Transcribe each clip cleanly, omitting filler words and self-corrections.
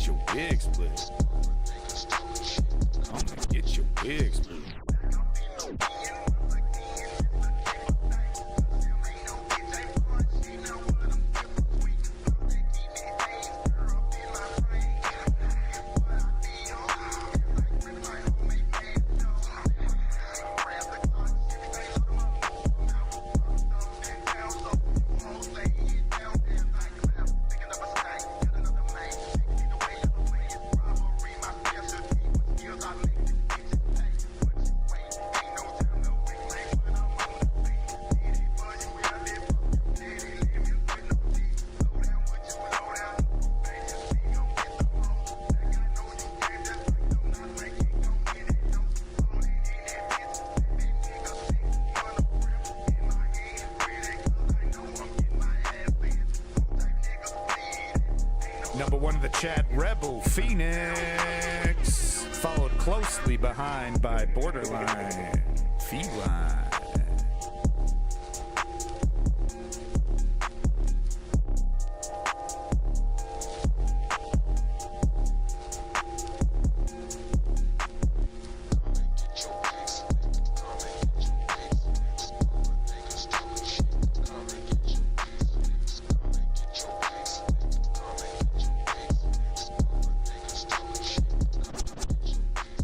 your wig split. Come and get your wig split. Number one of the chat, Rebel Phoenix, followed closely behind by Borderline Feline.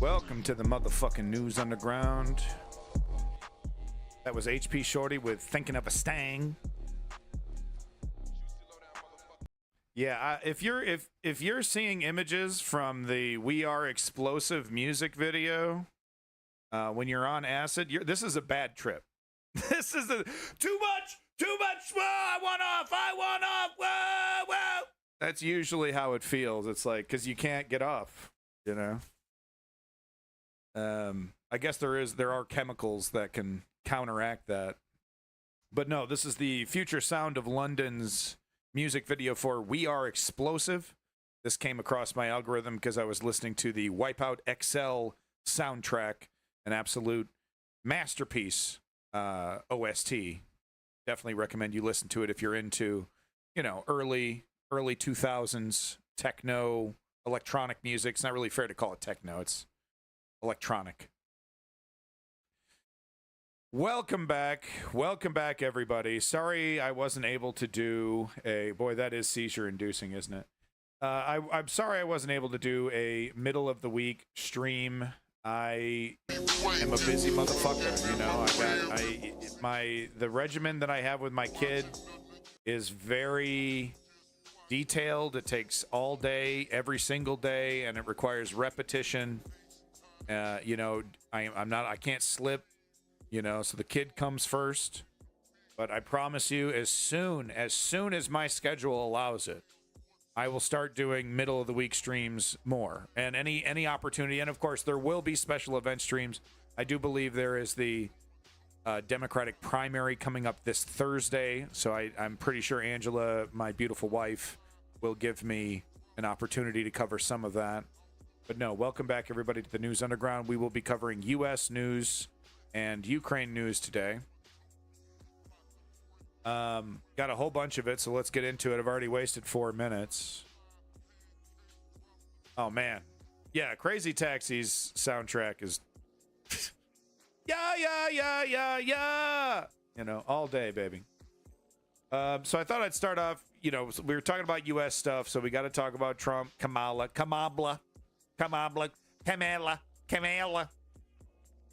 Welcome to the motherfucking News Underground. That was HP Shorty with Thinking of a Stang. Yeah, if you're seeing images from the We Are Explosive music video when you're on acid, this is a bad trip. This is too much. Whoa, I want off. Whoa. That's usually how it feels. It's like, because you can't get off, you know. I guess there are chemicals that can counteract that. But no, this is the Future Sound of London's music video for We Are Explosive. This came across my algorithm because I was listening to the Wipeout XL soundtrack, an absolute masterpiece OST. Definitely recommend you listen to it if you're into, early 2000s techno, electronic music. It's not really fair to call it techno. It's electronic. Welcome back, everybody. Sorry I wasn't able to do boy, that is seizure inducing, isn't it? I'm sorry I wasn't able to do a middle of the week stream. I am a busy motherfucker, the regimen that I have with my kid is very detailed. It takes all day, every single day, and it requires repetition. I can't slip, so the kid comes first. But I promise you, as soon as my schedule allows it, I will start doing middle of the week streams more. And any opportunity, and of course there will be special event streams. I do believe there is the Democratic primary coming up this Thursday, so I'm pretty sure Angela, my beautiful wife, will give me an opportunity to cover some of that. But no, welcome back, everybody, to the News Underground. We will be covering U.S. news and Ukraine news today. Got a whole bunch of it, so let's get into it. I've already wasted 4 minutes. Oh, man. Yeah, Crazy Taxi's soundtrack is... yeah. All day, baby. So I thought I'd start off, we were talking about U.S. stuff, so we got to talk about Trump, Kamala.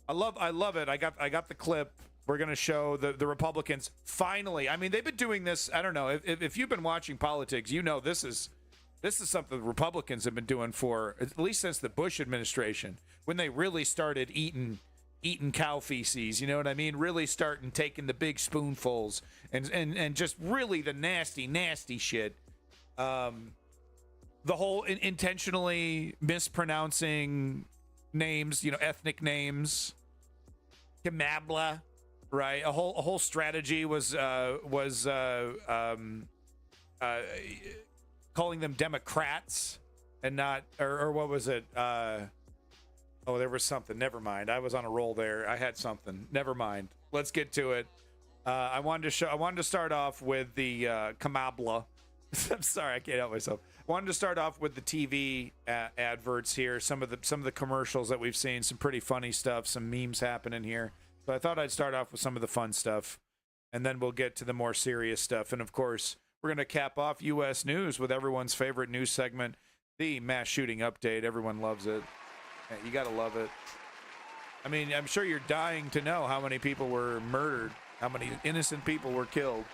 I love it. I got the clip. We're going to show the Republicans finally. I mean, they've been doing this. I don't know if you've been watching politics, this is something the Republicans have been doing for at least since the Bush administration, when they really started eating cow feces. You know what I mean? Really starting taking the big spoonfuls and just really the nasty shit. The whole intentionally mispronouncing names, ethnic names, Kamabla, right? A whole strategy was calling them Democrats and not, or what was it? There was something. Never mind. I was on a roll there. I had something. Never mind. Let's get to it. I wanted to start off with the Kamabla. I'm sorry, I can't help myself. Wanted to start off with the TV adverts here. Some of the commercials that we've seen, some pretty funny stuff, some memes happening here. So I thought I'd start off with some of the fun stuff, and then we'll get to the more serious stuff. And of course, we're going to cap off U.S. news with everyone's favorite news segment, the mass shooting update. Everyone loves it. Yeah, you got to love it. I mean, I'm sure you're dying to know how many people were murdered, how many innocent people were killed.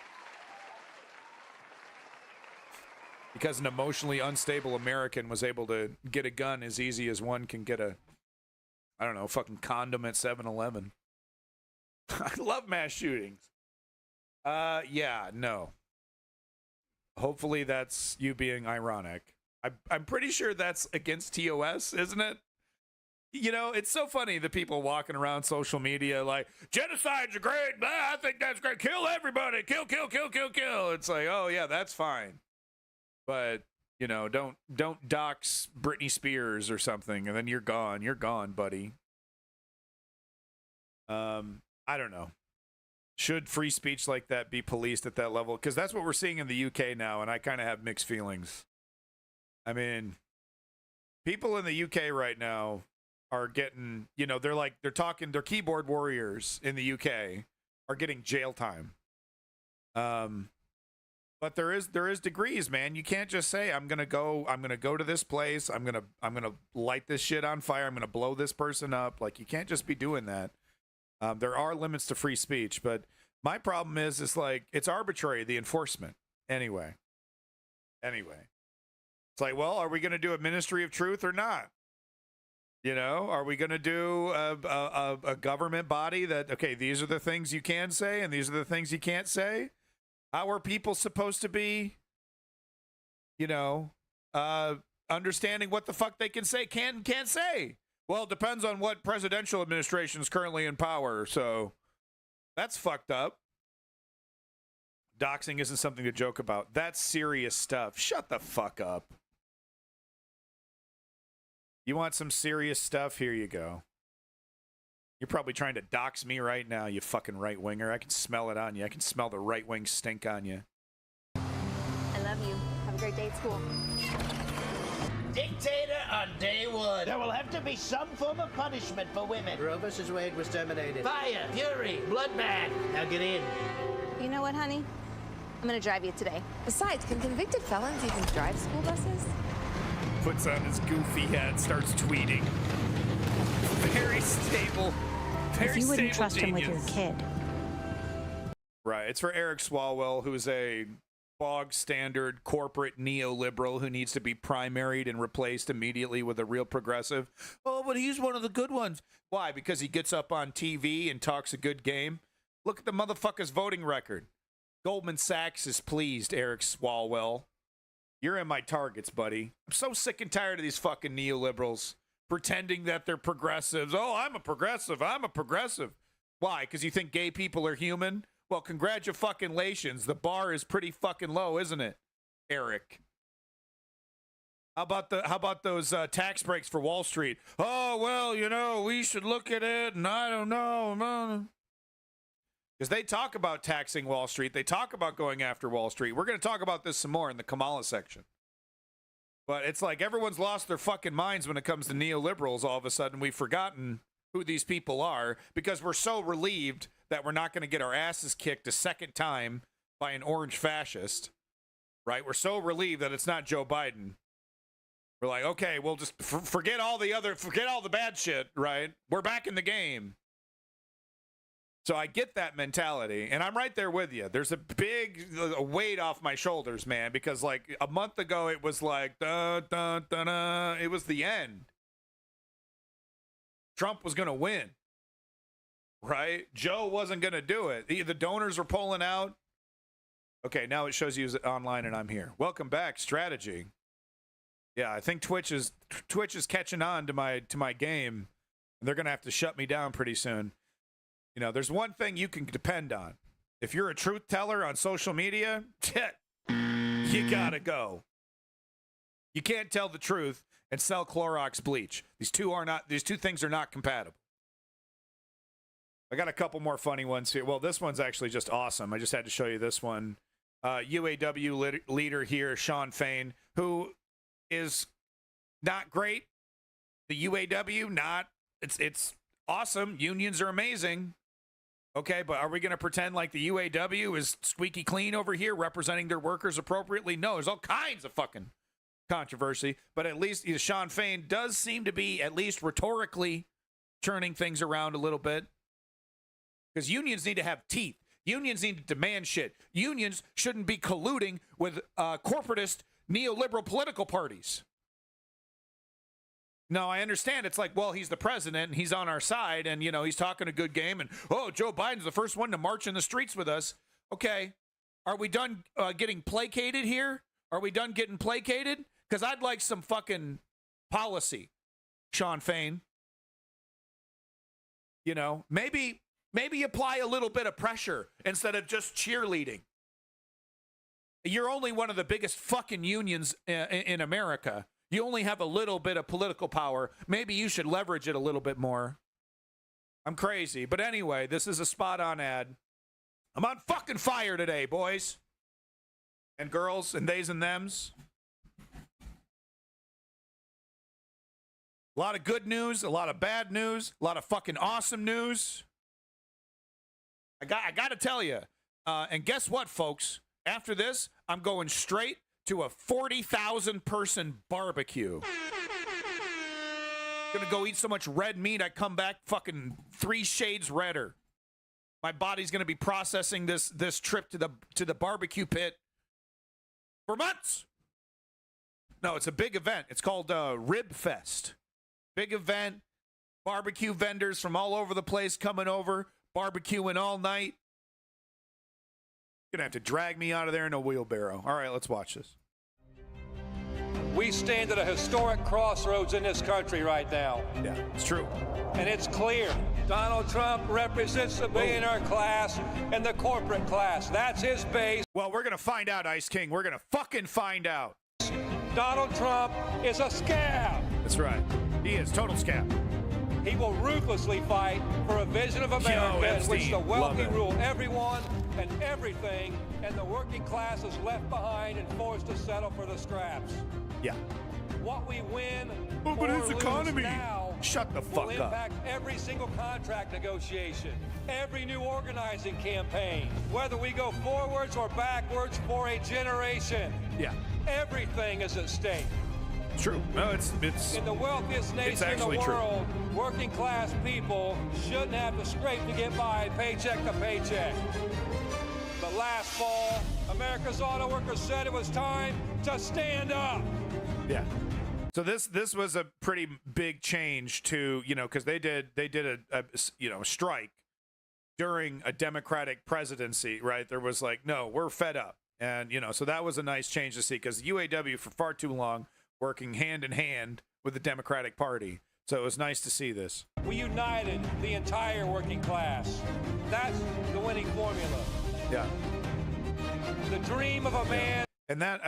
Because an emotionally unstable American was able to get a gun as easy as one can get a, I don't know, fucking condom at 7-Eleven. I love mass shootings. Yeah, no. Hopefully that's you being ironic. I'm pretty sure that's against TOS, isn't it? You know, it's so funny, the people walking around social media like, genocide's a great, I think that's great. Kill everybody. Kill, kill, kill, kill, kill. It's like, oh, yeah, that's fine. But, you know, don't dox Britney Spears or something, and then you're gone. You're gone, buddy. I don't know. Should free speech like that be policed at that level? Because that's what we're seeing in the UK now, and I kind of have mixed feelings. I mean, people in the UK right now are getting, you know, they're keyboard warriors in the UK are getting jail time. But there is degrees, man. You can't just say I'm gonna go to this place. I'm gonna light this shit on fire. I'm gonna blow this person up. Like, you can't just be doing that. There are limits to free speech, but my problem is like it's arbitrary, the enforcement. Anyway, it's like, well, are we gonna do a ministry of truth or not? You know, are we gonna do a government body that, okay, these are the things you can say and these are the things you can't say? How are people supposed to be, you know, understanding what the fuck they can say, can't say? Well, it depends on what presidential administration is currently in power, so that's fucked up. Doxing isn't something to joke about. That's serious stuff. Shut the fuck up. You want some serious stuff? Here you go. You're probably trying to dox me right now, you fucking right-winger. I can smell it on you. I can smell the right-wing stink on you. I love you. Have a great day at school. Dictator on day one. There will have to be some form of punishment for women. Roe vs. Wade was terminated. Fire, fury, bloodbath. Now get in. You know what, honey? I'm gonna drive you today. Besides, can convicted felons even drive school buses? Puts on his goofy hat, starts tweeting. Very stable. Very you wouldn't stable trust him with your genius. kid. Right. It's for Eric Swalwell, who's a bog standard corporate neoliberal who needs to be primaried and replaced immediately with a real progressive. Oh, but he's one of the good ones. Why? Because he gets up on TV and talks a good game? Look at the motherfucker's voting record. Goldman Sachs is pleased, Eric Swalwell. You're in my targets, buddy. I'm so sick and tired of these fucking neoliberals pretending that they're progressives. Oh, I'm a progressive. I'm a progressive. Why? Because you think gay people are human? Well, congratulations. The bar is pretty fucking low, isn't it, Eric? How about those tax breaks for Wall Street? Oh, well, you know, we should look at it, and I don't know. Because they talk about taxing Wall Street. They talk about going after Wall Street. We're going to talk about this some more in the Kamala section. But it's like everyone's lost their fucking minds when it comes to neoliberals. All of a sudden, we've forgotten who these people are because we're so relieved that we're not going to get our asses kicked a second time by an orange fascist, right? We're so relieved that it's not Joe Biden. We're like, okay, we'll just forget all the bad shit, right? We're back in the game. So I get that mentality, and I'm right there with you. There's a big weight off my shoulders, man, because like a month ago it was like, dun, dun, dun, dun. It was the end. Trump was going to win, right? Joe wasn't going to do it. The donors were pulling out. Okay, now it shows you online, and I'm here. Welcome back, Strategy. Yeah, I think Twitch is catching on to my game, and they're going to have to shut me down pretty soon. You know, there's one thing you can depend on. If you're a truth teller on social media, you gotta go. You can't tell the truth and sell Clorox bleach. These two things are not compatible. I got a couple more funny ones here. Well, this one's actually just awesome. I just had to show you this one. UAW leader here, Sean Fain, who is not great. The UAW, it's awesome. Unions are amazing. Okay, but are we going to pretend like the UAW is squeaky clean over here, representing their workers appropriately? No, there's all kinds of fucking controversy. But at least Sean Fain does seem to be, at least rhetorically, turning things around a little bit. Because unions need to have teeth. Unions need to demand shit. Unions shouldn't be colluding with corporatist neoliberal political parties. No, I understand. It's like, well, he's the president, and he's on our side, and, you know, he's talking a good game, and, oh, Joe Biden's the first one to march in the streets with us. Okay, are we done getting placated here? Are we done getting placated? Because I'd like some fucking policy, Sean Fain. You know, maybe apply a little bit of pressure instead of just cheerleading. You're only one of the biggest fucking unions in America. You only have a little bit of political power. Maybe you should leverage it a little bit more. I'm crazy. But anyway, this is a spot-on ad. I'm on fucking fire today, boys. And girls and theys and thems. A lot of good news, a lot of bad news, a lot of fucking awesome news. I got to tell you. And guess what, folks? After this, I'm going straight to a 40,000 person barbecue. Gonna go eat so much red meat I come back fucking 3 shades redder. My body's gonna be processing this trip to the barbecue pit for months. No, it's a big event. It's called Rib Fest. Big event. Barbecue vendors from all over the place coming over, barbecuing all night. You're going to have to drag me out of there in a wheelbarrow. All right, let's watch this. We stand at a historic crossroads in this country right now. Yeah, it's true. And it's clear. Donald Trump represents the billionaire class and the corporate class. That's his base. Well, we're going to find out, Ice King. We're going to fucking find out. Donald Trump is a scab. That's right. He is. Total scab. He will ruthlessly fight for a vision of America in which the wealthy rule everyone and everything, and the working class is left behind and forced to settle for the scraps. Yeah. What we win but his economy. Now shut the fuck will impact every single contract negotiation, every new organizing campaign, whether we go forwards or backwards for a generation. Yeah. Everything is at stake. True. No, it's in the wealthiest nation in the world, working class people shouldn't have to scrape to get by paycheck to paycheck. But last fall, America's auto workers said it was time to stand up. Yeah. So this was a pretty big change to, you know, because they did a strike during a Democratic presidency, right? There was like, no, we're fed up. And, you know, so that was a nice change to see, because the UAW for far too long working hand in hand with the Democratic Party. So it was nice to see this. We united the entire working class. That's the winning formula. Yeah. The dream of a man. And that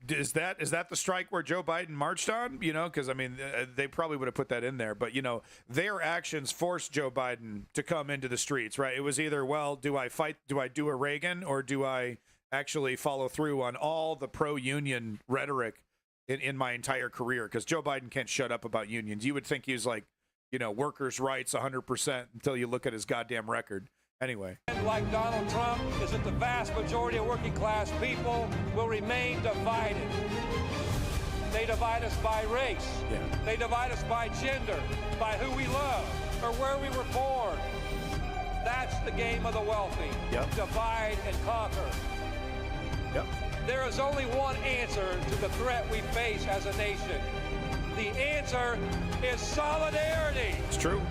is that the strike where Joe Biden marched on? You know, because I mean, they probably would have put that in there, but you know, their actions forced Joe Biden to come into the streets, right? It was either, well, do I do a Reagan, or do I actually follow through on all the pro-union rhetoric in my entire career? Because Joe Biden can't shut up about unions. You would think he's like, you know, workers' rights 100% until you look at his goddamn record. Anyway. Like Donald Trump is that the vast majority of working class people will remain divided. They divide us by race. Yeah. They divide us by gender, by who we love, or where we were born. That's the game of the wealthy. Yep. Divide and conquer. Yep. There is only one answer to the threat we face as a nation. The answer is solidarity. It's true.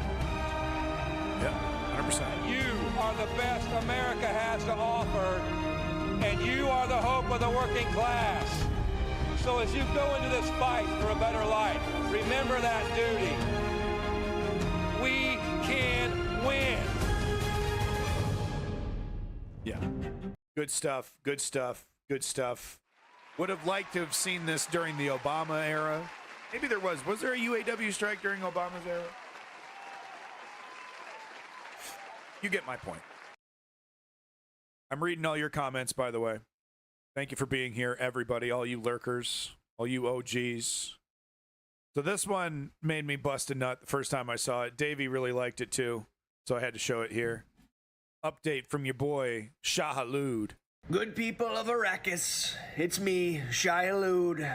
Yeah. 100%. You are the best America has to offer, and you are the hope of the working class. So as you go into this fight for a better life, remember that duty. We can win. Yeah. Good stuff. Good stuff. Good stuff. Would have liked to have seen this during the Obama era. Maybe there was. Was there a UAW strike during Obama's era? You get my point. I'm reading all your comments, by the way. Thank you for being here, everybody, all you lurkers, all you OGs. So this one made me bust a nut the first time I saw it. Davey really liked it too, so I had to show it here. Update from your boy, Shah-Halud. Good people of Arrakis, it's me, Shia-Hulud,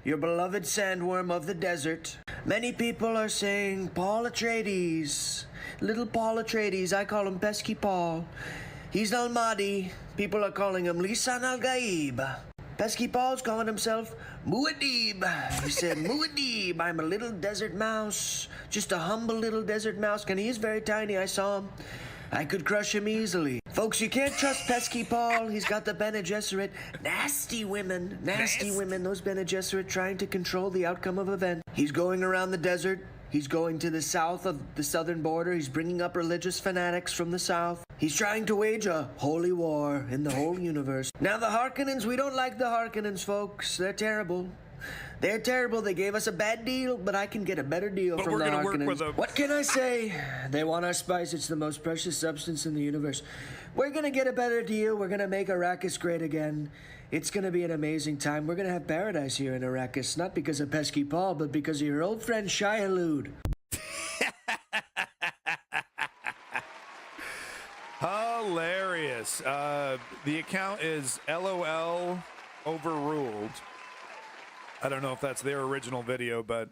your beloved sandworm of the desert. Many people are saying Paul Atreides, little Paul Atreides, I call him Pesky Paul. He's Al-Mahdi, people are calling him Lisan Al-Gaib. Pesky Paul's calling himself Muad'Dib. He said, Muad'Dib, I'm a little desert mouse, just a humble little desert mouse, and he is very tiny, I saw him. I could crush him easily. Folks, you can't trust Pesky Paul. He's got the Bene Gesserit. Nasty women. Nasty women. Those Bene Gesserit trying to control the outcome of events. He's going around the desert. He's going to the south of the southern border. He's bringing up religious fanatics from the south. He's trying to wage a holy war in the whole universe. Now, the Harkonnens, we don't like the Harkonnens, folks. They're terrible. They're terrible. They gave us a bad deal, but I can get a better deal from the Harkonnens. What can I say? They want our spice. It's the most precious substance in the universe. We're going to get a better deal. We're going to make Arrakis great again. It's going to be an amazing time. We're going to have paradise here in Arrakis, not because of Pesky Paul, but because of your old friend Shia-Hulud. Hilarious. The account is LOL overruled. I don't know if that's their original video, but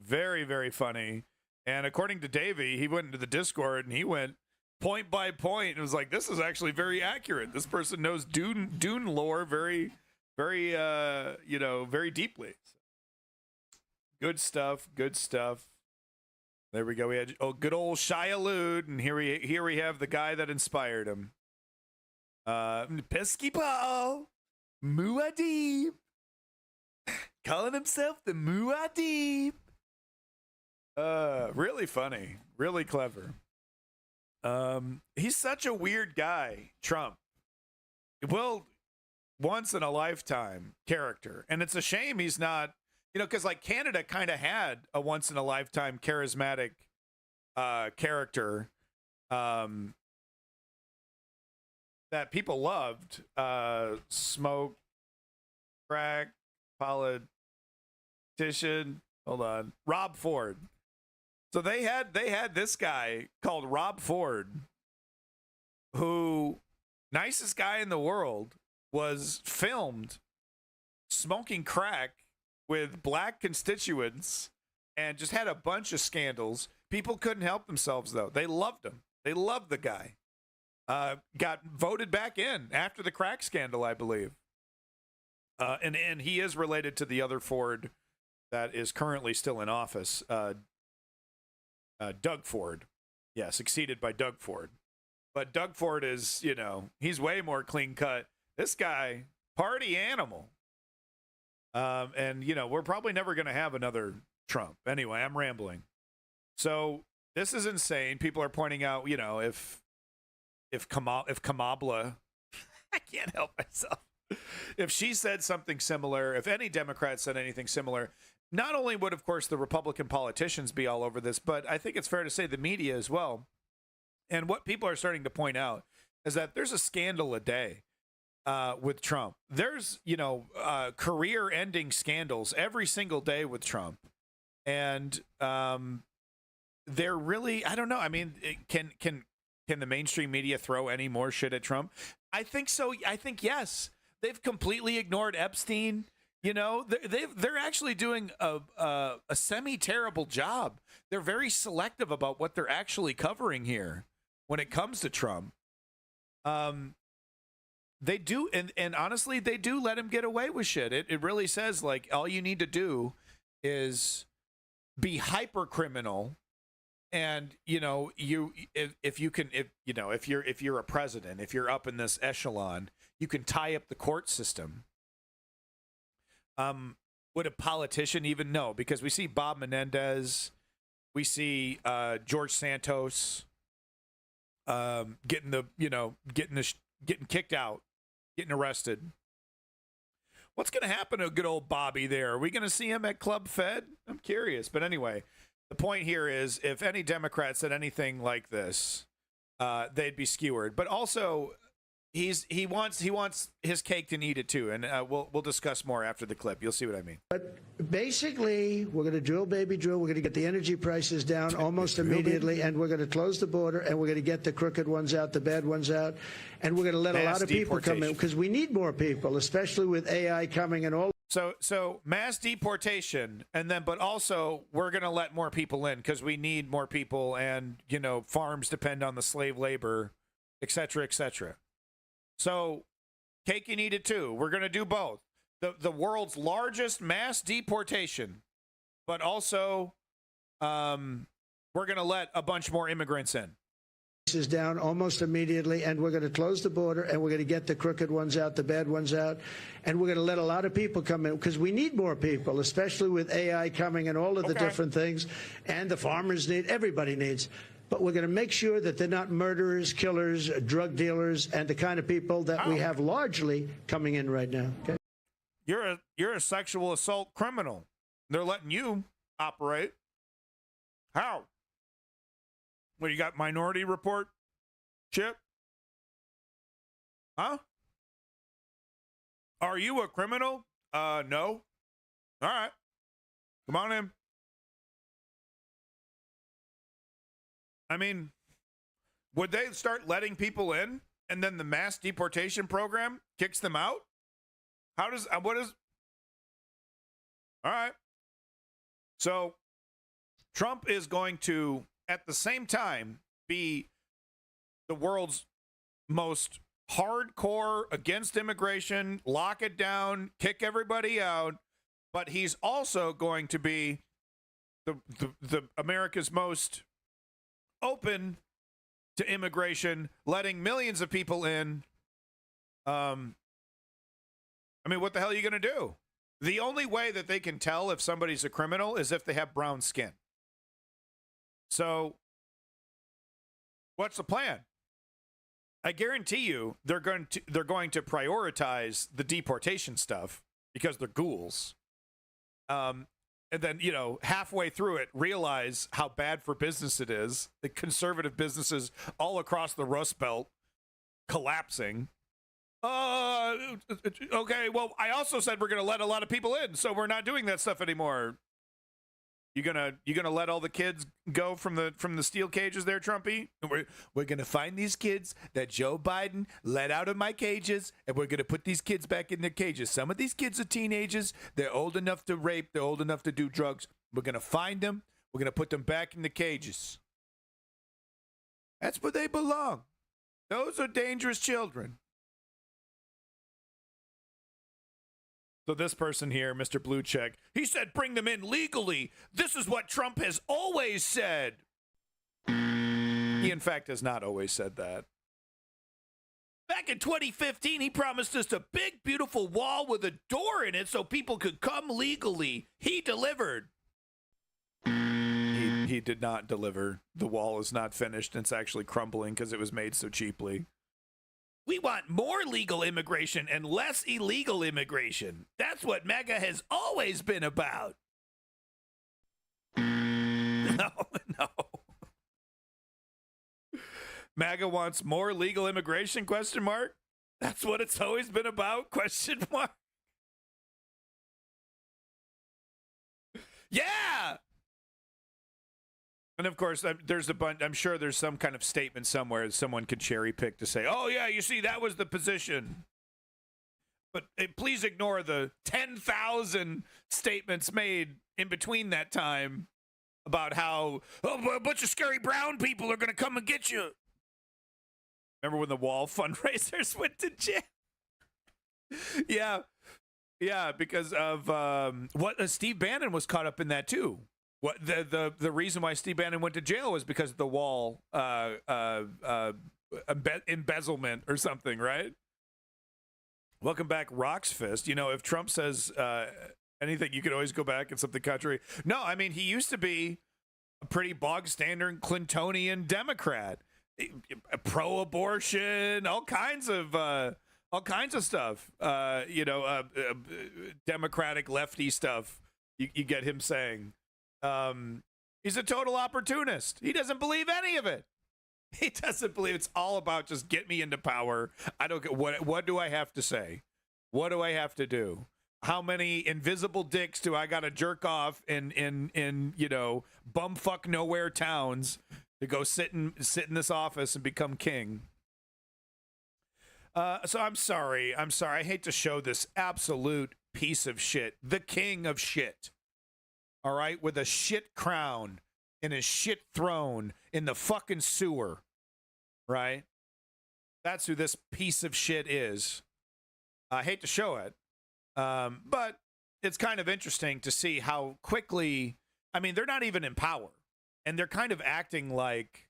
very, very funny. And according to Davey, he went into the Discord and he went point by point. It was like, this is actually very accurate. This person knows Dune lore very, very, very deeply. Good stuff. Good stuff. There we go. We had good old Shia-Hulud, and here we have the guy that inspired him. Pesky Paul, Muad'Dib. Calling himself the Muad'Dib. Really funny. Really clever. He's such a weird guy, Trump. Well, once in a lifetime character. And it's a shame he's not, because like Canada kind of had a once in a lifetime charismatic character that people loved. Smoke, crack, politician. Hold on. Rob Ford. So they had this guy called Rob Ford, who, nicest guy in the world, was filmed smoking crack with black constituents and just had a bunch of scandals. People couldn't help themselves, though. They loved him. They loved the guy. Got voted back in after the crack scandal, I believe. And he is related to the other Ford that is currently still in office, Doug Ford. Yeah, succeeded by Doug Ford. But Doug Ford is, he's way more clean cut. This guy, party animal. And, we're probably never going to have another Trump. Anyway, I'm rambling. So this is insane. People are pointing out, if Kamala, I can't help myself. If she said something similar, if any Democrat said anything similar, not only would, of course, the Republican politicians be all over this, but I think it's fair to say the media as well. And what people are starting to point out is that there's a scandal a day with Trump. There's, career-ending scandals every single day with Trump. And they're really, I don't know. I mean, can the mainstream media throw any more shit at Trump? I think so. I think yes. They've completely ignored Epstein. They're actually doing a semi-terrible job. They're very selective about what they're actually covering here when it comes to Trump. They do, and honestly, they do let him get away with shit. It really says, like, all you need to do is be hyper criminal, and if you're a president, if you're up in this echelon, you can tie up the court system. Would a politician even know? Because we see Bob Menendez, we see George Santos getting kicked out, getting arrested. What's going to happen to good old Bobby there? Are we going to see him at Club Fed? I'm curious. But anyway, the point here is, if any Democrat said anything like this, they'd be skewered. But also, he wants his cake and eat it too, and we'll discuss more after the clip. You'll see what I mean. But basically, we're going to drill, baby, drill. We're going to get the energy prices down almost immediately, and we're going to close the border, and we're going to get the crooked ones out, the bad ones out, and we're going to let a lot of people come in because we need more people, especially with AI coming and all. So mass deportation, and then but also we're going to let more people in because we need more people, and farms depend on the slave labor, et cetera, et cetera. So, cake and eat it too. We're going to do both. The world's largest mass deportation, but also we're going to let a bunch more immigrants in. Is down almost immediately, and we're going to close the border, and we're going to get the crooked ones out, the bad ones out, and we're going to let a lot of people come in because we need more people, especially with AI coming and all of the different things, and the farmers need, everybody needs. But we're going to make sure that they're not murderers, killers, drug dealers, and the kind of people that we have largely coming in right now. Okay? You're a sexual assault criminal. They're letting you operate. How? What, you got Minority Report, Chip? Huh? Are you a criminal? No. All right. Come on in. I mean, would they start letting people in and then the mass deportation program kicks them out? All right. So Trump is going to, at the same time, be the world's most hardcore against immigration, lock it down, kick everybody out, but he's also going to be the America's most open to immigration, letting millions of people in. I mean, what the hell are you going to do? The only way that they can tell if somebody's a criminal is if they have brown skin. So, what's the plan? I guarantee you they're going to prioritize the deportation stuff because they're ghouls. And then, halfway through it, realize how bad for business it is. The conservative businesses all across the Rust Belt collapsing. Okay, well, I also said we're going to let a lot of people in, so we're not doing that stuff anymore. You gonna let all the kids go from the steel cages there, Trumpy? We're gonna find these kids that Joe Biden let out of my cages, and we're gonna put these kids back in their cages. Some of these kids are teenagers. They're old enough to rape. They're old enough to do drugs. We're gonna find them. We're gonna put them back in the cages. That's where they belong. Those are dangerous children. So this person here, Mr. Blue Check, he said bring them in legally. This is what Trump has always said. He, in fact, has not always said that. Back in 2015, he promised us a big, beautiful wall with a door in it so people could come legally. He delivered. He did not deliver. The wall is not finished. It's actually crumbling because it was made so cheaply. We want more legal immigration and less illegal immigration. That's what MAGA has always been about. No. MAGA wants more legal immigration, question mark? That's what it's always been about, question mark? Yeah! And of course, there's a bunch. I'm sure there's some kind of statement somewhere that someone could cherry pick to say, "Oh yeah, you see, that was the position." But please ignore the 10,000 statements made in between that time about how a bunch of scary brown people are going to come and get you. Remember when the wall fundraisers went to jail? Yeah, because of what Steve Bannon was caught up in that too. What the reason why Steve Bannon went to jail was because of the wall embezzlement or something, right? Welcome back, Rock's Fist. If Trump says anything, you could always go back and something contrary. No, I mean, he used to be a pretty bog standard Clintonian Democrat, pro-abortion, all kinds of stuff. Democratic lefty stuff. You get him saying. He's a total opportunist. He doesn't believe any of it. He doesn't believe it's all about just get me into power. I don't get what do I have to say? What do I have to do? How many invisible dicks do I got to jerk off in bumfuck nowhere towns to go sit in this office and become king? So I'm sorry. I hate to show this absolute piece of shit, the king of shit. All right, with a shit crown and a shit throne in the fucking sewer, right? That's who this piece of shit is. I hate to show it, but it's kind of interesting to see how quickly, I mean, they're not even in power, and they're kind of acting like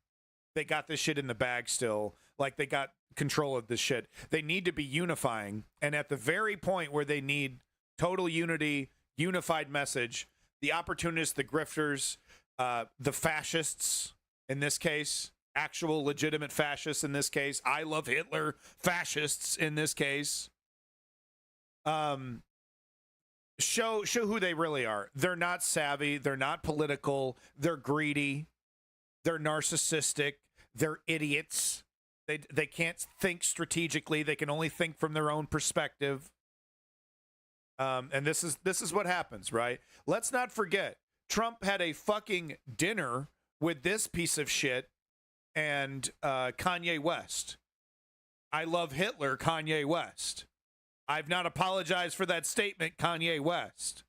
they got this shit in the bag still, like they got control of this shit. They need to be unifying, and at the very point where they need total unity, unified message, the opportunists, the grifters, the fascists in this case, actual legitimate fascists in this case, I love Hitler fascists in this case, show who they really are. They're not savvy, they're not political, they're greedy, they're narcissistic, they're idiots. They can't think strategically, they can only think from their own perspective. And this is what happens, right? Let's not forget, Trump had a fucking dinner with this piece of shit and Kanye West. I love Hitler, Kanye West. I've not apologized for that statement, Kanye West.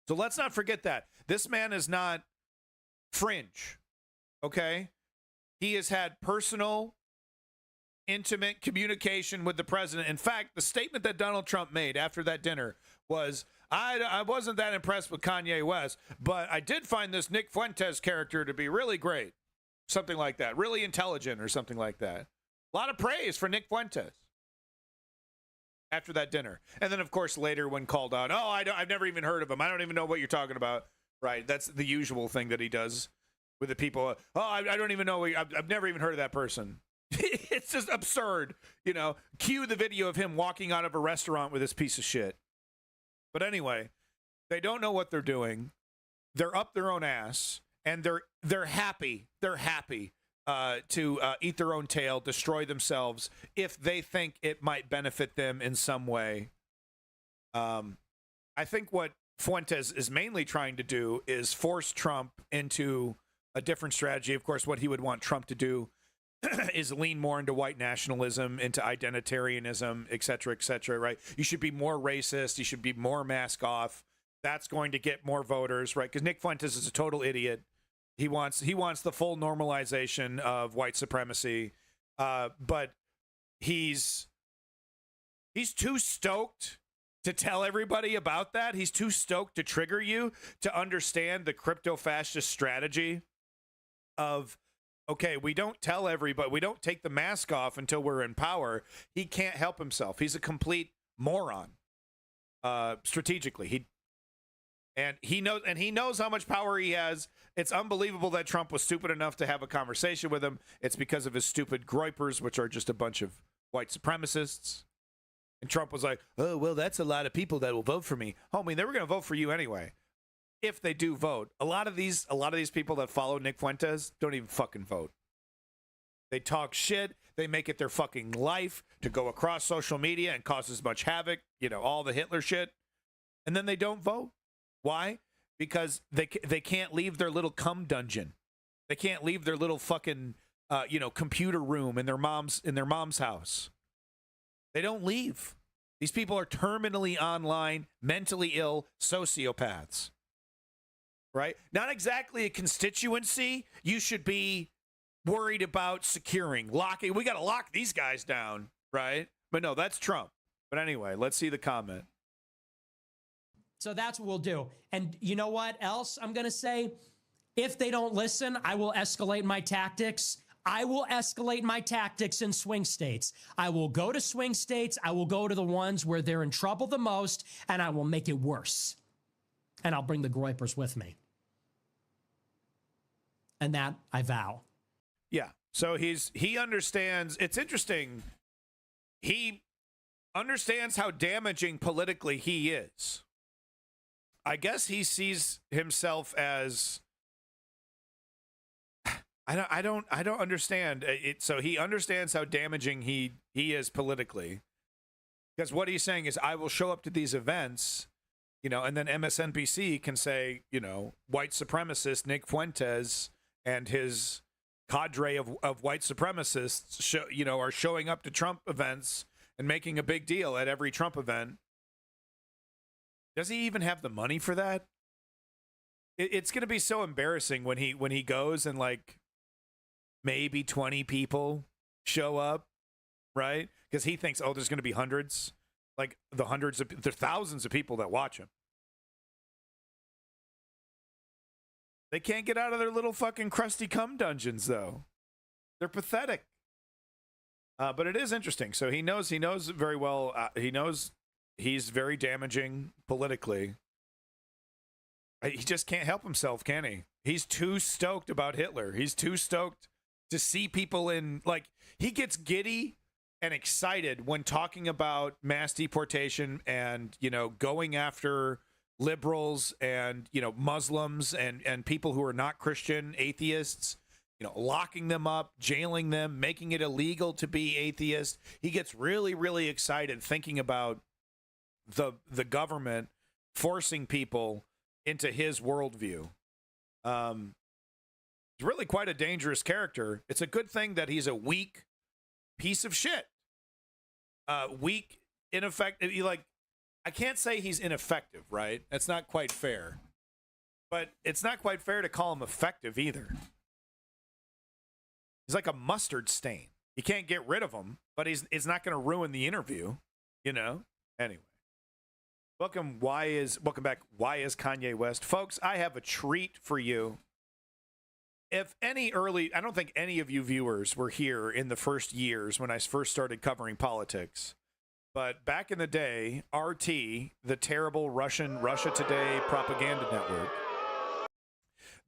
So let's not forget that. This man is not fringe, okay? He has had personal, intimate communication with the president. In fact, the statement that Donald Trump made after that dinner was, I wasn't that impressed with Kanye West, but I did find this Nick Fuentes character to be really great. Something like that. Really intelligent or something like that. A lot of praise for Nick Fuentes after that dinner. And then, of course, later when called out, I've never even heard of him. I don't even know what you're talking about. Right. That's the usual thing that he does with the people. I don't even know. I've never even heard of that person. It's just absurd. Cue the video of him walking out of a restaurant with this piece of shit. But anyway, they don't know what they're doing. They're up their own ass, and they're happy. They're happy to eat their own tail, destroy themselves if they think it might benefit them in some way. I think what Fuentes is mainly trying to do is force Trump into a different strategy. Of course, what he would want Trump to do is lean more into white nationalism, into identitarianism, et cetera, right? You should be more racist. You should be more mask off. That's going to get more voters, right? Because Nick Fuentes is a total idiot. He wants the full normalization of white supremacy, but he's too stoked to tell everybody about that. He's too stoked to trigger you to understand the crypto-fascist strategy of, okay, we don't tell everybody, we don't take the mask off until we're in power. He can't help himself. He's a complete moron, strategically. He knows how much power he has. It's unbelievable that Trump was stupid enough to have a conversation with him. It's because of his stupid groypers, which are just a bunch of white supremacists. And Trump was like, oh, well, that's a lot of people that will vote for me. Homie, they were going to vote for you anyway. If they do vote. A lot of these people that follow Nick Fuentes don't even fucking vote. They talk shit. They make it their fucking life to go across social media and cause as much havoc, all the Hitler shit. And then they don't vote. Why? Because they can't leave their little cum dungeon. They can't leave their little fucking computer room in their mom's house. They don't leave. These people are terminally online, mentally ill sociopaths. Right? Not exactly a constituency you should be worried about securing, locking. We got to lock these guys down, right? But no, that's Trump. But anyway, let's see the comment. So that's what we'll do. And you know what else I'm going to say? If they don't listen, I will escalate my tactics. I will escalate my tactics in swing states. I will go to swing states. I will go to the ones where they're in trouble the most, and I will make it worse. And I'll bring the groypers with me. And that I vow. Yeah. So he understands. It's interesting. He understands how damaging politically he is. I guess he sees himself as, I don't understand it. So he understands how damaging he is politically, because what he's saying is, I will show up to these events, you know, and then MSNBC can say, you know, white supremacist Nick Fuentes and his cadre of white supremacists are showing up to Trump events and making a big deal at every Trump event. Does he even have the money for that? It's going to be so embarrassing when he goes and like maybe 20 people show up, right? Because he thinks, oh, there's going to be hundreds, like the thousands of people that watch him. They can't get out of their little fucking crusty cum dungeons, though. They're pathetic. But it is interesting. So he knows very well. He knows he's very damaging politically. He just can't help himself, can he? He's too stoked about Hitler. He's too stoked to see people in, like, he gets giddy and excited when talking about mass deportation and, you know, going after liberals and, you know, Muslims and people who are not Christian, atheists, you know, locking them up, jailing them, making it illegal to be atheist. He gets really, really excited thinking about the government forcing people into his worldview. He's really quite a dangerous character. It's a good thing that he's a weak piece of shit. Weak, ineffective. Like, I can't say he's ineffective, right? That's not quite fair. But it's not quite fair to call him effective either. He's like a mustard stain. You can't get rid of him, but it's not going to ruin the interview, you know? Anyway. Welcome back. Why is Kanye West? Folks, I have a treat for you. I don't think any of you viewers were here in the first years when I first started covering politics. But back in the day, RT, the terrible Russia Today propaganda network,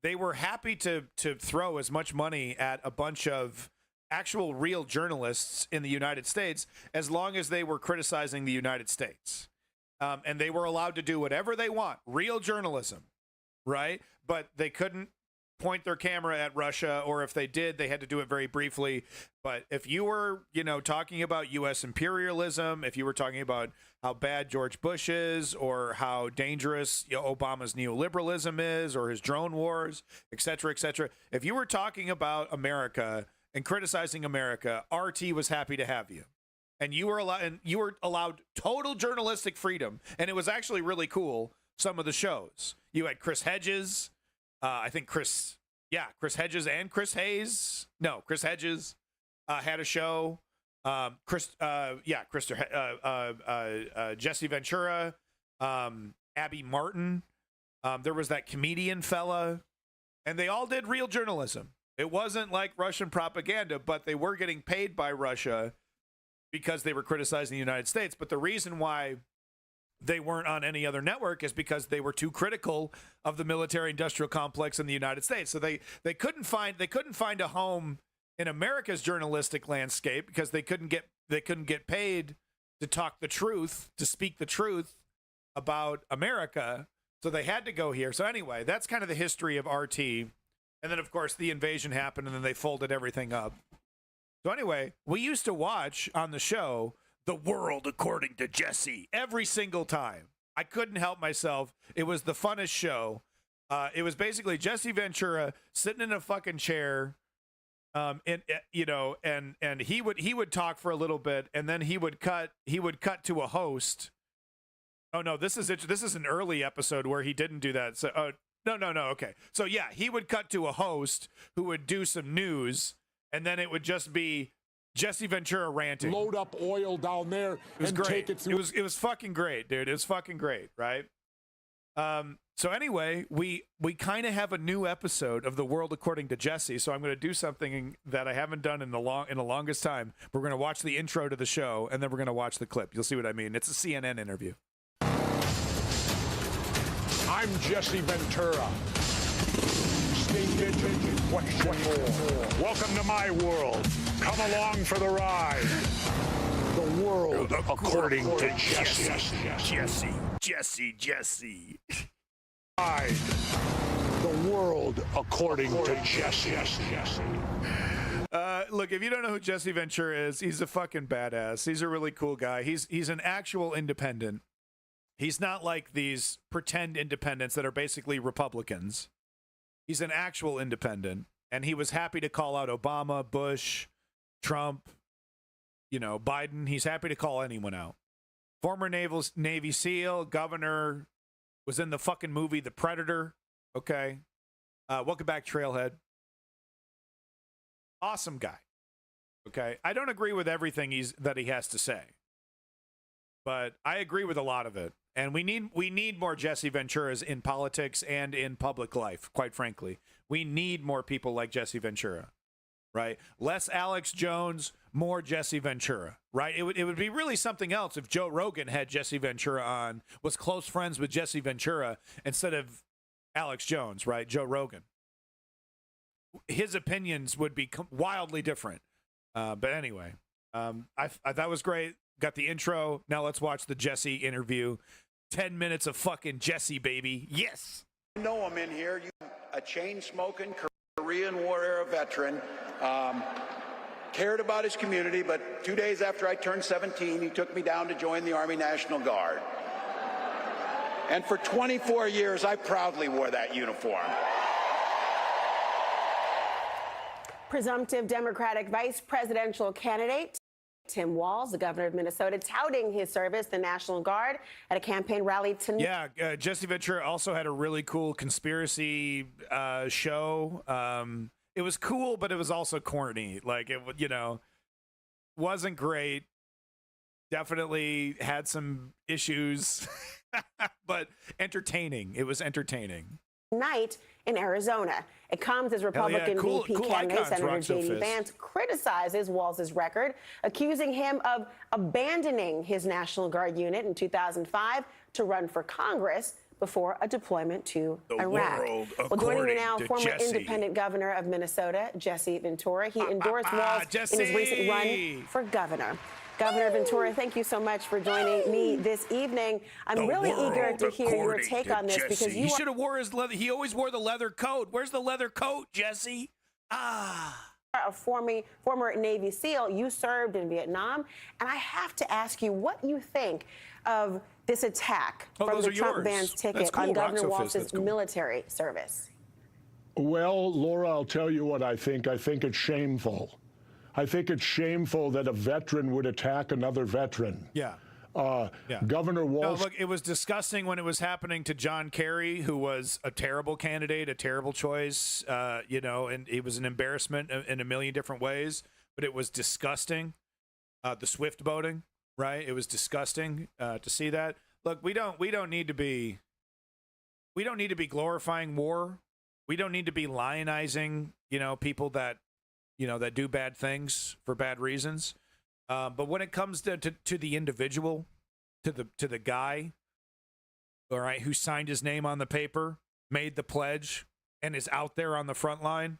they were happy to throw as much money at a bunch of actual real journalists in the United States as long as they were criticizing the United States. And they were allowed to do whatever they want. Real journalism, right? But they couldn't point their camera at Russia, or if they did, they had to do it very briefly. But if you were, you know, talking about U.S. imperialism, if you were talking about how bad George Bush is, or how dangerous, you know, Obama's neoliberalism is, or his drone wars, et cetera, if you were talking about America and criticizing America, RT was happy to have you. And you were allowed total journalistic freedom. And it was actually really cool, some of the shows. You had Chris Hedges, Chris Hedges and Chris Hayes. No, Chris Hedges had a show. Jesse Ventura, Abby Martin. There was that comedian fella. And they all did real journalism. It wasn't like Russian propaganda, but they were getting paid by Russia because they were criticizing the United States. But the reason why they weren't on any other network is because they were too critical of the military-industrial complex in the United States. So they couldn't find a home in America's journalistic landscape because they couldn't get paid to talk the truth, to speak the truth about America. So they had to go here. So anyway, that's kind of the history of RT. And then, of course, the invasion happened, and then they folded everything up. So anyway, we used to watch on the show The World According to Jesse every single time. I couldn't help myself. It was the funnest show. It was basically Jesse Ventura sitting in a fucking chair, and he would talk for a little bit, and then he would cut to a host. Oh no, this is an early episode where he didn't do that. So no, okay. So yeah, he would cut to a host who would do some news. And then it would just be Jesse Ventura ranting. Load up oil down there. It was great. Take it through. It was fucking great, dude. It was fucking great, right? So anyway, we kind of have a new episode of The World According to Jesse. So I'm going to do something that I haven't done in the longest time. We're going to watch the intro to the show, and then we're going to watch the clip. You'll see what I mean. It's a CNN interview. I'm Jesse Ventura. Question more. Welcome to my world. Come along for the ride. The world according to Jesse. Jesse. The world according to Jesse. Look, if you don't know who Jesse Ventura is, he's a fucking badass. He's a really cool guy. He's an actual independent. He's not like these pretend independents that are basically Republicans. He's an actual independent, and he was happy to call out Obama, Bush, Trump, Biden. He's happy to call anyone out. Former Navy SEAL, governor, was in the fucking movie The Predator. Okay. Welcome back, Trailhead. Awesome guy. Okay. I don't agree with everything that he has to say, but I agree with a lot of it. And we need more Jesse Venturas in politics and in public life, quite frankly. We need more people like Jesse Ventura, right? Less Alex Jones, more Jesse Ventura, right? It would be really something else if Joe Rogan had Jesse Ventura on, was close friends with Jesse Ventura instead of Alex Jones, right? Joe Rogan. His opinions would be wildly different. But anyway, that was great. Got the intro. Now let's watch the Jesse interview. 10 minutes of fucking Jesse, baby. Yes. You know him in here. A chain-smoking Korean War era veteran. Cared about his community, but 2 days after I turned 17, he took me down to join the Army National Guard. And for 24 years, I proudly wore that uniform. Presumptive Democratic vice presidential candidate Tim Walz, the governor of Minnesota, touting his service, the National Guard, at a campaign rally tonight. Yeah, Jesse Ventura also had a really cool conspiracy show. It was cool, but it was also corny. Like, it, wasn't great. Definitely had some issues, but entertaining. It was entertaining. Night in Arizona. It comes as Republican VP candidate Senator J.D. Vance criticizes Walz's record, accusing him of abandoning his National Guard unit in 2005 to run for Congress before a deployment to Iraq. Well, joining me now, former independent governor of Minnesota, Jesse Ventura. He endorsed Walz in his recent run for governor. Governor Ventura, thank you so much for joining me this evening. I'm really eager to hear your take on this because he should have wore his leather. He always wore the leather coat. Where's the leather coat, Jesse? A former Navy SEAL. You served in Vietnam, and I have to ask you what you think of this attack from the Trump bans ticket on Governor Walz's military service. Well, Laura, I'll tell you what I think. I think it's shameful. I think it's shameful that a veteran would attack another veteran. Yeah. Governor Walz. No, look, it was disgusting when it was happening to John Kerry, who was a terrible candidate, a terrible choice, and it was an embarrassment in a million different ways. But it was disgusting. The swift boating, right? It was disgusting to see that. Look, we don't need to be glorifying war. We don't need to be lionizing, people that that do bad things for bad reasons. But when it comes to the individual, to the guy, all right, who signed his name on the paper, made the pledge, and is out there on the front line,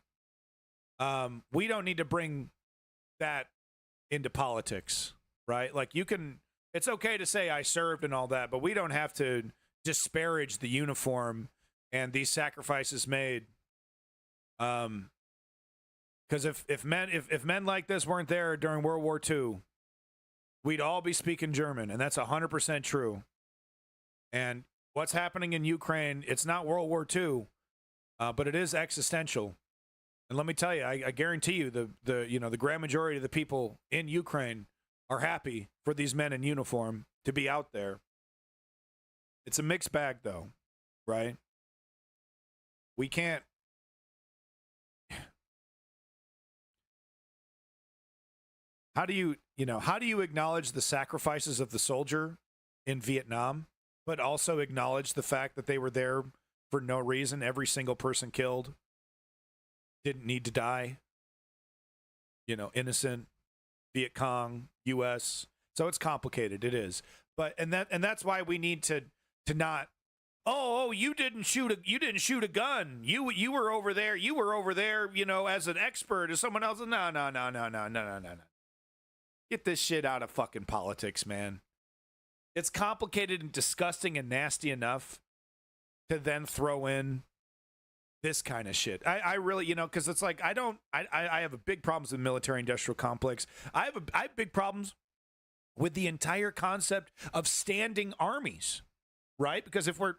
we don't need to bring that into politics, right? Like, it's okay to say I served and all that, but we don't have to disparage the uniform and these sacrifices made. Because if men like this weren't there during World War II, we'd all be speaking German, and that's 100% true. And what's happening in Ukraine, it's not World War II, but it is existential. And let me tell you, I guarantee you, the grand majority of the people in Ukraine are happy for these men in uniform to be out there. It's a mixed bag, though, right? We can't. How do you acknowledge the sacrifices of the soldier in Vietnam, but also acknowledge the fact that they were there for no reason? Every single person killed didn't need to die. Innocent, Viet Cong, U.S. So it's complicated. It is. But and that's why we need to not. Oh, you didn't shoot a gun. You were over there. You were over there. As an expert, as someone else. No. Get this shit out of fucking politics, man. It's complicated and disgusting and nasty enough to then throw in this kind of shit. I really, because it's like I have a big problems with military industrial complex. I have big problems with the entire concept of standing armies, right? Because if we're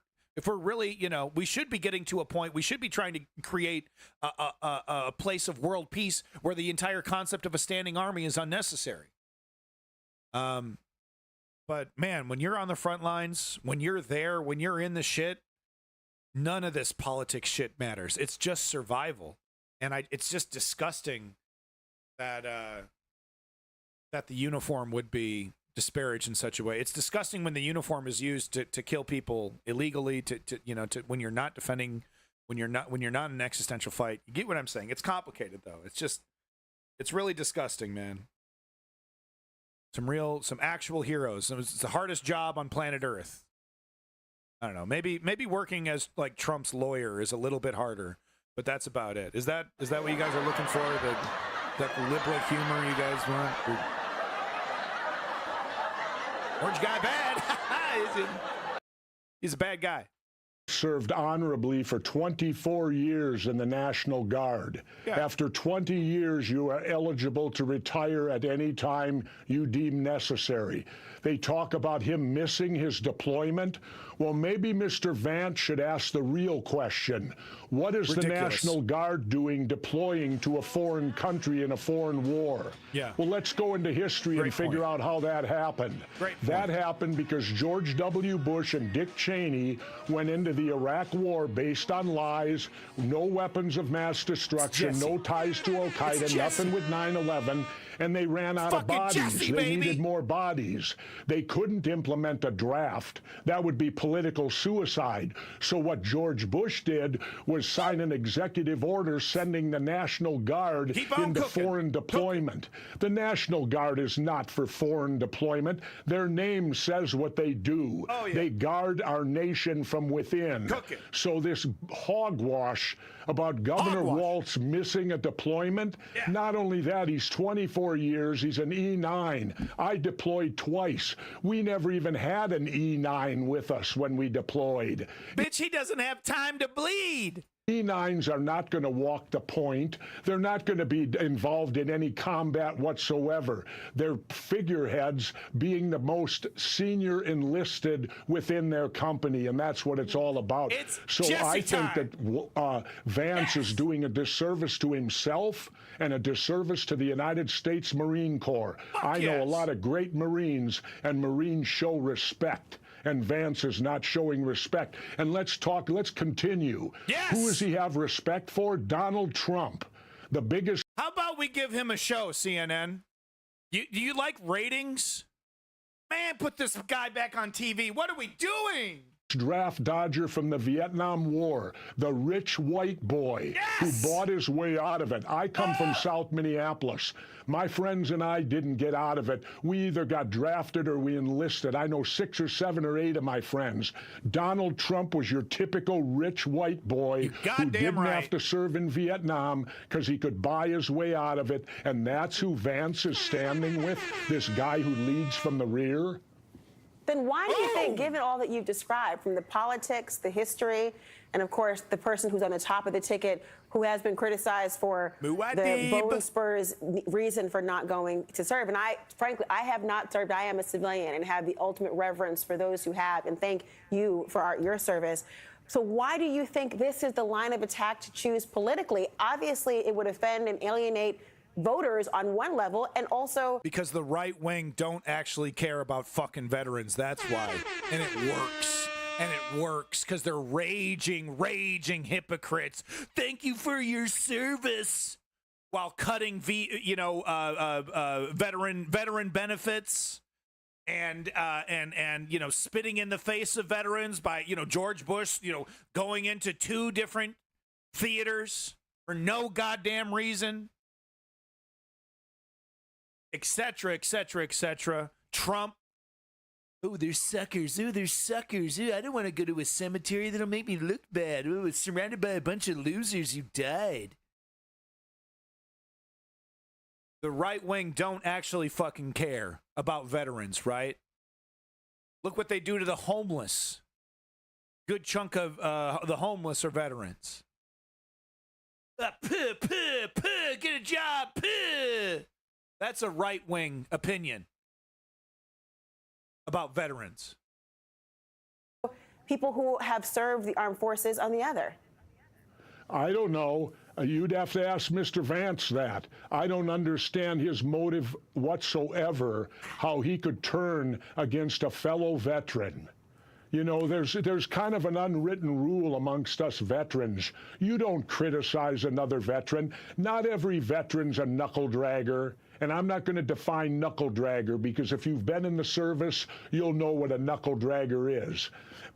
really, we should be getting to a point, we should be trying to create a place of world peace where the entire concept of a standing army is unnecessary. But man, when you're on the front lines, when you're there, when you're in the shit, none of this politics shit matters. It's just survival. And it's just disgusting that that the uniform would be disparaged in such a way. It's disgusting when the uniform is used to kill people illegally, to when you're not defending, when you're not in an existential fight. You get what I'm saying? It's complicated though. It's really disgusting, man. Some actual heroes. It's the hardest job on planet Earth. I don't know. Maybe working as like Trump's lawyer is a little bit harder, but that's about it. Is that what you guys are looking for? That liberal humor you guys want? Orange guy bad. He's a bad guy. Served honorably for 24 years in the National Guard. Yeah. After 20 years, you are eligible to retire at any time you deem necessary. They talk about him missing his deployment. Well, maybe Mr. Vance should ask the real question. What is the National Guard doing deploying to a foreign country in a foreign war? Yeah. Well, let's go into history and figure out how that happened. That happened because George W. Bush and Dick Cheney went into the Iraq War based on lies, no weapons of mass destruction, no ties to Al-Qaeda, nothing with 9/11, and they ran out of bodies. They needed more bodies. They couldn't implement a draft. That would be political suicide. So what George Bush did was sign an executive order sending the National Guard into foreign deployment. The National Guard is not for foreign deployment. Their name says what they do. Oh, yeah. They guard our nation from within. So this hogwash about Governor Waltz missing a deployment, not only that, he's 24 years, he's an E9. I deployed twice. We never even had an E9 with us when we deployed. Bitch, he doesn't have time to bleed. E9s are not going to walk the point. They're not going to be involved in any combat whatsoever. They're figureheads being the most senior enlisted within their company, and that's what it's all about. So I think that Vance is doing a disservice to himself and a disservice to the United States Marine Corps. I know a lot of great Marines, and Marines show respect. And Vance is not showing respect. And let's continue. Yes. Who does he have respect for? Donald Trump, the biggest. How about we give him a show, CNN? Do you like ratings? Man, put this guy back on TV. What are we doing? Draft dodger from the Vietnam War, the rich white boy who bought his way out of it. I come from South Minneapolis. My friends and I didn't get out of it. We either got drafted or we enlisted. I know 6 or 7 or 8 of my friends. Donald Trump was your typical rich white boy who didn't have to serve in Vietnam because he could buy his way out of it. And that's who Vance is standing with, this guy who leads from the rear. Then why do you think, given all that you've described, from the politics, the history, and of course the person who's on the top of the ticket who has been criticized for the Bone Spurs reason for not going to serve, and frankly, I have not served. I am a civilian and have the ultimate reverence for those who have, and thank you for your service. So why do you think this is the line of attack to choose politically? Obviously, it would offend and alienate voters on one level, and also because the right wing don't actually care about fucking veterans. That's why. And it works. And it works because they're raging hypocrites. Thank you for your service, while cutting veteran benefits and spitting in the face of veterans by George Bush going into 2 different theaters for no goddamn reason. Etc., etc., etc. Trump. Oh, they're suckers. Oh, they're suckers. Oh, I don't want to go to a cemetery that'll make me look bad. Oh, it's surrounded by a bunch of losers who died. The right wing don't actually fucking care about veterans, right? Look what they do to the homeless. Good chunk of the homeless are veterans. Get a job. That's a right-wing opinion about veterans. People who have served the armed forces on the other. I don't know. You'd have to ask Mr. Vance that. I don't understand his motive whatsoever, how he could turn against a fellow veteran. You know, there's kind of an unwritten rule amongst us veterans. You don't criticize another veteran. Not every veteran's a knuckle dragger. And I'm not going to define knuckle dragger, because if you've been in the service, you'll know what a knuckle dragger is.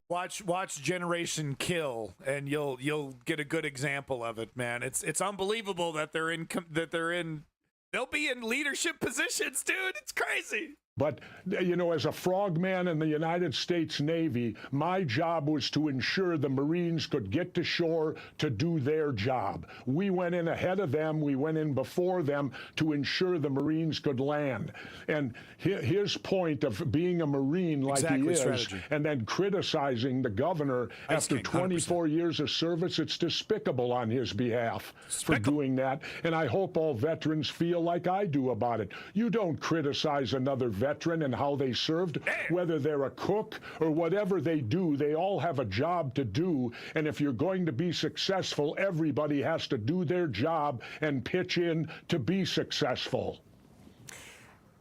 Watch Generation Kill, and you'll get a good example of it, man. It's unbelievable that they'll be in leadership positions, dude. It's crazy. But, you know, as a frogman in the United States Navy, my job was to ensure the Marines could get to shore to do their job. We went in ahead of them. We went in before them to ensure the Marines could land. And his point of being a Marine like he is, strategy. And then criticizing the governor after 24 years of service, it's despicable on his behalf for doing that. And I hope all veterans feel like I do about it. You don't criticize another veteran and how they served, whether they're a cook or whatever they do. They all have a job to do, and if you're going to be successful, everybody has to do their job and pitch in to be successful.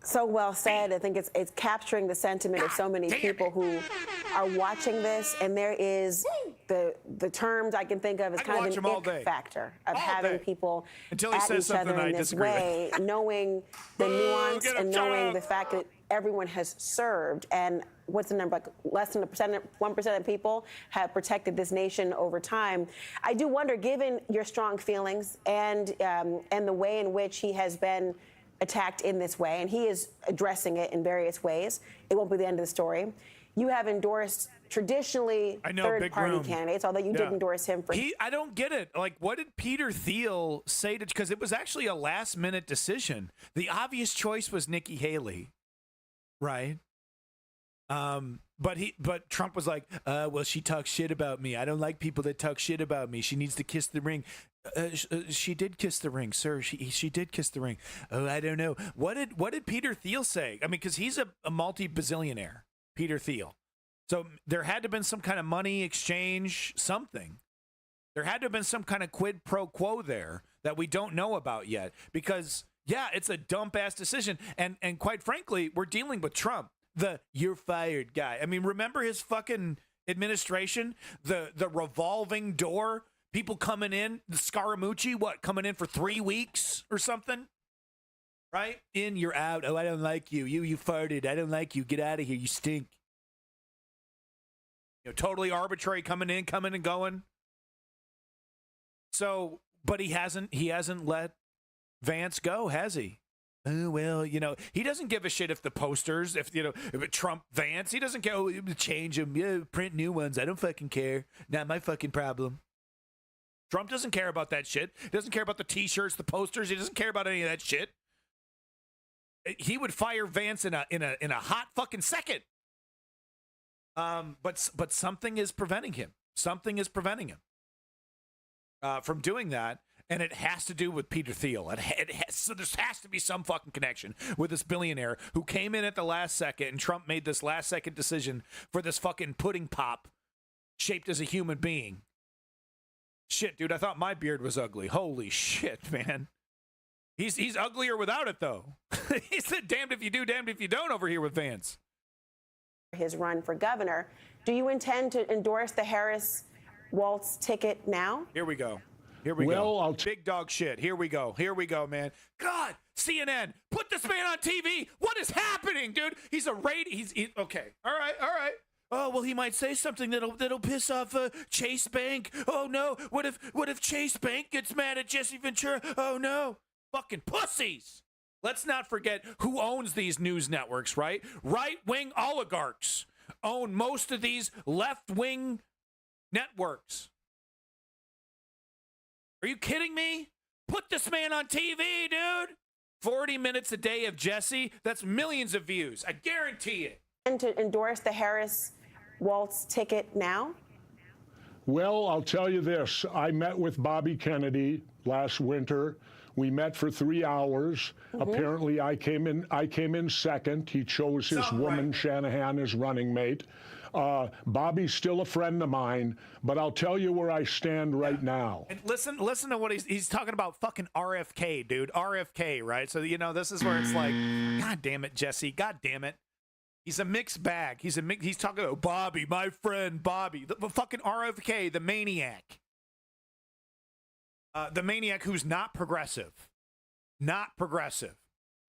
So well said. I think it's capturing the sentiment of so many people who are watching this, and there is the terms I can think of as kind of an ick factor of having people at each other in this way, knowing the nuance and knowing the fact that everyone has served. And what's the number? Like less than 1% of people have protected this nation over time. I do wonder, given your strong feelings and the way in which he has been attacked in this way, and he is addressing it in various ways, it won't be the end of the story. You have endorsed traditionally third-party candidates, although you did endorse him for... I don't get it. Like, what did Peter Thiel say to... Because it was actually a last-minute decision. The obvious choice was Nikki Haley, right? But Trump was like, well, she talks shit about me. I don't like people that talk shit about me. She needs to kiss the ring. She did kiss the ring, sir. She did kiss the ring. Oh, I don't know. What did Peter Thiel say? I mean, because he's a multi-bazillionaire, Peter Thiel. So there had to have been some kind of money exchange, something. There had to have been some kind of quid pro quo there that we don't know about yet. Because, yeah, it's a dump-ass decision. And quite frankly, we're dealing with Trump, the you're fired guy. I mean, remember his fucking administration? The revolving door? People coming in, the Scaramucci, coming in for 3 weeks or something? Right? In, you're out. Oh, I don't like you. You farted. I don't like you. Get out of here. You stink. You know, totally arbitrary, coming and going. So, but he hasn't let Vance go, has he? Oh, well, you know, he doesn't give a shit if the posters, if Trump Vance, he doesn't go change them, print new ones. I don't fucking care. Not my fucking problem. Trump doesn't care about that shit. He doesn't care about the T-shirts, the posters. He doesn't care about any of that shit. He would fire Vance in a hot fucking second. But something is preventing him. Something is preventing him from doing that, and it has to do with Peter Thiel. So there has to be some fucking connection with this billionaire who came in at the last second, and Trump made this last second decision for this fucking pudding pop shaped as a human being. Shit, dude, I thought my beard was ugly. Holy shit, man. He's uglier without it, though. He said, damned if you do, damned if you don't over here with Vance. His run for governor. Do you intend to endorse the Harris-Walz ticket now? Here we go. Big dog shit. Here we go, man. God, CNN, put this man on TV. What is happening, dude? He's okay. All right. Oh, well, he might say something that'll piss off Chase Bank. Oh no! What if Chase Bank gets mad at Jesse Ventura? Oh no! Fucking pussies! Let's not forget who owns these news networks, right? Right-wing oligarchs own most of these left-wing networks. Are you kidding me? Put this man on TV, dude! 40 minutes a day of Jesse, that's millions of views. I guarantee it. And to endorse the Harris-Walz ticket now? Well, I'll tell you this. I met with Bobby Kennedy last winter. We met for 3 hours. Apparently, I came in second. He chose his woman, Shanahan, as running mate. Bobby's still a friend of mine, but I'll tell you where I stand right now. And listen to what he's talking about. Fucking RFK, dude. RFK, right? So, you know, this is where it's like, God damn it, Jesse. God damn it. He's a mixed bag. He's talking about Bobby, my friend Bobby. The fucking RFK, the maniac. The maniac who's not progressive. Not progressive.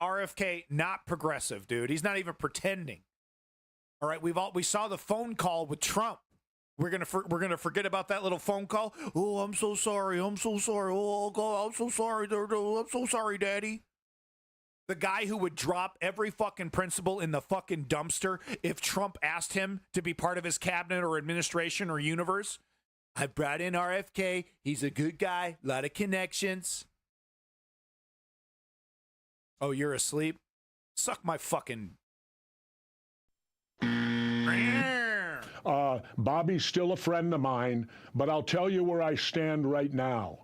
RFK, not progressive, dude. He's not even pretending. All right, we saw the phone call with Trump. We're gonna forget about that little phone call. Oh, I'm so sorry. I'm so sorry. Oh, God, I'm so sorry. I'm so sorry, Daddy. The guy who would drop every fucking principle in the fucking dumpster if Trump asked him to be part of his cabinet or administration or universe. I brought in RFK. He's a good guy. A lot of connections. Oh, you're asleep? Suck my fucking... Bobby's still a friend of mine, but I'll tell you where I stand right now.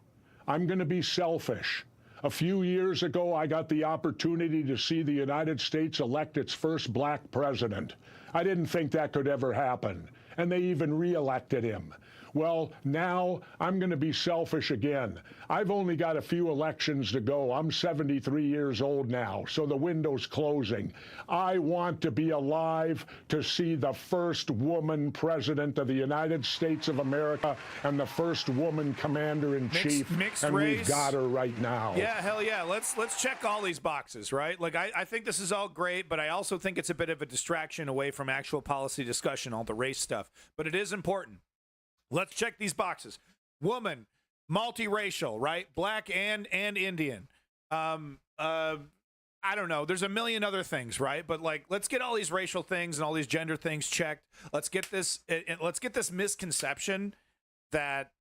I'm going to be selfish. A few years ago, I got the opportunity to see the United States elect its first black president. I didn't think that could ever happen, and they even re-elected him. Well, now I'm going to be selfish again. I've only got a few elections to go. I'm 73 years old now, so the window's closing. I want to be alive to see the first woman president of the United States of America and the first woman commander-in-chief, and race. We've got her right now. Yeah, hell yeah. Let's check all these boxes, right? Like, I think this is all great, but I also think it's a bit of a distraction away from actual policy discussion, all the race stuff. But it is important. Let's check these boxes. Woman, multiracial, right? Black and Indian. I don't know. There's a million other things, right? But like, let's get all these racial things and all these gender things checked. Let's get this misconception that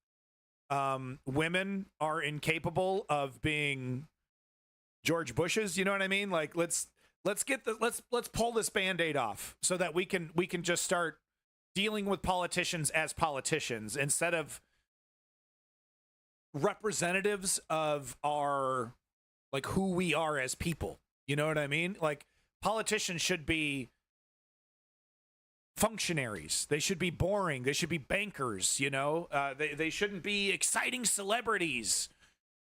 women are incapable of being George Bush's. You know what I mean? Like, let's pull this Band-Aid off so that we can just start dealing with politicians as politicians instead of representatives of our, like, who we are as people. You know what I mean? Like, politicians should be functionaries. They should be boring. They should be bankers, you know? They shouldn't be exciting celebrities.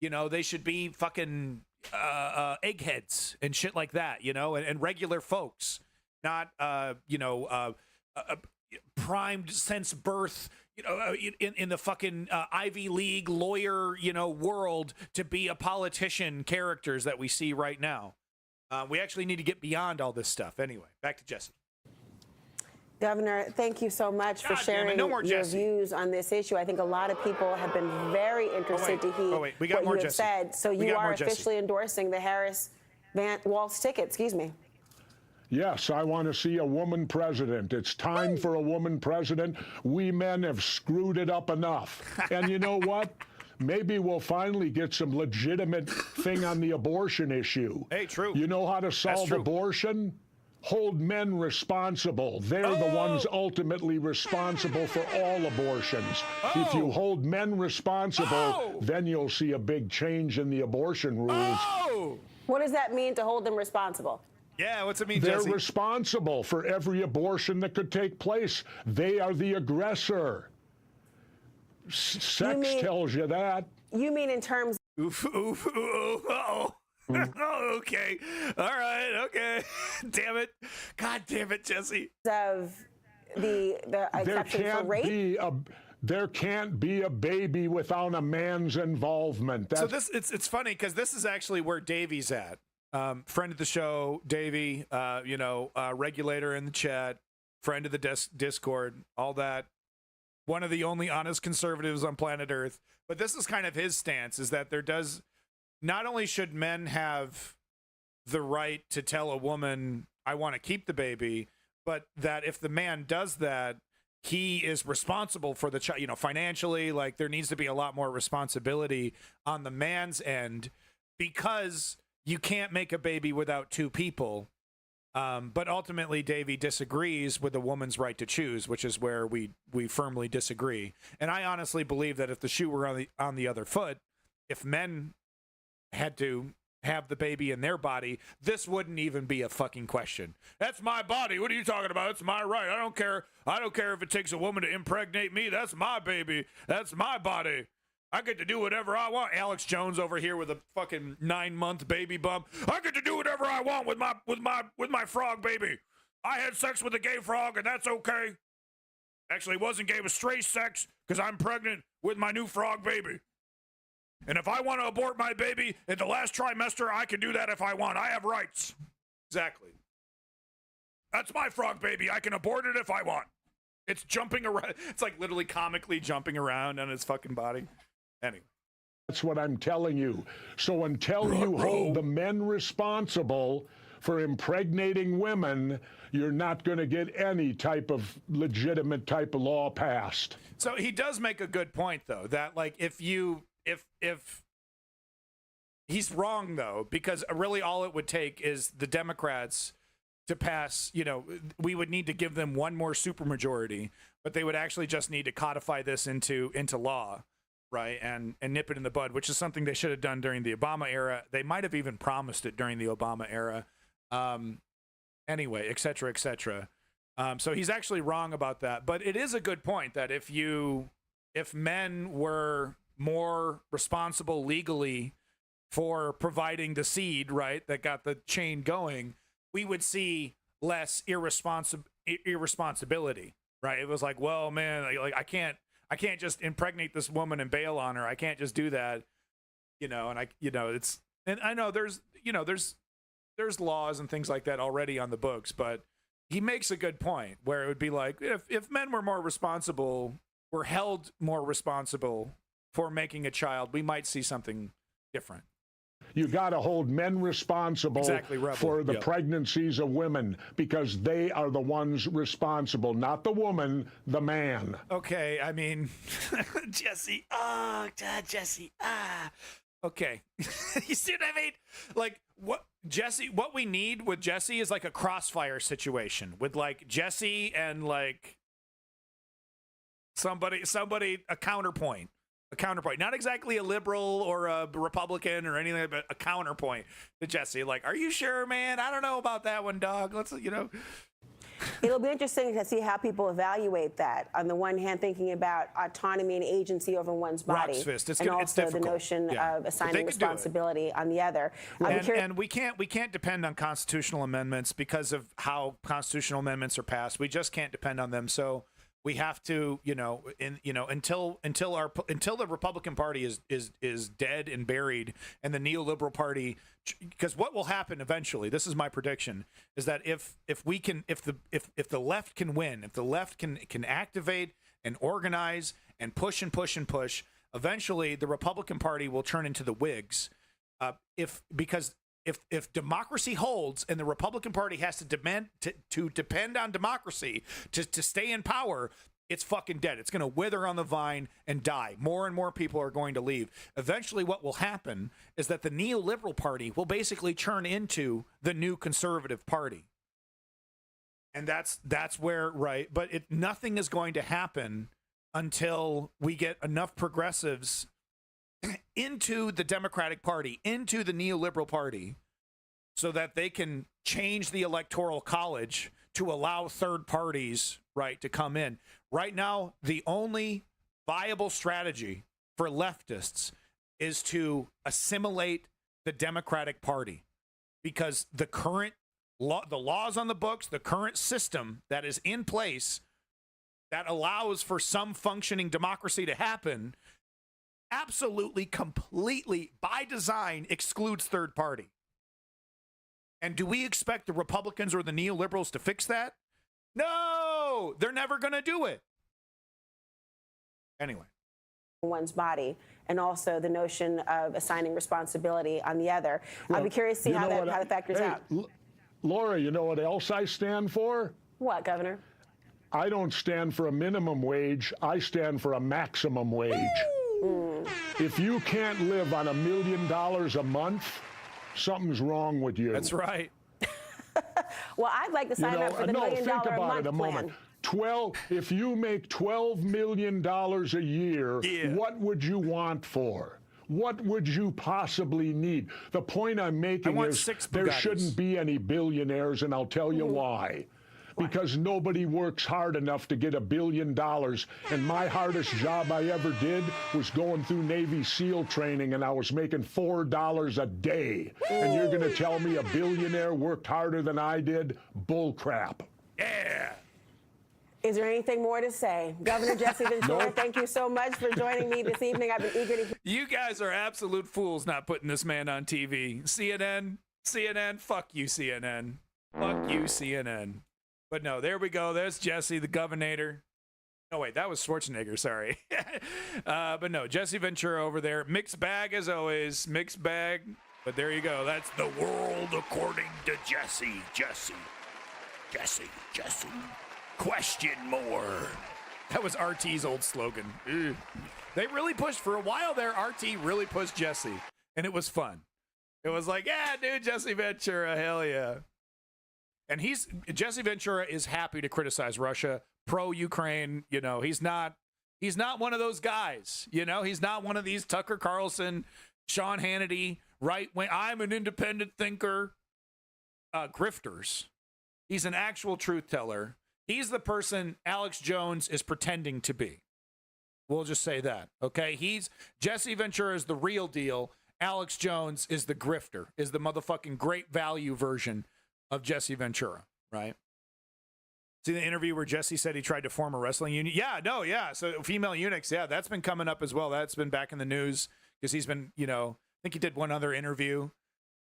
You know, they should be fucking eggheads and shit like that, you know, and regular folks, not, primed since birth, you know, in the fucking Ivy League lawyer, you know, world to be a politician characters that we see right now. We actually need to get beyond all this stuff. Anyway, back to Jesse. Governor, thank you so much for sharing your views on this issue. I think a lot of people have been very interested to hear what you have said. So you are officially endorsing the Harris-Walz ticket. Excuse me. Yes, I want to see a woman president. It's time for a woman president. We men have screwed it up enough. And you know what? Maybe we'll finally get some legitimate thing on the abortion issue. Hey, true. You know how to solve abortion? Hold men responsible. They're the ones ultimately responsible for all abortions. If you hold men responsible, then you'll see a big change in the abortion rules. What does that mean to hold them responsible? Yeah, what's it mean, They're Jesse? responsible for every abortion that could take place. They are the aggressor. Sex tells you that. You mean in terms... Oof, oof, oof, oh. Oh, okay. All right, okay. Damn it. God damn it, Jesse. Of the exception for rape? There can't be a baby without a man's involvement. So it's funny because this is actually where Davey's at. Friend of the show, Davey, regulator in the chat, friend of the Discord, all that. One of the only honest conservatives on planet Earth. But this is kind of his stance, is that not only should men have the right to tell a woman, I want to keep the baby, but that if the man does that, he is responsible for the child, financially. Like, there needs to be a lot more responsibility on the man's end, because you can't make a baby without two people. But ultimately, Davey disagrees with the woman's right to choose, which is where we firmly disagree. And I honestly believe that if the shoe were on the other foot, if men had to have the baby in their body, this wouldn't even be a fucking question. That's my body. What are you talking about? It's my right. I don't care. I don't care if it takes a woman to impregnate me. That's my baby. That's my body. I get to do whatever I want. Alex Jones over here with a fucking 9-month baby bump. I get to do whatever I want with my frog baby. I had sex with a gay frog, and that's okay. Actually, it wasn't gay. It was straight sex because I'm pregnant with my new frog baby. And if I want to abort my baby in the last trimester, I can do that if I want. I have rights. Exactly. That's my frog baby. I can abort it if I want. It's jumping around. It's like literally comically jumping around on its fucking body. Anyway. That's what I'm telling you. So until you hold the men responsible for impregnating women, you're not going to get any type of legitimate type of law passed. So he does make a good point, though, that like if he's wrong, though, because really all it would take is the Democrats to pass, we would need to give them one more supermajority, but they would actually just need to codify this into law, right, and nip it in the bud, which is something they should have done during the Obama era. They might have even promised it during the Obama era. Anyway, et cetera, et cetera. So he's actually wrong about that, but it is a good point that if men were more responsible legally for providing the seed, right, that got the chain going, we would see less irresponsibility, right? It was like, well, man, like I can't just impregnate this woman and bail on her. I can't just do that, and I know there's laws and things like that already on the books, but he makes a good point where it would be like, if men were more responsible, were held more responsible for making a child, we might see something different. You got to hold men responsible for the pregnancies of women because they are the ones responsible, not the woman, the man. Okay, I mean, Jesse. Oh, God, Jesse. Okay. You see what I mean? Like, what we need with Jesse is like a crossfire situation with like Jesse and like somebody, a counterpoint. A counterpoint, not exactly a liberal or a Republican or anything, but a counterpoint to Jesse. Like, are you sure, man? I don't know about that one, dog. Let's, It'll be interesting to see how people evaluate that. On the one hand, thinking about autonomy and agency over one's body, and also the notion of assigning responsibility on the other. And we can't depend on constitutional amendments because of how constitutional amendments are passed. We just can't depend on them. So we have to, until the Republican Party is dead and buried, and the neoliberal party, because what will happen eventually, this is my prediction, is that if the left can win, if the left can activate and organize and push, eventually the Republican Party will turn into the Whigs, because if democracy holds and the Republican Party has to depend on democracy to stay in power, it's fucking dead. It's going to wither on the vine and die. More and more people are going to leave. Eventually what will happen is that the neoliberal party will basically turn into the new conservative party. And that's where, right, but nothing is going to happen until we get enough progressives into the Democratic Party, into the neoliberal party, so that they can change the electoral college to allow third parties, right, to come in. Right now, the only viable strategy for leftists is to assimilate the Democratic Party, because the current the laws on the books, the current system that is in place that allows for some functioning democracy to happen absolutely, completely, by design, excludes third party. And do we expect the Republicans or the neoliberals to fix that? No, they're never going to do it. Anyway. One's body, and also the notion of assigning responsibility on the other. I'll be curious to see how that factors out. Laura, you know what else I stand for? What, Governor? I don't stand for a minimum wage. I stand for a maximum wage. If you can't live on $1 million a month, something's wrong with you. That's right. Well, I'd like to sign up for the $1 million think a about month it a plan. moment. If you make $12 million a year, what would you want for? What would you possibly need? The point I'm making is there shouldn't be any billionaires, and I'll tell you why. Because nobody works hard enough to get $1 billion. And my hardest job I ever did was going through Navy SEAL training, and I was making $4 a day. And you're going to tell me a billionaire worked harder than I did? Bull crap. Yeah. Is there anything more to say? Governor Jesse Ventura, thank you so much for joining me this evening. I've been eager to hear. You guys are absolute fools not putting this man on TV. CNN, fuck you, CNN. Fuck you, CNN. But no, there we go. There's Jesse, the governor. Oh, wait, that was Schwarzenegger, sorry. But no, Jesse Ventura over there. Mixed bag as always, mixed bag. But there you go. That's the world according to Jesse. Jesse. Question more. That was RT's old slogan. Ugh. They really pushed, for a while there, RT really pushed Jesse. And it was fun. It was like, yeah, dude, Jesse Ventura, hell yeah. And Jesse Ventura is happy to criticize Russia, pro-Ukraine. You know, he's not one of those guys. You know, he's not one of these Tucker Carlson, Sean Hannity, right wing. I'm an independent thinker, grifters. He's an actual truth teller. He's the person Alex Jones is pretending to be. We'll just say that, okay? Jesse Ventura is the real deal. Alex Jones is the grifter, is the motherfucking great value version of Jesse Ventura, right? See the interview where Jesse said he tried to form a wrestling union? Yeah. So female eunuchs, yeah, that's been coming up as well. That's been back in the news because he's been, I think he did one other interview.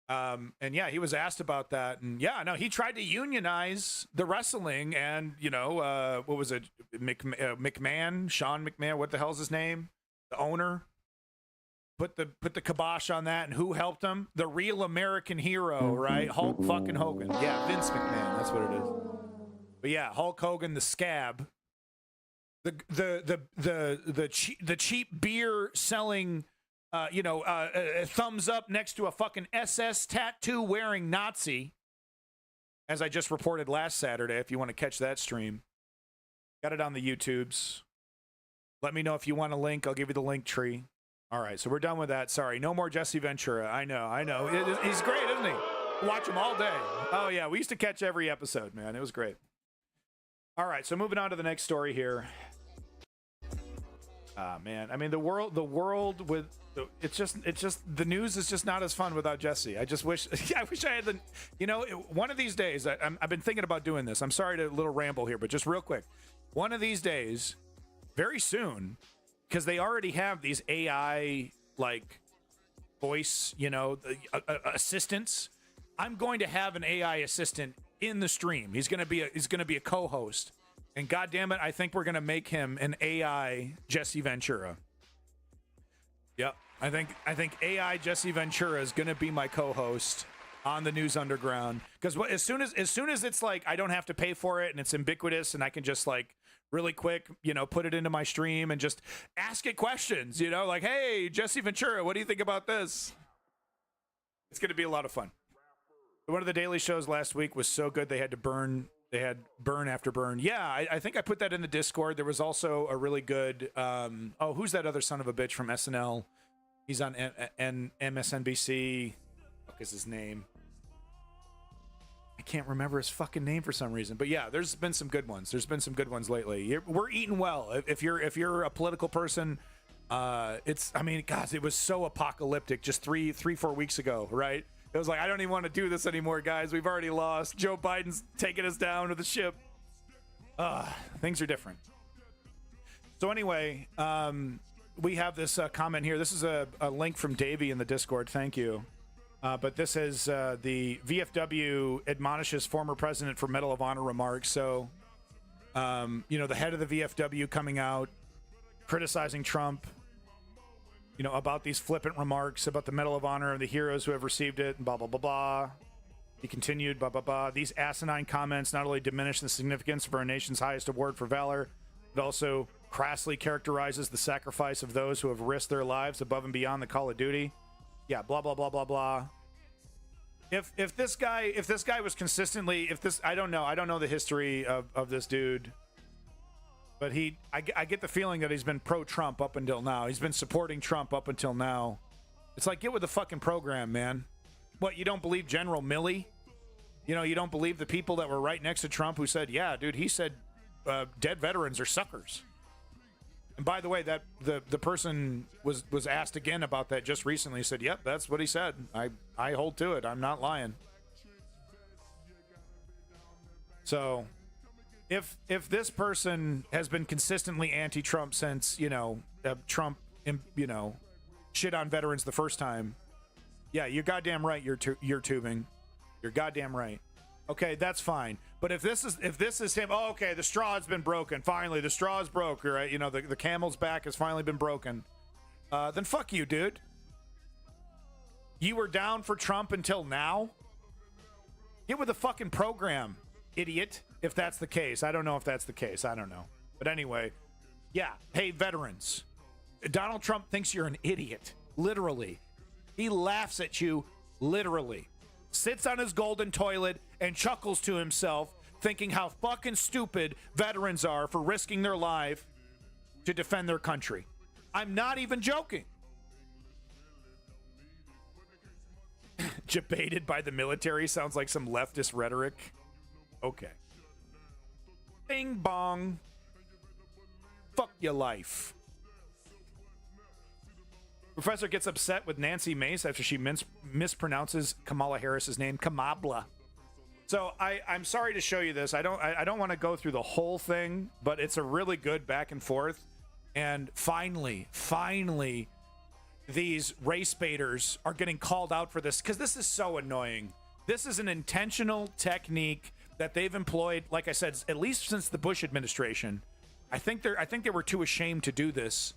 And yeah, he was asked about that. And yeah, no, he tried to unionize the wrestling and, what was it? Sean McMahon, what the hell's his name? The owner. Put the kibosh on that, and who helped him? The real American hero, right? Hulk fucking Hogan. Yeah, Vince McMahon. That's what it is. But yeah, Hulk Hogan, the scab, the cheap beer selling, thumbs up next to a fucking SS tattoo wearing Nazi. As I just reported last Saturday, if you want to catch that stream, got it on the YouTubes. Let me know if you want a link. I'll give you the link tree. All right, so we're done with that. Sorry, no more Jesse Ventura. I know. He's great, isn't he? Watch him all day. Oh, yeah, we used to catch every episode, man. It was great. All right, so moving on to the next story here. Man, I mean, the world with... It's just the news is just not as fun without Jesse. I wish I had the... one of these days, I've been thinking about doing this. I'm sorry to little ramble here, but just real quick. One of these days, very soon... because they already have these AI voice, assistants. I'm going to have an AI assistant in the stream. He's going to be a co-host, and goddamn it, I think we're going to make him an AI Jesse Ventura. Yep, I think AI Jesse Ventura is going to be my co-host on the News Underground, because as soon as it's like I don't have to pay for it and it's ubiquitous and I can just really quick, put it into my stream and just ask it questions, like, hey, Jesse Ventura, what do you think about this? It's going to be a lot of fun. One of the daily shows last week was so good they had burn after burn. Yeah, I think I put that in the Discord. There was also a really good, who's that other son of a bitch from SNL? He's on MSNBC. What is his name? I can't remember his fucking name for some reason, but yeah, there's been some good ones. There's been some good ones lately. We're eating well. If you're a political person, it was so apocalyptic just 4 weeks ago, right? It was like, I don't even want to do this anymore, guys. We've already lost. Joe Biden's taking us down with the ship. Things are different. So anyway, we have this comment here. This is a link from Davey in the Discord. Thank you. But this is the VFW admonishes former president for Medal of Honor remarks. So, the head of the VFW coming out, criticizing Trump, about these flippant remarks about the Medal of Honor and the heroes who have received it, and blah, blah, blah, blah. He continued, blah, blah, blah. These asinine comments not only diminish the significance of our nation's highest award for valor, but also crassly characterizes the sacrifice of those who have risked their lives above and beyond the call of duty. Yeah, blah, blah, blah, blah, blah. if this guy was consistently, I don't know the history of this dude, but I get the feeling that he's been pro-Trump up until now. He's been supporting Trump up until now. It's like, get with the fucking program, man. What, you don't believe General Milley? You know, you don't believe the people that were right next to Trump who said, yeah, dude, he said dead veterans are suckers. And by the way, that the person was asked again about that just recently. He said, yep, that's what he said. I hold to it. I'm not lying. So if this person has been consistently anti-Trump since, Trump, shit on veterans the first time, yeah, you're goddamn right. You're tubing. You're goddamn right. Okay, that's fine. But if this is him, oh, okay, the straw has been broken. Finally, the straw is broke, right? The camel's back has finally been broken. Then fuck you, dude. You were down for Trump until now? Get with the fucking program, idiot, if that's the case. I don't know if that's the case. I don't know. But anyway, yeah, hey, veterans. Donald Trump thinks you're an idiot, literally. He laughs at you, literally. Sits on his golden toilet and chuckles to himself, thinking how fucking stupid veterans are for risking their life to defend their country. I'm not even joking. Debated by the military sounds like some leftist rhetoric. Okay. Bing bong. Fuck your life. Professor gets upset with Nancy Mace after she mispronounces Kamala Harris's name, Kamabla. So I'm sorry to show you this. I don't want to go through the whole thing, but it's a really good back and forth. And finally, these race baiters are getting called out for this because this is so annoying. This is an intentional technique that they've employed, like I said, at least since the Bush administration. I think they were too ashamed to do this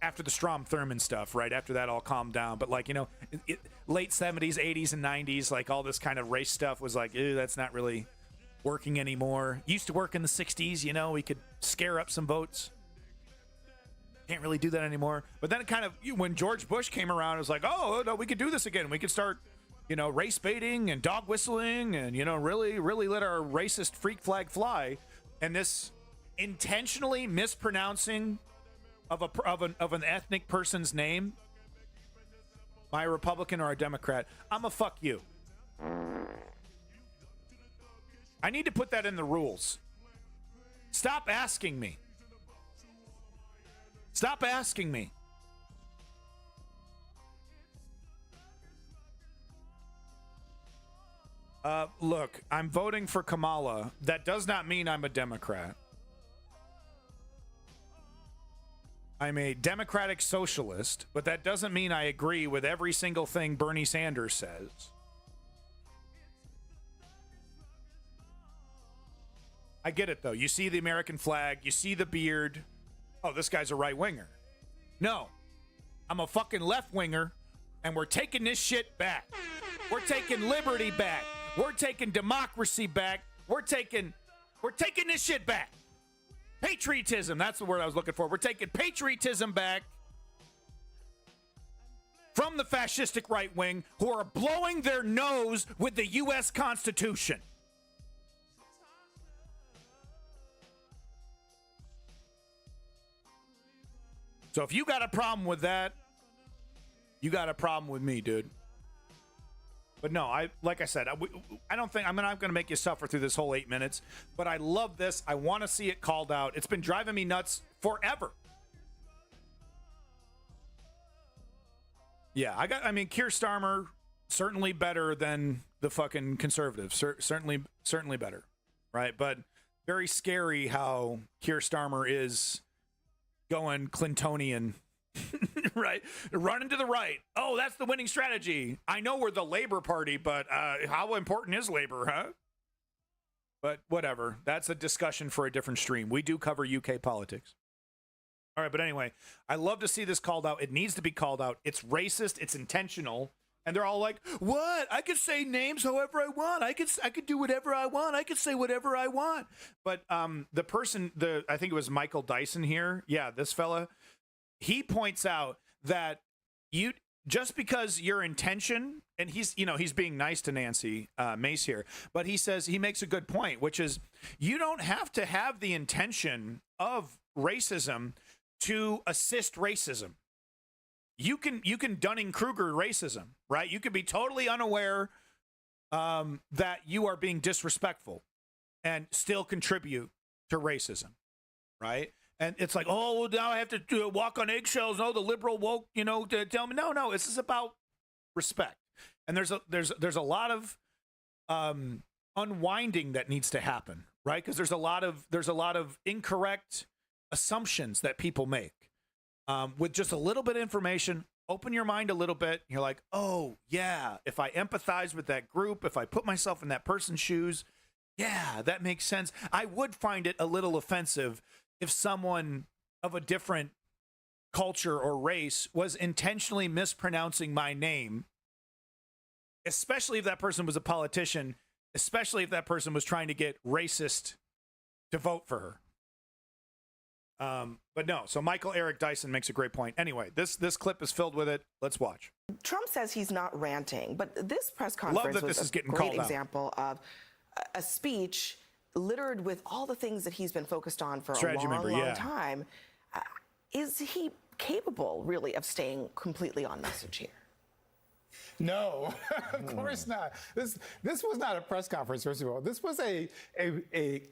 after the Strom Thurmond stuff, right? After that all calmed down. But late 70s, 80s, and 90s, like all this kind of race stuff was like, ew, that's not really working anymore. Used to work in the 60s, we could scare up some votes. Can't really do that anymore. But then when George Bush came around, it was like, oh, no, we could do this again. We could start, race baiting and dog whistling and, really, really let our racist freak flag fly. And this intentionally mispronouncing of an ethnic person's name, am I a Republican or a Democrat? I'm a fuck you. I need to put that in the rules. Stop asking me. Stop asking me. Look, I'm voting for Kamala. That does not mean I'm a Democrat. I'm a democratic socialist, but that doesn't mean I agree with every single thing Bernie Sanders says. I get it, though. You see the American flag, you see the beard. Oh, this guy's a right-winger. No, I'm a fucking left-winger, and we're taking this shit back. We're taking liberty back. We're taking democracy back. We're taking this shit back. Patriotism, that's the word I was looking for. We're taking patriotism back from the fascistic right wing who are blowing their nose with the U.S. Constitution. So if you got a problem with that, you got a problem with me, dude. But no, like I said, I don't think I'm not going to make you suffer through this whole 8 minutes. But I love this. I want to see it called out. It's been driving me nuts forever. Yeah, Keir Starmer certainly better than the fucking conservatives. Certainly better, right? But very scary how Keir Starmer is going Clintonian. Right? Running to the right. Oh, that's the winning strategy. I know we're the Labor Party, but how important is labor, huh? But whatever. That's a discussion for a different stream. We do cover UK politics. All right, but anyway, I love to see this called out. It needs to be called out. It's racist. It's intentional. And they're all like, what? I could say names however I want. I could do whatever I want. I could say whatever I want. But the person, I think it was Michael Dyson here. Yeah, this fella. He points out that just because your intention, and he's being nice to Nancy Mace here, but he makes a good point, which is you don't have to have the intention of racism to assist racism. You can Dunning-Kruger racism, right? You could be totally unaware that you are being disrespectful and still contribute to racism, right? And it's like, oh, well, now I have to walk on eggshells. No, the liberal woke, to tell me. No, this is about respect. And there's a lot of unwinding that needs to happen, right? Because there's a lot of incorrect assumptions that people make. With just a little bit of information, open your mind a little bit. You're like, oh yeah, if I empathize with that group, if I put myself in that person's shoes, yeah, that makes sense. I would find it a little offensive if someone of a different culture or race was intentionally mispronouncing my name, especially if that person was a politician, especially if that person was trying to get racist to vote for her. But no, so Michael Eric Dyson makes a great point. Anyway, this clip is filled with it. Let's watch. Trump says he's not ranting, but this press conference was a great example of a speech littered with all the things that he's been focused on for a long time. Is he capable, really, of staying completely on message here? No, of course not. This was not a press conference, first of all. This was a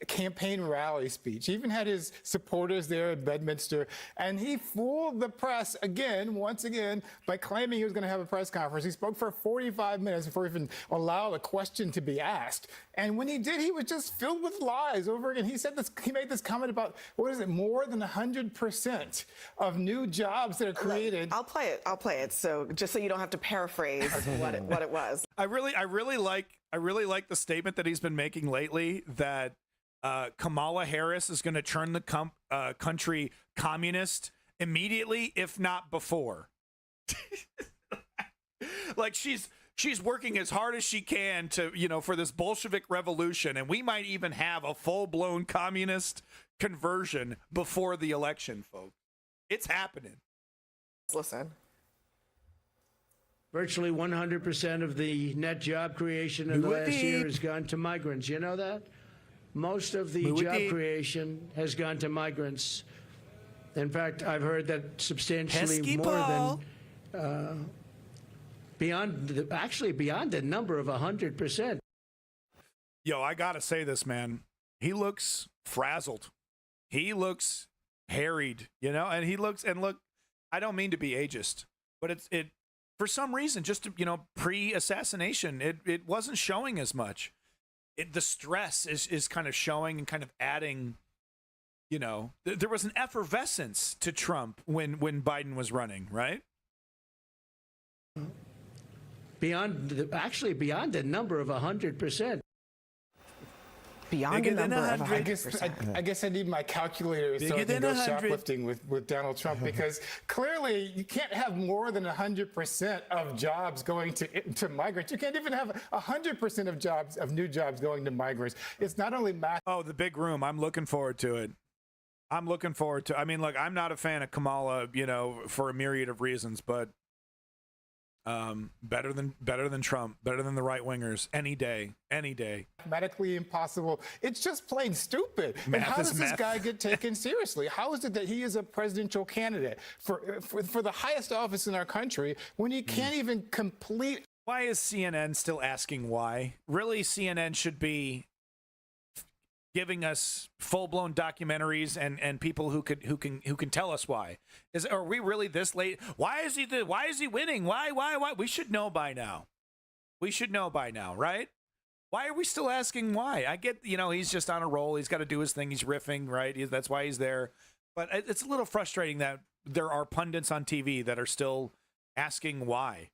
campaign rally speech. He even had his supporters there at Bedminster, and he fooled the press once again, by claiming he was going to have a press conference. He spoke for 45 minutes before he even allowed a question to be asked. And when he did, he was just filled with lies over again. He made this comment about, more than 100% of new jobs that are created. I'll play it. So just so you don't have to paraphrase what it was. I really like the statement that he's been making lately that Kamala Harris is going to turn the country communist immediately, if not before. Like she's working as hard as she can to, for this Bolshevik revolution, and we might even have a full-blown communist conversion before the election, folks. It's happening. Listen. Virtually 100% of the net job creation in the last year has gone to migrants. You know that? Most of the job creation has gone to migrants. In fact, I've heard that substantially more than beyond the number of 100%. Yo, I gotta say this, man. He looks frazzled. He looks harried, and look, I don't mean to be ageist, but it for some reason, just pre-assassination, it wasn't showing as much. The stress is kind of showing and kind of adding. There was an effervescence to Trump when Biden was running, right? Beyond the number of 100%. Beyond the number of 100%. I guess I need my calculator so I can go shoplifting with Donald Trump, because clearly you can't have more than 100% of jobs going to migrants. You can't even have 100% of new jobs going to migrants. It's not only math. Oh, the big room. I'm looking forward to it. I mean, look, I'm not a fan of Kamala, for a myriad of reasons, but better than Trump, better than the right wingers any day. Mathematically impossible. It's just plain stupid. And how does this guy get taken seriously? How is it that he is a presidential candidate for the highest office in our country when he can't even complete? Why is CNN still asking why? Really, CNN should be giving us full-blown documentaries and people who can tell us why. Are we really this late? Why is he winning? Why? We should know by now. Right? Why are we still asking why? I get, he's just on a roll. He's got to do his thing. He's riffing, right? That's why he's there. But it's a little frustrating that there are pundits on TV that are still asking why.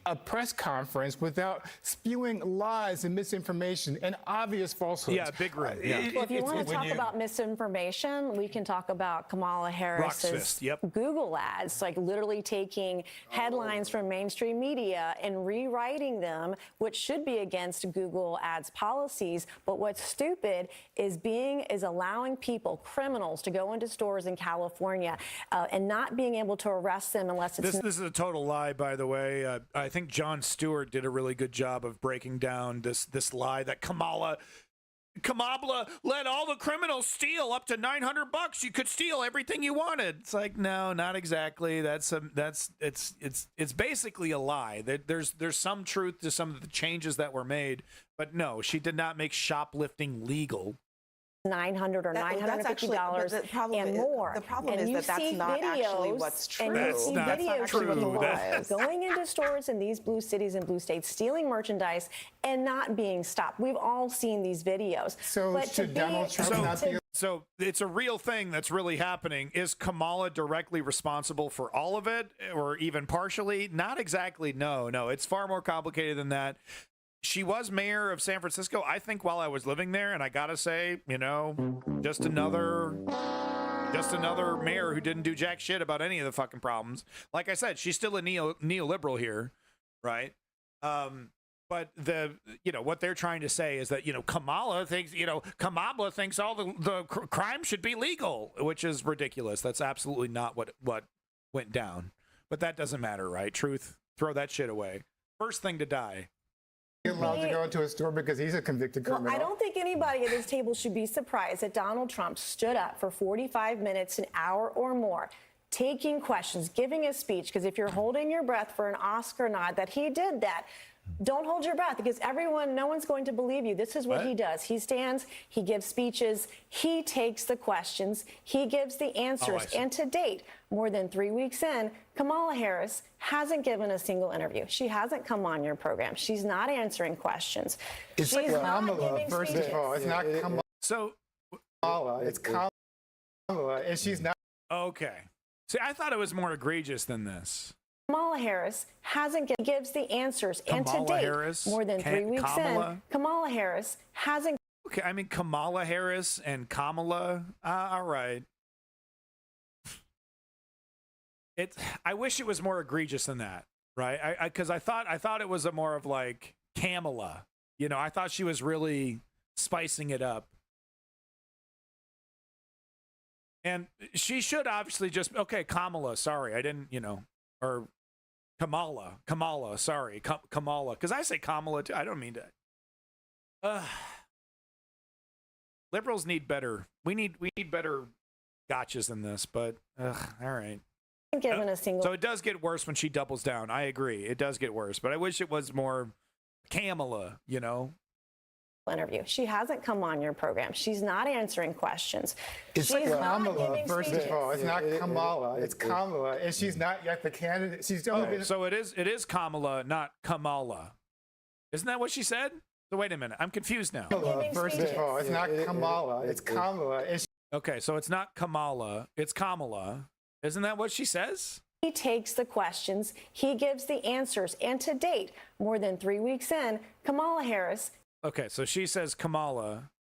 a press conference without spewing lies and misinformation and obvious falsehoods. Yeah, big room. Yeah. Well, if you want to talk about misinformation, we can talk about Kamala Harris's Google ads, like literally taking headlines from mainstream media and rewriting them, which should be against Google ads policies. But what's stupid is allowing people, criminals, to go into stores in California and not being able to arrest them unless it's... This is a total lie, by the way. I think Jon Stewart did a really good job of breaking down this lie that Kamala let all the criminals steal up to $900. You could steal everything you wanted. It's like, no, not exactly. It's basically a lie. There's some truth to some of the changes that were made, but no, she did not make shoplifting legal. $900 or $950 and more. The problem is that that's not actually what's true. That's not true. Going into stores in these blue cities and blue states, stealing merchandise and not being stopped. We've all seen these videos. So should Donald Trump not be... So it's a real thing that's really happening. Is Kamala directly responsible for all of it or even partially? Not exactly. No. It's far more complicated than that. She was mayor of San Francisco, I think, while I was living there. And I got to say, just another mayor who didn't do jack shit about any of the fucking problems. Like I said, she's still a neoliberal here, right? But what they're trying to say is that, Kamala thinks all the crime should be legal, which is ridiculous. That's absolutely not what went down. But that doesn't matter, right? Truth, throw that shit away. First thing to die. Allowed to go into a store because he's a convicted criminal. Well, I don't think anybody at this table should be surprised that Donald Trump stood up for 45 minutes, an hour or more, taking questions, giving a speech, because if you're holding your breath for an Oscar nod, that he did that. Don't hold your breath, because no one's going to believe you. This is what he does. He stands, he gives speeches, he takes the questions, he gives the answers. And to date, more than 3 weeks in, Kamala Harris hasn't given a single interview. She hasn't come on your program. She's not answering questions. It's She's not Kamala, giving first speeches. of all. It's not Kamala. So Kamala. It's Kamala, and she's not. Okay. See, I thought it was more egregious than this. Kamala Harris gives the answers. And to date, more than 3 weeks in, Kamala Harris hasn't. Okay, I mean, Kamala Harris and Kamala. All right. I wish it was more egregious than that, right? Because I thought it was a more of like Kamala. I thought she was really spicing it up. And she should obviously just, Kamala, sorry, I didn't, or Kamala, sorry, Kamala. Because I say Kamala too. I don't mean to. Liberals need better. We need better gotchas than this, but all right. Given a single. So it does get worse when she doubles down. I agree. It does get worse, but I wish it was more Kamala, interview. She hasn't come on your program. She's not answering questions. It's Kamala, first of all. It's not Kamala. It's Kamala, and she's not yet the candidate. She's only been. So it is Kamala, not Kamala. Isn't that what she said? So wait a minute. I'm confused now. Kamala, first of all. It's not Kamala. It's Kamala. Okay, so it's not Kamala. It's Kamala. Isn't that what she says? He takes the questions. He gives the answers. And to date, more than 3 weeks in, Kamala Harris. Okay, so she says Kamala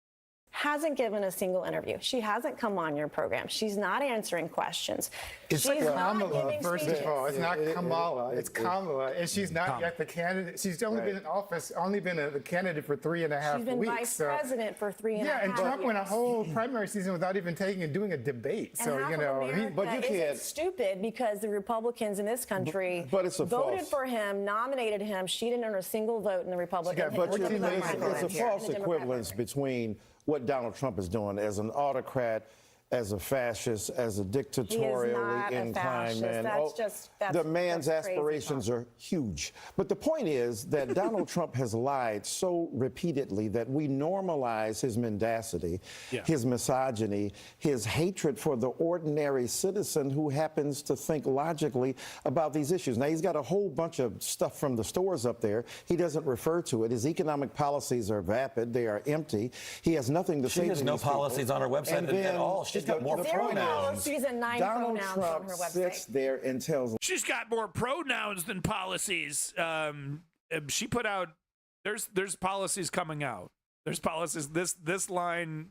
hasn't given a single interview. She hasn't come on your program. She's not answering questions. It's Kamala, first of all. It's not Kamala. It's Kamala, and she's not yet the candidate. She's only been in office, the candidate for 3.5 weeks. She's been vice president for 3.5 years. Yeah, and Trump went a whole primary season without even doing a debate. And half of America isn't stupid because the Republicans in this country voted for him, nominated him. She didn't earn a single vote in the Republican. But it's a false equivalence between what Donald Trump is doing as an autocrat, as a fascist, as a dictatorially inclined man. The man's aspirations are huge. But the point is that Donald Trump has lied so repeatedly that we normalize his mendacity, his misogyny, his hatred for the ordinary citizen who happens to think logically about these issues. Now, he's got a whole bunch of stuff from the stores up there. He doesn't refer to it. His economic policies are vapid. They are empty. He has nothing to say to these people. She has no policies on her website at all. She's got more pronouns. She's a 9 Donald pronouns Trump on her website. sits there and tells them. She's got more pronouns than policies. She put out. There's policies coming out. There's policies. This line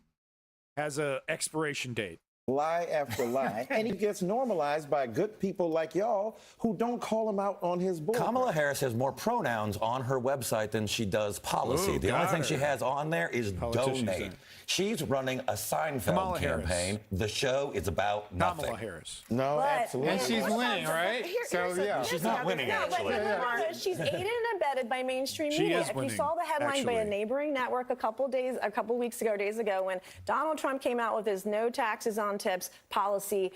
has a expiration date. Lie after lie, and he gets normalized by good people like y'all who don't call him out on his board. Kamala Harris has more pronouns on her website than she does policy. Ooh, the only thing she has on there is donate. Then. She's running a Seinfeld Kamala campaign. Harris. The show is about nothing. Kamala Harris. No, absolutely. And she's winning, right? She's not winning, actually. She's aided and abetted by mainstream She media. is If you winning, saw the headline by a actually. neighboring network a couple weeks ago, when Donald Trump came out with his no taxes on tips policy,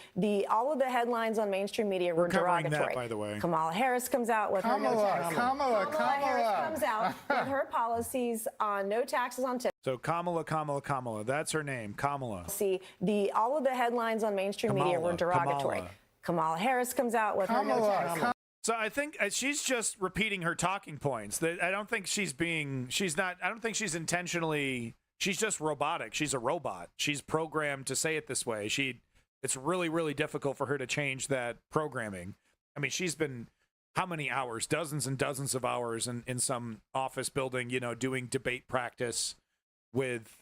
all of the headlines on mainstream media were covering derogatory. that, by the way. Kamala Harris comes out with her no taxes. Kamala Harris comes out with her policies on no taxes on tips. So Kamala. That's her name, Kamala. All of the headlines on mainstream media were derogatory. Kamala Harris comes out with her no taxes. So I think she's just repeating her talking points. I don't think she's intentionally. She's just robotic. She's a robot. She's programmed to say it this way. It's really, really difficult for her to change that programming. I mean, she's been how many hours? Dozens and dozens of hours in some office building, doing debate practice with,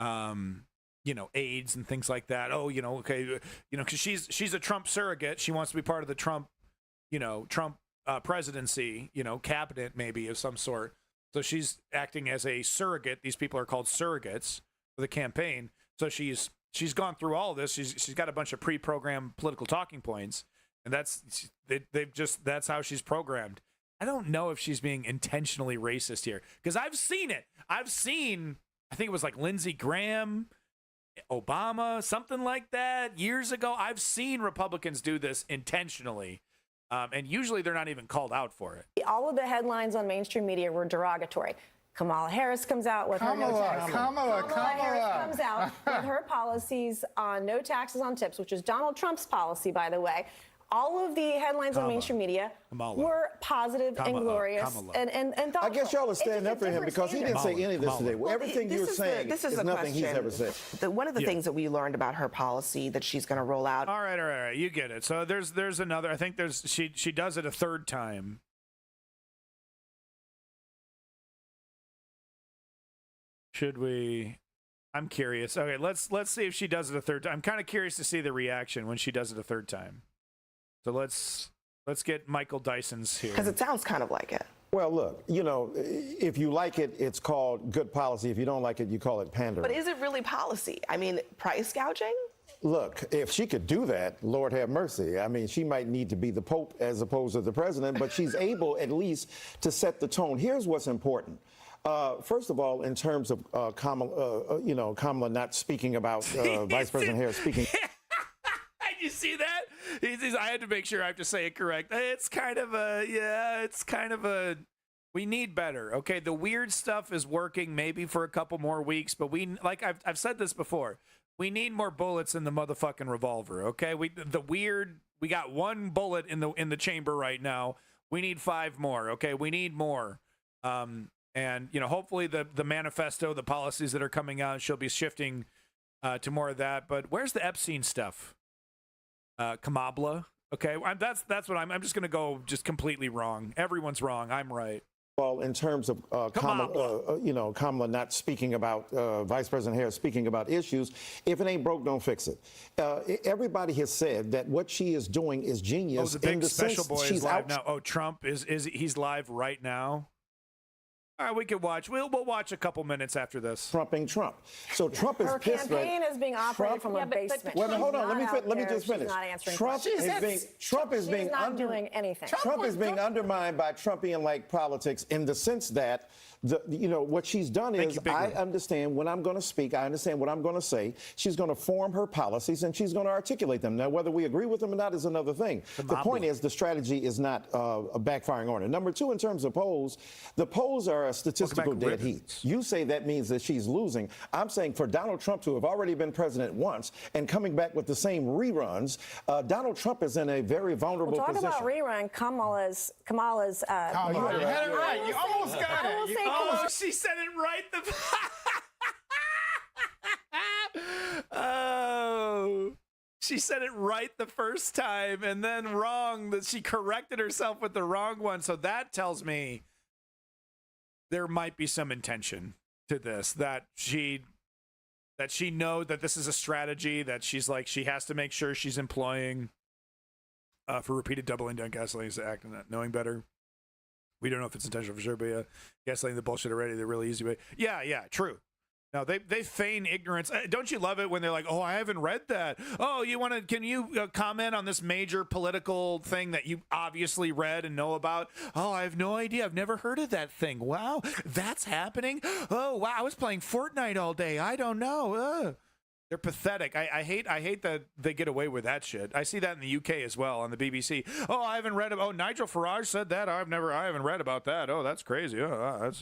aides and things like that. Oh, okay, because she's a Trump surrogate. She wants to be part of the Trump presidency, cabinet maybe of some sort. So she's acting as a surrogate. These people are called surrogates for the campaign. So she's gone through all this. She's got a bunch of pre-programmed political talking points, and that's how she's programmed. I don't know if she's being intentionally racist here, because I've seen it. I think it was like Lindsey Graham, Obama, something like that years ago. I've seen Republicans do this intentionally. And usually they're not even called out for it. All of the headlines on mainstream media were derogatory. Kamala Harris comes out with her no taxes. Kamala Harris comes out with her policies on no taxes on tips, which is Donald Trump's policy, by the way. All of the headlines on mainstream media were positive and glorious and thoughtful. I guess y'all are standing up for him because he didn't say any of this today. Well, everything you're saying is nothing he's ever said. One of the things that we learned about her policy that she's going to roll out. All right, you get it. So there's another. I think she does it a third time. Should we? I'm curious. Okay, let's see if she does it a third time. I'm kind of curious to see the reaction when she does it a third time. So let's get Michael Dyson's here. Because it sounds kind of like it. Well, look, if you like it, it's called good policy. If you don't like it, you call it pandering. But is it really policy? I mean, price gouging? Look, if she could do that, Lord have mercy. I mean, she might need to be the Pope as opposed to the president, but she's able at least to set the tone. Here's what's important. First of all, in terms of Kamala not speaking about Vice President Harris speaking. You see that? I had to make sure I have to say it correct. It's kind of a, we need better. Okay, the weird stuff is working maybe for a couple more weeks, but I've said this before. We need more bullets in the motherfucking revolver. Okay, we got one bullet in the chamber right now. We need 5 more. Okay, we need more. And hopefully the manifesto, the policies that are coming out, she'll be shifting to more of that. But where's the Epstein stuff? Kamabla. Okay, that's what I'm just going to go just completely wrong. Everyone's wrong. I'm right. Well, in terms of Kamala not speaking about Vice President Harris speaking about issues, if it ain't broke, don't fix it. Everybody has said that what she is doing is genius. Oh, the big special boy is live out now. Oh, Trump he's live right now. All right, we could watch. We'll watch a couple minutes after this. Trumping Trump. So Trump is pissed. Her campaign is being operated from a basement. Well, hold on. Let me just finish. She's not answering Trump is being doing anything. Trump is being undermined by Trumpian-like politics in the sense that what she's done is I understand when I'm going to speak. I understand what I'm going to say. She's going to form her policies and she's going to articulate them. Now, whether we agree with them or not is another thing. The point is the strategy is not a backfiring on her. Number 2, in terms of polls, the polls are a statistical dead heat. You say that means that she's losing. I'm saying for Donald Trump to have already been president once and coming back with the same reruns, Donald Trump is in a very vulnerable position. Talk about rerun. Kamala's. You had it right. You almost got it. Oh, she said it right. She said it right the first time and then wrong. That she corrected herself with the wrong one. So that tells me there might be some intention to this, that she knows that this is a strategy, that she's like, she has to make sure she's employing for repeated doubling down gaslighting act and not knowing better. We don't know if it's intentional for sure, but yeah, gaslighting the bullshit already, the really easy way. Yeah, true. No, they feign ignorance. Don't you love it when they're like, oh, I haven't read that. Oh, can you comment on this major political thing that you obviously read and know about? Oh, I have no idea. I've never heard of that thing. Wow, that's happening. Oh, wow, I was playing Fortnite all day. I don't know. They're pathetic. I hate that they get away with that shit. I see that in the UK as well on the BBC. Oh, I haven't read about. Oh, Nigel Farage said that. I haven't read about that. Oh, that's crazy. I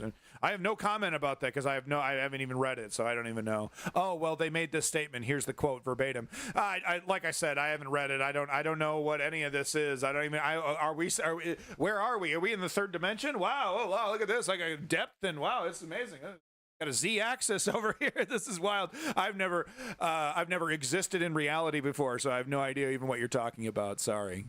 have no comment about that because I haven't even read it, so I don't even know. Oh, well, they made this statement. Here's the quote verbatim. Like I said, I haven't read it. I don't know what any of this is. I don't even. Where are we? Are we in the third dimension? Wow. Oh, wow. Look at this. Like a depth and wow, it's amazing. Got a Z-axis over here. This is wild. I've never existed in reality before, so I have no idea even what you're talking about. Sorry.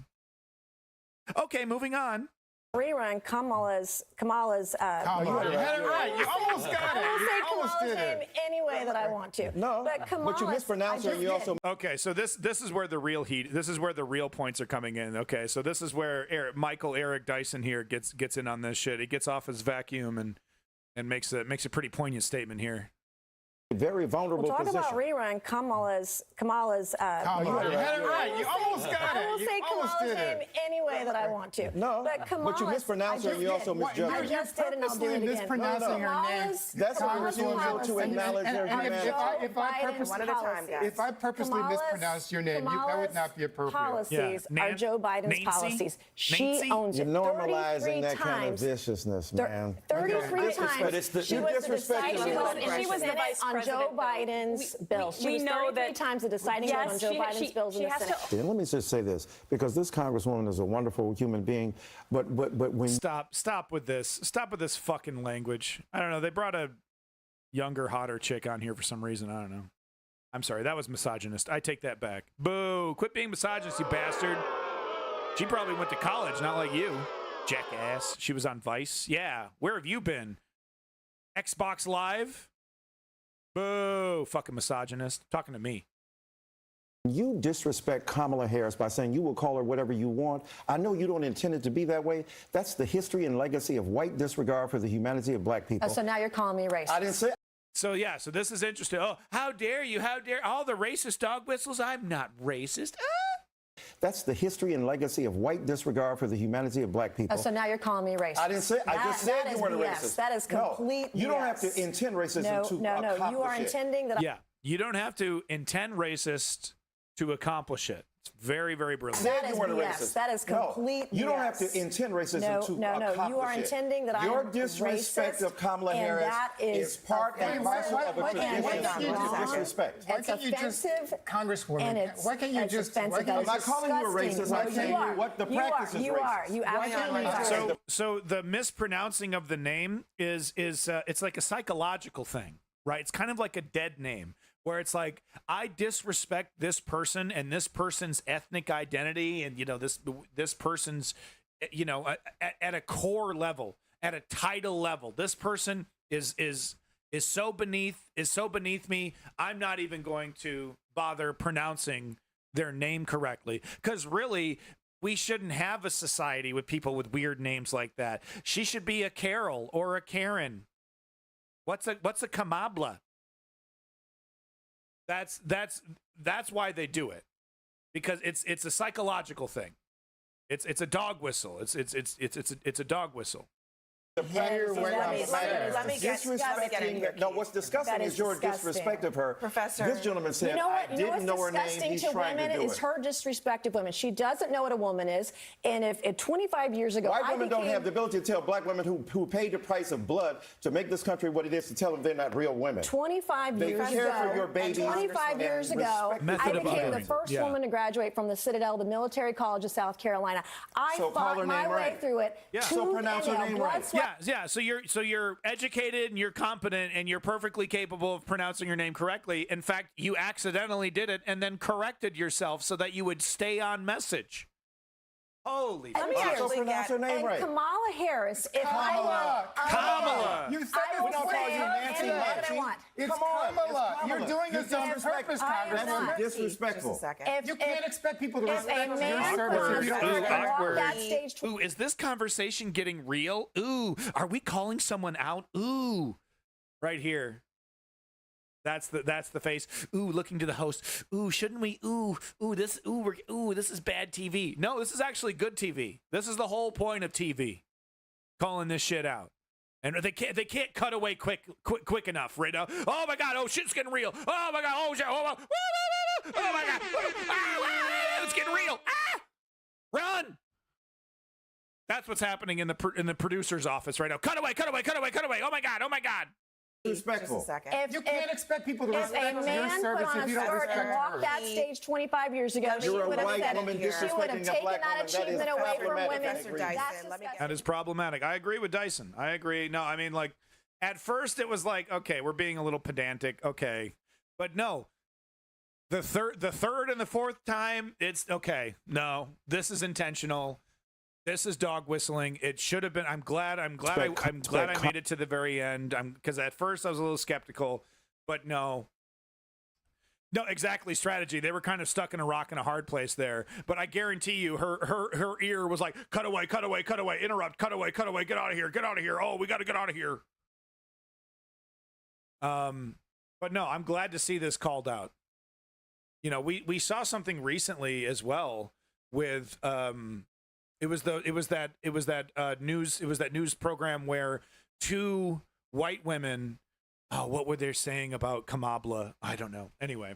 Okay, moving on. Rerun Kamala's. You had it right. You almost got it. I will say Kamala's name any way that I want to. No, but you mispronounced her. You also. Okay, so this is where the real heat. This is where the real points are coming in. Okay, so this is where Eric Dyson here gets in on this shit. He gets off his vacuum and makes a pretty poignant statement here. Very vulnerable talk position. About rerun Kamala's. You had it right. You almost got it. I will say Kamala's name any way that I want to. No, but you mispronounced her and you also misjudged her. I just did, and I'll do it again. Mispronouncing her name. That's a refusal to acknowledge their humanity. If I purposely mispronounced your name, that would not be appropriate. Policies are Joe Biden's policies. She owns it. You're normalizing that kind of viciousness, man. 33 times. She was the vice president. Joe Biden's bill. We know that times the deciding vote on Joe Biden's bills in the Senate. Let me just say this, because this Congresswoman is a wonderful human being, but when stop with this fucking language. I don't know. They brought a younger, hotter chick on here for some reason. I don't know. I'm sorry, that was misogynist. I take that back. Boo! Quit being misogynist, you bastard. She probably went to college, not like you, jackass. She was on Vice. Yeah. Where have you been? Xbox Live. Boo, fucking misogynist. Talking to me. You disrespect Kamala Harris by saying you will call her whatever you want. I know you don't intend it to be that way. That's the history and legacy of white disregard for the humanity of black people. So now you're calling me racist. I didn't say. So yeah, so this is interesting. Oh, how dare you? How dare all the racist dog whistles? I'm not racist. That's the history and legacy of white disregard for the humanity of black people. So now you're calling me racist. I didn't say. I just said you weren't a BS. racist. That is complete. No, you don't have to intend racism to accomplish you are intending that. Yeah, you don't have to intend racist to accomplish it. It's very, very brilliant. That is BS. That is complete. You don't have to intend racism to accomplish it. No. You are intending that your disrespect of Kamala Harris is part and parcel of a tradition of disrespect. Why can't you just, Congresswoman? Why can't you just? I'm not calling you a racist. I'm telling you what the practice is. You are. You absolutely are. So the mispronouncing of the name is it's like a psychological thing, right? It's kind of like a dead name, where it's like, I disrespect this person and this person's ethnic identity and, this person's, at a core level, at a title level, this person is so beneath me, I'm not even going to bother pronouncing their name correctly. Because really, we shouldn't have a society with people with weird names like that. She should be a Carol or a Karen. What's a Kamabla? That's why they do it, because it's a psychological thing. It's a dog whistle. It's a dog whistle. What's disgusting is your disrespect of her. Professor, this gentleman said, I didn't know her name. He's trying to do it. Is her disrespect of women. She doesn't know what a woman is. And if 25 years ago, white women don't have the ability to tell black women who paid the price of blood to make this country what it is, to tell them they're not real women. 25 years ago, I became the first woman to graduate from the Citadel, the military college of South Carolina. I fought my way through it. So pronounce her name right. Yeah. So you're educated and you're competent and you're perfectly capable of pronouncing your name correctly. In fact, you accidentally did it and then corrected yourself so that you would stay on message. Holy Let me actually pronounce her name right. Kamala Harris. Kamala. You said we don't call you Nancy Machi. It's Kamala. You're doing this on purpose, Congressman. Disrespectful. You can't expect people to respect your service. Ooh, is this conversation getting real? Ooh, are we calling someone out? Ooh, right here. That's the face. Ooh, looking to the host. Ooh, shouldn't we? This is bad TV. No, this is actually good TV. This is the whole point of TV. Calling this shit out. And they can't cut away quick enough right now. Oh my God, oh shit's getting real. Oh my God, oh shit, oh my God. It's getting real. Run. That's what's happening in the producer's office right now. Cut away. Oh my God. Respectful. You can't expect people to respect your service if you don't respect and walked that stage 25 years ago, she would have taken that achievement away from women. That is problematic. I agree with Dyson. I agree. No, I mean, like, at first it was like, okay, we're being a little pedantic. Okay. But no, the third and the fourth time, it's okay. No, this is intentional. This is dog whistling. It should have been. I'm glad I made it to the very end. Because at first I was a little skeptical, but no, exactly. Strategy. They were kind of stuck in a rock and a hard place there. But I guarantee you, her ear was like, cut away, interrupt, cut away, get out of here. Oh, we got to get out of here. But no, I'm glad to see this called out. You know, we saw something recently as well with It was that news program where two white women, what were they saying about Kamala? I don't know. Anyway,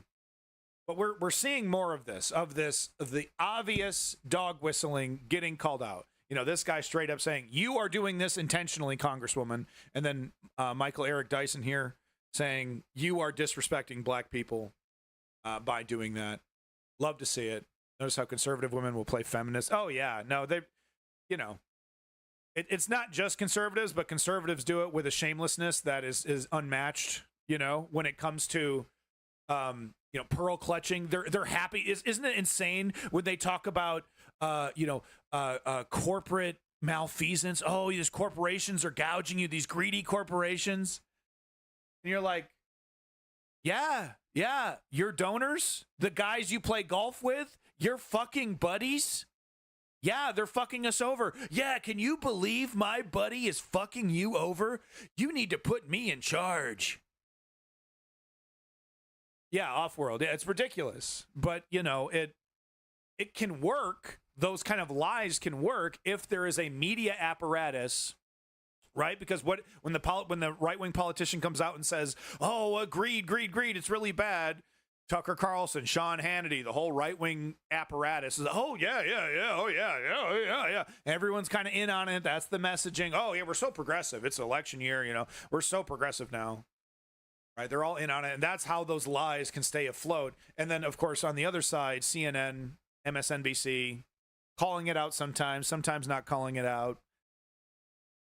but we're seeing more of the obvious dog whistling getting called out. You know, this guy straight up saying, "You are doing this intentionally, Congresswoman," and then Michael Eric Dyson here saying, "You are disrespecting black people by doing that." Love to see it. Notice how conservative women will play feminists. Oh, yeah. No, it's not just conservatives, but conservatives do it with a shamelessness that is unmatched, you know, when it comes to, pearl clutching. They're happy. Isn't it insane when they talk about, corporate malfeasance? Oh, these corporations are gouging you, these greedy corporations. And you're like, yeah, your donors, the guys you play golf with, your fucking buddies? Yeah, they're fucking us over. Yeah, can you believe my buddy is fucking you over? You need to put me in charge. Yeah, off-world. Yeah, it's ridiculous. But, you know, it can work. Those kind of lies can work if there is a media apparatus, right? Because when the right-wing politician comes out and says, oh, greed, it's really bad, Tucker Carlson, Sean Hannity, the whole right-wing apparatus is, oh, yeah. Everyone's kind of in on it. That's the messaging. Oh, yeah, we're so progressive. It's election year, you know. We're so progressive now. Right? They're all in on it. And that's how those lies can stay afloat. And then, of course, on the other side, CNN, MSNBC, calling it out sometimes not calling it out.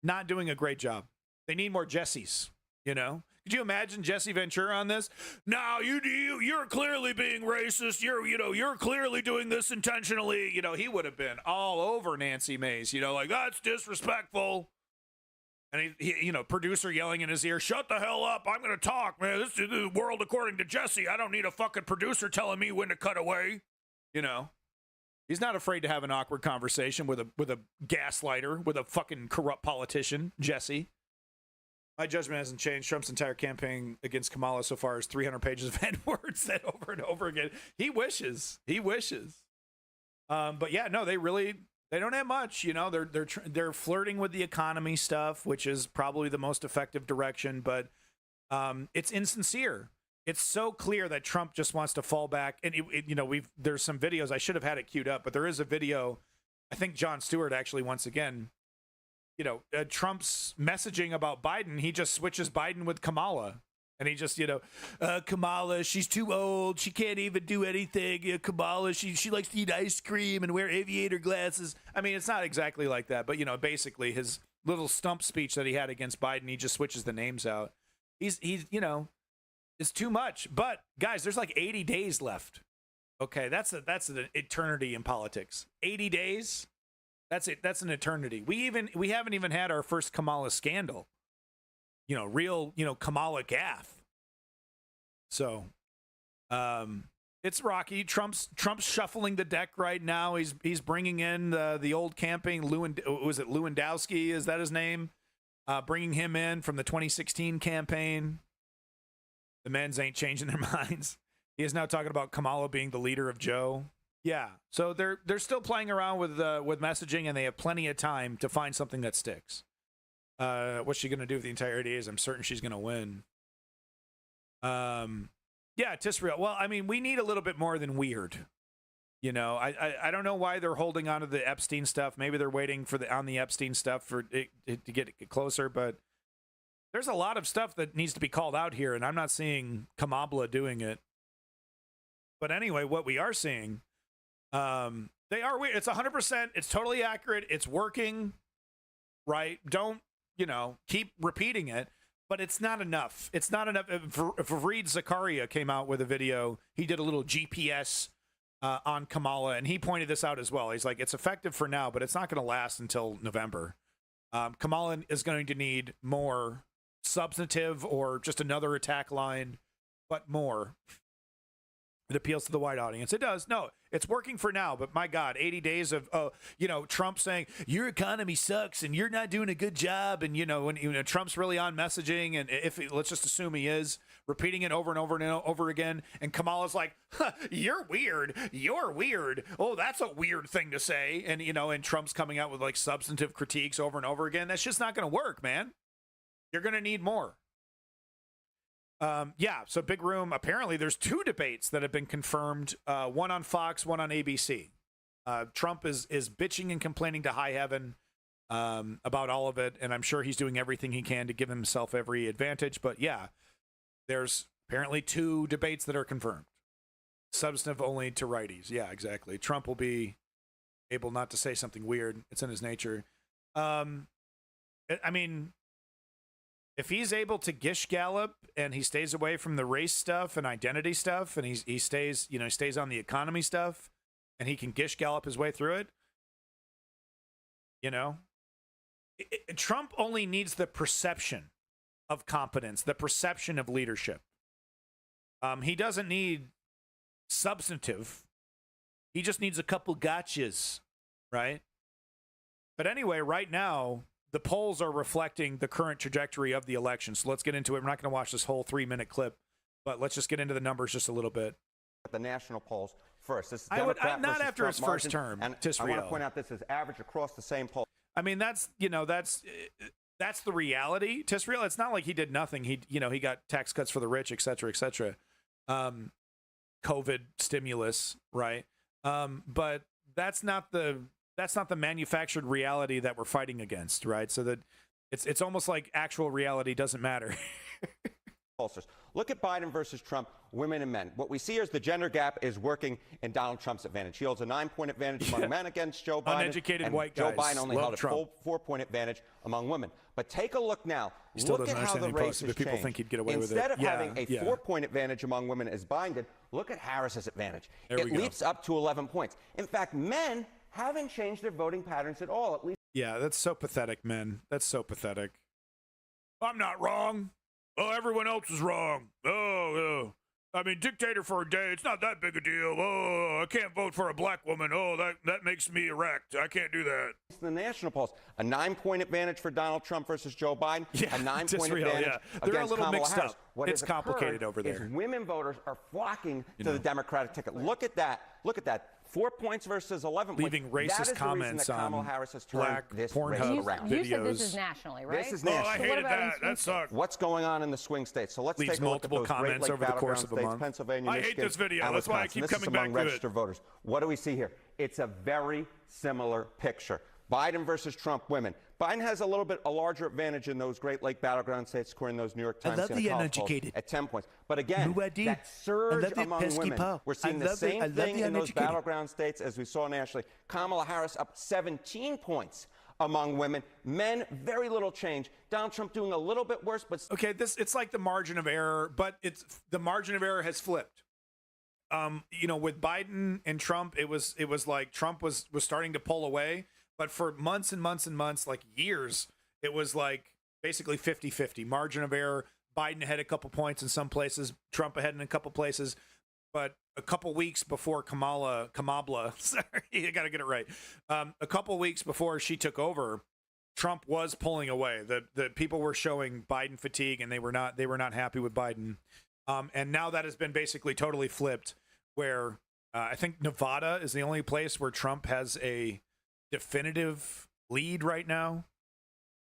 Not doing a great job. They need more Jessies, you know? Could you imagine Jesse Ventura on this? No, you're clearly being racist. You're clearly doing this intentionally. You know, he would have been all over Nancy Mace. You know, like, that's disrespectful. And he producer yelling in his ear, "Shut the hell up! I'm going to talk, man. This is the world according to Jesse. I don't need a fucking producer telling me when to cut away." You know, he's not afraid to have an awkward conversation with a gaslighter, with a fucking corrupt politician, Jesse. My judgment hasn't changed. Trump's entire campaign against Kamala so far is 300 pages of N-words said over and over again. He wishes. But yeah, no, they don't have much. You know, they're flirting with the economy stuff, which is probably the most effective direction. But it's insincere. It's so clear that Trump just wants to fall back. And there's some videos. I should have had it queued up, but there is a video. I think Jon Stewart actually once again. Trump's messaging about Biden, he just switches Biden with Kamala. And he just, Kamala, she's too old. She can't even do anything. Kamala, she likes to eat ice cream and wear aviator glasses. I mean, it's not exactly like that. But, basically his little stump speech that he had against Biden. He just switches the names out. He's it's too much. But guys, there's like 80 days left. Okay, that's an eternity in politics. 80 days. That's it. That's an eternity. We haven't even had our first Kamala scandal. Real Kamala gaffe. So, it's rocky. Trump's shuffling the deck right now. He's bringing in the old camping Lewandowski? Is that his name? Bringing him in from the 2016 campaign. The men's ain't changing their minds. He is now talking about Kamala being the leader of Joe. Yeah. So they're still playing around with messaging, and they have plenty of time to find something that sticks. What's she going to do with the entire days? I'm certain she's going to win. Yeah, Tisrael. Well, I mean, we need a little bit more than weird. I don't know why they're holding on to the Epstein stuff. Maybe they're waiting on the Epstein stuff for it to get closer, but there's a lot of stuff that needs to be called out here, and I'm not seeing Kamala doing it. But anyway, what we are seeing, they are weird. It's 100%. It's totally accurate. It's working, right? Don't, keep repeating it. But it's not enough. It's not enough. Fareed Zakaria came out with a video. He did a little GPS on Kamala, and he pointed this out as well. He's like, it's effective for now, but it's not going to last until November. Kamala is going to need more substantive or just another attack line, but more. It appeals to the white audience. It does. No, it's working for now. But my God, 80 days of, Trump saying your economy sucks and you're not doing a good job. And, when Trump's really on messaging, and let's just assume he is, repeating it over and over and over again. And Kamala's like, you're weird. You're weird. Oh, that's a weird thing to say. And, and Trump's coming out with like substantive critiques over and over again. That's just not going to work, man. You're going to need more. So big room. Apparently, there's 2 debates that have been confirmed, one on Fox, one on ABC. Trump is bitching and complaining to high heaven about all of it, and I'm sure he's doing everything he can to give himself every advantage. But, yeah, there's apparently 2 debates that are confirmed. Substantive only to righties. Yeah, exactly. Trump will be able not to say something weird. It's in his nature. If he's able to gish gallop and he stays away from the race stuff and identity stuff, and he stays on the economy stuff, and he can gish gallop his way through it, Trump only needs the perception of competence, the perception of leadership. He doesn't need substantive. He just needs a couple gotchas, right? But anyway, right now, the polls are reflecting the current trajectory of the election. So let's get into it. We're not going to watch this whole 3-minute clip, but let's just get into the numbers just a little bit. The national polls first. This is Democrat not after Trump his first term. And I want to point out this is average across the same poll. I mean, that's the reality. Tisrael, it's not like he did nothing. He got tax cuts for the rich, et cetera, et cetera. COVID stimulus, right? But that's not the manufactured reality that we're fighting against, right? So that it's almost like actual reality doesn't matter. Look at Biden versus Trump, women and men. What we see here is the gender gap is working in Donald Trump's advantage. He holds a 9-point advantage among men against Joe Biden. Uneducated and white Joe guys Biden only held a full 4-point advantage among women. But take a look now. Look at how the race has people changed. Think he'd get away with it. Instead of having a 4-point advantage among women as Biden did, look at Harris's advantage. It leaps up to 11 points. In fact, men haven't changed their voting patterns at all, at least. Yeah, that's so pathetic, men. That's so pathetic. I'm not wrong. Oh, everyone else is wrong. Oh, I mean, dictator for a day, it's not that big a deal. Oh, I can't vote for a black woman. Oh, that makes me erect. I can't do that. The national polls, a 9-point advantage for Donald Trump versus Joe Biden, yeah, a 9-point advantage They're against a little Kamala mixed Harris. up. What it's complicated over there. Is women voters are flocking to the Democratic ticket. Look at that. Look at that. 4 points versus 11 points. Leaving racist comments that Kamala on Harris has turned black this Pornhub around. You said this is nationally, right? This is national. Oh, I hated that. That sucked. What's going on in the swing states? So let's Leaves take a look at multiple those comments Great Lake over the course of a states, month. Pennsylvania, I Michigan, hate this video. and That's why I Wisconsin. keep This coming is among back to it. registered voters. What do we see here? It's a very similar picture. Biden versus Trump women. Biden has a larger advantage in those Great Lake battleground states, scoring those New York Times uneducated at 10 points. But again, that surge among women, we're seeing the same thing in those battleground states as we saw nationally. Kamala Harris up 17 points among women. Men, very little change. Donald Trump doing a little bit worse, but okay, it's like the margin of error, but the margin of error has flipped. With Biden and Trump, it was like Trump was starting to pull away, but for months and months and months, like years, it was like basically 50-50 margin of error. Biden ahead a couple points in some places, Trump ahead in a couple places. But a couple weeks before Kamala, sorry, I got to get it right. A couple weeks before she took over, Trump was pulling away. The people were showing Biden fatigue, and they were not happy with Biden. And now that has been basically totally flipped, where I think Nevada is the only place where Trump has a definitive lead right now.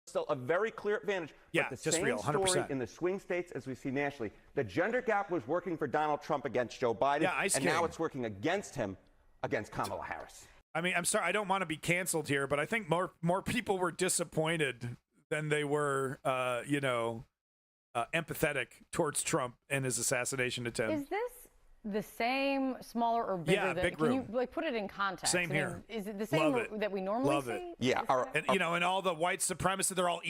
Still a very clear advantage. Yeah, but the just same real, 100%. story in the swing states as we see nationally. The gender gap was working for Donald Trump against Joe Biden, Yeah, ice and skating. now it's working against him, against Kamala Harris. I mean, I'm sorry, I don't want to be canceled here, but I think more people were disappointed than they were, empathetic towards Trump and his assassination attempt. Is this the same, smaller, or bigger? Yeah, big Can room. you put it in context? Same here. Is it the same that we normally see? Yeah, and all the white supremacists, they're all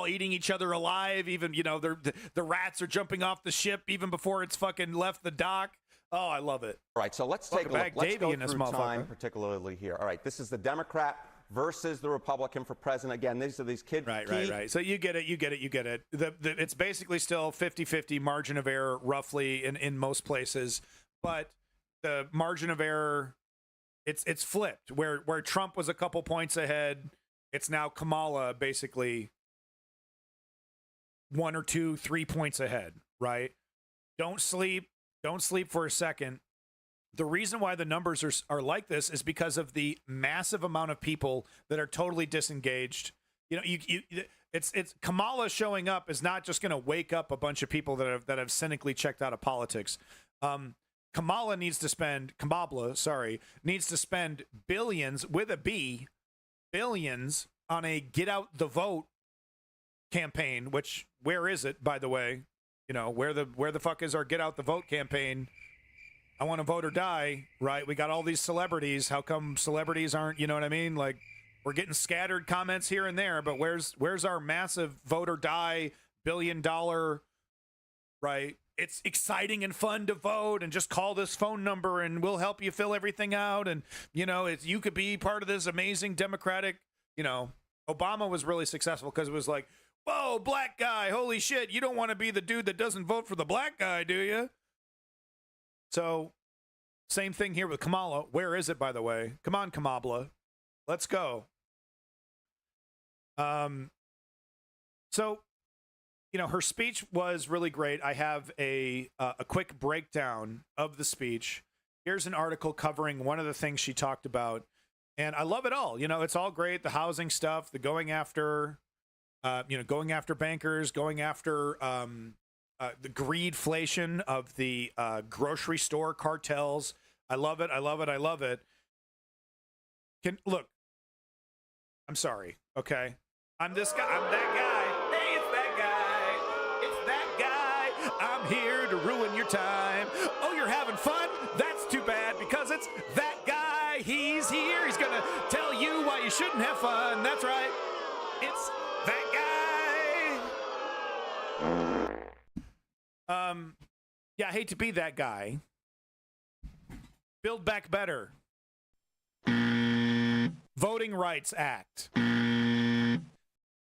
eating each other alive. Even the rats are jumping off the ship even before it's fucking left the dock. Oh, I love it. All right, so let's take a look. Back Let's Davey go in this through motherfucker. time, particularly here. All right, this is the Democrat versus the Republican for president. Again, these are these kids. Right. So you get it. It's basically still 50-50 margin of error, roughly, in most places. But the margin of error, it's flipped. Where Trump was a couple points ahead, it's now Kamala basically 1 or 2, 3 points ahead, right? Don't sleep for a second. The reason why the numbers are like this is because of the massive amount of people that are totally disengaged. It's Kamala showing up is not just going to wake up a bunch of people that have cynically checked out of politics. Kamala needs to spend billions with a B, billions on a get out the vote campaign, which where is it, by the way? Where the fuck is our get out the vote campaign? I want to vote or die, right? We got all these celebrities. How come celebrities aren't, you know what I mean? Like, we're getting scattered comments here and there, but where's our massive vote or die $1 billion, right? It's exciting and fun to vote, and just call this phone number and we'll help you fill everything out. And, you could be part of this amazing Democratic, Obama was really successful because it was like, whoa, black guy, holy shit, you don't want to be the dude that doesn't vote for the black guy, do you? So, same thing here with Kamala. Where is it, by the way? Come on, Kamala. Let's go. So, her speech was really great. I have a quick breakdown of the speech. Here's an article covering one of the things she talked about. And I love it all. It's all great. The housing stuff, the going after bankers, going after the greedflation of the grocery store cartels. I love it. Look, I'm sorry. Okay. I'm this guy. I'm that guy. Hey, it's that guy. It's that guy. I'm here to ruin your time. Oh, you're having fun? That's too bad, because it's that guy. He's here. He's going to tell you why you shouldn't have fun. That's right. It's that guy. Yeah, I hate to be that guy. Build Back Better. Voting Rights Act.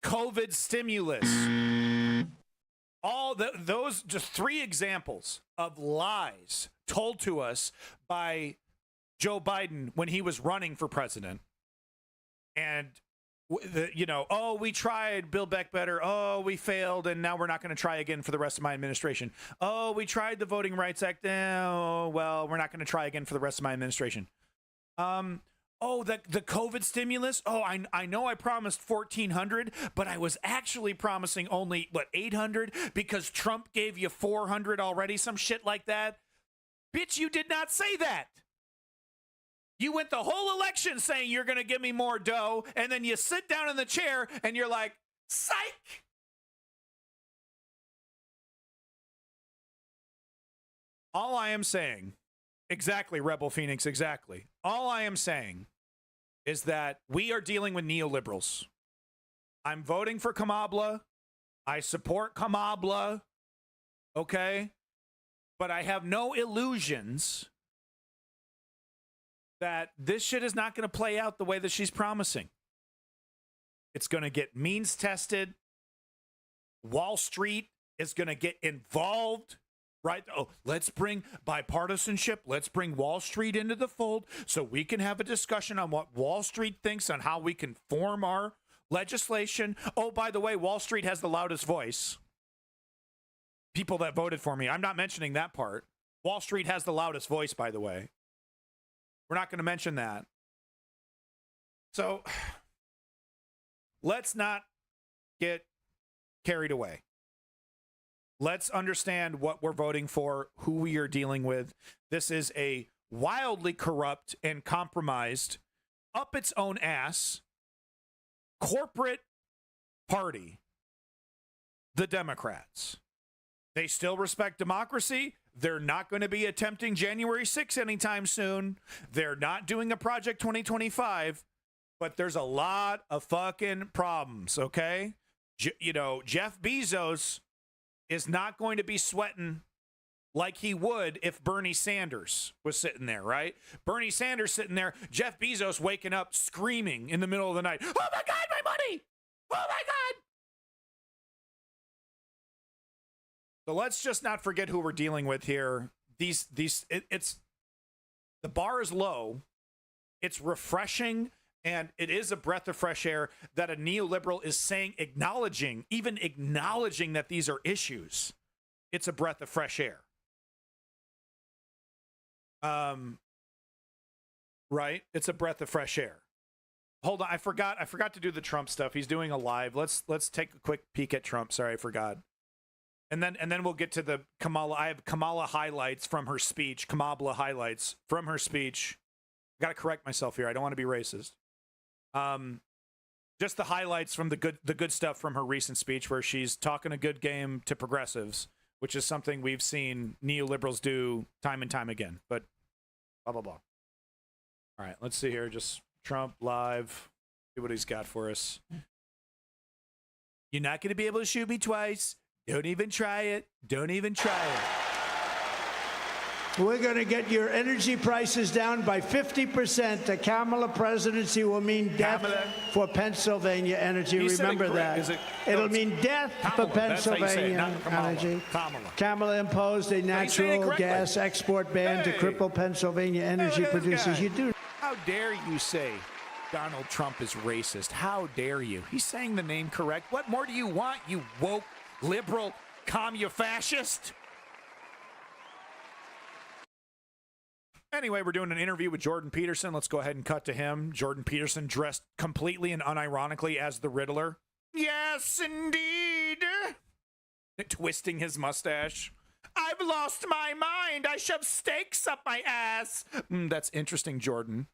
COVID stimulus. All those just 3 examples of lies told to us by Joe Biden when he was running for president. And we tried Build Back Better. Oh, we failed, and now we're not going to try again for the rest of my administration. Oh, we tried the Voting Rights Act. Oh, well, we're not going to try again for the rest of my administration. The COVID stimulus. Oh, I know I promised 1,400, but I was actually promising only 800 because Trump gave you 400 already. Some shit like that. Bitch, you did not say that. You went the whole election saying you're going to give me more dough, and then you sit down in the chair and you're like, psych. All I am saying, exactly, Rebel Phoenix, exactly. All I am saying is that we are dealing with neoliberals. I'm voting for Kamala. I support Kamala. Okay? But I have no illusions that this shit is not going to play out the way that she's promising. It's going to get means tested. Wall Street is going to get involved, right? Oh, let's bring bipartisanship. Let's bring Wall Street into the fold so we can have a discussion on what Wall Street thinks on how we can form our legislation. Oh, by the way, Wall Street has the loudest voice. People that voted for me. I'm not mentioning that part. Wall Street has the loudest voice, by the way. We're not going to mention that. So let's not get carried away. Let's understand what we're voting for, who we are dealing with. This is a wildly corrupt and compromised, up its own ass, corporate party, the Democrats. They still respect democracy. They're not going to be attempting January 6th anytime soon. They're not doing a Project 2025, but there's a lot of fucking problems, okay? Jeff Bezos is not going to be sweating like he would if Bernie Sanders was sitting there, right? Bernie Sanders sitting there, Jeff Bezos waking up screaming in the middle of the night, "Oh my God, my money! Oh my God!" So let's just not forget who we're dealing with here. It's the bar is low. It's refreshing, and it is a breath of fresh air that a neoliberal is saying, even acknowledging that these are issues. It's a breath of fresh air. Right? It's a breath of fresh air. Hold on, I forgot to do the Trump stuff. He's doing a live. Let's take a quick peek at Trump. Sorry, I forgot. And then we'll get to the Kamala. I have Kamala highlights from her speech. Kamala highlights from her speech. Got to correct myself here. I don't want to be racist. Just the highlights from the good stuff from her recent speech, where she's talking a good game to progressives, which is something we've seen neoliberals do time and time again. But blah blah blah. All right, let's see here. Just Trump live. See what he's got for us. You're not going to be able to shoot me twice. Don't even try it. Don't even try it. We're going to get your energy prices down by 50%. The Kamala presidency will mean death for Pennsylvania energy. Remember that. It'll mean death for Pennsylvania energy. Kamala imposed a natural gas export ban to cripple Pennsylvania energy producers. You do. How dare you say Donald Trump is racist? How dare you? He's saying the name correct. What more do you want, you woke liberal commu-fascist? Anyway, we're doing an interview with Jordan Peterson. Let's go ahead and cut to him. Jordan Peterson dressed completely and unironically as the Riddler. Yes, indeed. Twisting his mustache. I've lost my mind. I shove steaks up my ass. That's interesting, Jordan.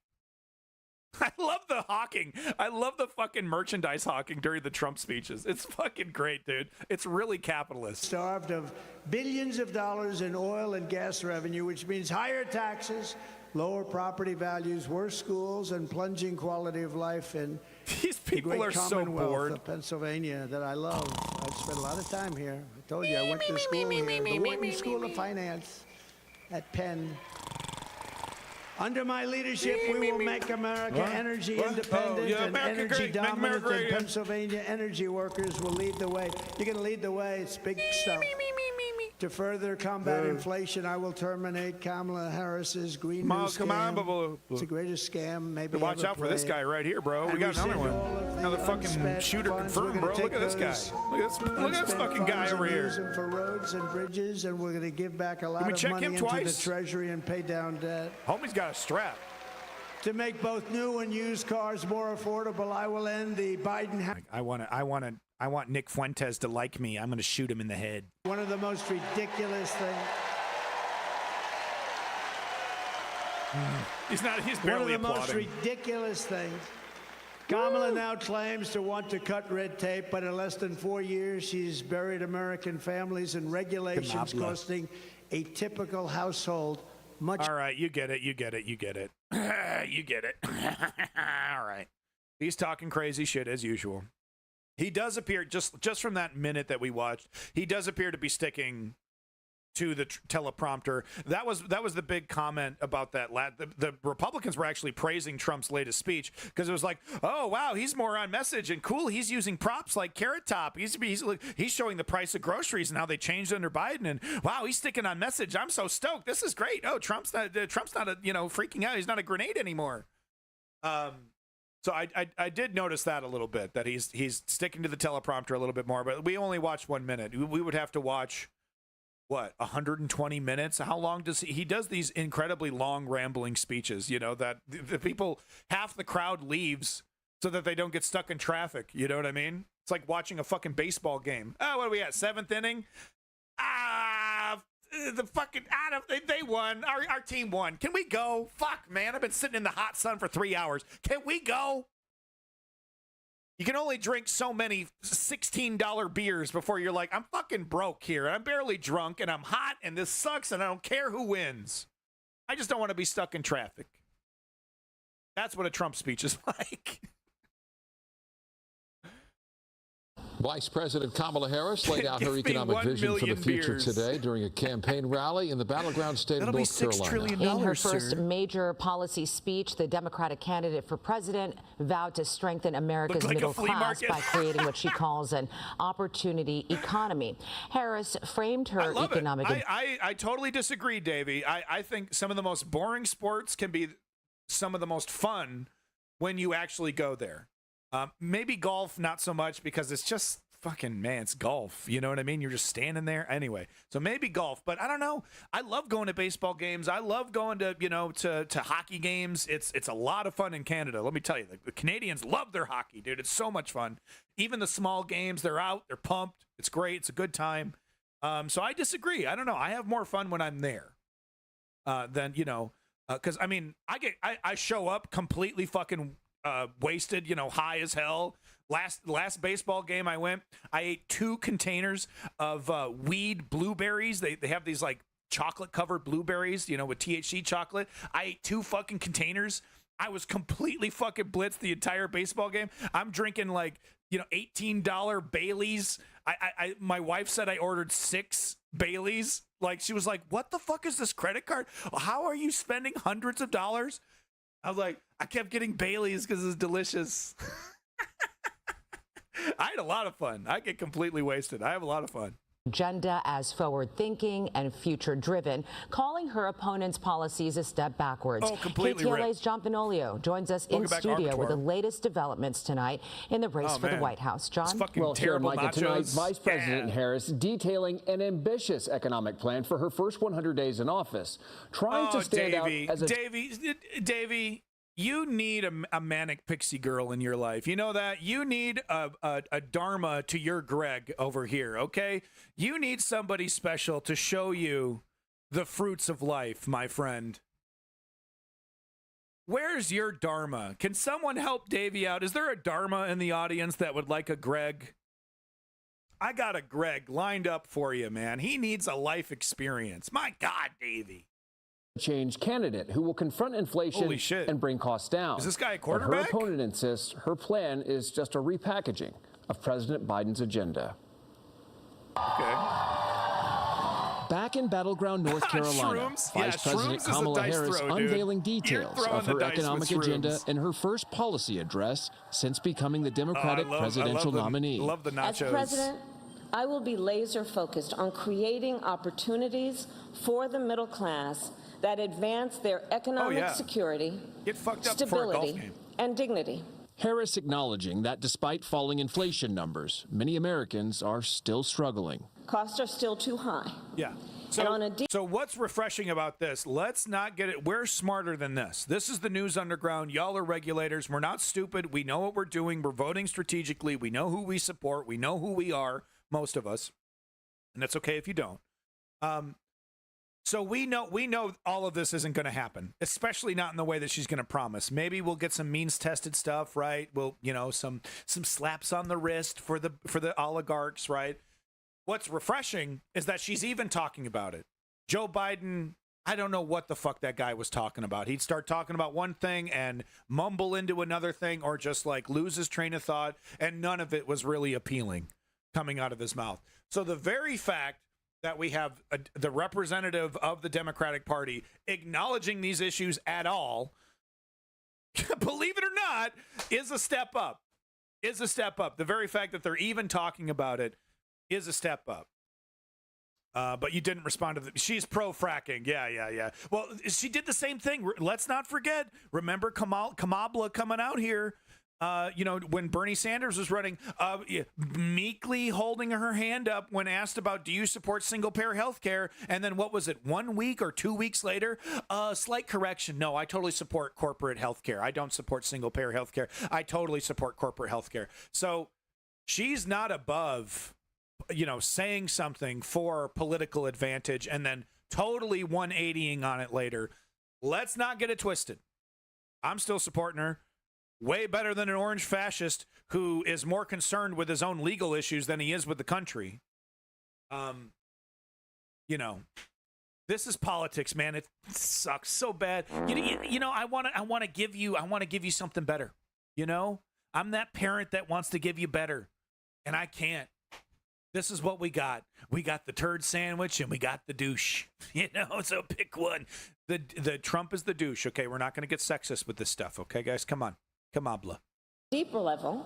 I love the hawking. I love the fucking merchandise hawking during the Trump speeches. It's fucking great, dude. It's really capitalist. Starved of billions of dollars in oil and gas revenue, which means higher taxes, lower property values, worse schools, and plunging quality of life in these people the great are so Commonwealth bored of Pennsylvania that I love. I've spent a lot of time here. I told you I went to school here, the Wharton School of Finance at Penn. Under my leadership, we will make America energy independent and energy dominant, and Pennsylvania energy workers will lead the way. You're going to lead the way. It's big stuff. To further combat inflation, I will terminate Kamala Harris's Green New Scam. It's the greatest scam maybe ever Watch out for this guy right here, bro. We got another one. Another fucking shooter confirmed, bro. Look at this guy. Look at this fucking guy over here. For roads and bridges, and we're going to give back a lot of money into the Treasury and pay down debt. Homie's got a strap. To make both new and used cars more affordable, I will end the Biden. I want Nick Fuentes to like me. I'm going to shoot him in the head. One of the most ridiculous things. He's barely applauding. One of the most ridiculous things. Kamala now claims to want to cut red tape, but in less than 4 years, she's buried American families in regulations costing a typical household much. All right, you get it. You get it. You get it. You get it. All right. He's talking crazy shit as usual. He does appear, just from that minute that we watched, he does appear to be sticking to the teleprompter. That was the big comment about that. The Republicans were actually praising Trump's latest speech because it was like, oh wow, he's more on message and cool. He's using props like Carrot Top. He's showing the price of groceries and how they changed under Biden. And wow, he's sticking on message. I'm so stoked. This is great. Oh, Trump's not freaking out. He's not a grenade anymore. So I did notice that a little bit, that he's sticking to the teleprompter a little bit more. But we only watched 1 minute. We would have to watch. What, 120 minutes? How long does he does these incredibly long rambling speeches, that the people, half the crowd leaves so that they don't get stuck in traffic. You know what I mean? It's like watching a fucking baseball game. Oh, what are we at? 7th inning? They won. Our team won. Can we go? Fuck, man. I've been sitting in the hot sun for 3 hours. Can we go? You can only drink so many $16 beers before you're like, I'm fucking broke here. I'm barely drunk and I'm hot and this sucks and I don't care who wins. I just don't want to be stuck in traffic. That's what a Trump speech is like. Vice President Kamala Harris laid out her economic vision for the future today during a campaign rally in the battleground state of North Carolina. In her first major policy speech, the Democratic candidate for president vowed to strengthen America's middle class by creating what she calls an opportunity economy. Harris framed her economic... I totally disagree, Davey. I think some of the most boring sports can be some of the most fun when you actually go there. Maybe golf, not so much, because it's just fucking, man, it's golf. You know what I mean? You're just standing there. Anyway, so maybe golf, but I don't know. I love going to baseball games. I love going to, to hockey games. It's a lot of fun in Canada. Let me tell you, the Canadians love their hockey, dude. It's so much fun. Even the small games, they're out, they're pumped. It's great. It's a good time. So I disagree. I don't know. I have more fun when I'm there than, because I mean, I show up completely fucking wasted, high as hell. Last baseball game I went, I ate 2 containers of weed blueberries. They have these like chocolate covered blueberries, with THC chocolate. I ate 2 fucking containers. I was completely fucking blitzed the entire baseball game. I'm drinking like, $18 Baileys. My wife said I ordered 6 Baileys. Like, she was like, what the fuck is this credit card? How are you spending hundreds of dollars? I was like, I kept getting Baileys because it's delicious. I had a lot of fun. I get completely wasted. I have a lot of fun. Agenda as forward-thinking and future-driven, calling her opponent's policies a step backwards. Oh, completely KTLA's John Benolio joins us in studio with the latest developments tonight in the race for the White House. John? Well, here, Micah, tonight, Vice President Harris detailing an ambitious economic plan for her first 100 days in office, trying to stand out as a... Davey, you need a manic pixie girl in your life. You know that? You need a Dharma to your Greg over here, okay? You need somebody special to show you the fruits of life, my friend. Where's your Dharma? Can someone help Davey out? Is there a Dharma in the audience that would like a Greg? I got a Greg lined up for you, man. He needs a life experience. My God, Davey. Change candidate who will confront inflation and bring costs down. Is this guy a quarterback? But her opponent insists her plan is just a repackaging of President Biden's agenda. Okay. Back in battleground North Carolina, Vice President Kamala Harris unveiling details of her economic agenda in her first policy address since becoming the Democratic presidential nominee. Love the nachos. As president, I will be laser focused on creating opportunities for the middle class that advance their economic security, stability, and dignity. Harris acknowledging that despite falling inflation numbers, many Americans are still struggling. Costs are still too high. Yeah. So what's refreshing about this? Let's not get it. We're smarter than this. This is the news underground. Y'all are regulators. We're not stupid. We know what we're doing. We're voting strategically. We know who we support. We know who we are, most of us. And that's okay if you don't. So we know all of this isn't going to happen, especially not in the way that she's going to promise. Maybe we'll get some means-tested stuff, right? We'll, some slaps on the wrist for the oligarchs, right? What's refreshing is that she's even talking about it. Joe Biden, I don't know what the fuck that guy was talking about. He'd start talking about one thing and mumble into another thing, or just like lose his train of thought, and none of it was really appealing coming out of his mouth. So the very fact that we have the representative of the Democratic Party acknowledging these issues at all, believe it or not, is a step up. Is a step up. The very fact that they're even talking about it is a step up. But you didn't respond to she's pro-fracking. Yeah. Well, she did the same thing. Let's not forget. Remember Kamala coming out here, when Bernie Sanders was running, meekly holding her hand up when asked about, do you support single-payer health care? And then what was it, 1 week or 2 weeks later? Slight correction. No, I totally support corporate health care. I don't support single-payer health care. I totally support corporate health care. So she's not above saying something for political advantage and then totally 180ing on it later. Let's not get it twisted. I'm still supporting her. Way better than an orange fascist who is more concerned with his own legal issues than he is with the country. This is politics, man. It sucks so bad. I want to give you something better. I'm that parent that wants to give you better, and I can't. This is what we got. We got the turd sandwich and we got the douche. So pick one. The Trump is the douche. Okay, we're not going to get sexist with this stuff. Okay, guys, come on. Kamala. Deeper level,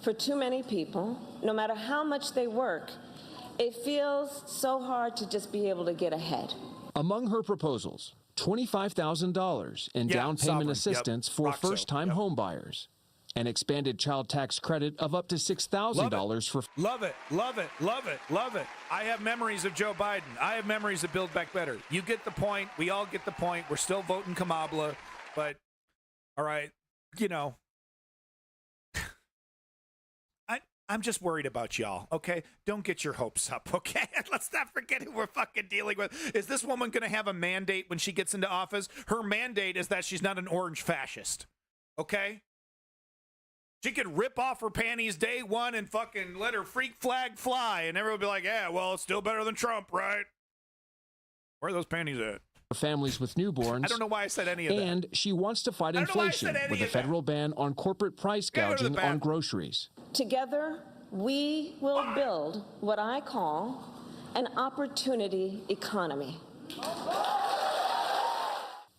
for too many people, no matter how much they work, it feels so hard to just be able to get ahead. Among her proposals, $25,000 in down payment assistance for first-time home buyers. An expanded child tax credit of up to $6,000 for... Love it. I have memories of Joe Biden. I have memories of Build Back Better. You get the point. We all get the point. We're still voting Kamala. But, all right, I'm just worried about y'all, okay? Don't get your hopes up, okay? Let's not forget who we're fucking dealing with. Is this woman going to have a mandate when she gets into office? Her mandate is that she's not an orange fascist, okay? She could rip off her panties day one and fucking let her freak flag fly, and everyone would be like, yeah, well, it's still better than Trump, right? Where are those panties at? Families with newborns. I don't know why I said any of that. And she wants to fight inflation with a federal ban on corporate price gouging on groceries. Together, we will build what I call an opportunity economy.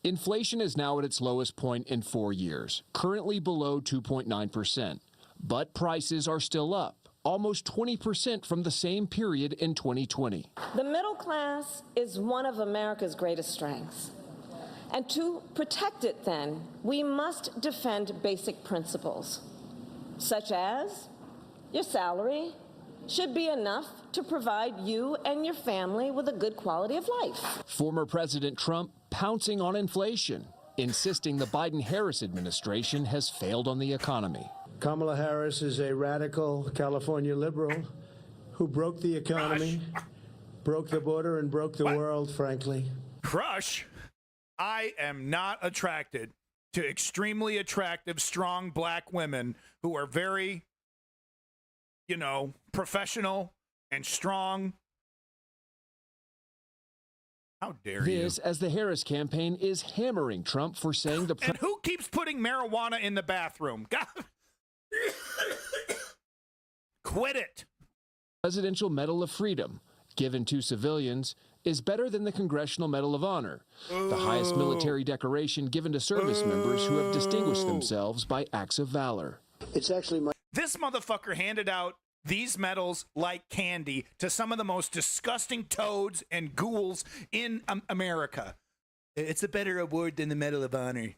Inflation is now at its lowest point in 4 years, currently below 2.9%. But prices are still up, almost 20% from the same period in 2020. The middle class is one of America's greatest strengths. And to protect it, then, we must defend basic principles, such as your salary should be enough to provide you and your family with a good quality of life. Former President Trump pouncing on inflation, insisting the Biden-Harris administration has failed on the economy. Kamala Harris is a radical California liberal who broke the economy, broke the border, and broke the world, frankly. Crush? I am not attracted to extremely attractive, strong black women who are very, professional and strong. How dare you? This as the Harris campaign is hammering Trump for saying the... And who keeps putting marijuana in the bathroom? God. Quit it. Presidential Medal of Freedom, given to civilians, is better than the Congressional Medal of Honor, the highest military decoration given to service members who have distinguished themselves by acts of valor. It's actually This motherfucker handed out these medals like candy to some of the most disgusting toads and ghouls in America. It's a better award than the Medal of Honor.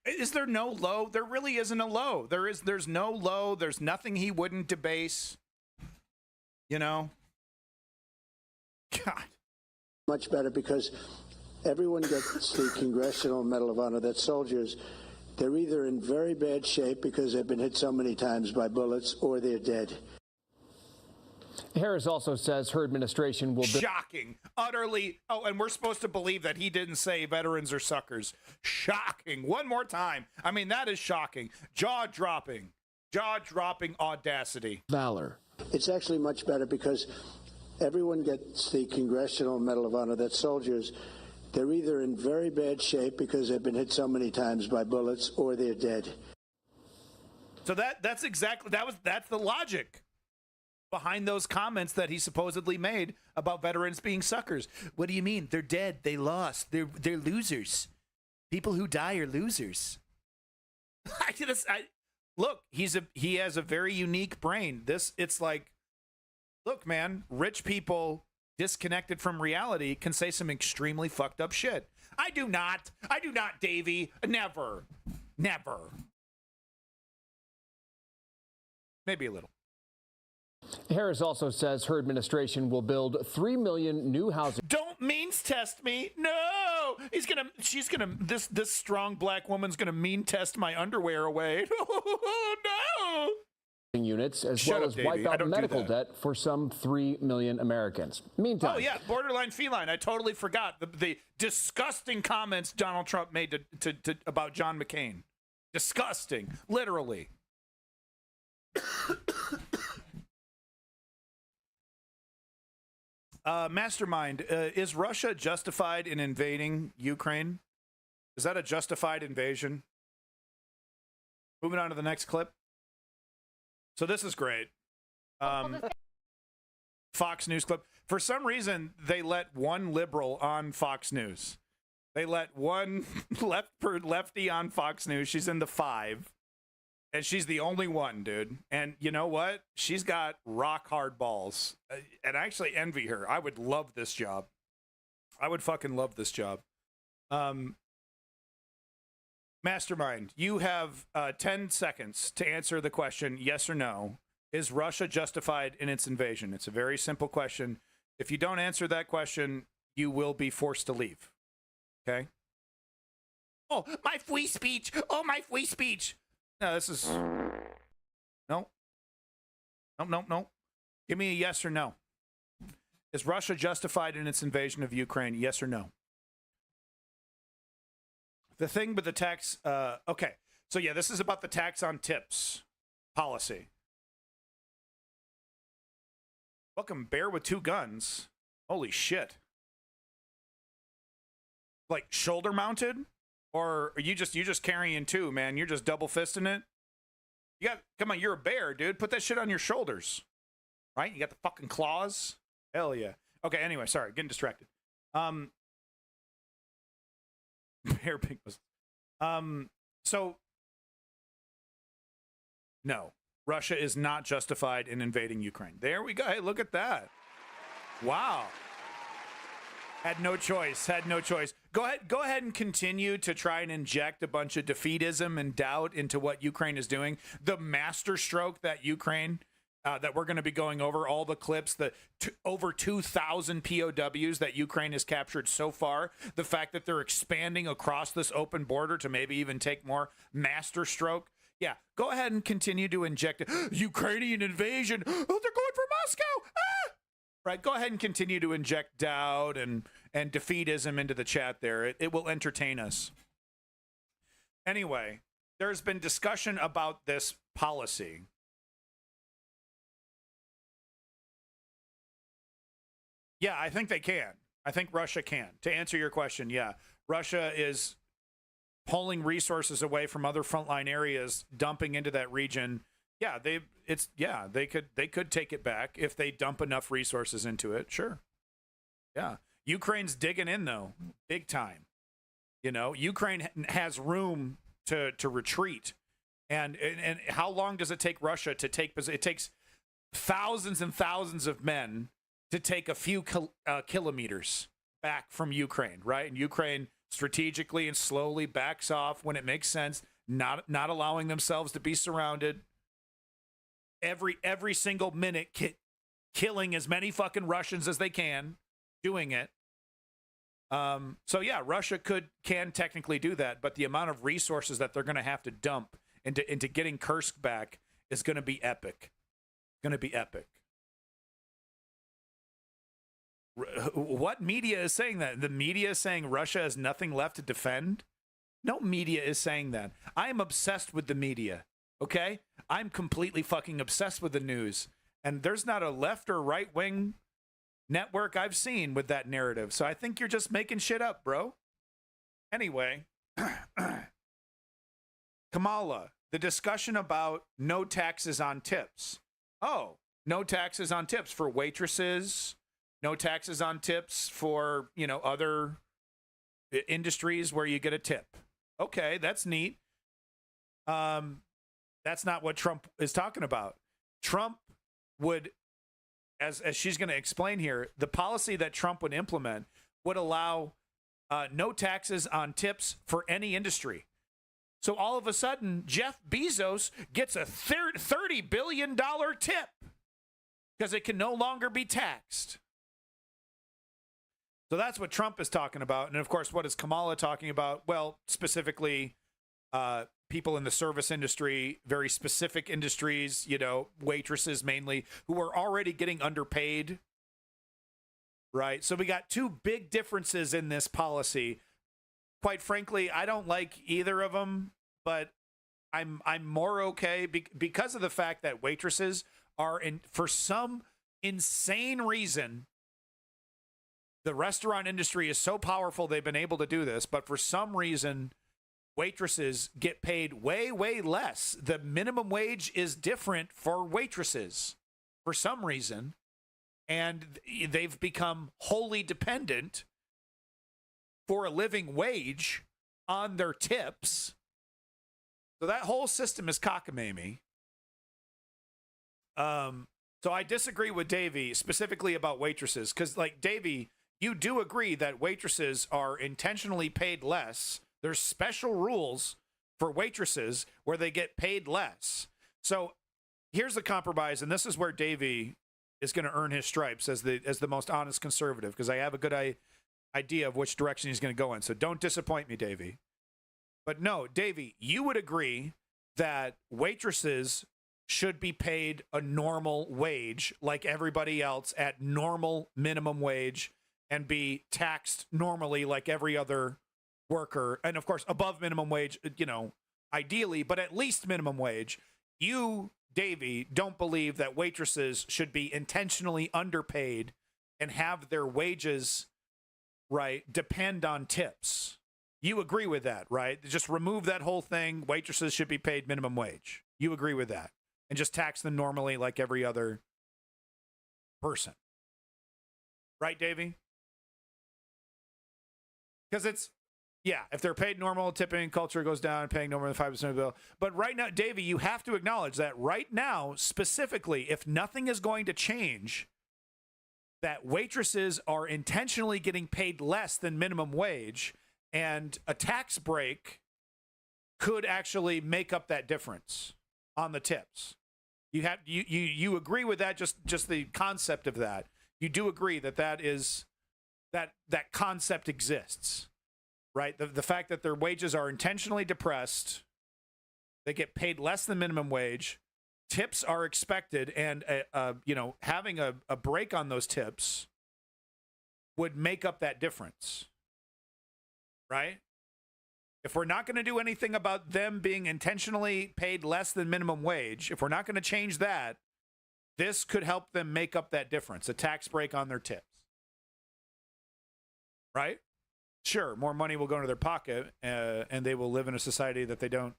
Is there no low? There really isn't a low. There's no low. There's nothing he wouldn't debase. God. Much better because everyone gets the Congressional Medal of Honor. That's soldiers. They're either in very bad shape because they've been hit so many times by bullets or they're dead. Harris also says her administration will... Shocking. Utterly. Oh, and we're supposed to believe that he didn't say veterans are suckers. Shocking. One more time. I mean, that is shocking. Jaw-dropping. Jaw-dropping audacity. Valor It's actually much better because everyone gets the Congressional Medal of Honor. That soldiers, they're either in very bad shape because they've been hit so many times by bullets, or they're dead. So that's the logic behind those comments that he supposedly made about veterans being suckers. What do you mean? They're dead. They lost. They're losers. People who die are losers. Look, he has a very unique brain. It's like, look, man, rich people disconnected from reality can say some extremely fucked up shit. I do not, Davey. Never. Maybe a little. Harris also says her administration will build 3 million new housing. Don't means test me. No, this strong black woman's gonna mean test my underwear away. No. Units, as well as wipe out medical debt for some 3 million Americans. Meantime. Oh yeah, borderline feline. I totally forgot the disgusting comments Donald Trump made to about John McCain. Disgusting, literally. Mastermind, is Russia justified in invading Ukraine? Is that a justified invasion? Moving on to the next clip. So this is great. Fox News clip. For some reason, they let one liberal on Fox News. They let one lefty on Fox News. She's in the 5. And she's the only one, dude. And you know what? She's got rock hard balls. And I actually envy her. I would love this job. I would fucking love this job. Mastermind, you have 10 seconds to answer the question, yes or no. Is Russia justified in its invasion? It's a very simple question. If you don't answer that question, you will be forced to leave. Okay? Oh, my free speech. Oh, my free speech. No, this is... No. Give me a yes or no. Is Russia justified in its invasion of Ukraine? Yes or no? The thing with the tax... okay. So, yeah, this is about the tax on tips policy. Welcome, bear with 2 guns. Holy shit. Like, shoulder mounted? Or are you just carrying 2, man? You're just double fisting it? Come on, you're a bear, dude. Put that shit on your shoulders. Right? You got the fucking claws? Hell yeah. Okay, anyway, sorry, getting distracted. Bear pig was. So no, Russia is not justified in invading Ukraine. There we go. Hey, look at that. Wow. Had no choice. Go ahead and continue to try and inject a bunch of defeatism and doubt into what Ukraine is doing. The masterstroke that Ukraine, that we're going to be going over, all the clips, over 2,000 POWs that Ukraine has captured so far, the fact that they're expanding across this open border to maybe even take more, masterstroke. Yeah, go ahead and continue to inject Ukrainian invasion. Oh, they're going for Moscow. Ah! Right, go ahead and continue to inject doubt and defeatism into the chat there. It will entertain us. Anyway, there's been discussion about this policy. Yeah, I think they can. I think Russia can. To answer your question, yeah. Russia is pulling resources away from other frontline areas, dumping into that region. Yeah, they could take it back if they dump enough resources into it. Sure. Yeah. Ukraine's digging in though, big time. You know, Ukraine has room to retreat. And how long does it take Russia to take? It takes thousands and thousands of men to take a few kilometers back from Ukraine, right? And Ukraine strategically and slowly backs off when it makes sense, not allowing themselves to be surrounded. Every single minute killing as many fucking Russians as they can, doing it. So yeah, Russia can technically do that, but the amount of resources that they're going to have to dump into getting Kursk back is going to be epic. Going to be epic. What media is saying that? The media is saying Russia has nothing left to defend? No media is saying that. I am obsessed with the media. Okay? I'm completely fucking obsessed with the news. And there's not a left or right wing network I've seen with that narrative. So I think you're just making shit up, bro. Anyway, Kamala, the discussion about no taxes on tips. Oh, no taxes on tips for waitresses, no taxes on tips for, you know, other industries where you get a tip. Okay, that's neat. That's not what Trump is talking about. Trump would, as she's going to explain here, the policy that Trump would implement would allow no taxes on tips for any industry. So all of a sudden, Jeff Bezos gets a $30 billion tip because it can no longer be taxed. So that's what Trump is talking about. And of course, what is Kamala talking about? Well, specifically, people in the service industry, very specific industries, you know, waitresses mainly, who are already getting underpaid. Right. So we got two big differences in this policy. Quite frankly, I don't like either of them, but I'm more okay because of the fact that waitresses are for some insane reason. The restaurant industry is so powerful they've been able to do this, but for some reason, waitresses get paid way, way less. The minimum wage is different for waitresses for some reason, and they've become wholly dependent for a living wage on their tips. So that whole system is cockamamie. So I disagree with Davey specifically about waitresses because, like, Davey, you do agree that waitresses are intentionally paid less. There's special rules for waitresses where they get paid less. So here's the compromise, and this is where Davey is going to earn his stripes as the most honest conservative, because I have a good idea of which direction he's going to go in. So don't disappoint me, Davey. But no, Davey, you would agree that waitresses should be paid a normal wage like everybody else at normal minimum wage and be taxed normally like every other worker. And of course, above minimum wage, you know, ideally, but at least minimum wage. You, Davey, don't believe that waitresses should be intentionally underpaid and have their wages, right, depend on tips. You agree with that, right? Just remove that whole thing. Waitresses should be paid minimum wage. You agree with that? And just tax them normally like every other person. Right, Davey? Because it's, yeah, if they're paid normal, tipping culture goes down, paying no more than 5% of the bill. But right now, Davey, you have to acknowledge that right now, specifically, if nothing is going to change, that waitresses are intentionally getting paid less than minimum wage, and a tax break could actually make up that difference on the tips. You agree with that? Just the concept of that. You do agree that that concept exists, right? The fact that their wages are intentionally depressed, they get paid less than minimum wage, tips are expected, and you know, having a break on those tips would make up that difference, right? If we're not going to do anything about them being intentionally paid less than minimum wage, if we're not going to change that, this could help them make up that difference, a tax break on their tips. Right? Sure, more money will go into their pocket, and they will live in a society that they don't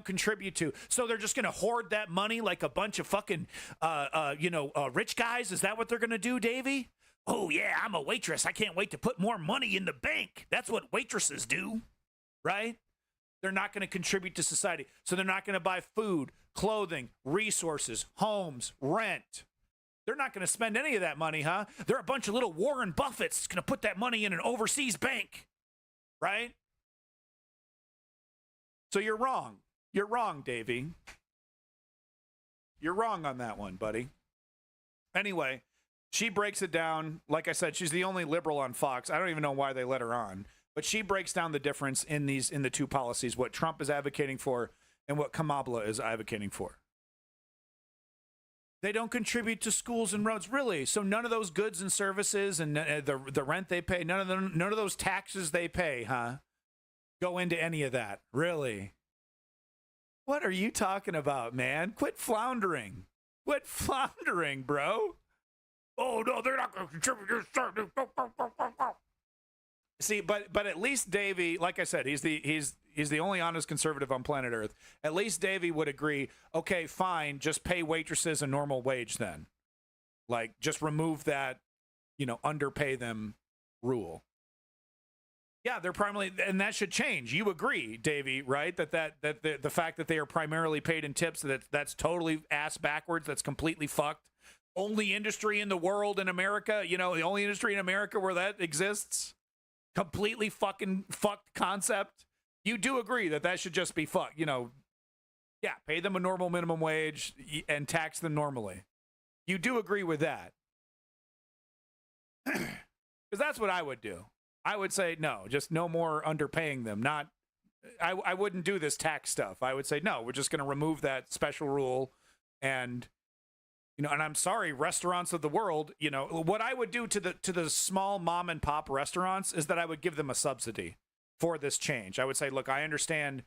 contribute to. So they're just going to hoard that money like a bunch of fucking, rich guys? Is that what they're going to do, Davey? Oh, yeah, I'm a waitress. I can't wait to put more money in the bank. That's what waitresses do, right? They're not going to contribute to society. So they're not going to buy food, clothing, resources, homes, rent. They're not going to spend any of that money, huh? They're a bunch of little Warren Buffetts going to put that money in an overseas bank, right? So you're wrong. You're wrong, Davey. You're wrong on that one, buddy. Anyway, she breaks it down. Like I said, she's the only liberal on Fox. I don't even know why they let her on. But she breaks down the difference in the two policies, what Trump is advocating for and what Kamala is advocating for. They don't contribute to schools and roads, really. So none of those goods and services and the rent they pay, none of those taxes they pay, huh, go into any of that, really. What are you talking about, man? Quit floundering. Quit floundering, bro. Oh no, they're not going to contribute. See, but at least Davey, like I said, he's the only honest conservative on planet Earth. At least Davey would agree. Okay, fine, just pay waitresses a normal wage then. Like, just remove that, underpay them rule. Yeah, they're primarily, and that should change. You agree, Davey, right? That the fact that they are primarily paid in tips, that's totally ass backwards. That's completely fucked. Only industry in the world in America, the only industry in America where that exists. Completely fucking fucked concept. You do agree that should just be fucked. Yeah, pay them a normal minimum wage and tax them normally. You do agree with that. Because that's what I would do. I would say, no, just no more underpaying them. I wouldn't do this tax stuff. I would say, no, we're just going to remove that special rule. And, and I'm sorry, restaurants of the world, what I would do to the small mom and pop restaurants is that I would give them a subsidy for this change. I would say, look, I understand,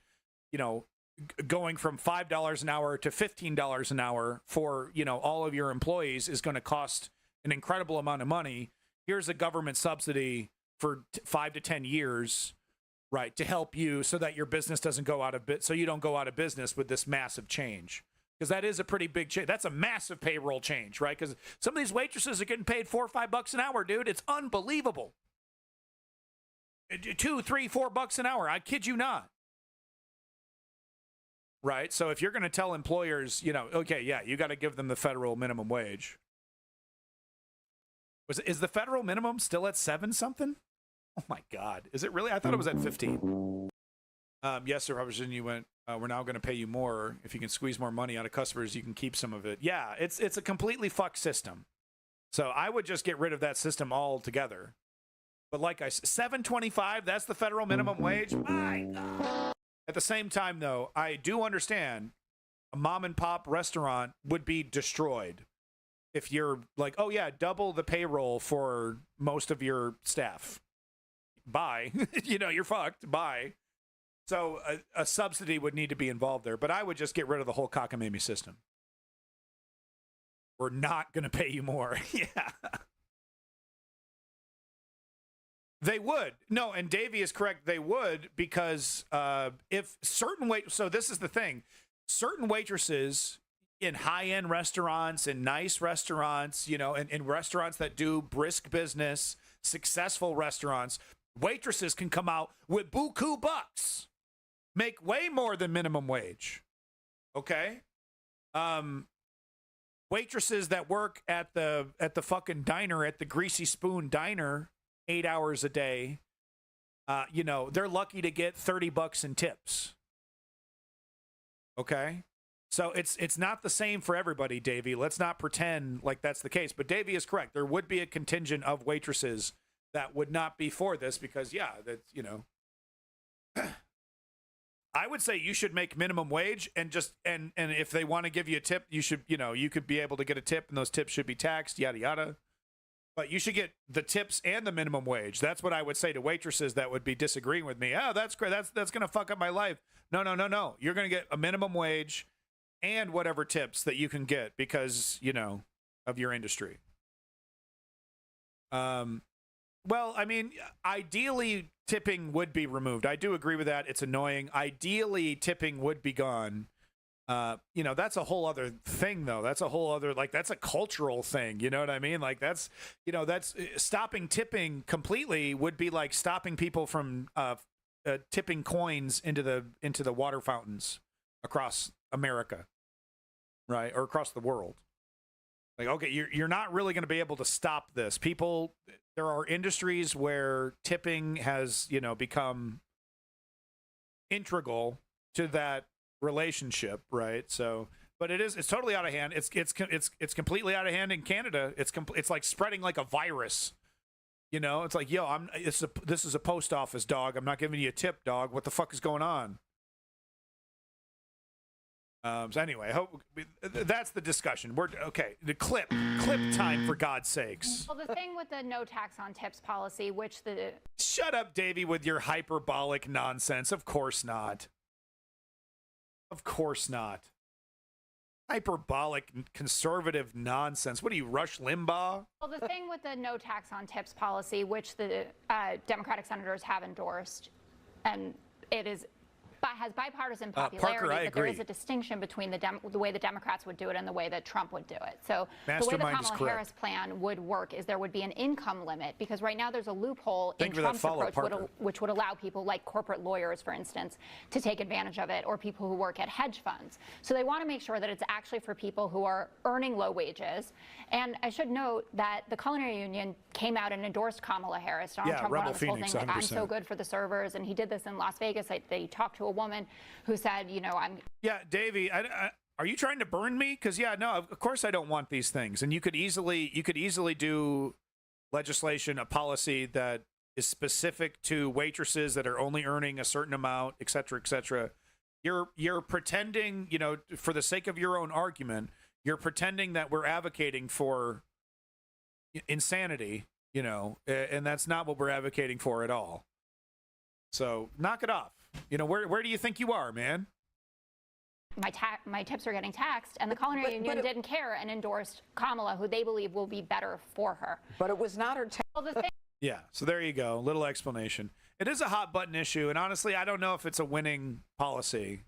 going from $5 an hour to $15 an hour for, all of your employees is going to cost an incredible amount of money. Here's a government subsidy for 5 to 10 years, right, to help you so that your business doesn't go out of so you don't go out of business with this massive change. Because that is a pretty big change. That's a massive payroll change, right? Because some of these waitresses are getting paid $4 or $5 an hour, dude. It's unbelievable. $2, $3, $4 an hour. I kid you not. Right? So if you're going to tell employers, okay, yeah, you got to give them the federal minimum wage. Is the federal minimum still at 7 something? Oh my God. Is it really? I thought it was at 15. Yes, sir. You went, we're now going to pay you more. If you can squeeze more money out of customers, you can keep some of it. Yeah, it's a completely fucked system. So I would just get rid of that system altogether. But like I said, $7.25, that's the federal minimum wage. My God. At the same time, though, I do understand a mom and pop restaurant would be destroyed if you're like, oh yeah, double the payroll for most of your staff. Bye. You're fucked. Bye. So a subsidy would need to be involved there, but I would just get rid of the whole cockamamie system. We're not going to pay you more. Yeah. They would. No, and Davey is correct. They would, because if certain so this is the thing. Certain waitresses in high-end restaurants and nice restaurants, and restaurants that do brisk business, successful restaurants, waitresses can come out with buku bucks, make way more than minimum wage. Okay? Waitresses that work at the fucking diner, at the Greasy Spoon Diner, 8 hours a day, they're lucky to get $30 in tips. Okay? So it's not the same for everybody, Davey. Let's not pretend like that's the case. But Davey is correct. There would be a contingent of waitresses that would not be for this because, yeah, that's, I would say you should make minimum wage and and if they want to give you a tip, you should, you could be able to get a tip and those tips should be taxed, yada, yada. But you should get the tips and the minimum wage. That's what I would say to waitresses that would be disagreeing with me. Oh, that's great. That's going to fuck up my life. No. You're going to get a minimum wage and whatever tips that you can get because, of your industry. Well, I mean, ideally, tipping would be removed. I do agree with that. It's annoying. Ideally, tipping would be gone. That's a whole other thing, though. That's a whole other, that's a cultural thing. You know what I mean? That's stopping tipping completely would be like stopping people from tipping coins into the water fountains across America, right? Or across the world. Like, okay, you're not really going to be able to stop this. There are industries where tipping has, become integral to that relationship, right? So, but it's totally out of hand. It's completely out of hand in Canada. It's like spreading like a virus. It's like, yo, this is a post office, dog. I'm not giving you a tip, dog. What the fuck is going on? So anyway, that's the discussion. We're okay. The clip time, for God's sakes. Well, the thing with the no tax on tips policy, which shut up, Davey, with your hyperbolic nonsense. Of course not. Of course not. hyperbolic conservative nonsense. What are you, Rush Limbaugh? Well, the thing with the no tax on tips policy, which the Democratic senators have endorsed, and it has bipartisan popularity, Parker, I but there agree. is a distinction between the way the Democrats would do it and the way that Trump would do it. So the way the Mastermind is Kamala correct. Harris plan would work is there would be an income limit, because right now there's a loophole Thank in you for that Trump's follow, approach Parker. which would allow people like corporate lawyers, for instance, to take advantage of it, or people who work at hedge funds. So they want to make sure that it's actually for people who are earning low wages. And I should note that the Culinary Union came out and endorsed Kamala Harris. Donald Trump went on this whole thing like, I'm so good for the servers, and he did this in Las Vegas. He talked to a woman who said, you know, I'm... Yeah, Davey, are you trying to burn me? Because, yeah, no, of course I don't want these things. And you could easily do legislation, a policy that is specific to waitresses that are only earning a certain amount, et cetera, et cetera. You're pretending, you know, for the sake of your own argument, you're pretending that we're advocating for insanity, you know, and that's not what we're advocating for at all. So knock it off. You know, where do you think you are, man? My tips are getting taxed, and the Culinary Union didn't care and endorsed Kamala, who they believe will be better for her. But it was not her. Yeah, so there you go. Little explanation. It is a hot button issue, and honestly, I don't know if it's a winning policy.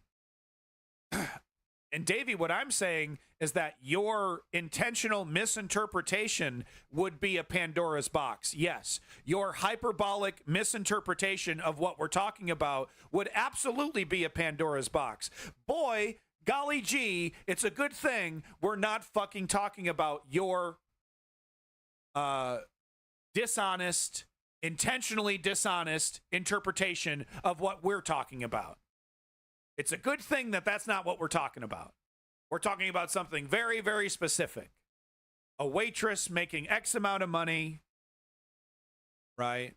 And Davey, what I'm saying is that your intentional misinterpretation would be a Pandora's box. Yes, your hyperbolic misinterpretation of what we're talking about would absolutely be a Pandora's box. Boy, golly gee, it's a good thing we're not fucking talking about your dishonest, intentionally dishonest interpretation of what we're talking about. It's a good thing that that's not what we're talking about. We're talking about something very, very specific. A waitress making X amount of money, right?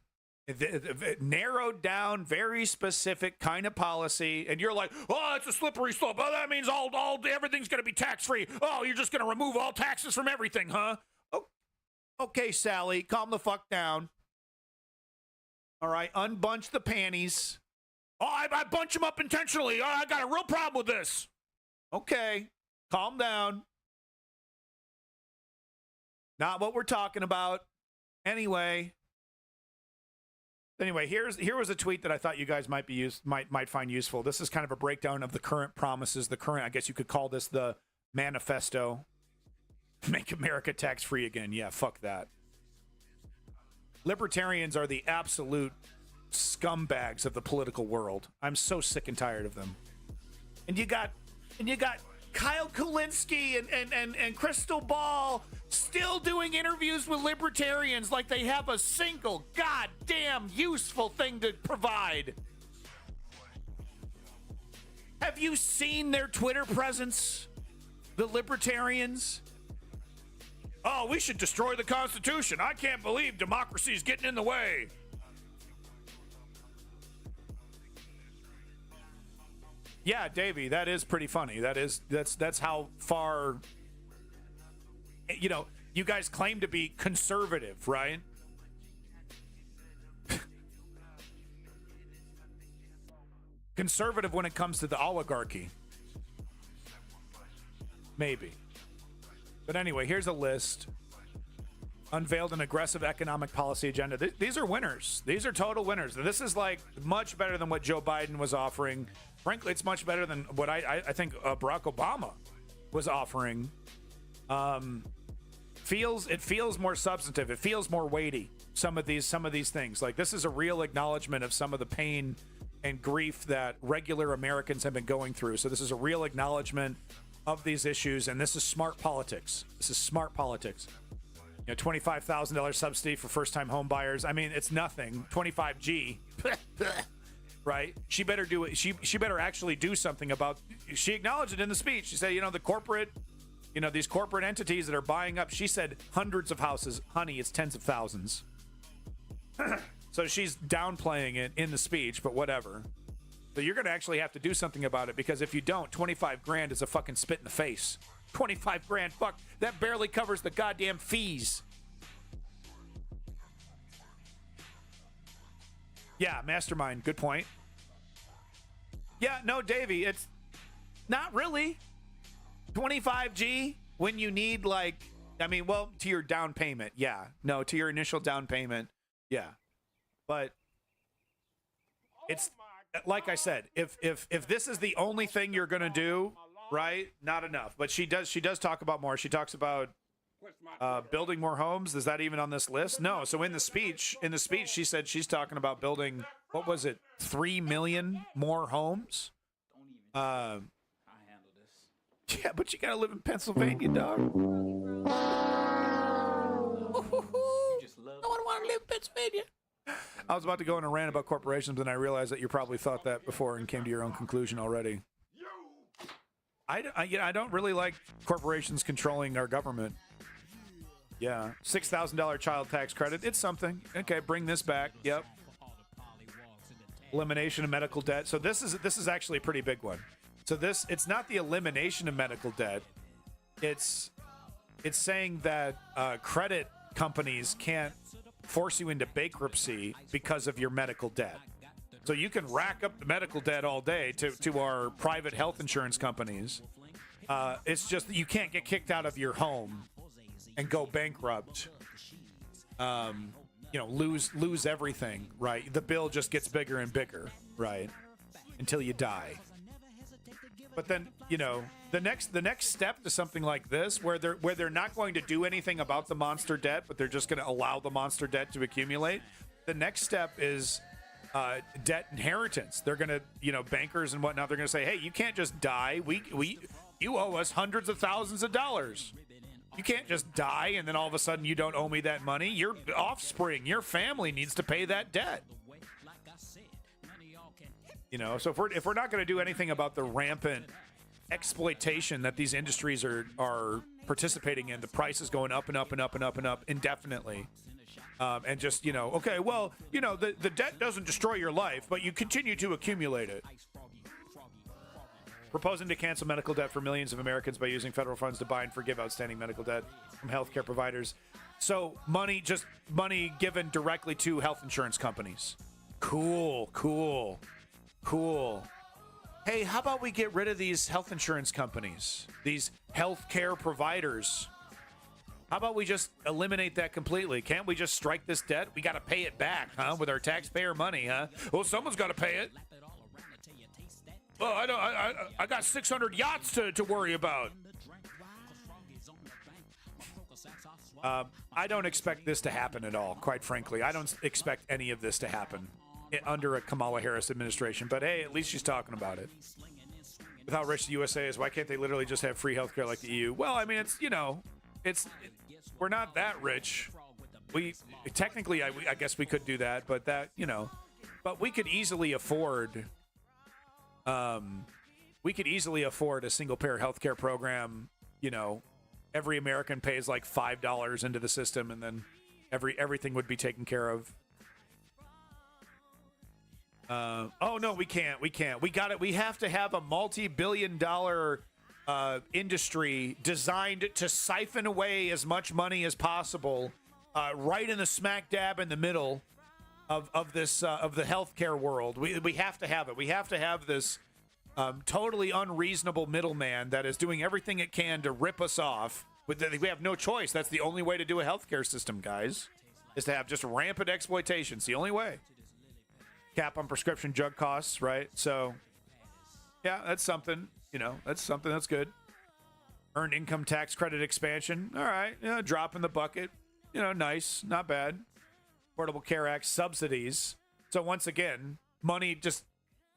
Narrowed down, very specific kind of policy. And you're like, oh, it's a slippery slope. Oh, that means everything's going to be tax-free. Oh, you're just going to remove all taxes from everything, huh? Oh, okay, Sally, calm the fuck down. All right, unbunch the panties. Oh, I bunch them up intentionally. Oh, I got a real problem with this. Okay, calm down. Not what we're talking about. Anyway, here was a tweet that I thought you guys might find useful. This is kind of a breakdown of the current promises, I guess you could call this the manifesto. Make America tax-free again. Yeah, fuck that. Libertarians are the absolute scumbags of the political world. I'm so sick and tired of them. And you got Kyle Kulinski and Crystal Ball still doing interviews with libertarians like they have a single goddamn useful thing to provide. Have you seen their Twitter presence? The libertarians? Oh, we should destroy the Constitution. I can't believe democracy's getting in the way. Yeah, Davey, that is pretty funny. That's how far, you know, you guys claim to be conservative, right? Conservative when it comes to the oligarchy. Maybe. But anyway, here's a list. Unveiled an aggressive economic policy agenda. These are winners. These are total winners. This is like much better than what Joe Biden was offering. Frankly, it's much better than what I think Barack Obama was offering. It feels more substantive. It feels more weighty. Some of these things. Like, this is a real acknowledgement of some of the pain and grief that regular Americans have been going through. So this is a real acknowledgement of these issues, and this is smart politics. This is smart politics. You know, $25,000 subsidy for first-time home buyers. I mean, it's nothing. 25G. Right? She better do it. She better actually do something about. She acknowledged it in the speech. She said, you know, these corporate entities that are buying up. She said hundreds of houses. Honey, it's tens of thousands. So she's downplaying it in the speech, but whatever. So you're going to actually have to do something about it, because if you don't, 25 grand is a fucking spit in the face. 25 grand, fuck, that barely covers the goddamn fees. Yeah, mastermind, good point. Yeah, no, Davey, it's not really. 25G when you need like, I mean, well, to your down payment. Yeah. No, to your initial down payment. Yeah. But it's like I said, if this is the only thing you're going to do, right? Not enough. But she does talk about more. She talks about building more homes. Is that even on this list? No. So in the speech, she said she's talking about building, what was it? 3 million more homes. Yeah, but you got to live in Pennsylvania, dog. No one want to live in Pennsylvania. I was about to go on a rant about corporations, but then I realized that you probably thought that before and came to your own conclusion already. I don't really like corporations controlling our government. Yeah, $6,000 child tax credit. It's something. Okay, bring this back. Yep. Elimination of medical debt. So this is actually a pretty big one. So it's not the elimination of medical debt. It's saying that credit companies can't force you into bankruptcy because of your medical debt. So you can rack up the medical debt all day to our private health insurance companies. It's just that you can't get kicked out of your home and go bankrupt. Lose everything, right? The bill just gets bigger and bigger, right? Until you die. But then, the next step to something like this, where they're not going to do anything about the monster debt, but they're just going to allow the monster debt to accumulate. The next step is debt inheritance. They're going to, bankers and whatnot, they're going to say, hey, you can't just die. You owe us hundreds of thousands of dollars. You can't just die and then all of a sudden you don't owe me that money. Your offspring, your family needs to pay that debt. So if we're not going to do anything about the rampant exploitation that these industries are participating in, the price is going up and up and up and up and up indefinitely. And just, okay, well, the debt doesn't destroy your life, but you continue to accumulate it. Proposing to cancel medical debt for millions of Americans by using federal funds to buy and forgive outstanding medical debt from healthcare providers. So money given directly to health insurance companies. Cool. Hey, how about we get rid of these health insurance companies, these healthcare providers? How about we just eliminate that completely? Can't we just strike this debt? We got to pay it back, huh? With our taxpayer money, huh? Well, someone's got to pay it. Well, I got 600 yachts to worry about. I don't expect this to happen at all, quite frankly. I don't expect any of this to happen under a Kamala Harris administration. But hey, at least she's talking about it. With how rich the USA is, why can't they literally just have free healthcare like the EU? Well, I mean, we're not that rich. We technically, I guess we could do that, but but we could easily afford. We could easily afford a single-payer healthcare program. Every American pays like $5 into the system, and then everything would be taken care of. Oh no, we can't. We got it. We have to have a multi-billion-dollar industry designed to siphon away as much money as possible, right in the smack dab in the middle of the healthcare world. We have to have it. We have to have this totally unreasonable middleman that is doing everything it can to rip us off. We have no choice. That's the only way to do a healthcare system, guys, is to have just rampant exploitation. It's the only way. Cap on prescription drug costs, right? So, yeah, that's something. That's something that's good. Earned income tax credit expansion. All right, drop in the bucket. Nice, not bad. Affordable Care Act subsidies. So once again, money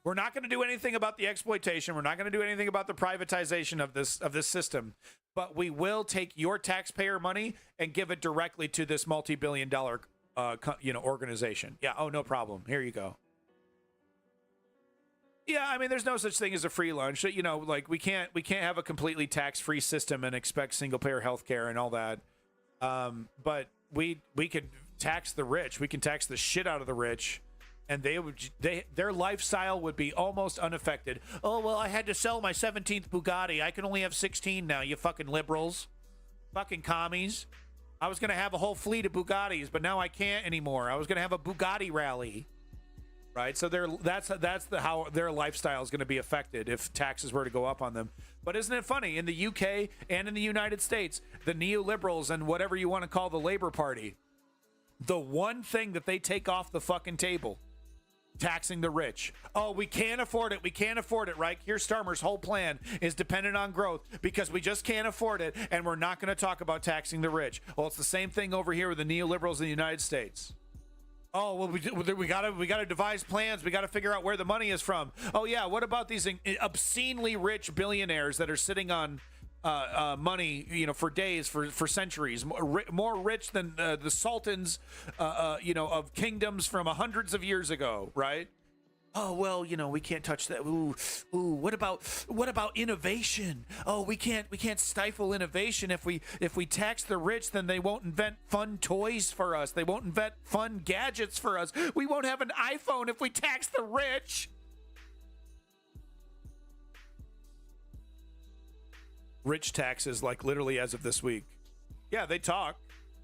we're not going to do anything about the exploitation. We're not going to do anything about the privatization of this system, but we will take your taxpayer money and give it directly to this multi-billion-dollar organization. Yeah, oh, no problem. Here you go. Yeah, I mean, there's no such thing as a free lunch. We can't have a completely tax-free system and expect single-payer healthcare and all that. But we could tax the rich. We can tax the shit out of the rich, and their lifestyle would be almost unaffected. Oh, well, I had to sell my 17th Bugatti. I can only have 16 now, you fucking liberals. Fucking commies. I was going to have a whole fleet of Bugattis, but now I can't anymore. I was going to have a Bugatti rally. right? So that's how their lifestyle is going to be affected if taxes were to go up on them. But isn't it funny, in the UK and in the United States, the neoliberals and whatever you want to call the Labor Party, the one thing that they take off the fucking table, taxing the rich. Oh, we can't afford it. We can't afford it, right? Keir Starmer's whole plan is dependent on growth because we just can't afford it, and we're not going to talk about taxing the rich. Well, it's the same thing over here with the neoliberals in the United States. Oh, well, we gotta devise plans. We gotta figure out where the money is from. Oh yeah, what about these obscenely rich billionaires that are sitting on money, for days, for centuries, more rich than the sultans, of kingdoms from hundreds of years ago, right? Oh, well, we can't touch that. Ooh, what about innovation? Oh, we can't stifle innovation. If we tax the rich, then they won't invent fun toys for us. They won't invent fun gadgets for us. We won't have an iPhone if we tax the rich. Rich taxes, like literally as of this week. Yeah, they talk.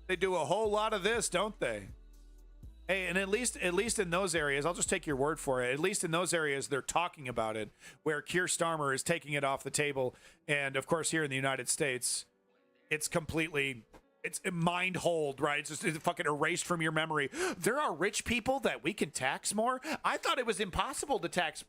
They do a whole lot of this, don't they? Hey, and at least in those areas, I'll just take your word for it. At least in those areas, they're talking about it, where Keir Starmer is taking it off the table. And of course, here in the United States, it's mind hold, right? It's just fucking erased from your memory. There are rich people that we can tax more. I thought it was impossible to tax.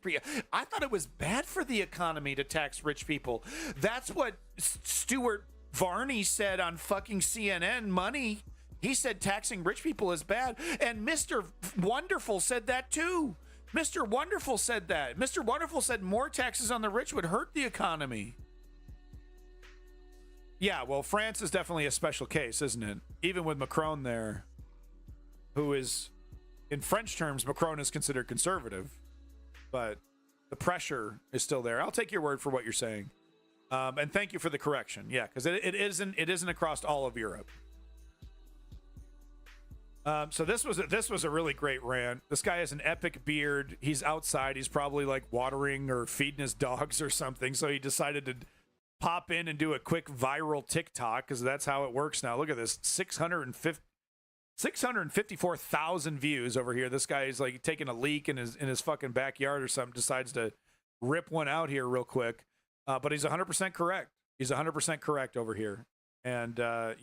I thought it was bad for the economy to tax rich people. That's what Stuart Varney said on fucking CNN Money. He said taxing rich people is bad. And Mr. Wonderful said that too. Mr. Wonderful said that. Mr. Wonderful said more taxes on the rich would hurt the economy. Yeah, well, France is definitely a special case, isn't it? Even with Macron there, who is, in French terms, Macron is considered conservative, but the pressure is still there. I'll take your word for what you're saying. And thank you for the correction. Yeah, because it isn't across all of Europe. So this was a really great rant. This guy has an epic beard. He's outside. He's probably like watering or feeding his dogs or something. So he decided to pop in and do a quick viral TikTok, because that's how it works now. Look at this, 654,000 views over here. This guy is like taking a leak in his fucking backyard or something. Decides to rip one out here real quick. But he's 100% correct. He's 100% correct over here. And I'd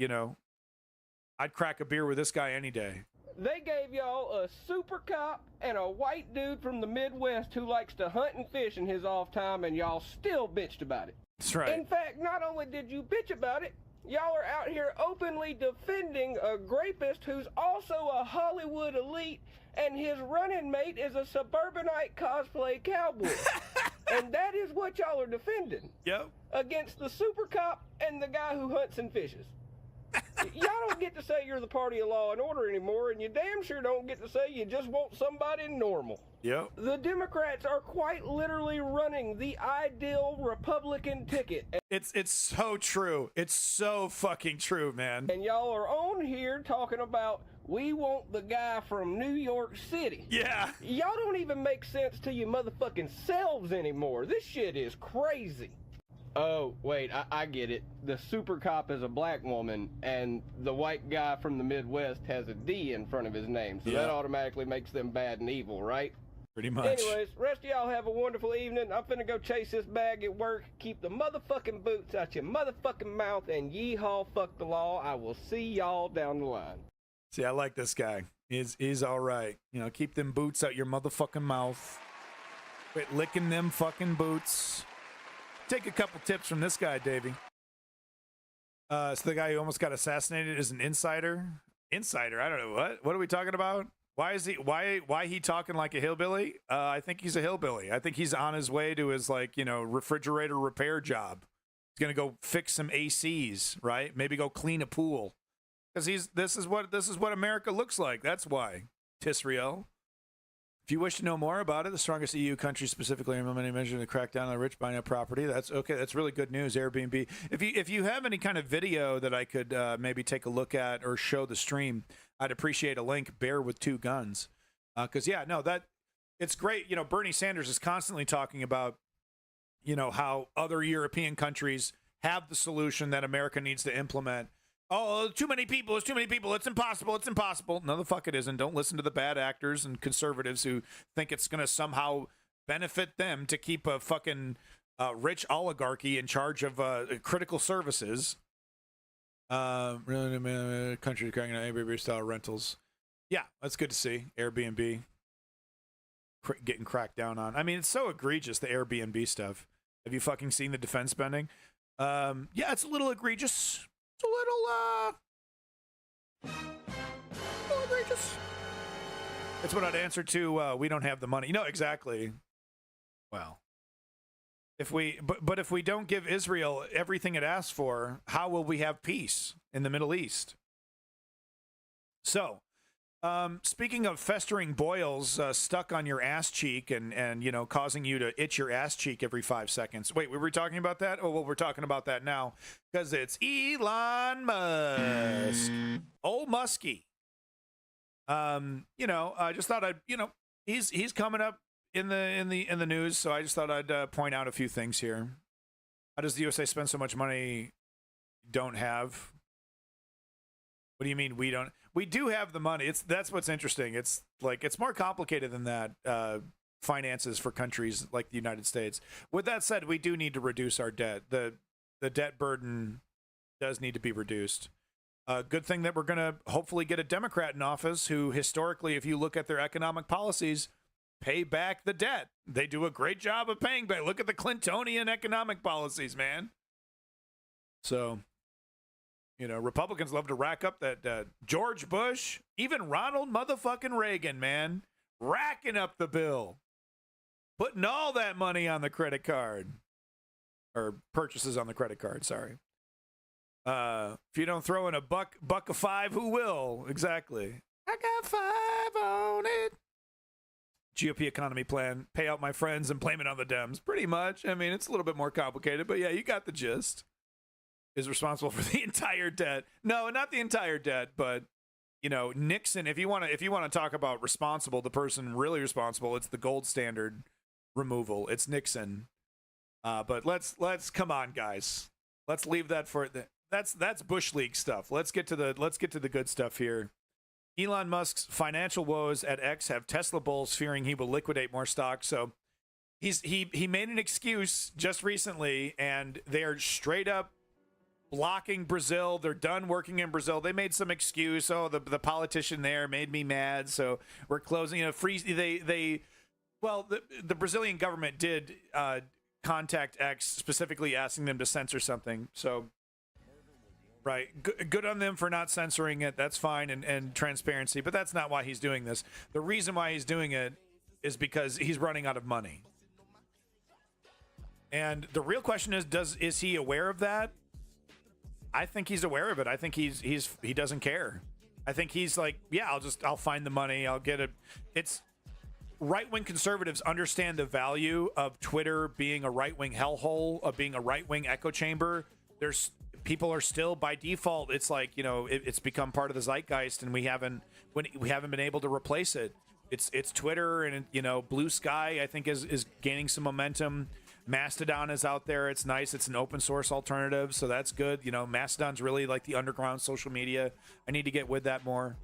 crack a beer with this guy any day. They gave y'all a super cop and a white dude from the Midwest who likes to hunt and fish in his off time, and y'all still bitched about it. That's right. In fact, not only did you bitch about it, y'all are out here openly defending a rapist who's also a Hollywood elite, and his running mate is a suburbanite cosplay cowboy. And that is what y'all are defending. Yep. Against the super cop and the guy who hunts and fishes. Y'all don't get to say you're the party of law and order anymore, and you damn sure don't get to say you just want somebody normal. Yep. The Democrats are quite literally running the ideal Republican ticket. It's so true. It's so fucking true, man. And y'all are on here talking about, we want the guy from New York City. Yeah. Y'all don't even make sense to your motherfucking selves anymore. This shit is crazy. Oh, wait, I get it. The super cop is a black woman, and the white guy from the Midwest has a D in front of his name, so that automatically makes them bad and evil, right? Pretty much. Anyways, rest of y'all have a wonderful evening. I'm finna go chase this bag at work. Keep the motherfucking boots out your motherfucking mouth, and yeehaw, fuck the law. I will see y'all down the line. See, I like this guy. He's all right. Keep them boots out your motherfucking mouth. Quit licking them fucking boots. Take a couple tips from this guy, Davey. So the guy who almost got assassinated is an insider. Insider? I don't know what are we talking about? Why he talking like a hillbilly? I think he's a hillbilly. I think he's on his way to his refrigerator repair job. He's gonna go fix some ACs, right? Maybe go clean a pool. Because this is what America looks like. That's why. Tisriel. If you wish to know more about it, the strongest EU country specifically implementing measures to crack down on the rich buying up property. That's okay. That's really good news. Airbnb. If you have any kind of video that I could maybe take a look at or show the stream, I'd appreciate a link. Bear with two guns, because it's great. Bernie Sanders is constantly talking about how other European countries have the solution that America needs to implement. Oh, too many people. It's too many people. It's impossible. It's impossible. No, the fuck it isn't. Don't listen to the bad actors and conservatives who think it's going to somehow benefit them to keep a fucking rich oligarchy in charge of critical services. Country cracking out Airbnb style rentals. Yeah, that's good to see. Airbnb getting cracked down on. I mean, it's so egregious, the Airbnb stuff. Have you fucking seen the defense spending? Yeah, it's a little egregious. It's a little egregious. That's what I'd answer to. We don't have the money. No, exactly. Well, if we, but if we don't give Israel everything it asks for, how will we have peace in the Middle East? So, speaking of festering boils stuck on your ass cheek and you know, causing you to itch your ass cheek every 5 seconds. Wait, were we talking about that? Oh, well, we're talking about that now because it's Elon Musk. Old Muskie. You know, I just thought I'd, you know, he's coming up in the news, so I just thought I'd point out a few things here. How does the USA spend so much money don't have? What do you mean we don't? We do have the money. That's what's interesting. It's like it's more complicated than that. Finances for countries like the United States. With that said, we do need to reduce our debt. The debt burden does need to be reduced. Good thing that we're going to hopefully get a Democrat in office who historically, if you look at their economic policies, pay back the debt. They do a great job of paying back. Look at the Clintonian economic policies, man. So, you know, Republicans love to rack up that George Bush, even Ronald motherfucking Reagan, man, racking up the bill, putting all that money on the credit card, or purchases on the credit card, sorry. If you don't throw in a buck of $5, who will? Exactly. I got $5 on it. GOP economy plan, pay out my friends and blame it on the Dems. Pretty much. I mean, it's a little bit more complicated, but yeah, you got the gist. Is responsible for the entire debt. No, not the entire debt, but you know, Nixon, if you want to talk about responsible, the person really responsible, it's the gold standard removal. It's Nixon. But let's come on, guys. Let's leave that for that's Bush League stuff. Let's get to the good stuff here. Elon Musk's financial woes at X have Tesla bulls fearing he will liquidate more stock. So he made an excuse just recently, and they're straight up blocking Brazil. They're done working in Brazil. They made some excuse. Oh, the politician there made me mad, so we're closing. You know, the Brazilian government did contact X specifically asking them to censor something. So, right, good on them for not censoring it. That's fine, and transparency. But that's not why he's doing this. The reason why he's doing it is because he's running out of money. And the real question is he aware of that? I think he's aware of it. I think he doesn't care. I think he's like, yeah, I'll find the money. I'll get it. It's right-wing conservatives understand the value of Twitter being a right-wing hellhole, of being a right-wing echo chamber. People are still by default. It's like, you know, it's become part of the zeitgeist, and we haven't been able to replace it. It's Twitter, and you know, Blue Sky I think is gaining some momentum. Mastodon is out there. It's nice. It's an open source alternative, so that's good. You know, Mastodon's really like the underground social media. I need to get with that more.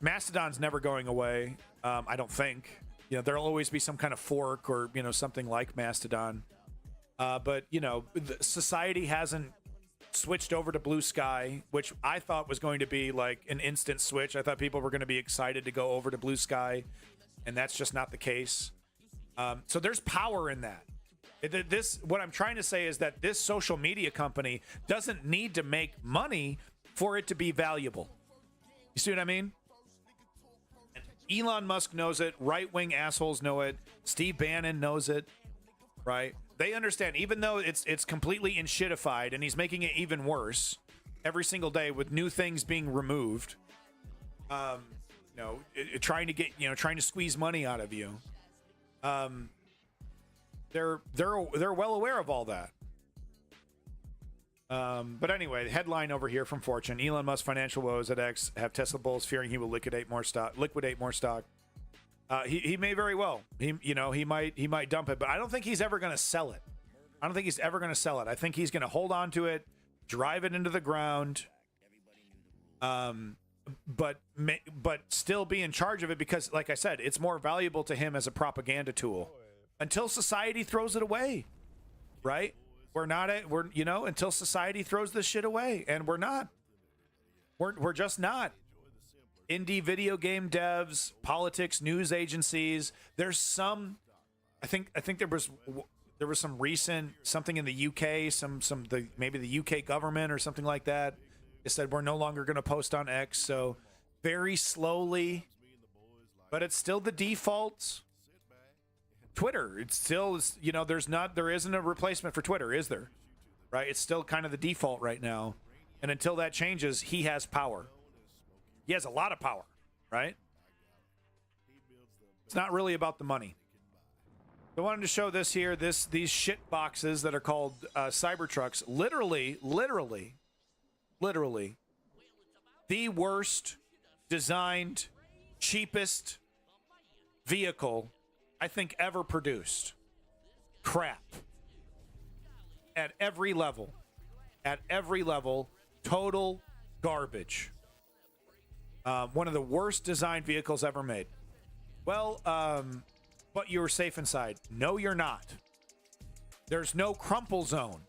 Mastodon's never going away. I don't think. You know, there'll always be some kind of fork or, you know, something like Mastodon. But you know, society hasn't switched over to Blue Sky, which I thought was going to be like an instant switch. I thought people were going to be excited to go over to Blue Sky, and that's just not the case. So there's power in that. What I'm trying to say is that this social media company doesn't need to make money for it to be valuable. You see what I mean? Elon Musk knows it. Right-wing assholes know it. Steve Bannon knows it. Right? They understand, even though it's completely enshittified and he's making it even worse every single day with new things being removed. You know, trying to squeeze money out of you. They're well aware of all that. But anyway, the headline over here from Fortune: Elon Musk financial woes at X have Tesla bulls fearing he will liquidate more stock. He may very well. He might dump it, but I don't think he's ever going to sell it. I think he's going to hold on to it, drive it into the ground, but still be in charge of it because, like I said, it's more valuable to him as a propaganda tool until society throws it away, right? Until society throws this shit away, and we're not. We're just not. Indie video game devs, politics, news agencies. There's some. I think there was some recent something in the UK. Maybe the UK government or something like that. They said we're no longer going to post on X. So very slowly, but it's still the default. Twitter. It's still, there isn't a replacement for Twitter, is there? Right? It's still kind of the default right now. And until that changes, he has power. He has a lot of power, right? It's not really about the money. I wanted to show this here, these shit boxes that are called Cybertrucks. Literally, the worst designed, cheapest vehicle I think ever produced. Crap. At every level. Total garbage. One of the worst designed vehicles ever made. Well, but you were safe inside. No, you're not. There's no crumple zone.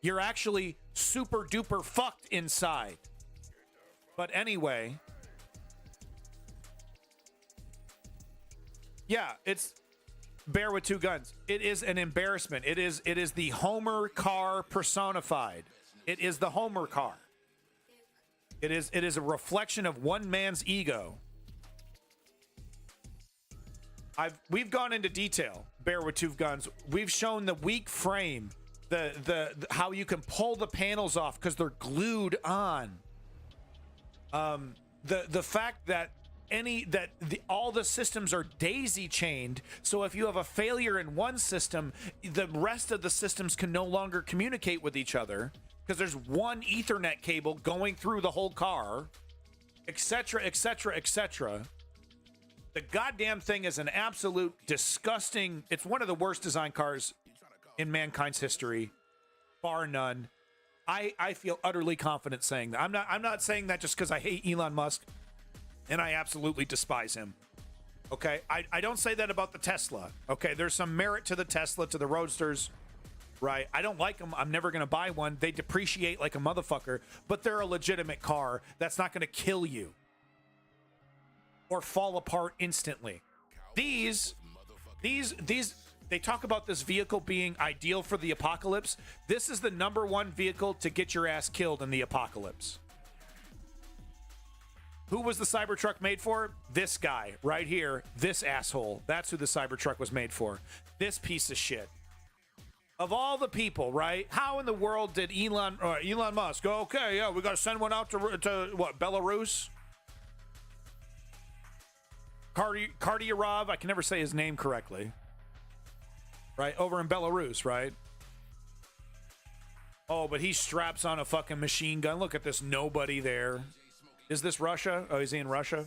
You're actually super duper fucked inside. But anyway. Yeah, it's Bear with Two Guns. It is an embarrassment. It is the Homer car personified. It is the Homer car. It is a reflection of one man's ego. We've gone into detail, Bear with Two Guns. We've shown the weak frame, the how you can pull the panels off because they're glued on. The fact that all the systems are daisy chained, so if you have a failure in one system, the rest of the systems can no longer communicate with each other because there's one Ethernet cable going through the whole car, etc., etc., etc. The goddamn thing is an absolute disgusting. It's one of the worst design cars in mankind's history, bar none. I feel utterly confident saying that. I'm not saying that just because I hate Elon Musk. And I absolutely despise him. Okay? I don't say that about the Tesla. Okay? There's some merit to the Tesla, to the Roadsters. Right? I don't like them. I'm never going to buy one. They depreciate like a motherfucker. But they're a legitimate car that's not going to kill you. Or fall apart instantly. These, they talk about this vehicle being ideal for the apocalypse. This is the #1 vehicle to get your ass killed in the apocalypse. Who was the Cybertruck made for? This guy right here. This asshole. That's who the Cybertruck was made for. This piece of shit. Of all the people, right? How in the world did Elon Musk go, okay, yeah, we got to send one out to what, Belarus? Kardyarov, I can never say his name correctly. Right? Over in Belarus, right? Oh, but he straps on a fucking machine gun. Look at this nobody there. Is this Russia? Oh, is he in Russia?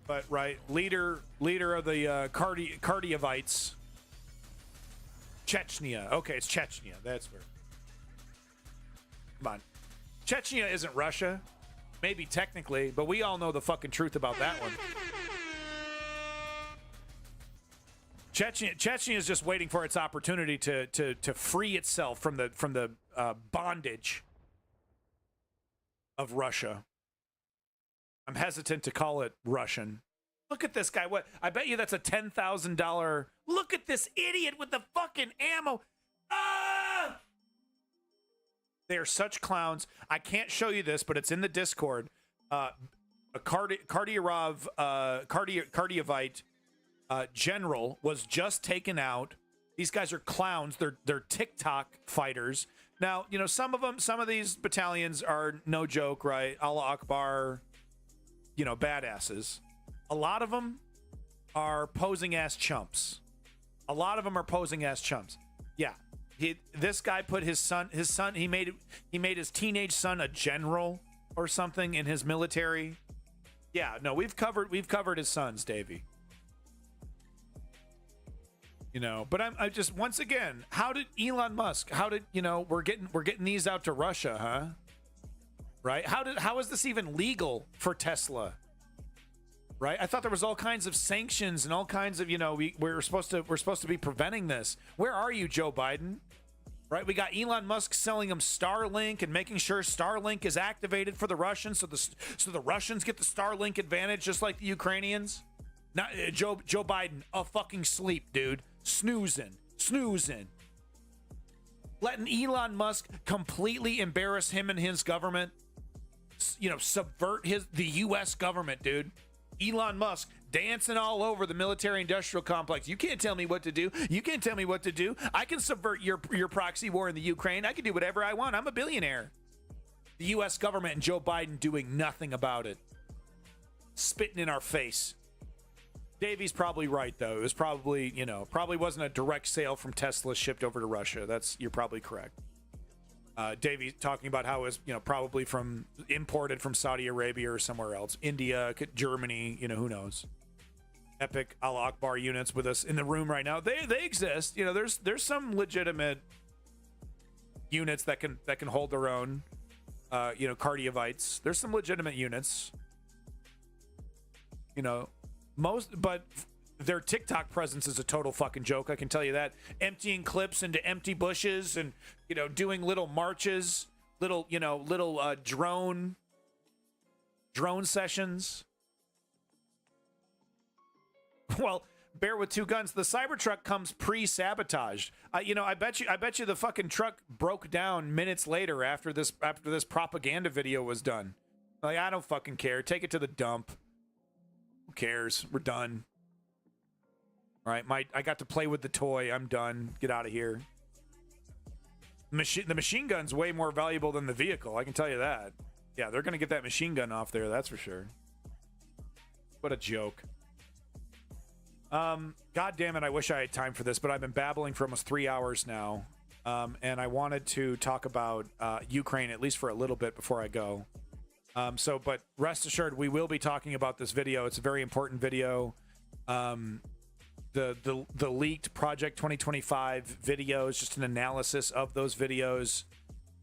But right, leader of the Kardyavites, Chechnya. Okay, it's Chechnya. That's where. Come on, Chechnya isn't Russia. Maybe technically, but we all know the fucking truth about that one. Chechnya is just waiting for its opportunity to free itself from the bondage of Russia. I'm hesitant to call it Russian. Look at this guy. What? I bet you that's a $10,000. Look at this idiot with the fucking ammo. Ah! They are such clowns. I can't show you this, but it's in the Discord. A Kardyavite general was just taken out. These guys are clowns. They're TikTok fighters. Now, some of these battalions are no joke, right? Allah Akbar, badasses. A lot of them are posing ass chumps. Yeah. This guy put his son, he made his teenage son a general or something in his military. Yeah, no, we've covered his sons, Davey. You know, but I just, once again, how did Elon Musk, we're getting these out to Russia, huh? Right? How is this even legal for Tesla? Right? I thought there was all kinds of sanctions and all kinds of, we're supposed to be preventing this. Where are you, Joe Biden? Right? We got Elon Musk selling them Starlink and making sure Starlink is activated for the Russians, so the Russians get the Starlink advantage, just like the Ukrainians. Not Joe Biden, a fucking sleep, dude. Snoozing. Letting Elon Musk completely embarrass him and his government. Subvert the U.S. government, dude. Elon Musk dancing all over the military-industrial complex. You can't tell me what to do. You can't tell me what to do. I can subvert your proxy war in the Ukraine. I can do whatever I want. I'm a billionaire. The U.S. government and Joe Biden doing nothing about it. Spitting in our face. Davey's probably right, though. It was probably, probably wasn't a direct sale from Tesla shipped over to Russia. You're probably correct. Davey talking about how it was, probably imported from Saudi Arabia or somewhere else. India, Germany, who knows. Epic Allah Akbar units with us in the room right now. They exist. There's some legitimate units that can hold their own. Cardiovites. There's some legitimate units. But their TikTok presence is a total fucking joke. I can tell you that. Emptying clips into empty bushes and, doing little marches, little drone sessions. Well, Bear with Two Guns, the Cybertruck comes pre-sabotaged. I bet you the fucking truck broke down minutes later after this propaganda video was done. Like, I don't fucking care. Take it to the dump. Who cares? We're done. All right, I got to play with the toy. I'm done. Get out of here. The machine gun's way more valuable than the vehicle. I can tell you that. Yeah, they're going to get that machine gun off there. That's for sure. What a joke. God damn it. I wish I had time for this, but I've been babbling for almost 3 hours now. And I wanted to talk about Ukraine, at least for a little bit before I go. But rest assured, we will be talking about this video. It's a very important video. The leaked Project 2025 videos, just an analysis of those videos,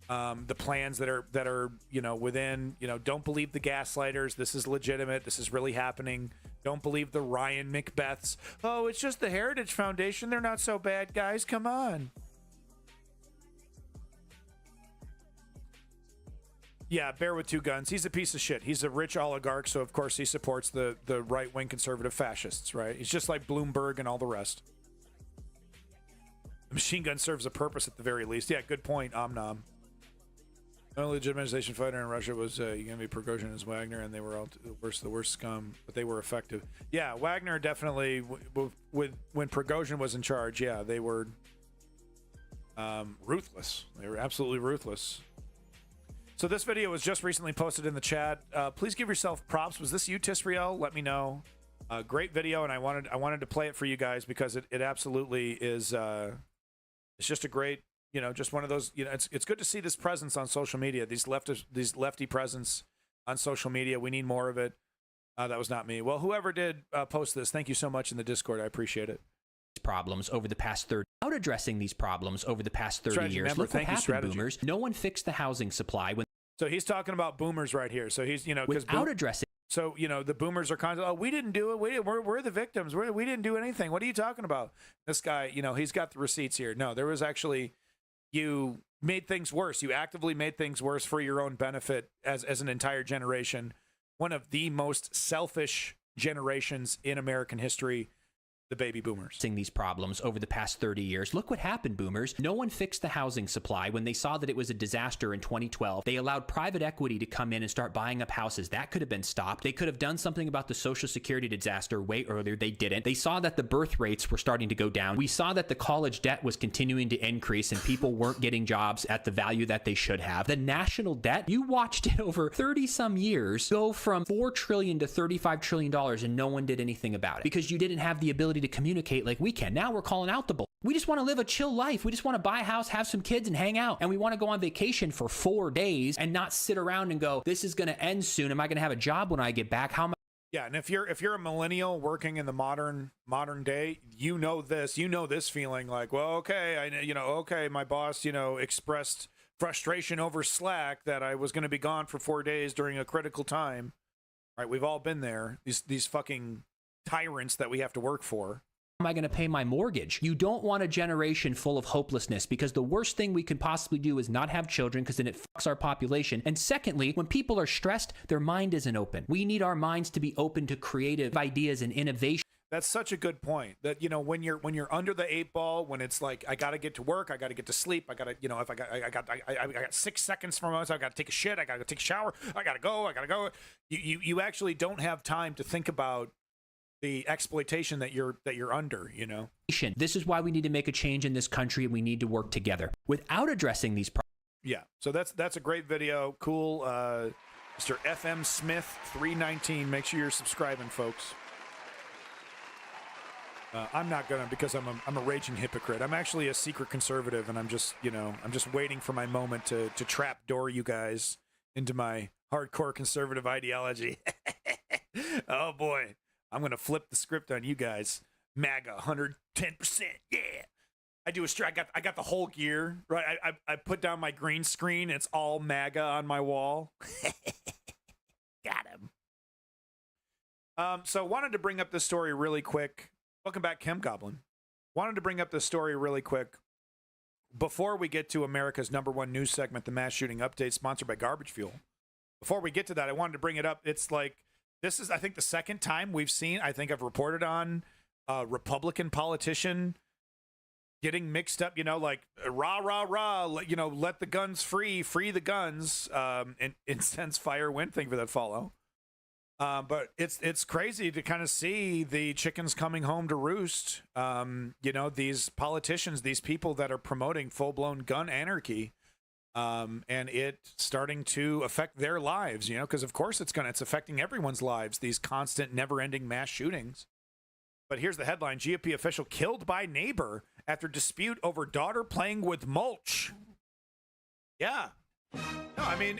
the plans that are within, don't believe the gaslighters. This is legitimate. This is really happening. Don't believe the Ryan Macbeths. Oh, it's just the Heritage Foundation. They're not so bad, guys. Come on. Yeah, Bear with Two Guns. He's a piece of shit. He's a rich oligarch, so of course he supports the right-wing conservative fascists, right? He's just like Bloomberg and all the rest. The machine gun serves a purpose at the very least. Yeah, good point, Omnom. The only legitimization fighter in Russia was Yevgeny Prigozhin and Wagner, and they were all the worst scum, but they were effective. Yeah, Wagner definitely, when Prigozhin was in charge, yeah, they were ruthless. They were absolutely ruthless. So this video was just recently posted in the chat. Please give yourself props. Was this you, Tisriel? Let me know. Great video, and I wanted to play it for you guys because it absolutely is. It's just a great, just one of those. It's good to see this presence on social media. These lefty presence on social media. We need more of it. That was not me. Well, whoever did post this, thank you so much in the Discord. I appreciate it. Problems over the past 30 out addressing these problems over the past 30 years. Look what happened, boomers. No one fixed the housing supply when. So he's talking about boomers right here. So he's without addressing. So the boomers are constantly, oh, we didn't do it. We're the victims. We didn't do anything. What are you talking about? This guy, he's got the receipts here. No, there was actually, you made things worse. You actively made things worse for your own benefit as an entire generation. One of the most selfish generations in American history. The baby boomers. These problems over the past 30 years. Look what happened, boomers. No one fixed the housing supply when they saw that it was a disaster in 2012. They allowed private equity to come in and start buying up houses. That could have been stopped. They could have done something about the Social Security disaster way earlier. They didn't. They saw that the birth rates were starting to go down. We saw that the college debt was continuing to increase and people weren't getting jobs at the value that they should have. The national debt, you watched it over 30 some years go from $4 trillion to $35 trillion and no one did anything about it because you didn't have the ability to communicate like we can. Now we're calling out the bull. We just want to live a chill life. We just want to buy a house, have some kids, and hang out. And we want to go on vacation for 4 days and not sit around and go, this is going to end soon. Am I going to have a job when I get back? How am I? Yeah, and if you're a millennial working in the modern day, you know this feeling like, well, okay, my boss, expressed frustration over Slack that I was going to be gone for 4 days during a critical time. Right, we've all been there. These fucking tyrants that we have to work for. Am I going to pay my mortgage? You don't want a generation full of hopelessness, because the worst thing we can possibly do is not have children, because then it fucks our population. And secondly, when people are stressed, their mind isn't open. We need our minds to be open to creative ideas and innovation. That's such a good point. That when you're under the 8 ball, when it's like, I got to get to work, I got to get to sleep, I got to if I got 6 seconds from us, I got to take a shit, I got to take a shower, I got to go. You actually don't have time to think about the exploitation that you're under, This is why we need to make a change in this country, and we need to work together without addressing these problems. Yeah, so that's a great video. Cool. Mr. FM Smith 319. Make sure you're subscribing, folks. I'm not gonna, because I'm a raging hypocrite. I'm actually a secret conservative, and I'm just waiting for my moment to trapdoor you guys into my hardcore conservative ideology. Oh boy. I'm going to flip the script on you guys. MAGA, 110%. Yeah. I do a strike. I got the whole gear, right? I put down my green screen. It's all MAGA on my wall. Got him. So wanted to bring up this story really quick. Welcome back, Chem Goblin. Wanted to bring up this story really quick before we get to America's #1 news segment, the mass shooting update, sponsored by Garbage Fuel. Before we get to that, I wanted to bring it up. It's like, this is, I think, the second time we've seen, I think I've reported on a Republican politician getting mixed up, like, rah, rah, rah, let the guns free the guns, and incense fire wind, thing for that follow. But it's crazy to kind of see the chickens coming home to roost. These politicians, these people that are promoting full-blown gun anarchy, and it starting to affect their lives, because of course it's affecting everyone's lives, these constant, never-ending mass shootings. But here's the headline: GOP official killed by neighbor after dispute over daughter playing with mulch. Yeah. No, I mean,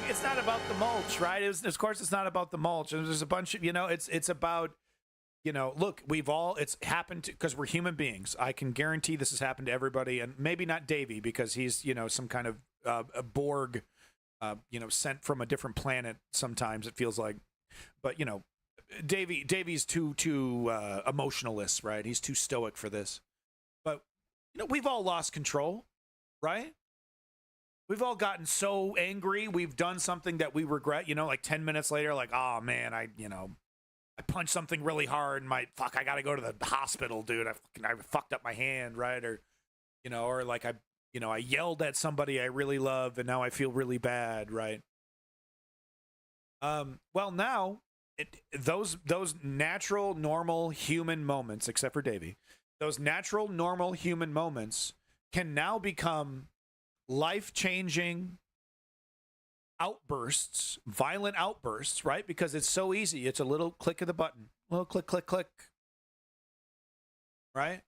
it's not about the mulch, right? Of course it's not about the mulch. There's a bunch of, it's about, look, it's happened because we're human beings. I can guarantee this has happened to everybody, and maybe not Davey, because he's, some kind of a Borg, sent from a different planet sometimes, it feels like. But, Davey's too emotionalist, right? He's too stoic for this. But, we've all lost control, right? We've all gotten so angry. We've done something that we regret, like 10 minutes later, like, oh man, I punched something really hard and I got to go to the hospital, dude. I fucked up my hand, right? Or, or like I yelled at somebody I really love and now I feel really bad, right? Well, now those natural, normal human moments, except for Davey, those natural, normal human moments can now become life-changing outbursts, violent outbursts, right? Because it's so easy. It's a little click of the button. Little click, click, click. Right?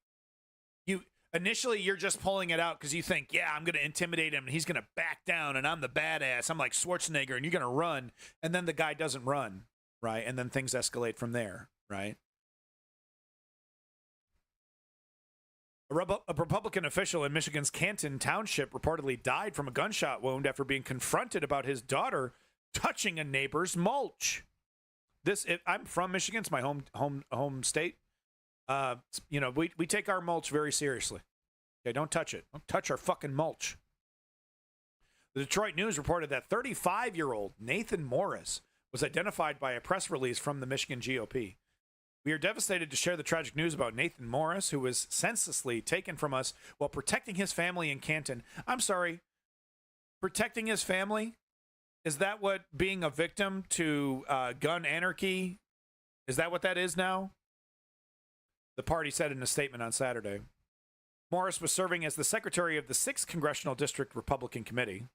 Initially, you're just pulling it out because you think, yeah, I'm going to intimidate him and he's going to back down and I'm the badass. I'm like Schwarzenegger and you're going to run. And then the guy doesn't run, right? And then things escalate from there, right? A Republican official in Michigan's Canton Township reportedly died from a gunshot wound after being confronted about his daughter touching a neighbor's mulch. I'm from Michigan. It's my home state. We take our mulch very seriously. Okay, don't touch it. Don't touch our fucking mulch. The Detroit News reported that 35-year-old Nathan Morris was identified by a press release from the Michigan GOP. We are devastated to share the tragic news about Nathan Morris, who was senselessly taken from us while protecting his family in Canton. I'm sorry, protecting his family? Is that what being a victim to gun anarchy, is that what that is now? The party said in a statement on Saturday. Morris was serving as the secretary of the 6th Congressional District Republican Committee,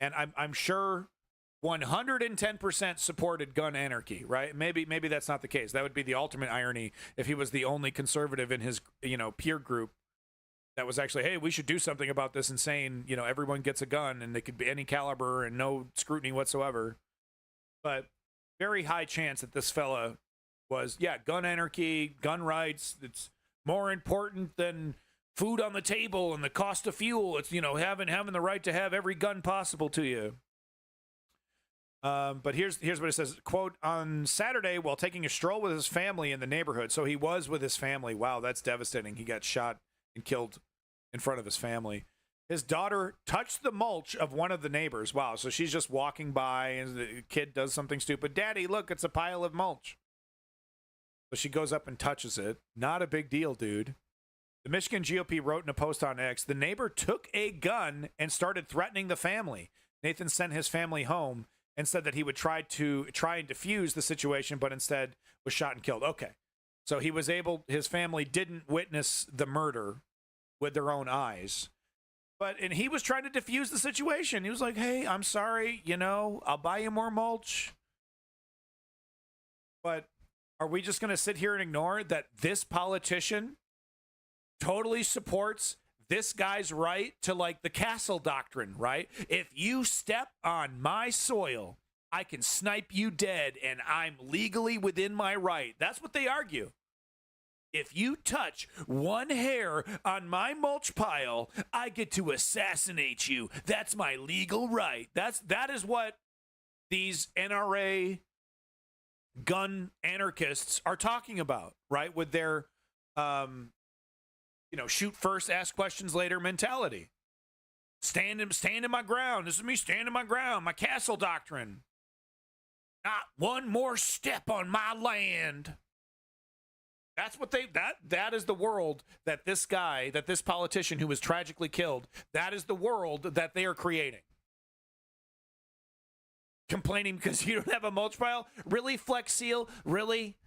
and I'm sure 110% supported gun anarchy, right? Maybe that's not the case. That would be the ultimate irony if he was the only conservative in his, peer group that was actually, hey, we should do something about this insane, everyone gets a gun and they could be any caliber and no scrutiny whatsoever. But very high chance that this fella was, gun anarchy, gun rights. It's more important than food on the table and the cost of fuel. It's, having the right to have every gun possible to you. But here's what it says. Quote, on Saturday, while taking a stroll with his family in the neighborhood. So he was with his family. Wow, that's devastating. He got shot and killed in front of his family. His daughter touched the mulch of one of the neighbors. Wow, so she's just walking by and the kid does something stupid. Daddy, look, it's a pile of mulch. So she goes up and touches it. Not a big deal, dude. The Michigan GOP wrote in a post on X, the neighbor took a gun and started threatening the family. Nathan sent his family home and said that he would try and defuse the situation, but instead was shot and killed. Okay. So his family didn't witness the murder with their own eyes. And he was trying to defuse the situation. He was like, hey, I'm sorry, I'll buy you more mulch. But are we just going to sit here and ignore that this politician totally supports this guy's right to, like, the castle doctrine, right? If you step on my soil, I can snipe you dead, and I'm legally within my right. That's what they argue. If you touch one hair on my mulch pile, I get to assassinate you. That's my legal right. That is what these NRA gun anarchists are talking about, right? With their shoot first, ask questions later mentality. Stand in my ground. This is me standing my ground. My castle doctrine. Not one more step on my land. That's what that is the world that this politician who was tragically killed, that is the world that they are creating. Complaining because you don't have a mulch pile? Really, Flex Seal? Really?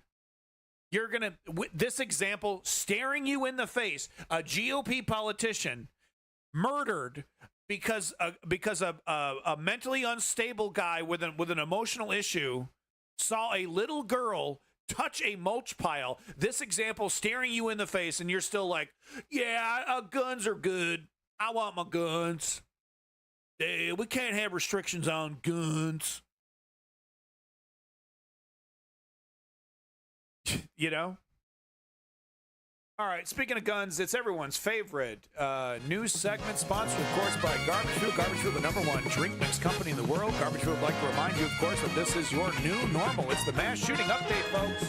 You're going to, this example, staring you in the face, a GOP politician murdered because a mentally unstable guy with an emotional issue saw a little girl touch a mulch pile. This example staring you in the face, and you're still like, yeah, guns are good. I want my guns. We can't have restrictions on guns. All right, speaking of guns, it's everyone's favorite news segment, sponsored, of course, by Garbage Fuel. Garbage Fuel, the #1 drink mix company in the world. Garbage Fuel would like to remind you, of course, that this is your new normal. It's the mass shooting update, folks.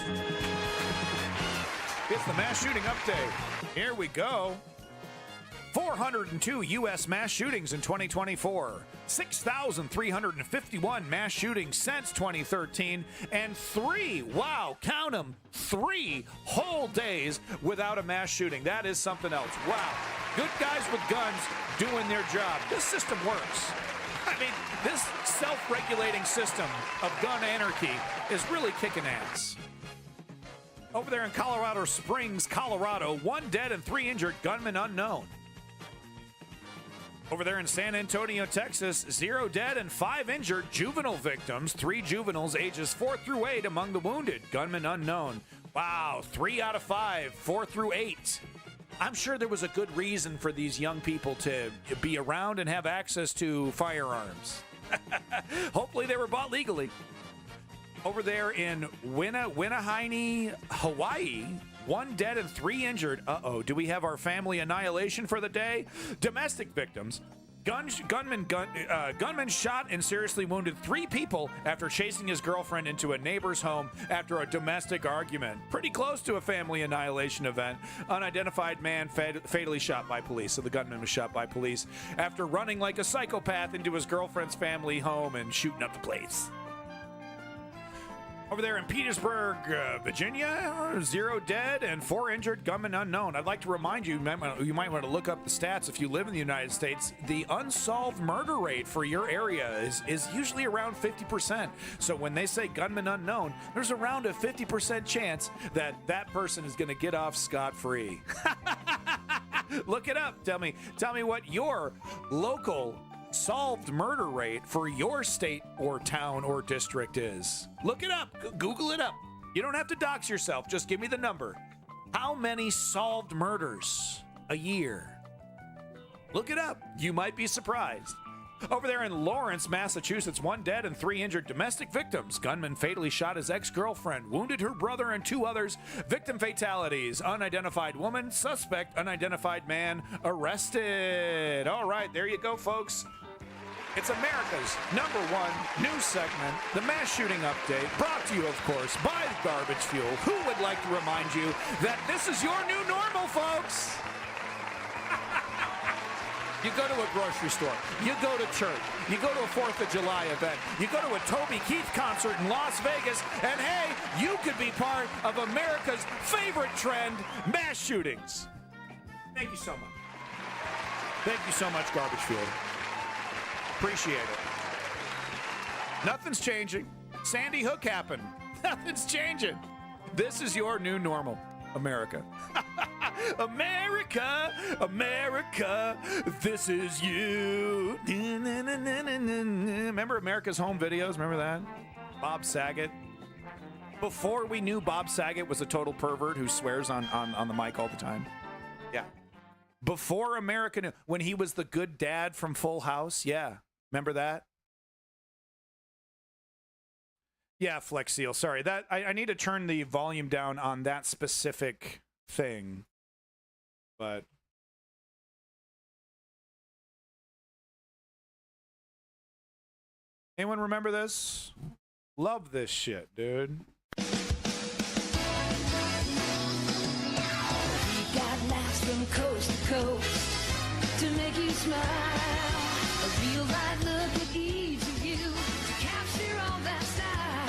It's the mass shooting update. Here we go. 402 U.S. mass shootings in 2024, 6,351 mass shootings since 2013, and 3 whole days without a mass shooting. That is something else. Wow. Good guys with guns doing their job. This system works. I mean, this self-regulating system of gun anarchy is really kicking ass. Over there in Colorado Springs, Colorado, 1 dead and 3 injured, gunman unknown. Over there in San Antonio, Texas, 0 dead and 5 injured, juvenile victims, 3 juveniles ages 4 through 8 among the wounded, gunman unknown. Wow, 3 out of 5, 4 through 8. I'm sure there was a good reason for these young people to be around and have access to firearms. Hopefully they were bought legally. Over there in Winahaine, Hawaii, 1 dead and 3 injured. Uh-oh, do we have our family annihilation for the day? Domestic victims. Gunman shot and seriously wounded 3 people after chasing his girlfriend into a neighbor's home after a domestic argument. Pretty close to a family annihilation event. Unidentified man fatally shot by police. So the gunman was shot by police after running like a psychopath into his girlfriend's family home and shooting up the place. Over there in Petersburg, Virginia, 0 dead and 4 injured, gunman unknown. I'd like to remind you, you might want to look up the stats if you live in the United States. The unsolved murder rate for your area is usually around 50%. So when they say gunman unknown, there's around a 50% chance that person is going to get off scot-free. Look it up. Tell me what your local solved murder rate for your state or town or district is. Look it up. Google it up. You don't have to dox yourself. Just give me the number. How many solved murders a year? Look it up. You might be surprised. Over there in Lawrence, Massachusetts, 1 dead and 3 injured domestic victims. Gunman fatally shot his ex-girlfriend, wounded her brother and 2 others. Victim fatalities. Unidentified woman, suspect, unidentified man arrested. All right, there you go, folks. It's America's #1 news segment, the mass shooting update, brought to you, of course, by Garbage Fuel. Who would like to remind you that this is your new normal, folks? You go to a grocery store, you go to church, you go to a 4th of July event, you go to a Toby Keith concert in Las Vegas, and hey, you could be part of America's favorite trend, mass shootings. Thank you so much. Thank you so much, Garbage Fuel. Appreciate it. Nothing's changing. Sandy Hook happened. Nothing's changing. This is your new normal, America. America, America, this is you. Remember America's Home Videos? Remember that? Bob Saget. Before we knew Bob Saget was a total pervert who swears on the mic all the time. Yeah. Before America knew, when he was the good dad from Full House. Yeah. Remember that? Yeah, Flex Seal. Sorry. That I need to turn the volume down on that specific thing. But anyone remember this? Love this shit, dude. We got laughs from coast to coast to make you smile. A real light look at each of you to capture all that style.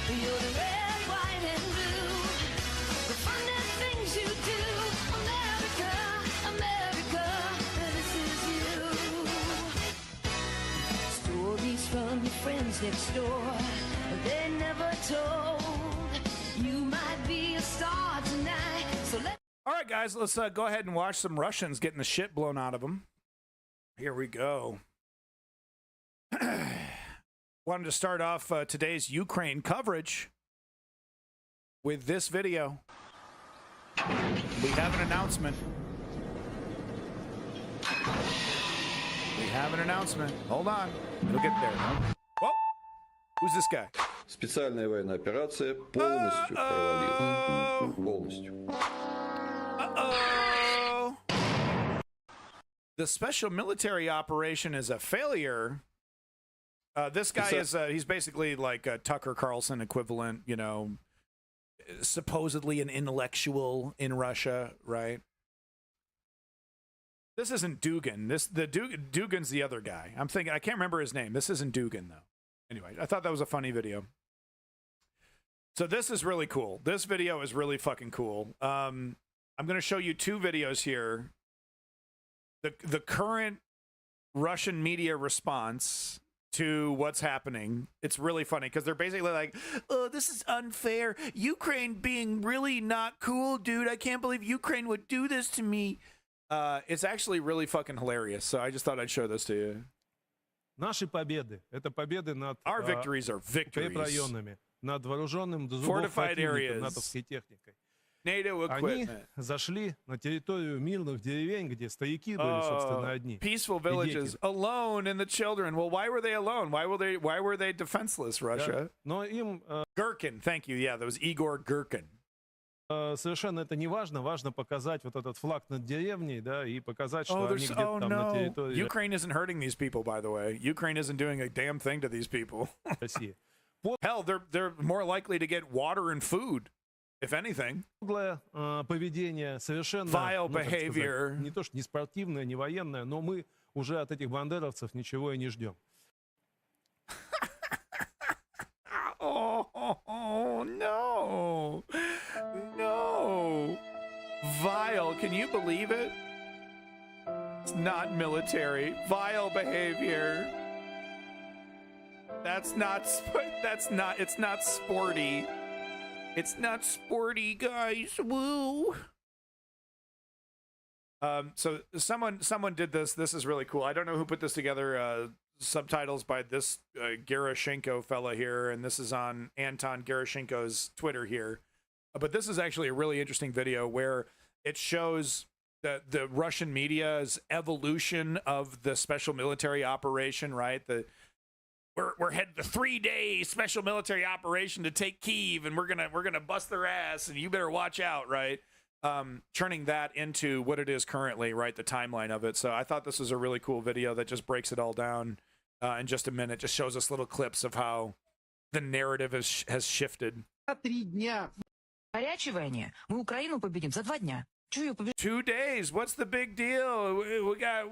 You're the red, white, and blue. The fun and things you do. America, America, this is you. Stories from your friends next door, they never told. You might be a star tonight, so let. All right, guys, let's go ahead and watch some Russians getting the shit blown out of them. Here we go. Wanted to start off today's Ukraine coverage with this video. We have an announcement. We have an announcement. Hold on. It'll get there. Whoa. Who's this guy? Специальная военная операция полностью провалилась. Полностью. Uh-oh. The special military operation is a failure. This guy is, he's basically like a Tucker Carlson equivalent, you know, supposedly an intellectual in Russia, right? This isn't Dugin. Dugin's the other guy. I'm thinking, I can't remember his name. This isn't Dugin, though. Anyway, I thought that was a funny video. So this is really cool. This video is really fucking cool. I'm going to show you 2 videos here. The current Russian media response to what's happening. It's really funny because they're basically like, oh, this is unfair. Ukraine being really not cool, dude. I can't believe Ukraine would do this to me. It's actually really fucking hilarious. So I just thought I'd show this to you. Наши победы — это победы над Our victories are victories. районами, над вооруженным до зубов Fortified противником, areas. натовской техникой. NATO Они equipment. зашли на территорию мирных деревень, где стояки были, собственно, одни. Peaceful villages, alone, and the children. Well, why were they alone? Why were they defenseless, Russia? Но им Gherkin, thank you. Yeah, that was Igor Gherkin. совершенно это не важно. Важно показать вот этот флаг над деревней, да, и показать, что они где-то там на территории. Ukraine isn't hurting these people, by the way. Ukraine isn't doing a damn thing to these people. России. Hell, they're more likely to get water and food, if anything. Поведение совершенно, Vile behavior. Сказать, не то что не спортивное, не военное, но мы уже от этих бандеровцев ничего и не ждем. Oh, no. No. Vile. Can you believe it? It's not military. Vile behavior. It's not sporty. It's not sporty, guys. Woo. So someone did this. This is really cool. I don't know who put this together. Subtitles by this Gerashenko fella here, and this is on Anton Gerashenko's Twitter here. But this is actually a really interesting video where it shows the Russian media's evolution of the special military operation, right? We're headed the 3-day special military operation to take Kyiv, and we're gonna bust their ass, and you better watch out, right? Turning that into what it is currently, right? The timeline of it. So I thought this was a really cool video that just breaks it all down in just a minute. Just shows us little clips of how the narrative has shifted. 3 дня. Горячее войне. Мы Украину победим за 2 дня. 2 days. What's the big deal? We got.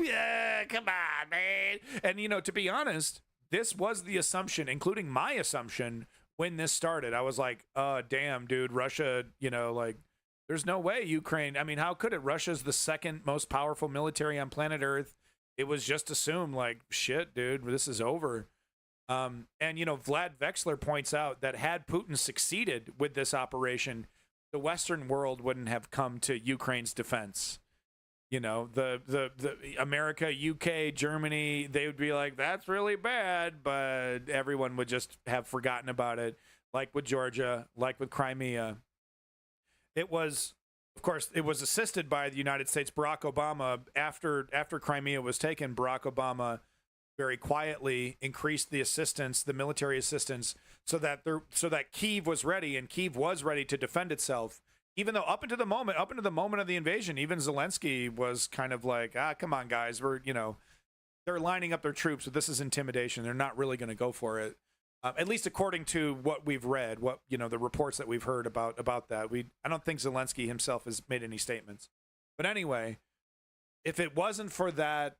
Yeah, come on, man. And, you know, to be honest, this was the assumption, including my assumption, when this started. I was like, damn, dude, Russia, you know, like, there's no way Ukraine. I mean, how could it? Russia's the second most powerful military on planet Earth. It was just assumed, like, shit, dude, this is over. And, you know, Vlad Vexler points out that had Putin succeeded with this operation, the Western world wouldn't have come to Ukraine's defense. You know, the America, UK, Germany, they would be like, that's really bad, but everyone would just have forgotten about it, like with Georgia, like with Crimea. It was, of course, it was assisted by the United States. Barack Obama, after Crimea was taken, Barack Obama very quietly increased the assistance, the military assistance, so that Kyiv was ready, and Kyiv was ready to defend itself. Even though up into the moment of the invasion, even Zelensky was kind of like, come on, guys, they're lining up their troops, but this is intimidation. They're not really going to go for it. At least according to what we've read, the reports that we've heard about that. I don't think Zelensky himself has made any statements. But anyway, if it wasn't for that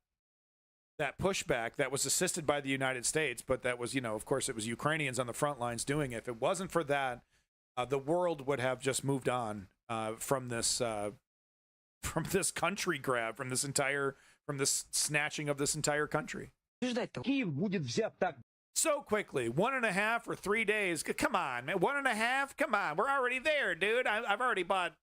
pushback that was assisted by the United States, but that was, of course, it was Ukrainians on the front lines doing it. If it wasn't for that, the world would have just moved on from this country grab, from this snatching of this entire country. So quickly, 1.5 or 3 days. Come on, man, 1.5. Come on, we're already there, dude. I've already bought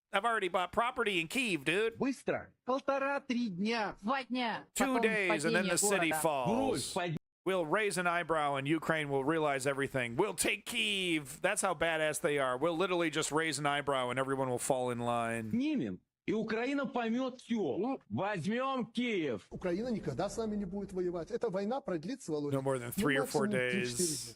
property in Kyiv, dude. Быстро. 1,5-3 дня. 2 дня. 2 days, and then the city falls. We'll raise an eyebrow, and Ukraine will realize everything. We'll take Kyiv. That's how badass they are. We'll literally just raise an eyebrow, and everyone will fall in line. Снимем, и Украина поймет все. Возьмем Киев. Украина никогда с нами не будет воевать. Эта война продлится, Володя. No more than 3 or 4 days.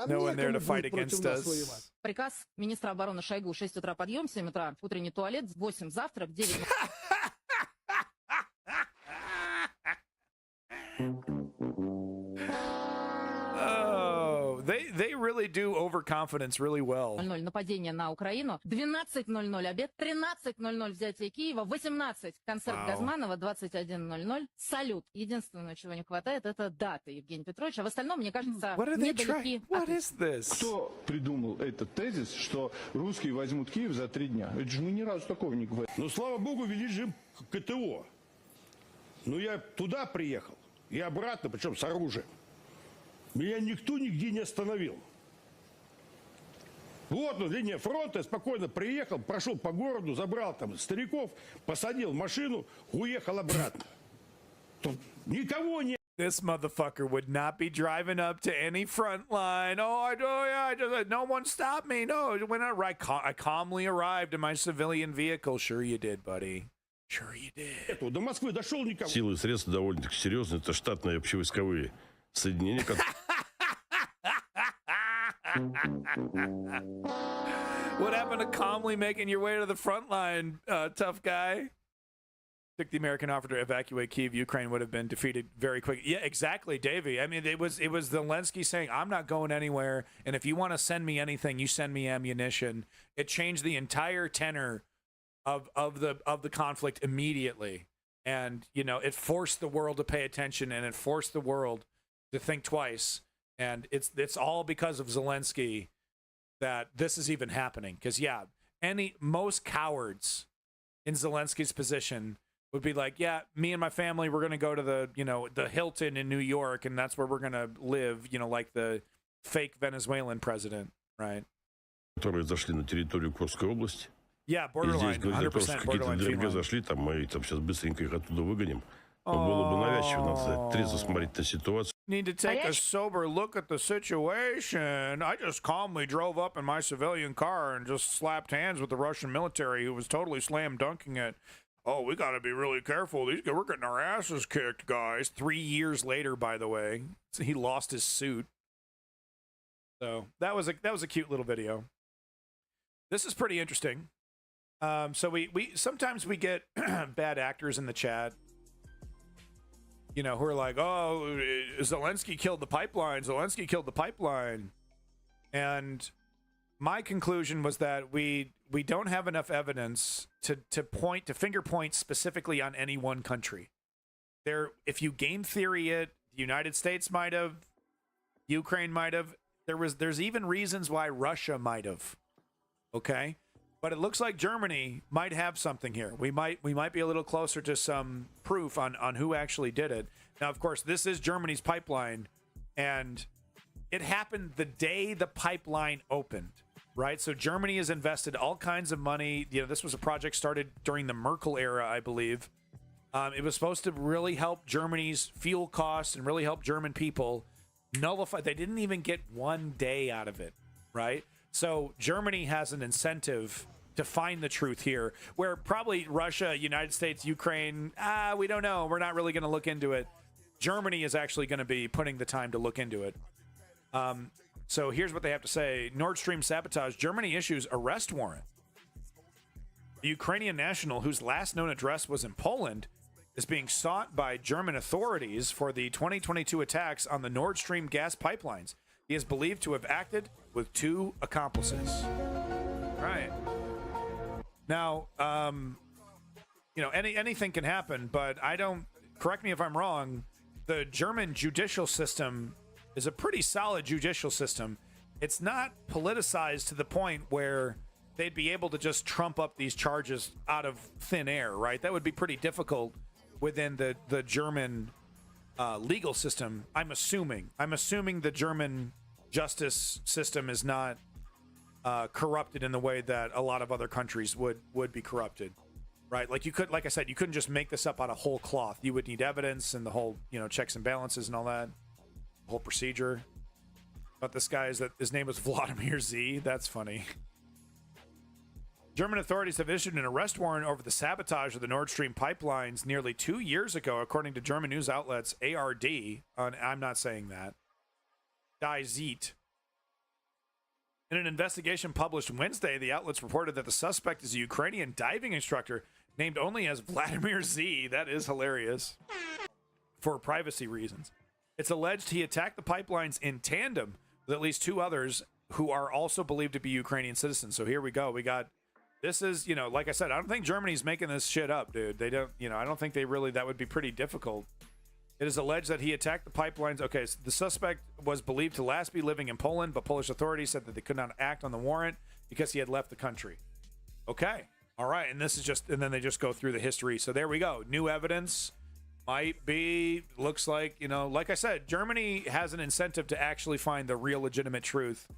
No one there to fight against us. Приказ министра обороны Шойгу: 6 утра подъем, 7 утра утренний туалет, 8 завтрак, 9... They really do overconfidence really well. 00 нападение на Украину, 12:00 обед, 13:00 взятие Киева, 18 концерт Газманова, 21:00 салют. Единственное, чего не хватает, это дата, Евгений Петрович. А в остальном, мне кажется, недалеки. What is this? Кто придумал этот тезис, что русские возьмут Киев за 3 дня? Это же мы ни разу такого не говорили. Ну, слава богу, вели же КТО. Ну, я туда приехал и обратно, причем с оружием. Меня никто нигде не остановил. Вот, линия фронта, я спокойно приехал, прошел по городу, забрал там стариков, посадил в машину, уехал обратно. Тут никого не... This motherfucker would not be driving up to any front line. No one stopped me. No, when I calmly arrived in my civilian vehicle. Sure you did, buddy. Sure you did. До Москвы дошел никого. Силы и средства довольно-таки серьезные. Это штатные общевойсковые соединения. What happened to calmly making your way to the front line, tough guy? Took the American offer to evacuate Kyiv. Ukraine would have been defeated very quick. Yeah, exactly, Davey. I mean, it was Zelensky saying, "I'm not going anywhere, and if you want to send me anything, you send me ammunition." It changed the entire tenor of the conflict immediately, and it forced the world to pay attention, and it forced the world to think twice. And it's all because of Zelensky that this is even happening. Because most cowards in Zelensky's position would be like, yeah, me and my family, we're going to go to the Hilton in New York, and that's where we're going to live, like the fake Venezuelan president, right? Которые зашли на территорию Курской области. Yeah, borderline, 100% какие-то ДРГ зашли, там мы сейчас быстренько их оттуда выгоним. Было бы навязчиво, надо сказать, трезво смотреть на ситуацию. Need to take a sober look at the situation. I just calmly drove up in my civilian car and just slapped hands with the Russian military who was totally slam dunking it. Oh, we got to be really careful. We're getting our asses kicked, guys. 3 years later, by the way, he lost his suit. So that was a cute little video. This is pretty interesting. So we sometimes we get bad actors in the chat, you know, who are like, oh, Zelensky killed the pipeline. Zelensky killed the pipeline. And my conclusion was that we don't have enough evidence to finger point specifically on any one country. If you game theory it, the United States might have, Ukraine might have. There's even reasons why Russia might have. Okay? But it looks like Germany might have something here. We might be a little closer to some proof on who actually did it. Now, of course, this is Germany's pipeline, and it happened the day the pipeline opened, right? So Germany has invested all kinds of money. You know, this was a project started during the Merkel era, I believe. It was supposed to really help Germany's fuel costs and really help German people nullify. They didn't even get 1 day out of it, right? So Germany has an incentive to find the truth here, where probably Russia, United States, Ukraine, we don't know. We're not really going to look into it. Germany is actually going to be putting the time to look into it. So here's what they have to say. Nord Stream sabotage. Germany issues arrest warrant. The Ukrainian national, whose last known address was in Poland, is being sought by German authorities for the 2022 attacks on the Nord Stream gas pipelines. He is believed to have acted with 2 accomplices. Right. Now, you know, anything can happen, but correct me if I'm wrong, the German judicial system is a pretty solid judicial system. It's not politicized to the point where they'd be able to just trump up these charges out of thin air, right? That would be pretty difficult within the German legal system. I'm assuming the German justice system is not corrupted in the way that a lot of other countries would be corrupted, right? Like I said, you couldn't just make this up out of whole cloth. You would need evidence and the whole, you know, checks and balances and all that, whole procedure. But this guy his name was Vladimir Z. That's funny. German authorities have issued an arrest warrant over the sabotage of the Nord Stream pipelines nearly 2 years ago, according to German news outlets ARD. I'm not saying that. Die Zeit. In an investigation published Wednesday, the outlets reported that the suspect is a Ukrainian diving instructor named only as Vladimir Z. That is hilarious. For privacy reasons. It's alleged he attacked the pipelines in tandem with at least 2 others who are also believed to be Ukrainian citizens. So here we go. This is, you know, like I said, I don't think Germany's making this shit up, dude. They don't, you know, I don't think that would be pretty difficult. It is alleged that he attacked the pipelines. Okay, so the suspect was believed to last be living in Poland, but Polish authorities said that they could not act on the warrant because he had left the country. Okay, all right, and then they just go through the history. So there we go. New evidence looks like, you know, like I said, Germany has an incentive to actually find the real legitimate truth.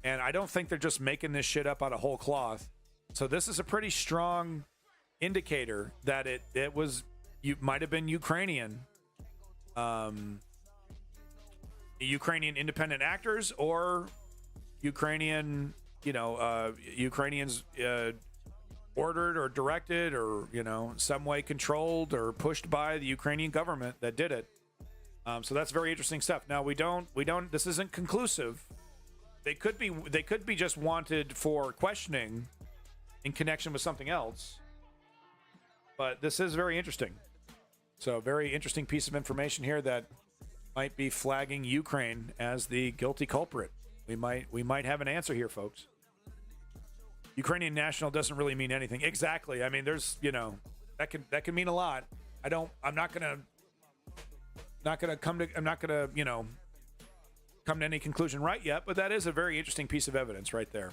And I don't think they're just making this shit up out of whole cloth. So this is a pretty strong indicator that it might have been Ukrainian. Ukrainian independent actors or Ukrainian, you know, Ukrainians ordered or directed or, you know, some way controlled or pushed by the Ukrainian government that did it. So that's very interesting stuff. Now this isn't conclusive. They could be just wanted for questioning in connection with something else. But this is very interesting. So very interesting piece of information here that might be flagging Ukraine as the guilty culprit. We might have an answer here, folks. Ukrainian national doesn't really mean anything. Exactly. I mean, there's, you know, that can mean a lot. I'm not gonna, you know, come to any conclusion right yet, but that is a very interesting piece of evidence right there.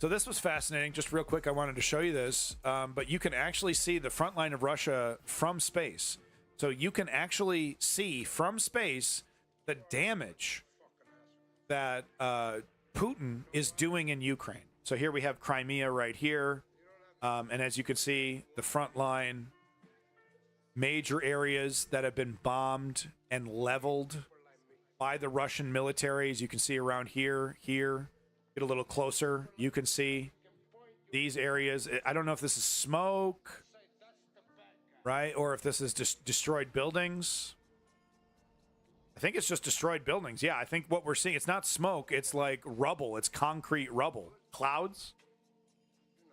So this was fascinating. Just real quick, I wanted to show you this, but you can actually see the front line of Russia from space. So you can actually see from space the damage that Putin is doing in Ukraine. So here we have Crimea right here. And as you can see, the front line major areas that have been bombed and leveled by the Russian military. As you can see around here, get a little closer. You can see these areas. I don't know if this is smoke, right? Or if this is just destroyed buildings. I think it's just destroyed buildings. Yeah, I think what we're seeing, it's not smoke. It's like rubble. It's concrete rubble. Clouds?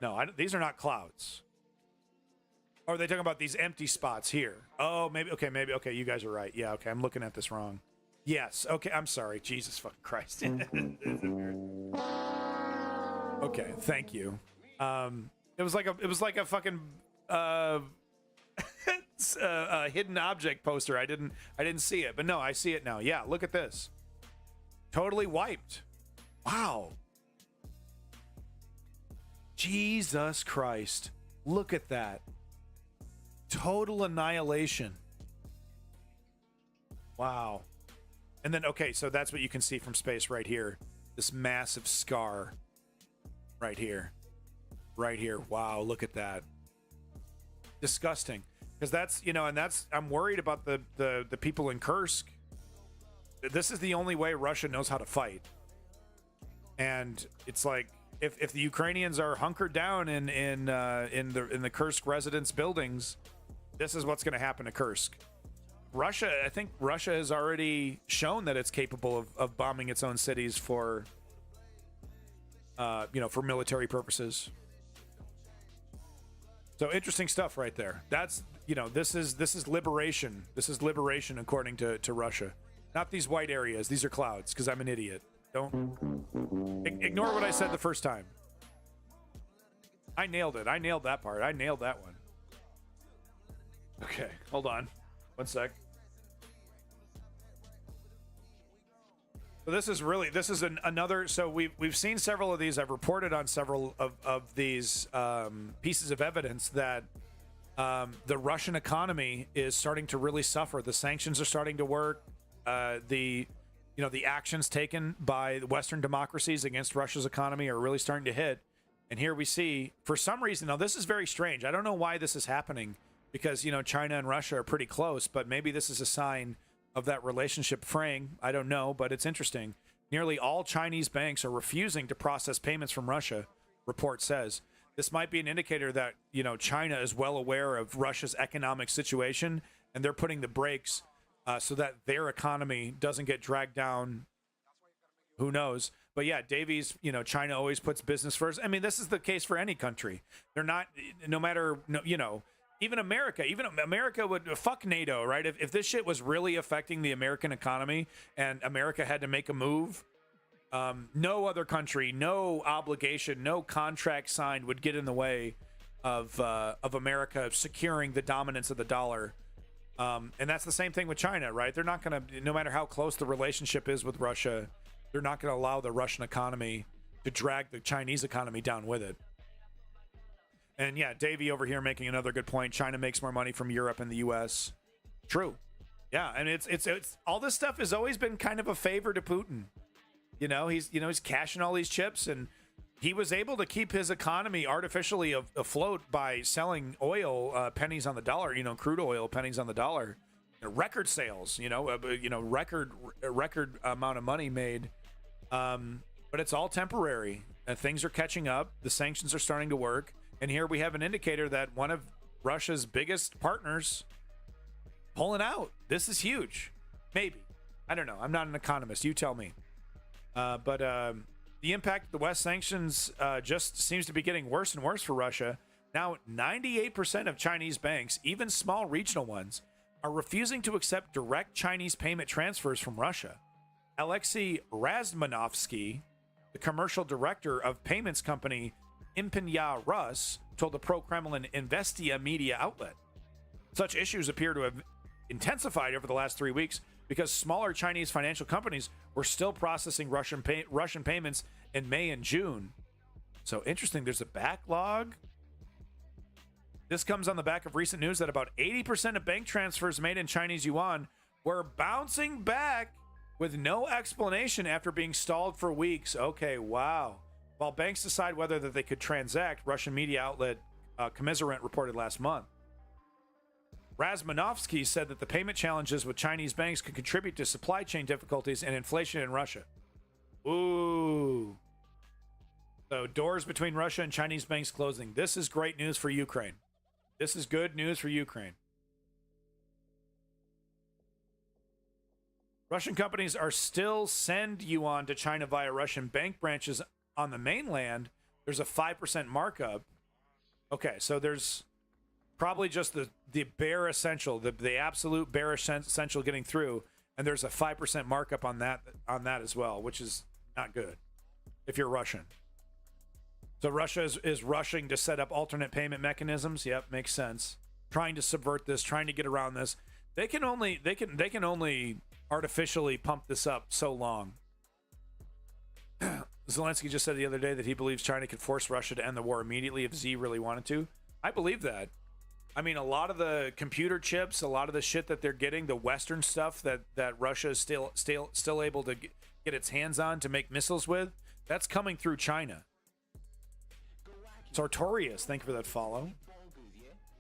No, these are not clouds. Or are they talking about these empty spots here? Oh, maybe. Okay, you guys are right. Yeah, okay, I'm looking at this wrong. Yes, okay, I'm sorry. Jesus fucking Christ. Okay, thank you. It was like a fucking hidden object poster. I didn't see it, but no, I see it now. Yeah, look at this. Totally wiped. Wow. Jesus Christ. Look at that. Total annihilation. Wow. And then, okay, so that's what you can see from space right here. This massive scar right here. Right here. Wow, look at that. Disgusting. Because that's, and that's, I'm worried about the people in Kursk. This is the only way Russia knows how to fight. And it's like, if the Ukrainians are hunkered down in the Kursk residence buildings, this is what's going to happen to Kursk. Russia, I think Russia has already shown that it's capable of bombing its own cities for military purposes. So interesting stuff right there. That's, this is liberation. This is liberation according to Russia. Not these white areas. These are clouds, because I'm an idiot. Don't ignore what I said the first time. I nailed it. I nailed that part. I nailed that one. Okay, hold on. One sec. So this is another. So we've seen several of these. I've reported on several of these pieces of evidence that the Russian economy is starting to really suffer. The sanctions are starting to work. The actions taken by the Western democracies against Russia's economy are really starting to hit. And here we see, for some reason, now this is very strange. I don't know why this is happening, because, China and Russia are pretty close, but maybe this is a sign of that relationship fraying. I don't know, but it's interesting. Nearly all Chinese banks are refusing to process payments from Russia, report says. This might be an indicator that, China is well aware of Russia's economic situation, and they're putting the brakes so that their economy doesn't get dragged down. Who knows? But yeah, Davies, China always puts business first. I mean, this is the case for any country. They're not, even America would fuck NATO, right? If this shit was really affecting the American economy and America had to make a move, no other country, no obligation, no contract signed would get in the way of America securing the dominance of the dollar. And that's the same thing with China, right? They're not going to, no matter how close the relationship is with Russia, they're not going to allow the Russian economy to drag the Chinese economy down with it. And yeah, Davey over here making another good point. China makes more money from Europe and the U.S. True. Yeah, and it's all this stuff has always been kind of a favor to Putin. He's cashing all these chips, and he was able to keep his economy artificially afloat by selling oil pennies on the dollar. Crude oil pennies on the dollar. Record sales. Record amount of money made. But it's all temporary. Things are catching up. The sanctions are starting to work. And here we have an indicator that one of Russia's biggest partners pulling out. This is huge. Maybe. I don't know. I'm not an economist. You tell me. But the impact of the West sanctions just seems to be getting worse and worse for Russia. Now, 98% of Chinese banks, even small regional ones, are refusing to accept direct Chinese payment transfers from Russia. Alexei Razmanovsky, the commercial director of payments company Impenya Rus, told the pro-Kremlin Investia media outlet. Such issues appear to have intensified over the last 3 weeks because smaller Chinese financial companies were still processing Russian payments in May and June. So interesting, there's a backlog. This comes on the back of recent news that about 80% of bank transfers made in Chinese yuan were bouncing back with no explanation after being stalled for weeks. Okay, wow. While banks decide whether that they could transact, Russian media outlet Commiserant reported last month. Razmanovsky said that the payment challenges with Chinese banks could contribute to supply chain difficulties and inflation in Russia. Ooh. So doors between Russia and Chinese banks closing. This is great news for Ukraine. This is good news for Ukraine. Russian companies are still send yuan to China via Russian bank branches on the mainland. There's a 5% markup. Okay, so there's probably just the bare essential, the absolute bare essential getting through, and there's a 5% markup on that as well, which is not good if you're Russian. So Russia is rushing to set up alternate payment mechanisms. Yep, makes sense. Trying to subvert this, trying to get around this. They can only artificially pump this up so long. Zelensky just said the other day that he believes China could force Russia to end the war immediately if Xi really wanted to. I believe that. I mean, a lot of the computer chips, a lot of the shit that they're getting, the Western stuff that Russia is still able to get its hands on to make missiles with, that's coming through China. Sartorius, thank you for that follow.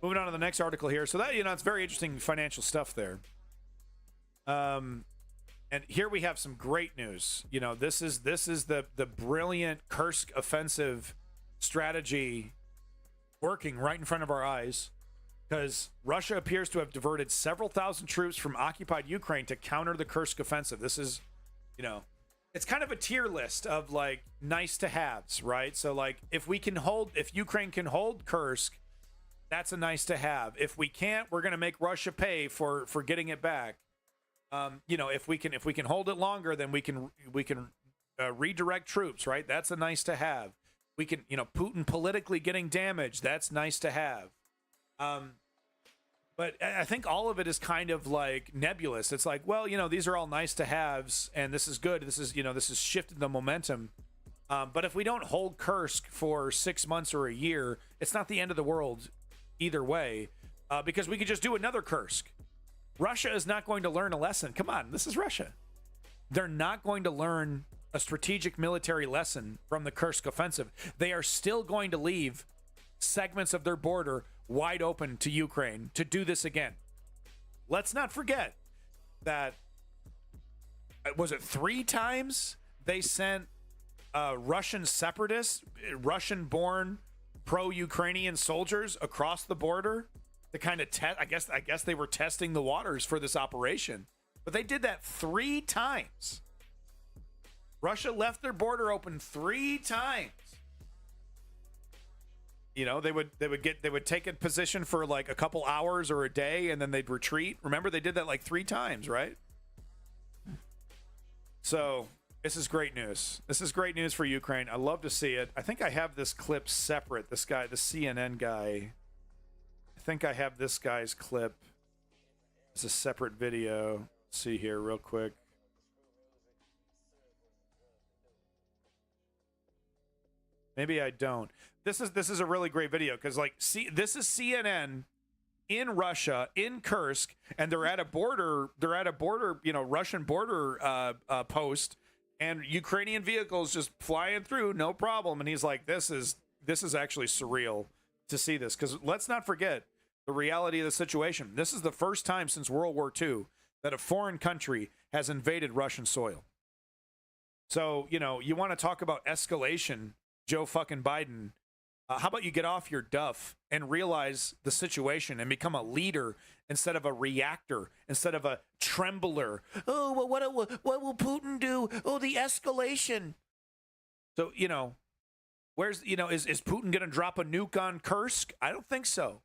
Moving on to the next article here. So that, it's very interesting financial stuff there. And here we have some great news. This is the brilliant Kursk offensive strategy working right in front of our eyes, because Russia appears to have diverted several thousand troops from occupied Ukraine to counter the Kursk offensive. This is, it's kind of a tier list of like nice to haves, right? So like if Ukraine can hold Kursk, that's a nice to have. If we can't, we're going to make Russia pay for getting it back. If we can hold it longer, then we can redirect troops, right? That's a nice to have. We can, Putin politically getting damaged. That's nice to have. But I think all of it is kind of like nebulous. It's like, well, these are all nice to haves, and this is good. This is shifted the momentum. But if we don't hold Kursk for 6 months or a year, it's not the end of the world either way, because we could just do another Kursk. Russia is not going to learn a lesson. Come on, this is Russia. They're not going to learn a strategic military lesson from the Kursk offensive. They are still going to leave segments of their border wide open to Ukraine to do this again. Let's not forget that, was it 3 times they sent Russian separatists, Russian-born pro-Ukrainian soldiers across the border to kind of test. I guess they were testing the waters for this operation, but they did that 3 times. Russia left their border open 3 times. They would take a position for like a couple hours or a day, and then they'd retreat. Remember, they did that like 3 times, right? So this is great news. This is great news for Ukraine. I love to see it. I think I have this clip separate. This guy, the CNN guy. I think I have this guy's clip. It's a separate video. Let's see here real quick. Maybe I don't. This is a really great video, because this is CNN in Russia, in Kursk, and they're at a border, Russian border post, and Ukrainian vehicles just flying through, no problem. And he's like, this is actually surreal to see this, because let's not forget the reality of the situation. This is the first time since World War II that a foreign country has invaded Russian soil. So, you want to talk about escalation, Joe fucking Biden. How about you get off your duff and realize the situation and become a leader instead of a reactor, instead of a trembler? Oh, well, what will Putin do? Oh, the escalation. So, where's, is Putin going to drop a nuke on Kursk? I don't think so.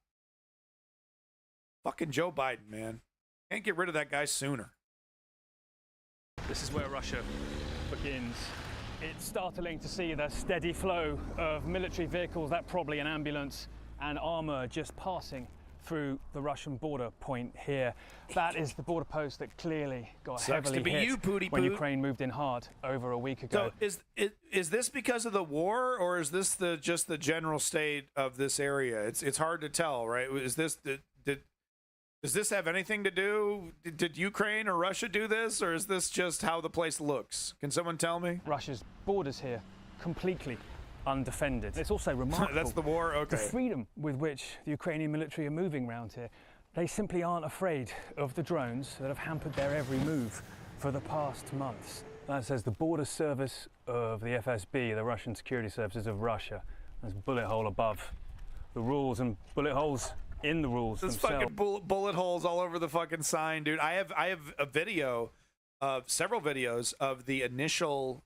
Fucking Joe Biden, man. Can't get rid of that guy sooner. This is where Russia begins. It's startling to see the steady flow of military vehicles, that probably an ambulance, and armor just passing through the Russian border point here. That is the border post that clearly got heavily hit when Ukraine moved in hard over a week ago. So is this because of the war, or is this just the general state of this area? It's hard to tell, right? Is this does this have anything to do? Did Ukraine or Russia do this, or is this just how the place looks? Can someone tell me? Russia's borders here completely undefended. It's also remarkable. That's the war? Okay. The freedom with which the Ukrainian military are moving around here. They simply aren't afraid of the drones that have hampered their every move for the past months. That says the border service of the FSB, the Russian security services of Russia. There's a bullet hole above the rules and bullet holes in the rules There's themselves. fucking bullet holes all over the fucking sign, dude. I have a video of several videos of the initial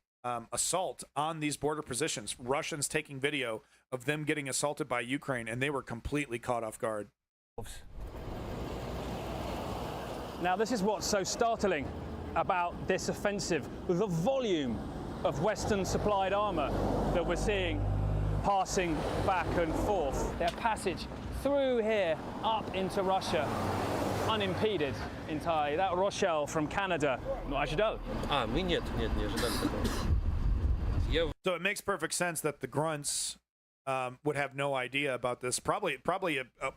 assault on these border positions. Russians taking video of them getting assaulted by Ukraine, and they were completely caught off guard. Now, this is what's so startling about this offensive, the volume of Western supplied armor that we're seeing passing back and forth. Their passage through here up into Russia unimpeded entirely. That Rochelle from Canada. No ожидал. Мы нет, не ожидали такого. So it makes perfect sense that the grunts would have no idea about this. Probably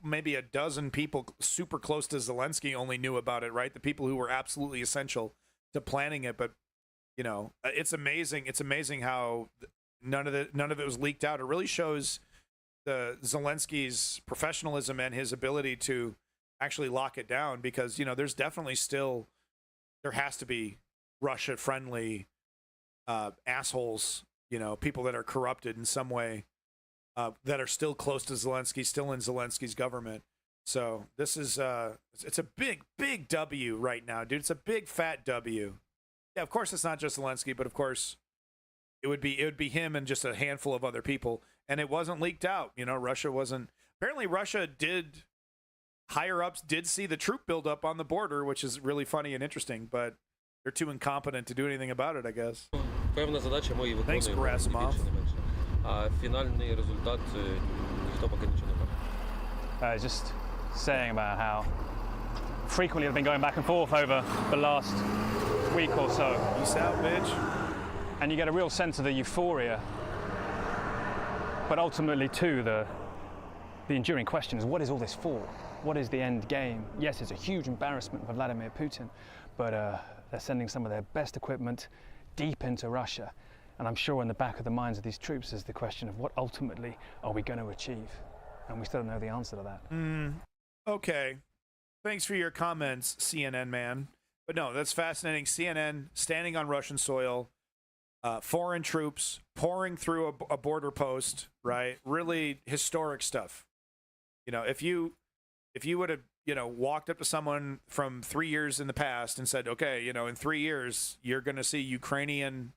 maybe a dozen people super close to Zelensky only knew about it, right? The people who were absolutely essential to planning it. But you know, it's amazing. It's amazing how none of it was leaked out. It really shows the Zelensky's professionalism and his ability to actually lock it down, because you know there has to be Russia friendly assholes, you know, people that are corrupted in some way, that are still close to Zelensky, still in Zelensky's government. So this is it's a big W right now, dude. It's a big fat W. Yeah, of course it's not just Zelensky, but of course it would be him and just a handful of other people, and it wasn't leaked out. You know, apparently Russia higher ups did see the troop buildup on the border, which is really funny and interesting, but they're too incompetent to do anything about it, I guess. Певна задача ми її Thanks, виконуємо, ні Gerasimov. більше, ні менше. А фінальний результат ніхто поки нічого не бачить. Just saying about how frequently I've been going back and forth over the last week or so. Peace out, bitch. And you get a real sense of the euphoria, but ultimately too the enduring question is, what is all this for? What is the end game? Yes, it's a huge embarrassment for Vladimir Putin, but they're sending some of their best equipment deep into Russia. And I'm sure in the back of the minds of these troops is the question of what ultimately are we going to achieve? And we still don't know the answer to that. Okay. Thanks for your comments, CNN man. But no, that's fascinating. CNN standing on Russian soil, foreign troops pouring through a border post, right? Really historic stuff. You know, if you would have, you know, walked up to someone from 3 years in the past and said, okay, you know, in 3 years, you're going to see Ukrainian,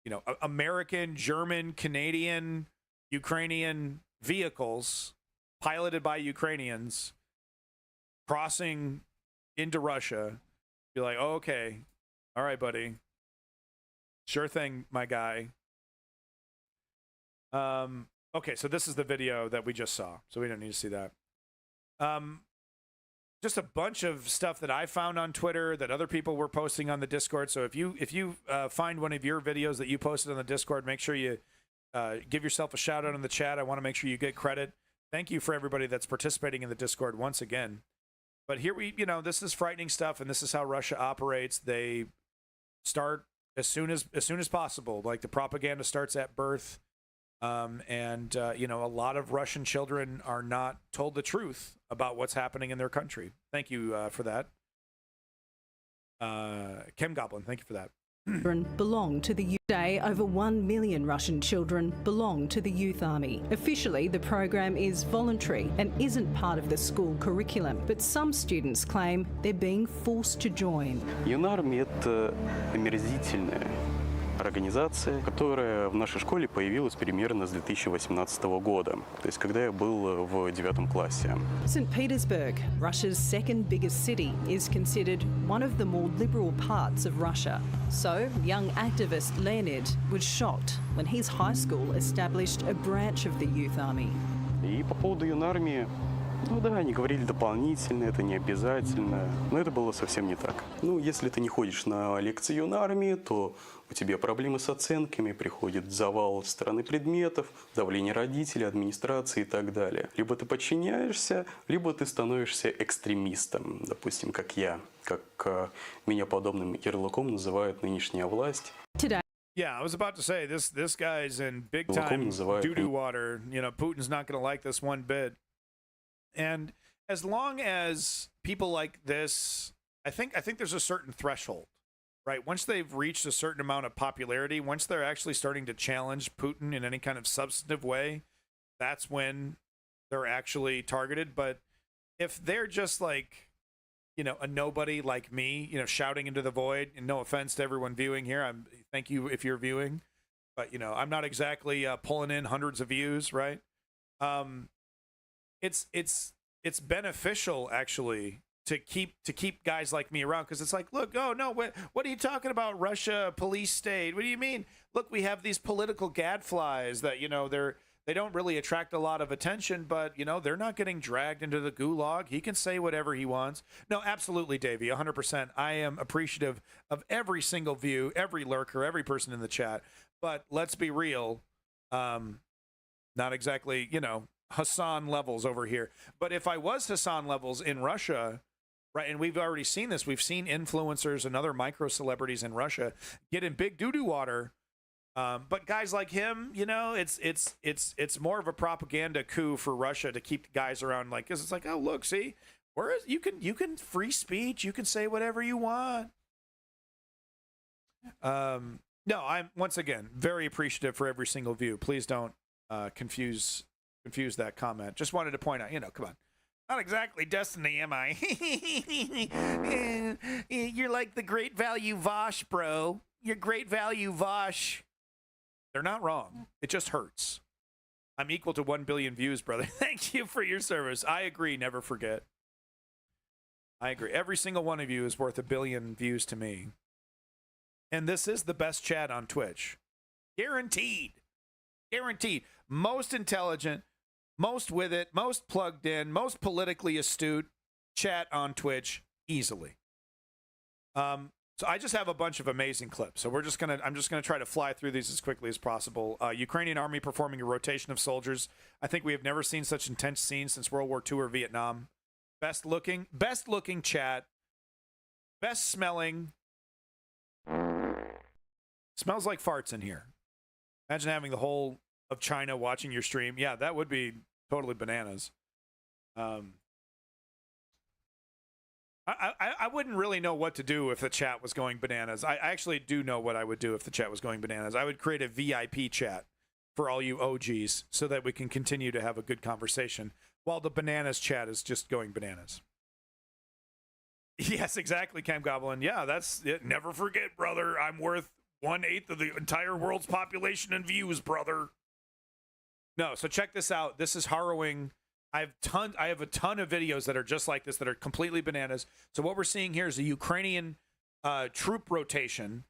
you know, American, German, Canadian, Ukrainian vehicles piloted by Ukrainians crossing into Russia, be like, oh, okay, all right, buddy. Sure thing, my guy. Okay, so this is the video that we just saw, so we don't need to see that. Just a bunch of stuff that I found on Twitter that other people were posting on the Discord. So if you find one of your videos that you posted on the Discord, make sure you give yourself a shout out in the chat. I want to make sure you get credit. Thank you for everybody that's participating in the Discord once again. But here you know, this is frightening stuff, and this is how Russia operates. They start as soon as possible. Like the propaganda starts at birth. You know, a lot of Russian children are not told the truth about what's happening in their country. Thank you for that. Kim Goblin, thank you for that. Children belong to the youth. Today, over 1 million Russian children belong to the youth army. Officially, the program is voluntary and isn't part of the school curriculum, but some students claim they're being forced to join. Юнармия – это омерзительная организация, которая в нашей школе появилась примерно с 2018 года, то есть когда я был в 9 классе. St. Petersburg, Russia's second biggest city, is considered one of the more liberal parts of Russia. So, young activist Leonid was shocked when his high school established a branch of the youth army. И по поводу юнармии, ну да, они говорили дополнительно, это не обязательно, но это было совсем не так. Ну, если ты не ходишь на лекции юнармии, то у тебя проблемы с оценками, приходит завал со стороны предметов, давление родителей, администрации и так далее. Либо ты подчиняешься, либо ты становишься экстремистом, допустим, как я, как меня подобным ярлыком называют нынешняя власть. Yeah, I was about to say, this guy's in big time doo-doo water. You know, Putin's not going to like this one bit. And as long as people like this, I think there's a certain threshold, right? Once they've reached a certain amount of popularity, once they're actually starting to challenge Putin in any kind of substantive way, that's when they're actually targeted. But if they're just like, you know, a nobody like me, you know, shouting into the void, and no offense to everyone viewing here, thank you if you're viewing, but you know, I'm not exactly pulling in hundreds of views, right? It's beneficial actually to keep guys like me around, because it's like, look, oh no, what are you talking about? Russia, police state? What do you mean? Look, we have these political gadflies that, you know, they don't really attract a lot of attention, but, you know, they're not getting dragged into the gulag. He can say whatever he wants. No, absolutely, Davey, 100%. I am appreciative of every single view, every lurker, every person in the chat. But let's be real, not exactly, you know, Hassan levels over here. But if I was Hassan levels in Russia, right, and we've already seen this, we've seen influencers and other micro celebrities in Russia get in big doo-doo water. But guys like him, you know, it's more of a propaganda coup for Russia to keep guys around, like, because it's like, oh look, see, you can free speech, you can say whatever you want. No, I'm once again very appreciative for every single view. Please don't confuse that comment. Just wanted to point out, you know, come on. Not exactly Destiny, am I? You're like the great value Vosh, bro. You're great value Vosh. They're not wrong. It just hurts. I'm equal to 1 billion views, brother. Thank you for your service. I agree. Never forget. I agree. Every single one of you is worth 1 billion views to me. And this is the best chat on Twitch. Guaranteed. Guaranteed. Most intelligent, most with it, most plugged in, most politically astute chat on Twitch easily. So I just have a bunch of amazing clips. So I'm just gonna try to fly through these as quickly as possible. Ukrainian army performing a rotation of soldiers. I think we have never seen such intense scenes since World War II or Vietnam. Best looking chat. Best smelling. Smells like farts in here. Imagine having the whole of China watching your stream. Yeah, that would be totally bananas. I wouldn't really know what to do if the chat was going bananas. I actually do know what I would do if the chat was going bananas. I would create a VIP chat for all you OGs so that we can continue to have a good conversation while the bananas chat is just going bananas. Yes, exactly, Cam Goblin. Yeah, that's it. Never forget, brother. I'm worth 1/8 of the entire world's population in views, brother. No, so check this out. This is harrowing. I have a ton of videos that are just like this that are completely bananas. So what we're seeing here is a Ukrainian troop rotation.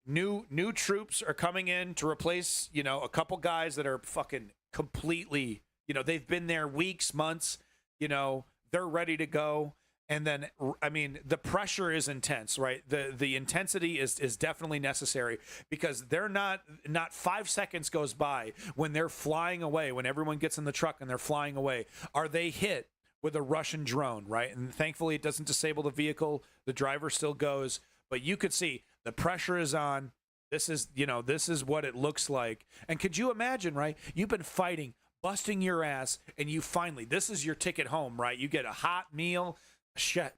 New troops are coming in to replace, you know, a couple guys that are fucking completely, you know, they've been there weeks, months, you know, they're ready to go. And then, I mean, the pressure is intense, right? The intensity is definitely necessary, because they're not 5 seconds goes by when they're flying away, when everyone gets in the truck and they're flying away. Are they hit with a Russian drone, right? And thankfully it doesn't disable the vehicle. The driver still goes, but you could see the pressure is on. This is, you know, this is what it looks like. And could you imagine, right? You've been fighting, busting your ass, and you finally, this is your ticket home, right? You get a hot meal, a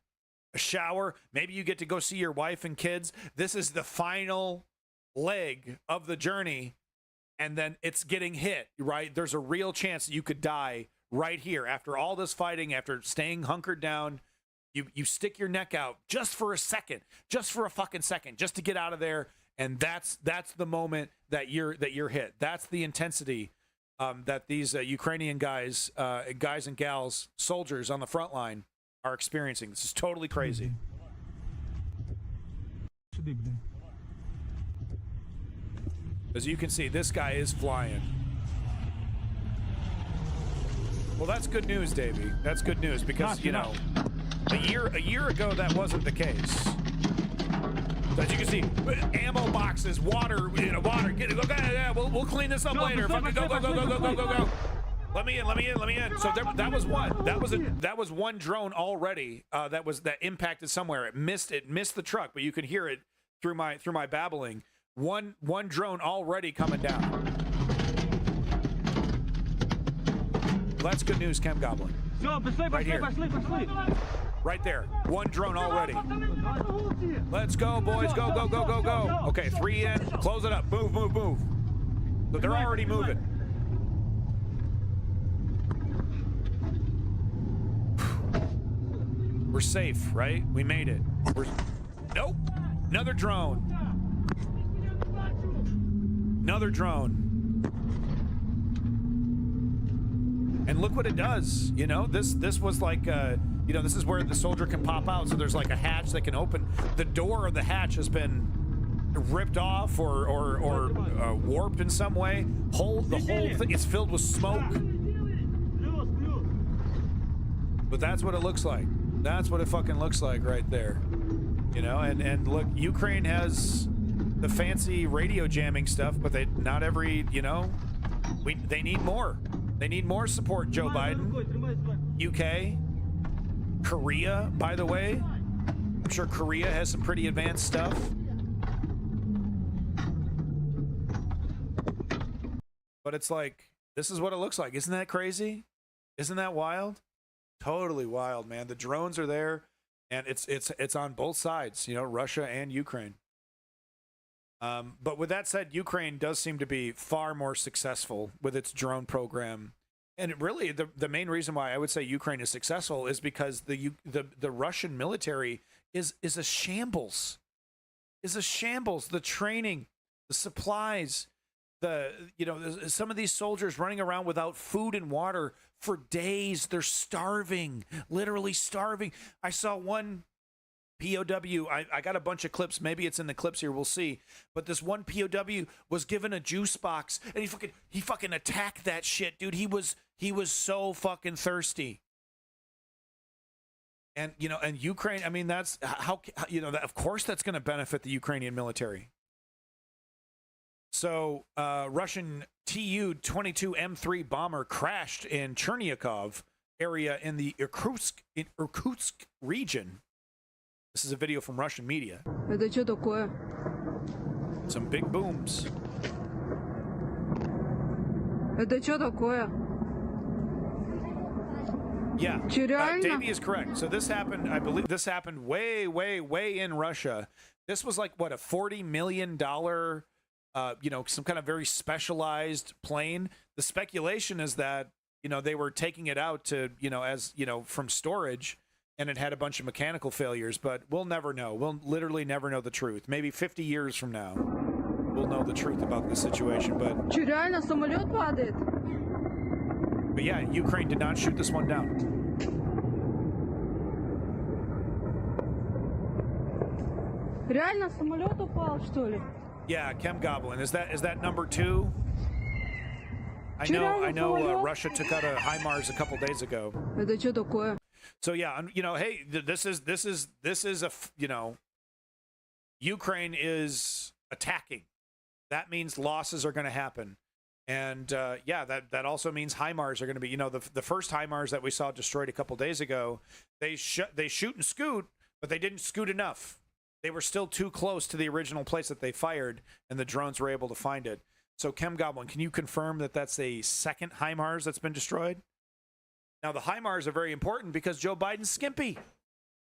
shower, maybe you get to go see your wife and kids. This is the final leg of the journey, and then it's getting hit, right? There's a real chance that you could die right here after all this fighting, after staying hunkered down. You stick your neck out just for a second, just for a fucking second, just to get out of there, and that's the moment that you're hit. That's the intensity that these Ukrainian guys and gals, soldiers on the front line, are experiencing. This is totally crazy. As you can see, this guy is flying. Well, that's good news, Davey. That's good news, because, you know, a year ago that wasn't the case. So as you can see, ammo boxes, water, you know, water. Yeah, we'll clean this up later. Fucking go. Let me in. So that was one. That was one drone already. That impacted somewhere. It missed the truck, but you could hear it through my babbling. One drone already coming down. Well, that's good news, Chem Goblin. Right here. Right there. One drone already. Let's go, boys. Go, go, go, go, go. Okay, 3 in. Close it up. Move, move, move. So they're already moving. We're safe, right? We made it. Nope. Another drone. Another drone. And look what it does. You know, this was like, you know, this is where the soldier can pop out. So there's like a hatch that can open. The door of the hatch has been ripped off or warped in some way. The whole thing is filled with smoke. But that's what it looks like. That's what it fucking looks like right there. You know, and look, Ukraine has the fancy radio jamming stuff, but not every, you know, they need more. They need more support, Joe Biden. UK, Korea, by the way. I'm sure Korea has some pretty advanced stuff. But it's like, this is what it looks like. Isn't that crazy? Isn't that wild? Totally wild, man. The drones are there, and it's on both sides, you know, Russia and Ukraine. But with that said, Ukraine does seem to be far more successful with its drone program. And really, the main reason why I would say Ukraine is successful is because the Russian military is a shambles. Is a shambles. The training, the supplies, some of these soldiers running around without food and water for days. They're starving, literally starving. I saw one POW. I got a bunch of clips. Maybe it's in the clips here. We'll see. But this one POW was given a juice box, and he fucking attacked that shit, dude. He was so fucking thirsty. And you know, and Ukraine. I mean, that's how you know. Of course, that's going to benefit the Ukrainian military. So, Russian Tu-22 M3 bomber crashed in Cherniakov area in the Irkutsk region. This is a video from Russian media. Some big booms. Yeah, Davey is correct. So this happened, I believe this happened way, way, way in Russia. This was like, what, a $40 million, you know, some kind of very specialized plane. The speculation is that, you know, they were taking it out to, you know, as, you know, from storage, and it had a bunch of mechanical failures, but we'll never know. We'll literally never know the truth. Maybe 50 years from now, we'll know the truth about this situation. But yeah, Ukraine did not shoot this one down. Yeah, Chem Goblin. Is that number 2? I know. Russia took out a HIMARS a couple days ago. So yeah, you know, hey, this is a, you know, Ukraine is attacking. That means losses are going to happen, and yeah, that also means HIMARS are going to be, you know, the first HIMARS that we saw destroyed a couple days ago. They shoot and scoot, but they didn't scoot enough. They were still too close to the original place that they fired, and the drones were able to find it. So, Chem Goblin, can you confirm that that's a second HIMARS that's been destroyed? Now, the HIMARS are very important because Joe Biden's skimpy.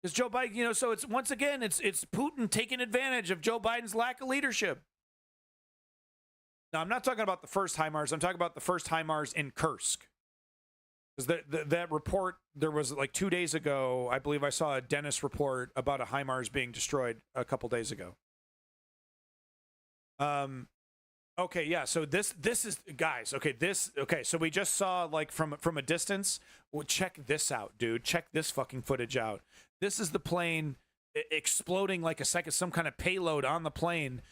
Because Joe Biden, you know, so it's, once again, it's Putin taking advantage of Joe Biden's lack of leadership. Now, I'm not talking about the first HIMARS. I'm talking about the first HIMARS in Kursk. Because that report, there was like 2 days ago, I believe I saw a Dennis report about a HIMARS being destroyed a couple days ago. Okay, yeah, so this is, guys, okay, so we just saw, like, from a distance. Well, check this out, dude. Check this fucking footage out. This is the plane exploding like some kind of payload on the plane.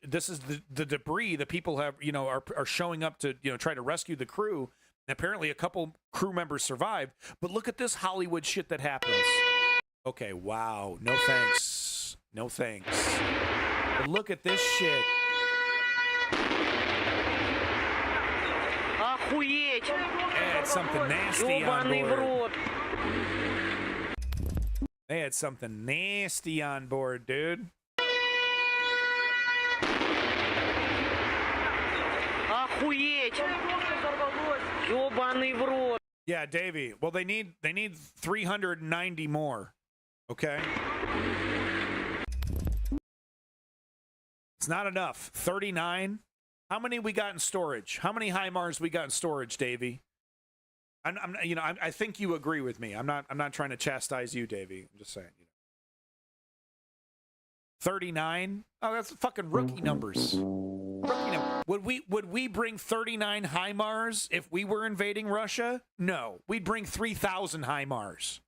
This is the debris that people have, you know, are showing up to, you know, try to rescue the crew. And apparently a couple crew members survived. But look at this Hollywood shit that happens. Okay, wow. No thanks. No thanks. But look at this shit. They had something nasty on board. They had something nasty on board, dude. Охуеть! Ёбаный в рот! Yeah, Davey. Well, they need 390 more. Okay? It's not enough. 39. How many we got in storage? How many HIMARS we got in storage, Davey? I think you agree with me. I'm not trying to chastise you, Davey. I'm just saying. 39. Oh, that's fucking rookie numbers. Would we bring 39 HIMARS if we were invading Russia? No, we'd bring 3,000 HIMARS.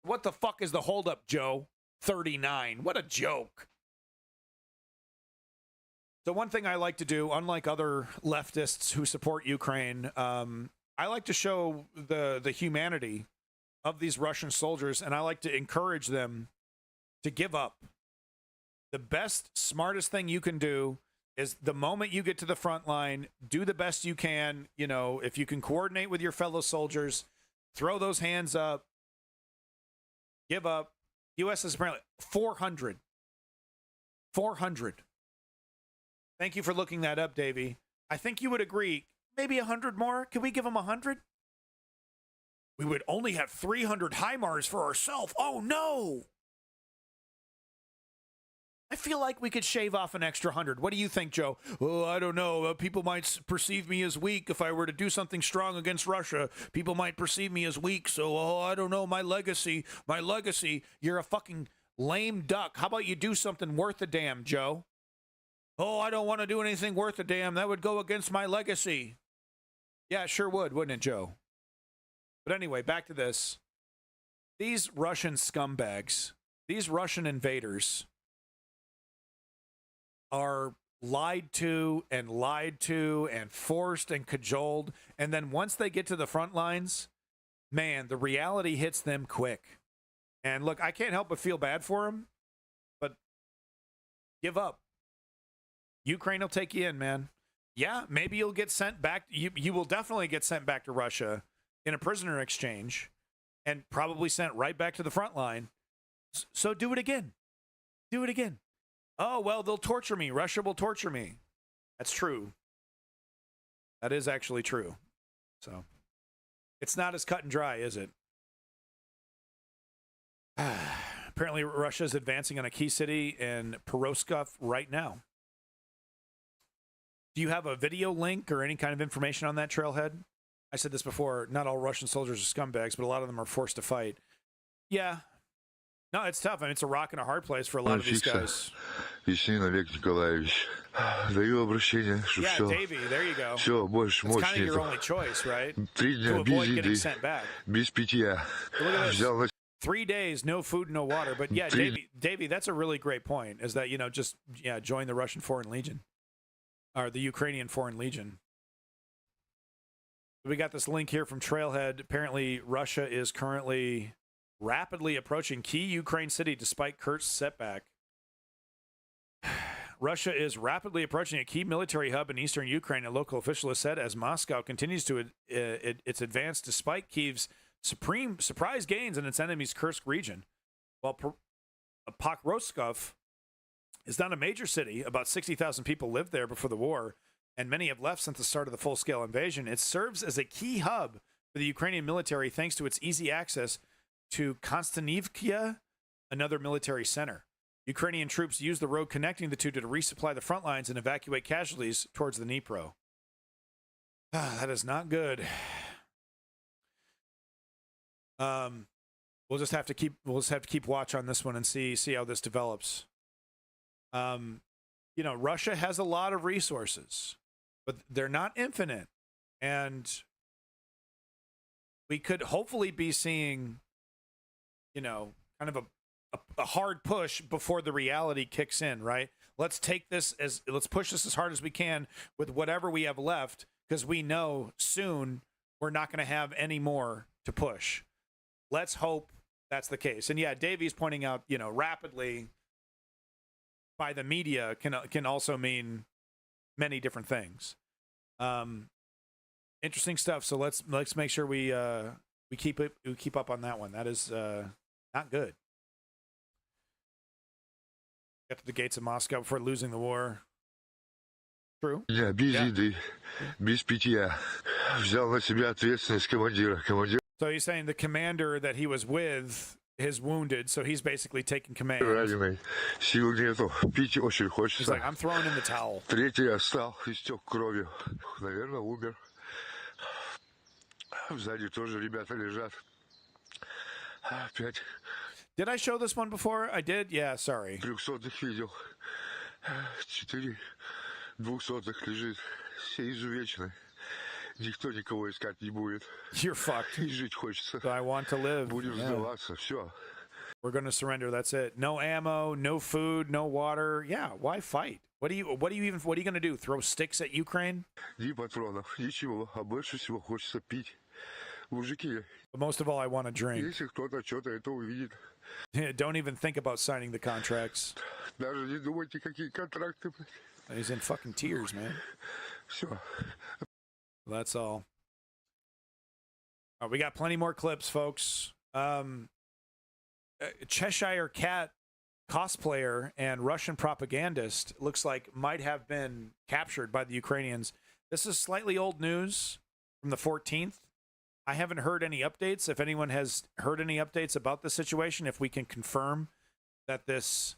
What the fuck is the holdup, Joe? 39. What a joke. So one thing I like to do, unlike other leftists who support Ukraine, I like to show the humanity of these Russian soldiers, and I like to encourage them to give up. The best, smartest thing you can do is the moment you get to the front line, do the best you can. You know, if you can coordinate with your fellow soldiers, throw those hands up, give up. U.S. is apparently 400. 400. Thank you for looking that up, Davey. I think you would agree. Maybe 100 more? Can we give them 100? We would only have 300 HIMARS for ourselves. Oh, no. I feel like we could shave off an extra 100. What do you think, Joe? Oh, I don't know. People might perceive me as weak if I were to do something strong against Russia. People might perceive me as weak. So, I don't know. My legacy. You're a fucking lame duck. How about you do something worth a damn, Joe? Oh, I don't want to do anything worth a damn. That would go against my legacy. Yeah, it sure would, wouldn't it, Joe? But anyway, back to this. These Russian scumbags, these Russian invaders are lied to and forced and cajoled. And then once they get to the front lines, man, the reality hits them quick. And look, I can't help but feel bad for them, but give up. Ukraine will take you in, man. Yeah, maybe you'll get sent back. You will definitely get sent back to Russia in a prisoner exchange and probably sent right back to the front line. So do it again. Do it again. Oh, well, they'll torture me. Russia will torture me. That's true. That is actually true. So it's not as cut and dry, is it? Apparently, Russia is advancing on a key city in Peroskov right now. Do you have a video link or any kind of information on that, Trailhead? I said this before. Not all Russian soldiers are scumbags, but a lot of them are forced to fight. Yeah. No, it's tough. I mean, it's a rock and a hard place for a lot of these guys. Весnin Олег Николаевич. Даю обращение, что yeah, все. Davey, there you go. Все, больше It's мочь kind of your нету. only choice, right? 3 дня to без avoid getting еды, sent back. без питья. Взял на 3 days, no food, no water. But yeah, Davey, that's a really great point. Is that just join the Russian Foreign Legion or the Ukrainian Foreign Legion. We got this link here from Trailhead. Apparently, Russia is currently rapidly approaching key Ukraine city despite Kursk's setback. Russia is rapidly approaching a key military hub in eastern Ukraine, a local official has said, as Moscow continues to its advance despite Kyiv's supreme surprise gains in its enemy's Kursk region. While Pokrovskov is not a major city, about 60,000 people lived there before the war, and many have left since the start of the full-scale invasion. It serves as a key hub for the Ukrainian military thanks to its easy access to Konstantinivka, another military center. Ukrainian troops use the road connecting the two to resupply the front lines and evacuate casualties towards the Dnipro. That is not good. We'll just have to keep watch on this one and see how this develops. Russia has a lot of resources, but they're not infinite, and we could hopefully be seeing, kind of a hard push before the reality kicks in, right? Let's push this as hard as we can with whatever we have left, because we know soon we're not going to have any more to push. Let's hope that's the case. And yeah, Davey's pointing out, rapidly by the media can also mean many different things. Interesting stuff. So let's make sure we keep up on that one. That is not good. Get to the gates of Moscow before losing the war. True. Я без еды, без питья. Взял на себя ответственность командира. So he's saying the commander that he was with is wounded, so he's basically taking command. Раненый. Сил нету. Пить очень He's хочется. like, I'm throwing in the towel. Третий остал, истек кровью. Наверное, умер. Сзади тоже ребята лежат. Опять. Did I show this one before? I did? Yeah, sorry. 300-х видел. 4 200-х лежит. Все изувечены. Никто никого искать не будет. You're fucked. И жить хочется. So I want to live. Будем сдаваться. Все. We're going to surrender. That's it. No ammo, no food, no water. Yeah, why fight? What are you going to do? Throw sticks at Ukraine? Ни патронов, ничего. А больше всего хочется пить. Мужики. But most of all, I want to drink. Если кто-то что-то это увидит. Don't even think about signing the contracts. Даже не думайте, какие контракты. He's in fucking tears, man. Все. That's all. We got plenty more clips, folks. Cheshire Cat cosplayer and Russian propagandist looks like might have been captured by the Ukrainians. This is slightly old news from the 14th. I haven't heard any updates. If anyone has heard any updates about the situation, if we can confirm that this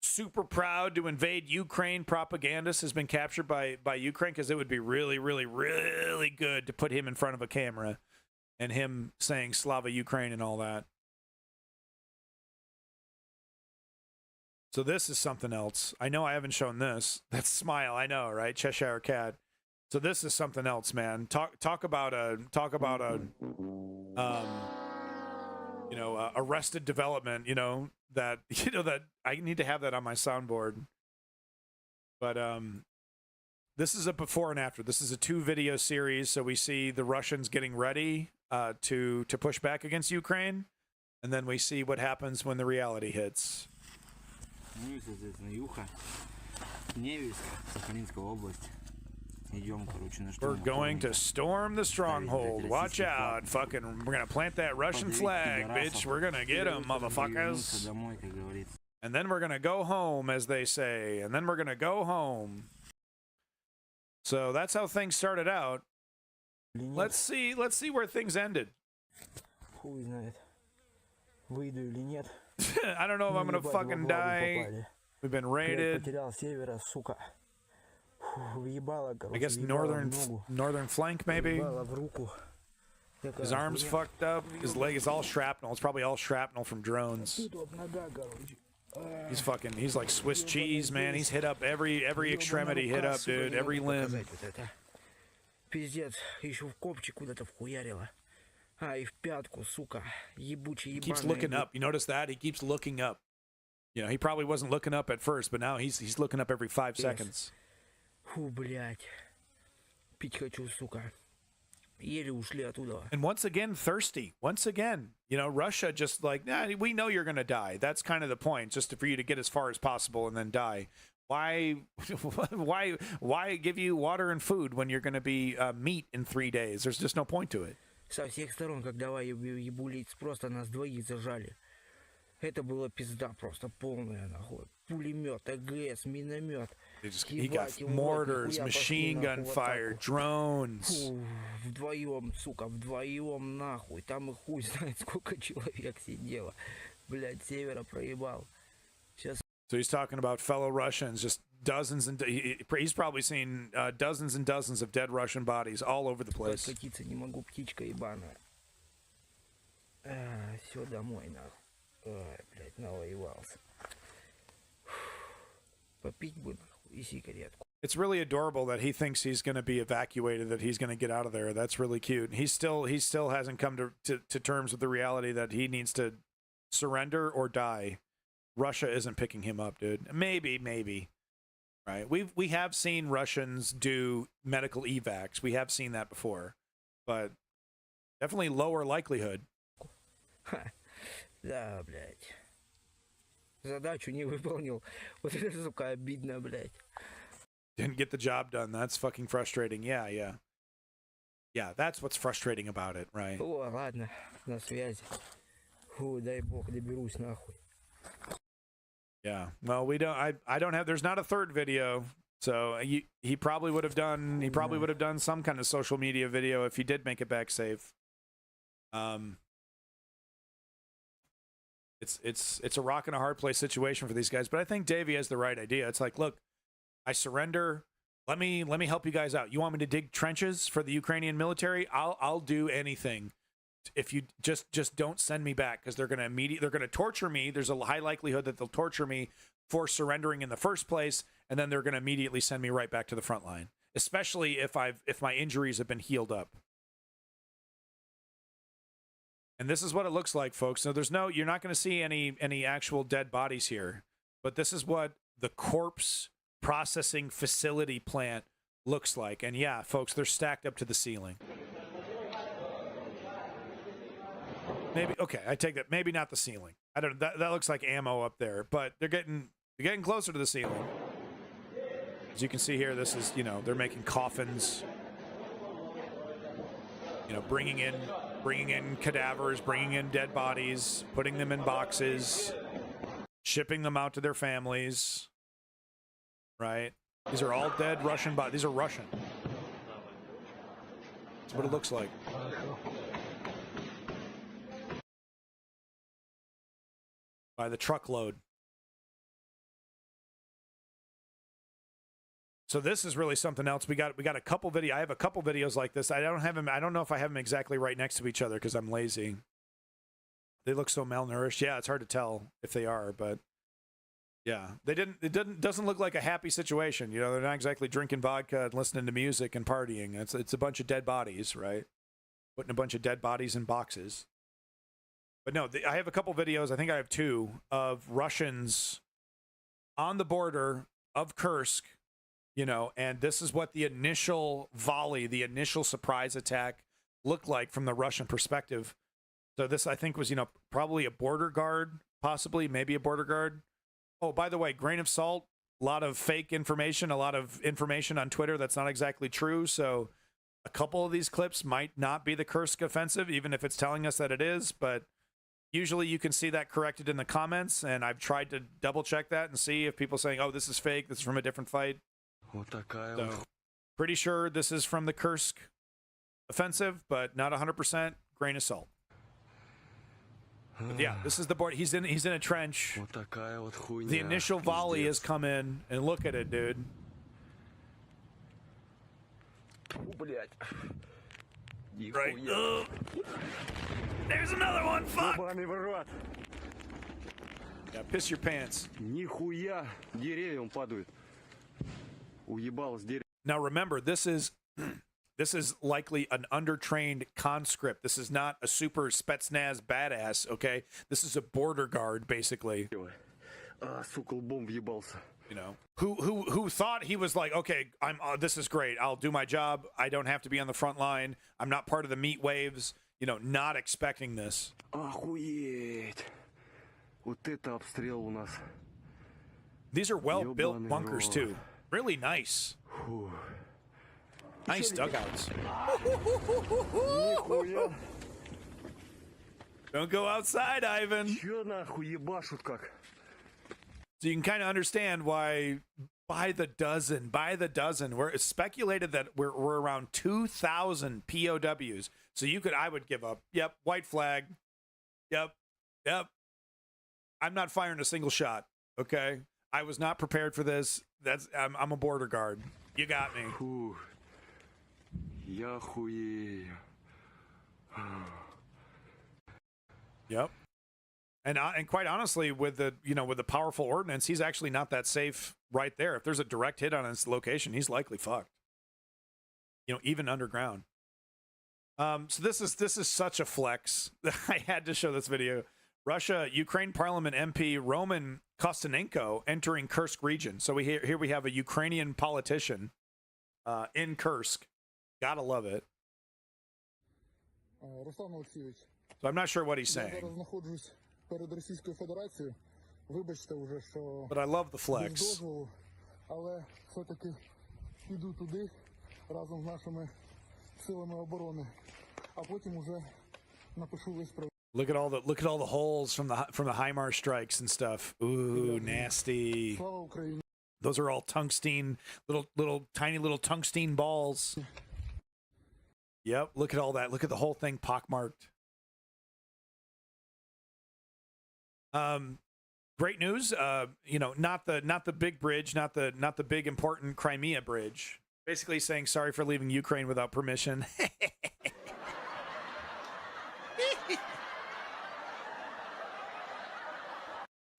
super proud to invade Ukraine propagandist has been captured by Ukraine, because it would be really, really, really good to put him in front of a camera and him saying Slava Ukraine and all that. So this is something else. I know I haven't shown this. That smile, I know, right? Cheshire Cat. So this is something else, man. Talk about a arrested development. That I need to have that on my soundboard. But this is a before and after. This is a 2-video series. So we see the Russians getting ready to push back against Ukraine, and then we see what happens when the reality hits. We're going to storm the stronghold. Watch out. Fucking, we're going to plant that Russian flag, bitch. We're going to get them, motherfuckers. And then we're going to go home, as they say. And then we're going to go home. So that's how things started out. Let's see where things ended. I don't know if I'm going to fucking die. We've been raided. I guess northern flank, maybe. His arm's fucked up. His leg is all shrapnel. It's probably all shrapnel from drones. He's like Swiss cheese, man. He's hit up every extremity, hit up, dude. Every limb. Пиздец, еще в копчик куда-то вхуярило. И в пятку, сука. Ебучий, He keeps looking up. You notice that? He keeps looking up. He probably wasn't looking up at first, but now he's looking up every 5 seconds. Фу, блядь. Пить хочу, сука. Еле ушли оттуда. And once again, thirsty. Once again, Russia just like, we know you're going to die. That's kind of the point, just for you to get as far as possible and then die. Why give you water and food when you're going to be meat in 3 days? There's just no point to it. Со всех сторон, как давай ебулить, просто нас двоих зажали. Это была пизда просто полная, нахуй. Пулемет, АГС, миномет. He got mortars, machine gun fire, drones. Фу, вдвоем, сука, вдвоем, нахуй. Там и хуй знает, сколько человек сидело. Блядь, севера проебал. Сейчас. So he's talking about fellow Russians, just dozens and he's probably seen dozens and dozens of dead Russian bodies all over the place. Катиться не могу, птичка ебаная. Все домой, нахуй. Ой, блядь, навоевался. Попить бы, нахуй, и сигаретку. It's really adorable that he thinks he's going to be evacuated, that he's going to get out of there. That's really cute. He still hasn't come to terms with the reality that he needs to surrender or die. Russia isn't picking him up, dude. Maybe. Right? We have seen Russians do medical evacs. We have seen that before. But definitely lower likelihood. Да, блядь. Задачу не выполнил. Вот это, сука, обидно, блядь. Didn't get the job done. That's fucking frustrating. Yeah, that's what's frustrating about it, right? О, ладно, на связи. Фу, дай бог, доберусь нахуй. Yeah. Well, we don't. I don't have. There's not a third video. So he probably would have done some kind of social media video if he did make it back safe. It's a rock and a hard place situation for these guys, but I think Davey has the right idea. It's like, look, I surrender. Let me help you guys out. You want me to dig trenches for the Ukrainian military? I'll do anything. If you just don't send me back, because they're gonna torture me. There's a high likelihood that they'll torture me for surrendering in the first place, and then they're gonna immediately send me right back to the front line, especially if my injuries have been healed up. And this is what it looks like, folks. So you're not going to see any actual dead bodies here, but this is what the corpse processing facility plant looks like. And yeah, folks, they're stacked up to the ceiling. Maybe, okay, I take that. Maybe not the ceiling. I don't know. That looks like ammo up there, but they're getting closer to the ceiling. As you can see here, this is, they're making coffins, bringing in cadavers, bringing in dead bodies, putting them in boxes, shipping them out to their families, right? These are all dead Russian bodies. These are Russian. That's what it looks like. By the truckload. So this is really something else. We got a couple video. I have a couple videos like this. I don't have them. I don't know if I have them exactly right next to each other because I'm lazy. They look so malnourished. Yeah, it's hard to tell if they are, but yeah, it doesn't look like a happy situation. They're not exactly drinking vodka and listening to music and partying. It's a bunch of dead bodies, right? Putting a bunch of dead bodies in boxes. But no, I have a couple videos. I think I have two of Russians on the border of Kursk. And this is what the initial volley, the initial surprise attack looked like from the Russian perspective. So this, I think, was, probably a border guard, possibly, maybe a border guard. Oh, by the way, grain of salt, a lot of fake information, a lot of information on Twitter that's not exactly true. So a couple of these clips might not be the Kursk offensive, even if it's telling us that it is. But usually you can see that corrected in the comments. And I've tried to double check that and see if people saying, oh, this is fake, this is from a different fight. So, pretty sure this is from the Kursk offensive, but not 100%. Grain of salt. But yeah, this is the board. He's in a trench. The initial volley has come in, and look at it, dude. Right. There's another one. Fuck. Yeah, piss your pants. Now remember, this is likely an undertrained conscript. This is not a super Spetsnaz badass, okay? This is a border guard, basically. Who thought he was like, okay, this is great. I'll do my job. I don't have to be on the front line. I'm not part of the meat waves. Not expecting this. These are well-built bunkers too. Really nice. Nice dugouts. Don't go outside, Ivan. So you can kind of understand why by the dozen, it's speculated that we're around 2,000 POWs. So I would give up. Yep, white flag. Yep. I'm not firing a single shot, okay? I was not prepared for this. I'm a border guard. You got me. Yep. And quite honestly, with the powerful ordnance, he's actually not that safe right there. If there's a direct hit on his location, he's likely fucked. Even underground. So this is such a flex. I had to show this video. Russia, Ukraine Parliament MP Roman Kostanenko entering Kursk region. So here we have a Ukrainian politician in Kursk. Gotta love it. So I'm not sure what he's saying. But I love the flex. Look at all the holes from the HIMARS strikes and stuff. Ooh, nasty. Those are all tungsten, tiny little tungsten balls. Yep, look at all that. Look at the whole thing pockmarked. Great news. Not the big bridge, not the big important Crimea bridge. Basically saying sorry for leaving Ukraine without permission.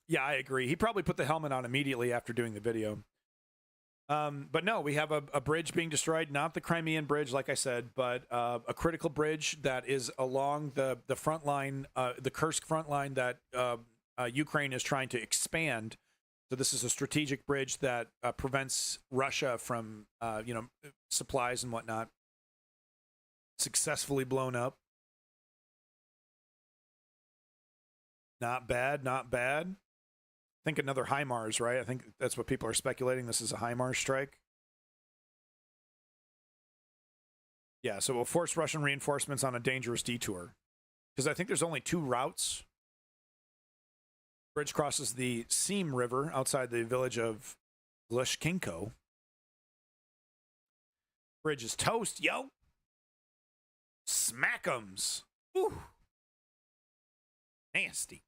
Yeah, I agree. He probably put the helmet on immediately after doing the video. But no, we have a bridge being destroyed, not the Crimean bridge, like I said, but a critical bridge that is along the front line, the Kursk front line that Ukraine is trying to expand. So this is a strategic bridge that prevents Russia from, supplies and whatnot. Successfully blown up. Not bad, not bad. I think another HIMARS, right? I think that's what people are speculating. This is a HIMARS strike. Yeah, so we'll force Russian reinforcements on a dangerous detour. Because I think there's only 2 routes. Bridge crosses the Seam River outside the village of Glushkinko. Bridge is toast, yo. Smack'ems. Ooh. Nasty.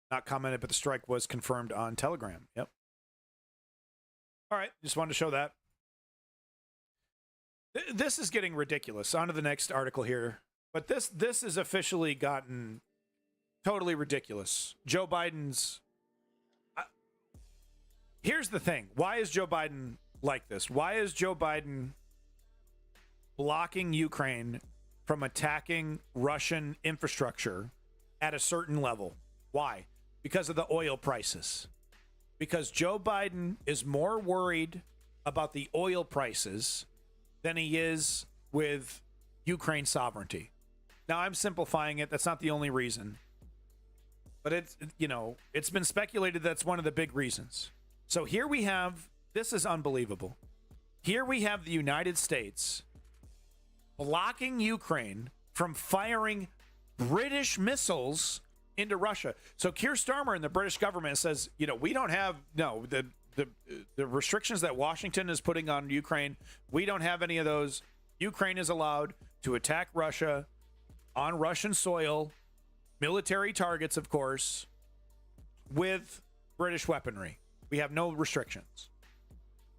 Not commented, but the strike was confirmed on Telegram. Yep. All right, just wanted to show that. This is getting ridiculous. On to the next article here. But this has officially gotten totally ridiculous. Joe Biden's... here's the thing. Why is Joe Biden like this? Why is Joe Biden blocking Ukraine from attacking Russian infrastructure at a certain level? Why? Because of the oil prices. Because Joe Biden is more worried about the oil prices than he is with Ukraine sovereignty. Now, I'm simplifying it. That's not the only reason. But it's been speculated that's one of the big reasons. So here we have, this is unbelievable. Here we have the United States blocking Ukraine from firing British missiles into Russia. So Keir Starmer and the British government says, we don't have, the restrictions that Washington is putting on Ukraine, we don't have any of those. Ukraine is allowed to attack Russia on Russian soil, military targets, of course, with British weaponry. We have no restrictions,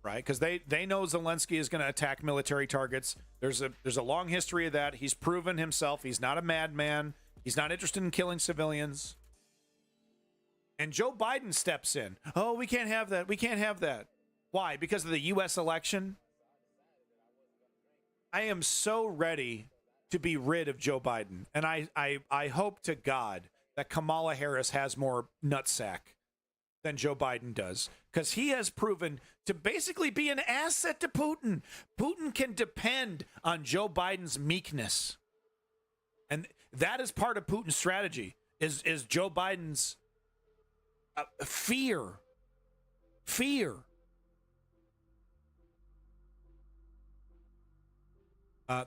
right? Because they know Zelensky is going to attack military targets. There's a long history of that. He's proven himself. He's not a madman. He's not interested in killing civilians. And Joe Biden steps in. Oh, we can't have that. We can't have that. Why? Because of the U.S. election? I am so ready to be rid of Joe Biden. And I hope to God that Kamala Harris has more nutsack than Joe Biden does. Because he has proven to basically be an asset to Putin. Putin can depend on Joe Biden's meekness. And that is part of Putin's strategy, is Joe Biden's fear.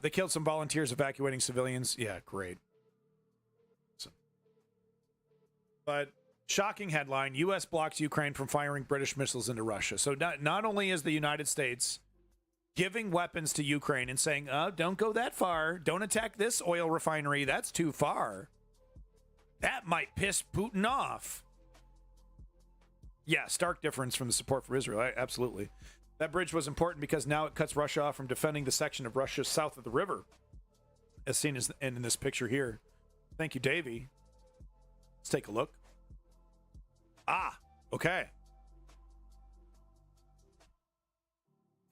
They killed some volunteers evacuating civilians. Yeah, great. But shocking headline, U.S. blocks Ukraine from firing British missiles into Russia. So not only is the United States giving weapons to Ukraine and saying, don't go that far. Don't attack this oil refinery. That's too far. That might piss Putin off. Yeah, stark difference from the support for Israel. Absolutely. That bridge was important because now it cuts Russia off from defending the section of Russia south of the river, as seen in this picture here. Thank you, Davey. Let's take a look. Okay.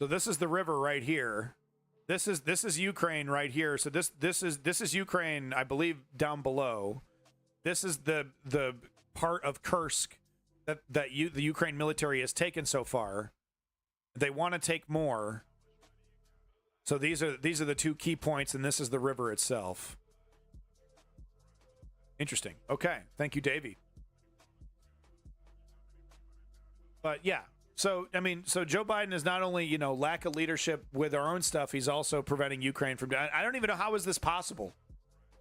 So this is the river right here. This is Ukraine right here. So this is Ukraine, I believe, down below. This is the part of Kursk that the Ukraine military has taken so far. They want to take more. So these are the 2 key points, and this is the river itself. Interesting. Okay. Thank you, Davey. But yeah. So Joe Biden is not only, lack of leadership with our own stuff, he's also preventing Ukraine from... I don't even know, how is this possible?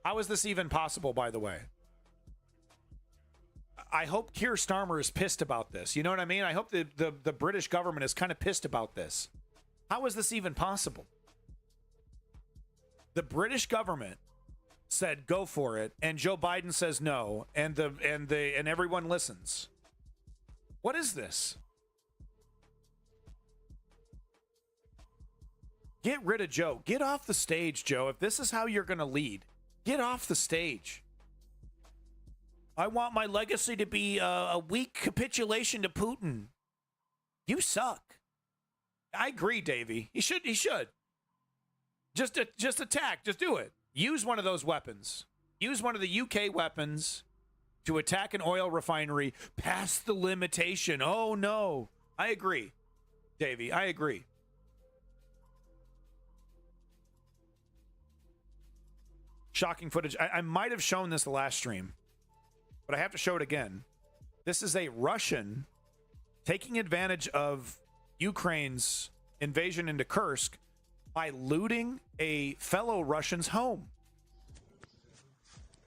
How is this even possible, by the way? I hope Keir Starmer is pissed about this. You know what I mean? I hope the British government is kind of pissed about this. How is this even possible? The British government said go for it, and Joe Biden says no, and everyone listens. What is this? Get rid of Joe. Get off the stage, Joe. If this is how you're going to lead, get off the stage. I want my legacy to be a weak capitulation to Putin. You suck. I agree, Davey. He should. Just attack. Just do it. Use one of those weapons. Use one of the UK weapons to attack an oil refinery past the limitation. Oh, no. I agree, Davey. I agree. Shocking footage. I might have shown this the last stream, but I have to show it again. This is a Russian taking advantage of Ukraine's invasion into Kursk by looting a fellow Russian's home.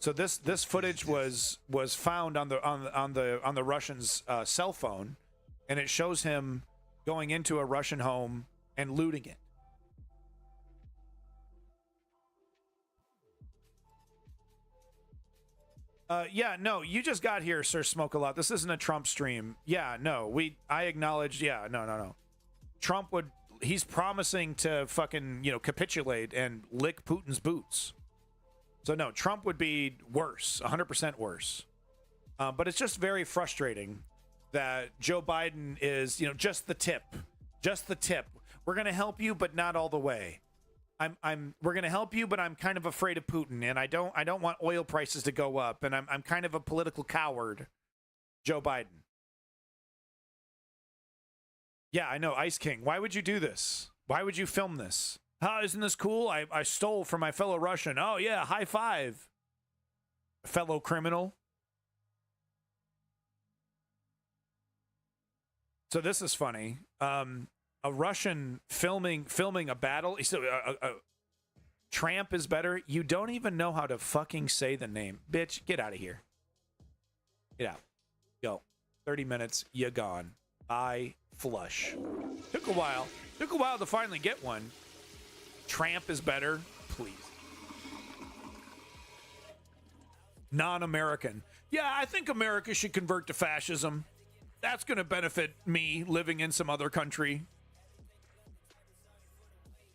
So this footage was found on the Russian's cell phone, and it shows him going into a Russian home and looting it. Yeah, no, you just got here, Sir Smoke a Lot. This isn't a Trump stream. Yeah, no, I acknowledge. Yeah, no. Trump he's promising to fucking, capitulate and lick Putin's boots. So no, Trump would be worse, 100% worse. But it's just very frustrating that Joe Biden is, just the tip. We're going to help you, but not all the way. We're going to help you, but I'm kind of afraid of Putin, and I don't want oil prices to go up, and I'm kind of a political coward, Joe Biden. Yeah, I know, Ice King. Why would you do this? Why would you film this? Isn't this cool? I stole from my fellow Russian. Oh yeah, high five, fellow criminal. So this is funny. A Russian filming a battle. Tramp is better. You don't even know how to fucking say the name. Bitch, get out of here. Get out. Go. 30 minutes, you gone. I flush. Took a while to finally get one. Tramp is better. Please. Non-American. Yeah, I think America should convert to fascism. That's going to benefit me living in some other country.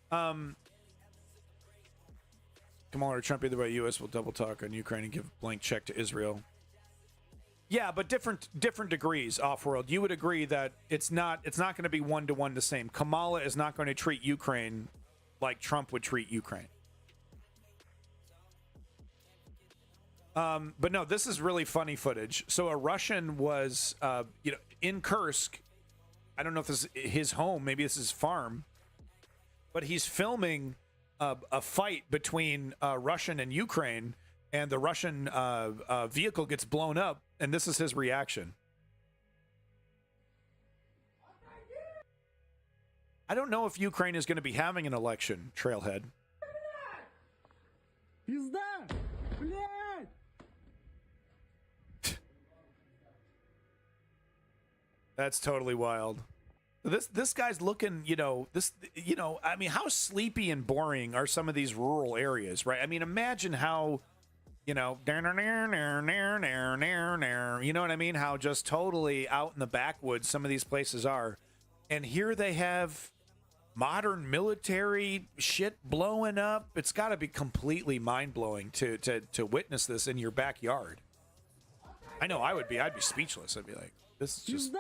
Kamala or Trump, either way, U.S. will double talk on Ukraine and give blank check to Israel. Yeah, but different degrees, Off-World. You would agree that it's not going to be one-to-one the same. Kamala is not going to treat Ukraine like Trump would treat Ukraine. But no, this is really funny footage. So a Russian was, in Kursk. I don't know if this is his home. Maybe this is his farm. But he's filming a fight between Russian and Ukraine, and the Russian vehicle gets blown up, and this is his reaction. I don't know if Ukraine is going to be having an election, Trailhead. That's totally wild. This guy's looking, I mean, how sleepy and boring are some of these rural areas, right? I mean, imagine how, you know what I mean? How just totally out in the backwoods some of these places are. And here they have modern military shit blowing up. It's got to be completely mind-blowing to witness this in your backyard. I know I would be. I'd be speechless. I'd be like, this is just...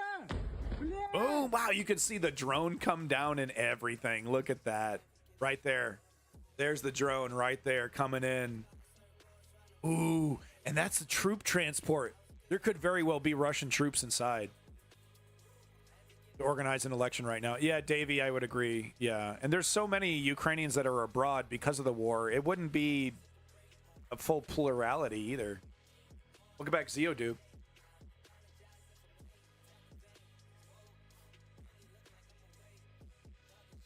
Oh, wow, you can see the drone come down and everything. Look at that. Right there. There's the drone right there coming in. Ooh, and that's the troop transport. There could very well be Russian troops inside to organize an election right now. Yeah, Davey, I would agree. Yeah, and there's so many Ukrainians that are abroad because of the war. It wouldn't be a full plurality either. Welcome back, Zeodude.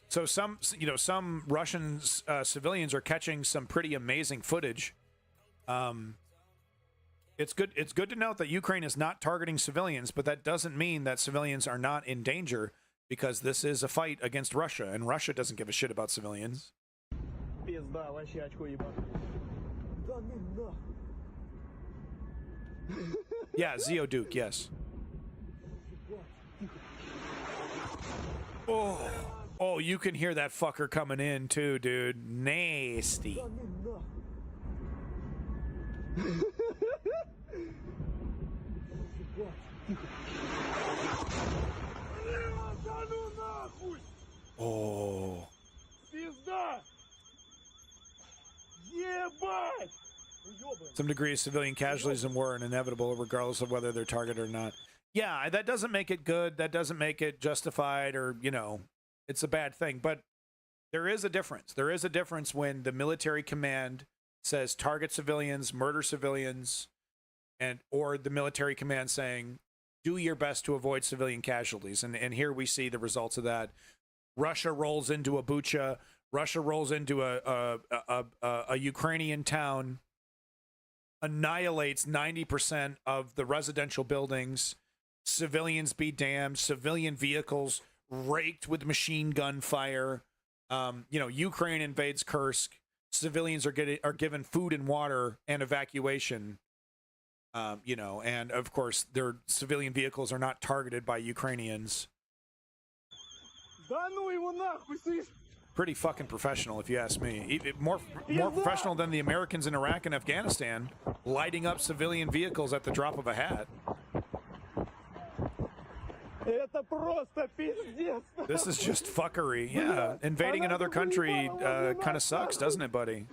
So some Russian It's good to note that Ukraine is not targeting civilians, but that doesn't mean that civilians are not in danger, because this is a fight against Russia, and Russia doesn't give a shit about civilians. Yeah, Zeo Duke, yes. Oh, you can hear that fucker coming in too, dude. Nasty. Oh. Some degree of civilian casualties in war are inevitable, regardless of whether they're targeted or not. Yeah, that doesn't make it good. That doesn't make it justified, or, you know, it's a bad thing. But there is a difference. There is a difference when the military command says target civilians, murder civilians, or the military command saying do your best to avoid civilian casualties. And here we see the results of that. Russia rolls into a Bucha. Russia rolls into a Ukrainian town, annihilates 90% of the residential buildings. Civilians be damned. Civilian vehicles raked with machine gun fire. Ukraine invades Kursk. Civilians are given food and water and evacuation. And of course, their civilian vehicles are not targeted by Ukrainians. Pretty fucking professional, if you ask me. More professional than the Americans in Iraq and Afghanistan, lighting up civilian vehicles at the drop of a hat. This is just fuckery. Yeah, invading another country kind of sucks, doesn't it, buddy?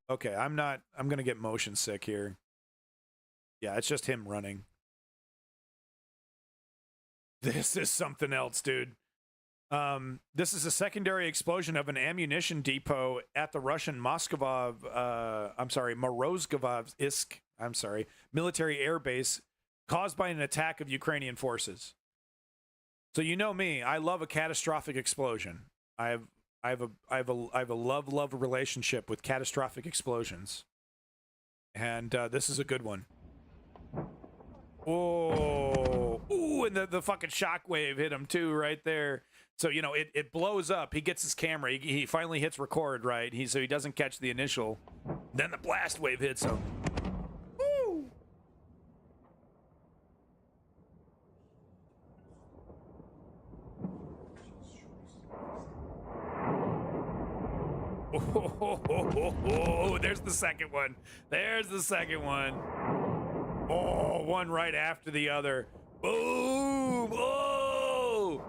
Okay, I'm gonna get motion sick here. Yeah, it's just him running. This is something else, dude. This is a secondary explosion of an ammunition depot at the Russian Morozhkovsk military air base, caused by an attack of Ukrainian forces. So you know me, I love a catastrophic explosion. I have a love relationship with catastrophic explosions, and this is a good one. Oh, ooh, and the fucking shockwave hit him too, right there. So, you know, it blows up. He gets his camera. He finally hits record, right? So he doesn't catch the initial. Then the blast wave hits him. Woo! Oh, there's the second one. There's the second one. Oh, one right after the other. Boom! Oh!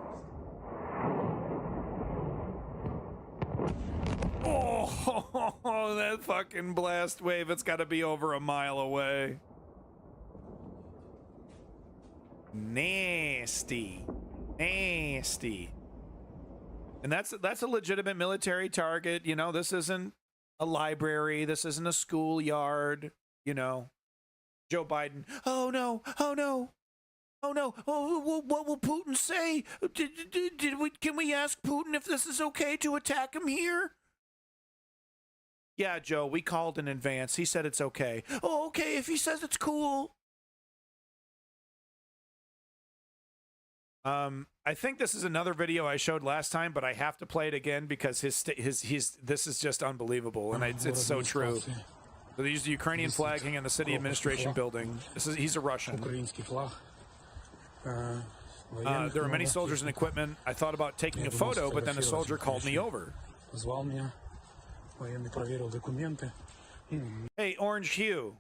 Oh, that fucking blast wave. It's got to be over a mile away. Nasty. Nasty. And that's a legitimate military target. You know, this isn't a library. This isn't a schoolyard. You know, Joe Biden. Oh, no. Oh, no. Oh, no. Oh, what will Putin say? Can we ask Putin if this is okay to attack him here? Yeah, Joe, we called in advance. He said it's okay. Oh, okay, if he says it's cool. I think this is another video I showed last time, but I have to play it again because this is just unbelievul, and it's so true. So they used the Ukrainian flag hanging in the city administration building. He's a Russian. There were many soldiers and equipment. I thought about taking a photo, but then a soldier called me over. Hey, Orange Hue,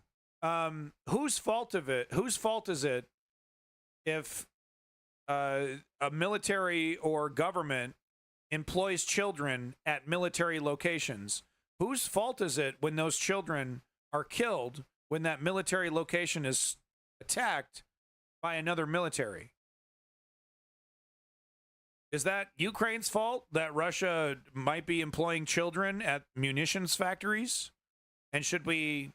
whose fault is it if a military or government employs children at military locations? Whose fault is it when those children are killed when that military location is attacked by another military? Is that Ukraine's fault that Russia might be employing children at munitions factories? And should we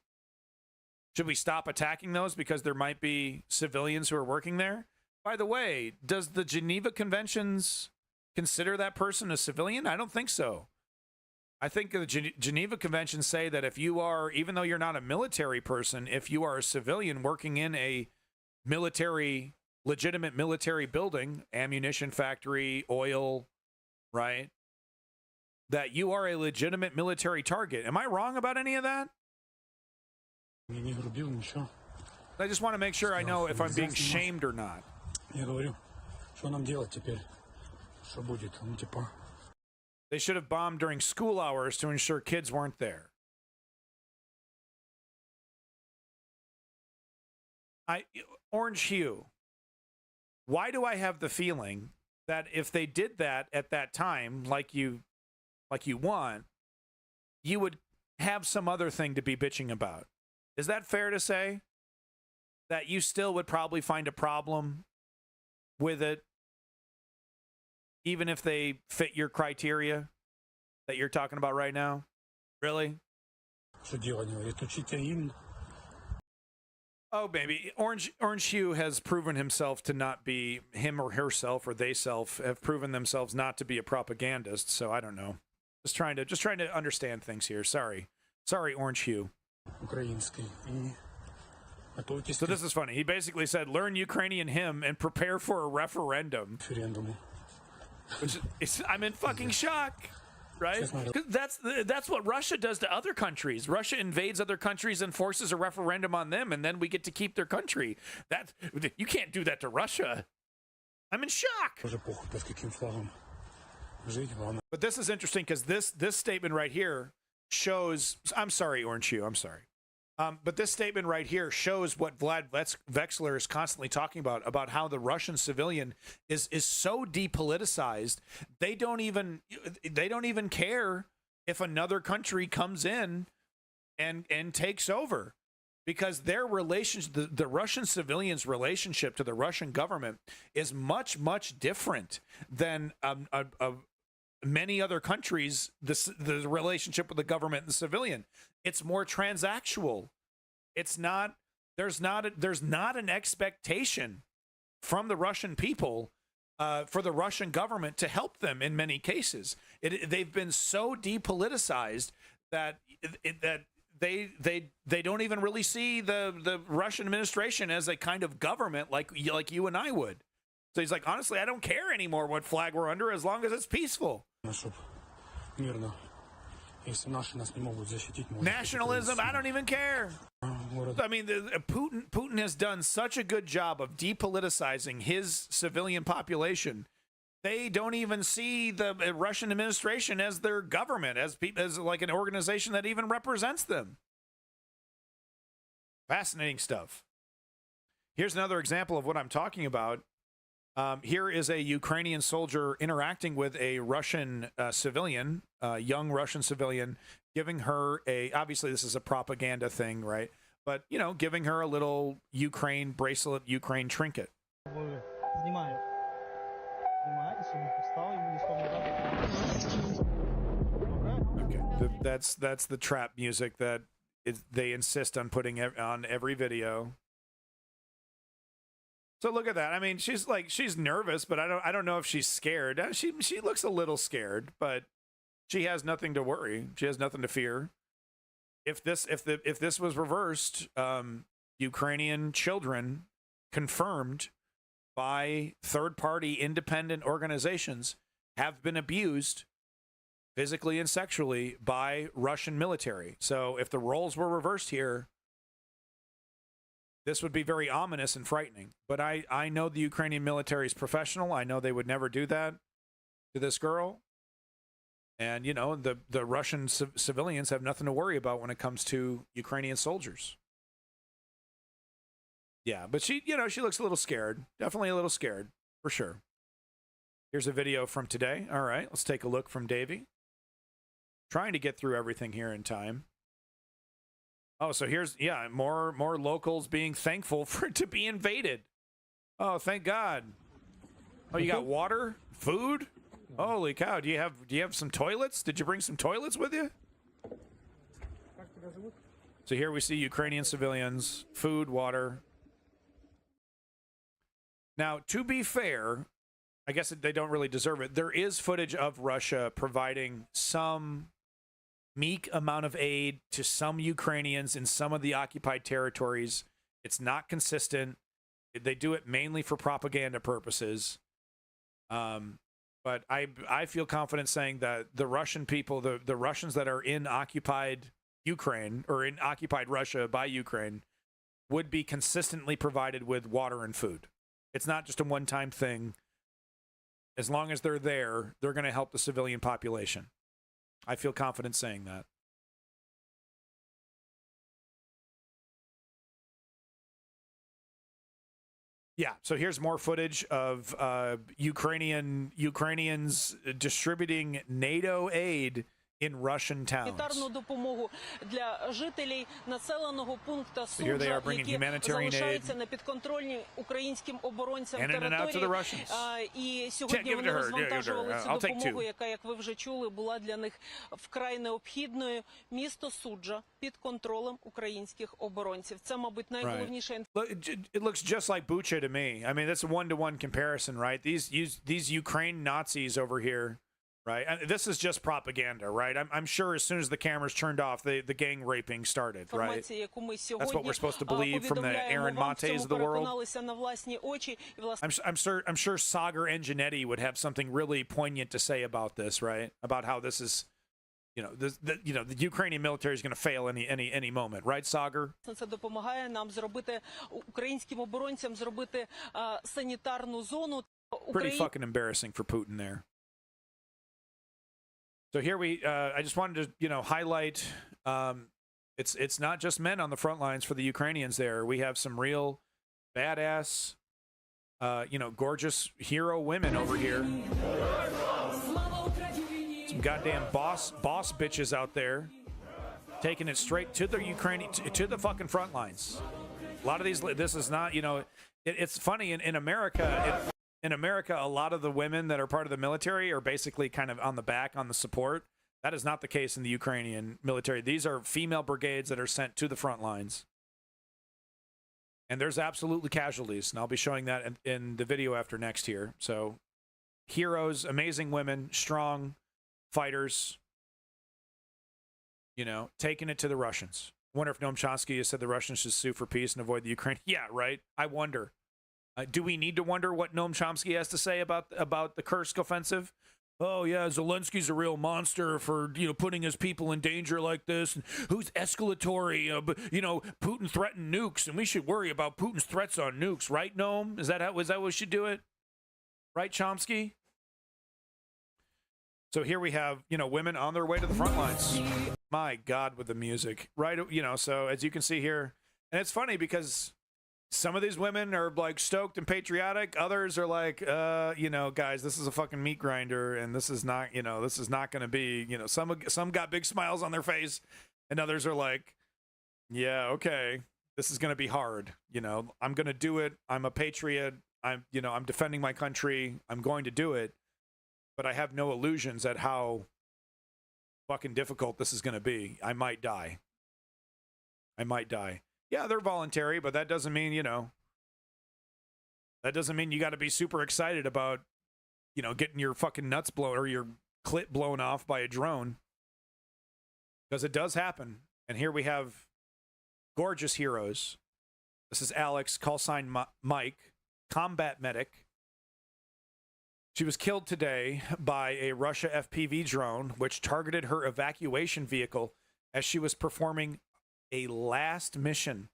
stop attacking those because there might be civilians who are working there? By the way, does the Geneva Conventions consider that person a civilian? I don't think so. I think the Geneva Conventions say that if you are, even though you're not a military person, if you are a civilian working in a legitimate military building, ammunition factory, oil, right, that you are a legitimate military target. Am I wrong about any of that? I just want to make sure I know if I'm being shamed or not. They should have bombed during school hours to ensure kids weren't there. Orange hue. Why do I have the feeling that if they did that at that time, like you want, you would have some other thing to be bitching about? Is that fair to say? That you still would probably find a problem with it, even if they fit your criteria that you're talking about right now? Really? Oh, baby. Orange Hue has proven himself to not be, him or herself or they self have proven themselves not to be a propagandist. So I don't know. Just trying to understand things here. Sorry, Orange Hue. So this is funny. He basically said, learn Ukrainian hymn and prepare for a referendum. Which is, I'm in fucking shock, right? 'Cause that's what Russia does to other countries. Russia invades other countries and forces a referendum on them, and then we get to keep their country. You can't do that to Russia. I'm in shock. But this is interesting because this statement right here shows. I'm sorry, Orange Hue. I'm sorry. But this statement right here shows what Vlad Vexler is constantly talking about how the Russian civilian is so depoliticized. They don't even care if another country comes in and takes over, because their relationship, the Russian civilians' relationship to the Russian government is much different than many other countries. The relationship with the government and the civilian. It's more transactional. It's not. There's not an expectation from the Russian people for the Russian government to help them in many cases. They've been so depoliticized that they don't even really see the Russian administration as a kind of government like you and I would. So he's like, honestly, I don't care anymore what flag we're under as long as it's peaceful. Nationalism, I don't even care. I mean, Putin has done such a good job of depoliticizing his civilian population. They don't even see the Russian administration as their government, as like an organization that even represents them. Fascinating stuff. Here's another example of what I'm talking about. Here is a Ukrainian soldier interacting with a Russian civilian, young Russian civilian, giving her obviously this is a propaganda thing, right? But, you know, giving her a little Ukraine bracelet, Ukraine trinket. Okay, that's the trap music that they insist on putting on every video. So look at that. I mean, she's nervous, but I don't know if she's scared. She looks a little scared, but she has nothing to worry. She has nothing to fear. If this was reversed, Ukrainian children confirmed by third-party independent organizations have been abused physically and sexually by Russian military. So if the roles were reversed here, this would be very ominous and frightening. But I know the Ukrainian military is professional. I know they would never do that to this girl. And, you know, the Russian civilians have nothing to worry about when it comes to Ukrainian soldiers. Yeah, but she looks a little scared. Definitely a little scared, for sure. Here's a video from today. All right, let's take a look from Davey. Trying to get through everything here in time. Oh, so here's, yeah, more locals being thankful for it to be invaded. Oh, thank God. Oh, you got water? Food? Holy cow. Do you have some toilets? Did you bring some toilets with you? So here we see Ukrainian civilians, food, water. Now, to be fair, I guess they don't really deserve it. There is footage of Russia providing some meek amount of aid to some Ukrainians in some of the occupied territories. It's not consistent. They do it mainly for propaganda purposes. But I feel confident saying that the Russian people, the Russians that are in occupied Ukraine or in occupied Russia by Ukraine, would be consistently provided with water and food. It's not just a one-time thing. As long as they're there, they're going to help the civilian population. I feel confident saying that. Yeah, so here's more footage of Ukrainians distributing NATO aid in Russian towns. Допомогу для жителей населеного пункту Here they are bringing humanitarian aid на підконтрольні українським оборонцям in and out to the Russians. І сьогодні вони розвантажували цю допомогу, яка, як ви вже чули, була для них вкрай необхідною. Місто Суджа під контролем українських оборонців. Це, мабуть, найголовніше. It looks just like Bucha to me. I mean, that's a one-to-one comparison, right? These Ukraine Nazis over here. Right, and this is just propaganda, right? I'm sure as soon as the cameras turned off, the gang raping started, right? That's what we're supposed to believe from the Aaron Mates of the world. I'm sure Sagar Enginetti would have something really poignant to say about this, right? About how this is, the Ukrainian military is going to fail any moment, right, Sagar? Це допомагає нам зробити українським оборонцям зробити санітарну зону. Pretty fucking embarrassing for Putin there. So here I just wanted to, highlight, it's not just men on the front lines for the Ukrainians there. We have some real badass, gorgeous hero women over here. Some goddamn boss bitches out there taking it straight to the Ukrainian, to the fucking front lines. A lot of these, this is not, it's funny in America, in America, a lot of the women that are part of the military are basically kind of on the back, on the support. That is not the case in the Ukrainian military. These are female brigades that are sent to the front lines. And there's absolutely casualties, and I'll be showing that in the video after next here. So, heroes, amazing women, strong fighters, taking it to the Russians. I wonder if Noam Chomsky has said the Russians should sue for peace and avoid the Ukraine. Yeah, right? I wonder. Do we need to wonder what Noam Chomsky has to say about the Kursk offensive? Oh, yeah, Zelensky's a real monster for, putting his people in danger like this. And who's escalatory? Putin threatened nukes, and we should worry about Putin's threats on nukes. Right, Noam? Is that how we should do it? Right, Chomsky? So here we have, women on their way to the front lines. My God, with the music. Right, so as you can see here, and it's funny because some of these women are like stoked and patriotic. Others are like, guys, this is a fucking meat grinder, and this is not, this is not going to be, some got big smiles on their face, and others are like, yeah, okay, this is going to be hard. I'm going to do it. I'm a patriot. I'm defending my country. I'm going to do it, but I have no illusions at how fucking difficult this is going to be. I might die. Yeah, they're voluntary, but that doesn't mean, that doesn't mean you got to be super excited about, getting your fucking nuts blown or your clit blown off by a drone. Because it does happen. And here we have gorgeous heroes. This is Alex, call sign Mike, combat medic. She was killed today by a Russia FPV drone, which targeted her evacuation vehicle as she was performing a last mission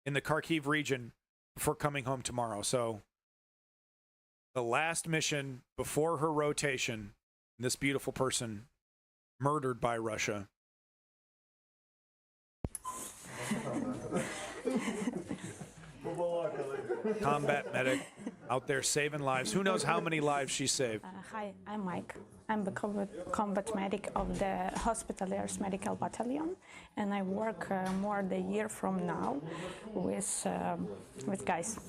in the Kharkiv region before coming home tomorrow. So the last mission before her rotation, this beautiful person murdered by Russia. Combat medic out there saving lives. Who knows how many lives she saved? Hi, I'm Mike. I'm the combat medic of the Hospitaliers Medical Battalion, and I work more than a year from now with guys.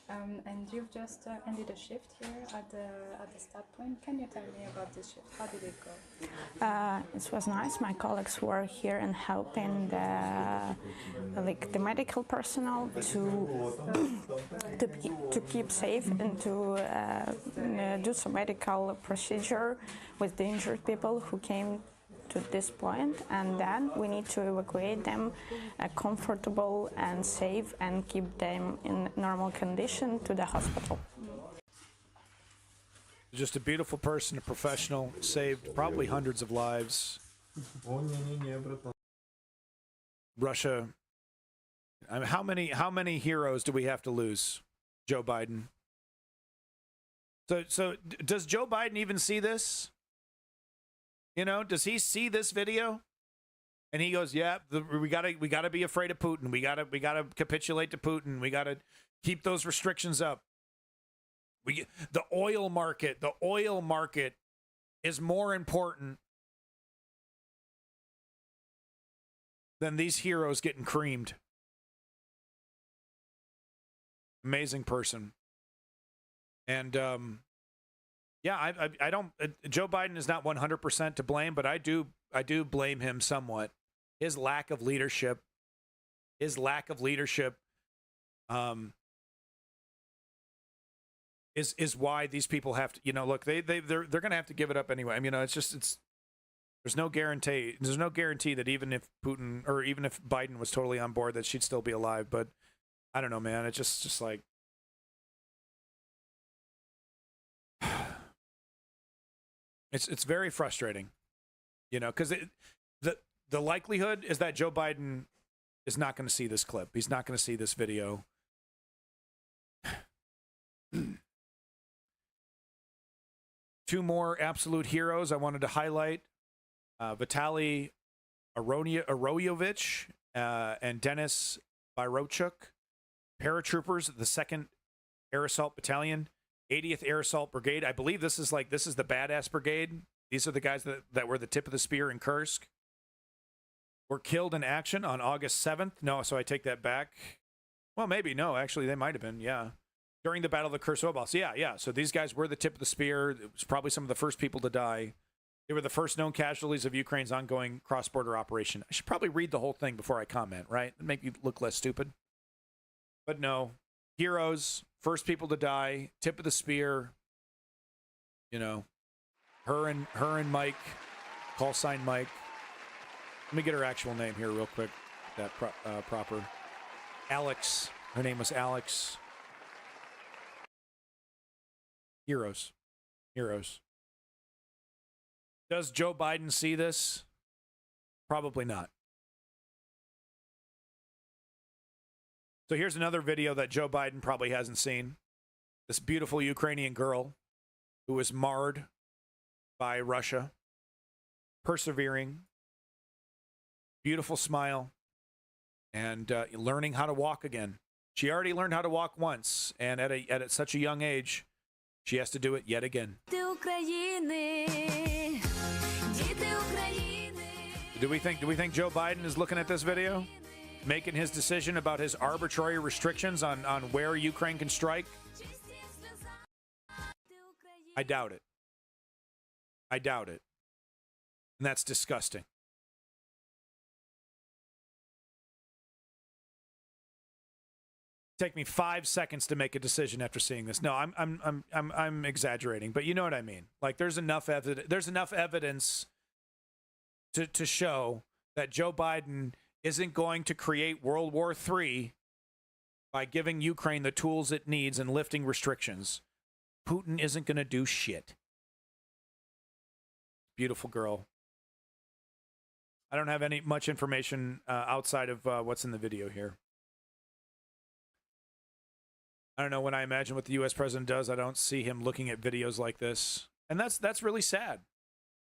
And you've just ended a shift here at the start point. Can you tell me about this shift? How did it go? It was nice. My colleagues were here and helping the medical personnel to keep safe and to do some medical procedure with the injured people who came to this point, and then we need to evacuate them comfortable and safe and keep them in normal condition to the hospital. Just a beautiful person, a professional, saved probably hundreds of lives. Russia. I mean, how many heroes do we have to lose, Joe Biden? So does Joe Biden even see this? You know, does he see this video? And he goes, "Yeah, we gotta be afraid of Putin. We gotta capitulate to Putin. We gotta keep those restrictions up. The oil market is more important than these heroes getting creamed." Amazing person. And yeah, I don't. Joe Biden is not 100% to blame, but I do blame him somewhat. His lack of leadership. Is why these people have to. You know, look, they're going to have to give it up anyway. I mean, you know, it's. There's no guarantee. There's no guarantee that even if Putin or even if Biden was totally on board, that she'd still be alive. But I don't know, man. It's just like. It's very frustrating, you know, because the likelihood is that Joe Biden is not going to see this clip. He's not going to see this video. Two more absolute heroes I wanted to highlight. Vitaly Aroyovich and Denis Byrochuk, paratroopers of the 2nd Air Assault Battalion, 80th Air Assault Brigade. I believe this is the badass brigade. These are the guys that were the tip of the spear in Kursk. Were killed in action on August 7th. No, so I take that back. Well, maybe. No, actually, they might have been. Yeah. During the Battle of the Kursk Oblast. Yeah. So these guys were the tip of the spear. It was probably some of the first people to die. They were the first known casualties of Ukraine's ongoing cross-border operation. I should probably read the whole thing before I comment, right? It'd make me look less stupid. But no. Heroes, first people to die, tip of the spear. You know, her and Mike, call sign Mike. Let me get her actual name here real quick. That proper. Alex. Her name was Alex. Heroes. Does Joe Biden see this? Probably not. So here's another video that Joe Biden probably hasn't seen. This beautiful Ukrainian girl who was marred by Russia, persevering, beautiful smile, and learning how to walk again. She already learned how to walk once, and at such a young age, she has to do it yet again. Do we think Joe Biden is looking at this video, making his decision about his arbitrary restrictions on where Ukraine can strike? I doubt it. And that's disgusting. Take me 5 seconds to make a decision after seeing this. No, I'm exaggerating, but you know what I mean. Like there's enough evidence to show that Joe Biden isn't going to create World War III by giving Ukraine the tools it needs and lifting restrictions. Putin isn't going to do shit. Beautiful girl. I don't have much information outside of what's in the video here. I don't know, when I imagine what the U.S. president does, I don't see him looking at videos like this. And that's really sad.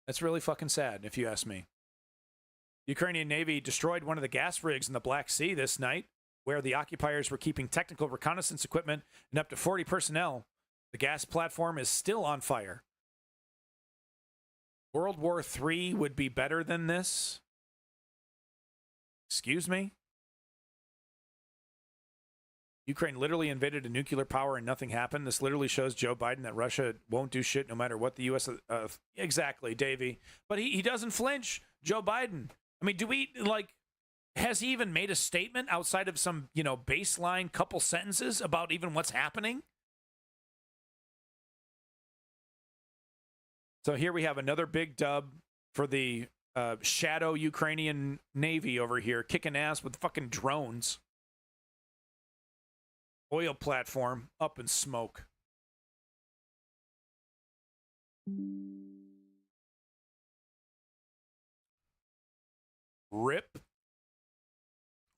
That's really fucking sad, if you ask me. Ukrainian Navy destroyed one of the gas rigs in the Black Sea this night, where the occupiers were keeping technical reconnaissance equipment and up to 40 personnel. The gas platform is still on fire. World War III would be better than this? Excuse me? Ukraine literally invaded a nuclear power and nothing happened. This literally shows Joe Biden that Russia won't do shit no matter what the U.S. Exactly, Davey. But he doesn't flinch. Joe Biden. I mean, has he even made a statement outside of some, baseline couple sentences about even what's happening? So here we have another big dub for the shadow Ukrainian Navy over here kicking ass with fucking drones. Oil platform up in smoke.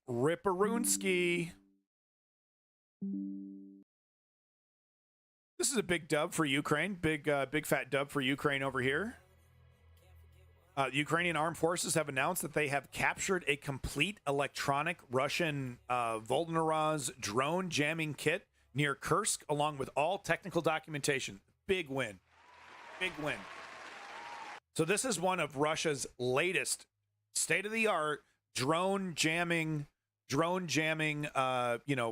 Ripperoonsky. This is a big dub for Ukraine. Big fat dub for Ukraine over here. Ukrainian armed forces have announced that they have captured a complete electronic Russian Volneraz drone jamming kit near Kursk, along with all technical documentation. Big win. Big win. So this is one of Russia's latest state-of-the-art drone jamming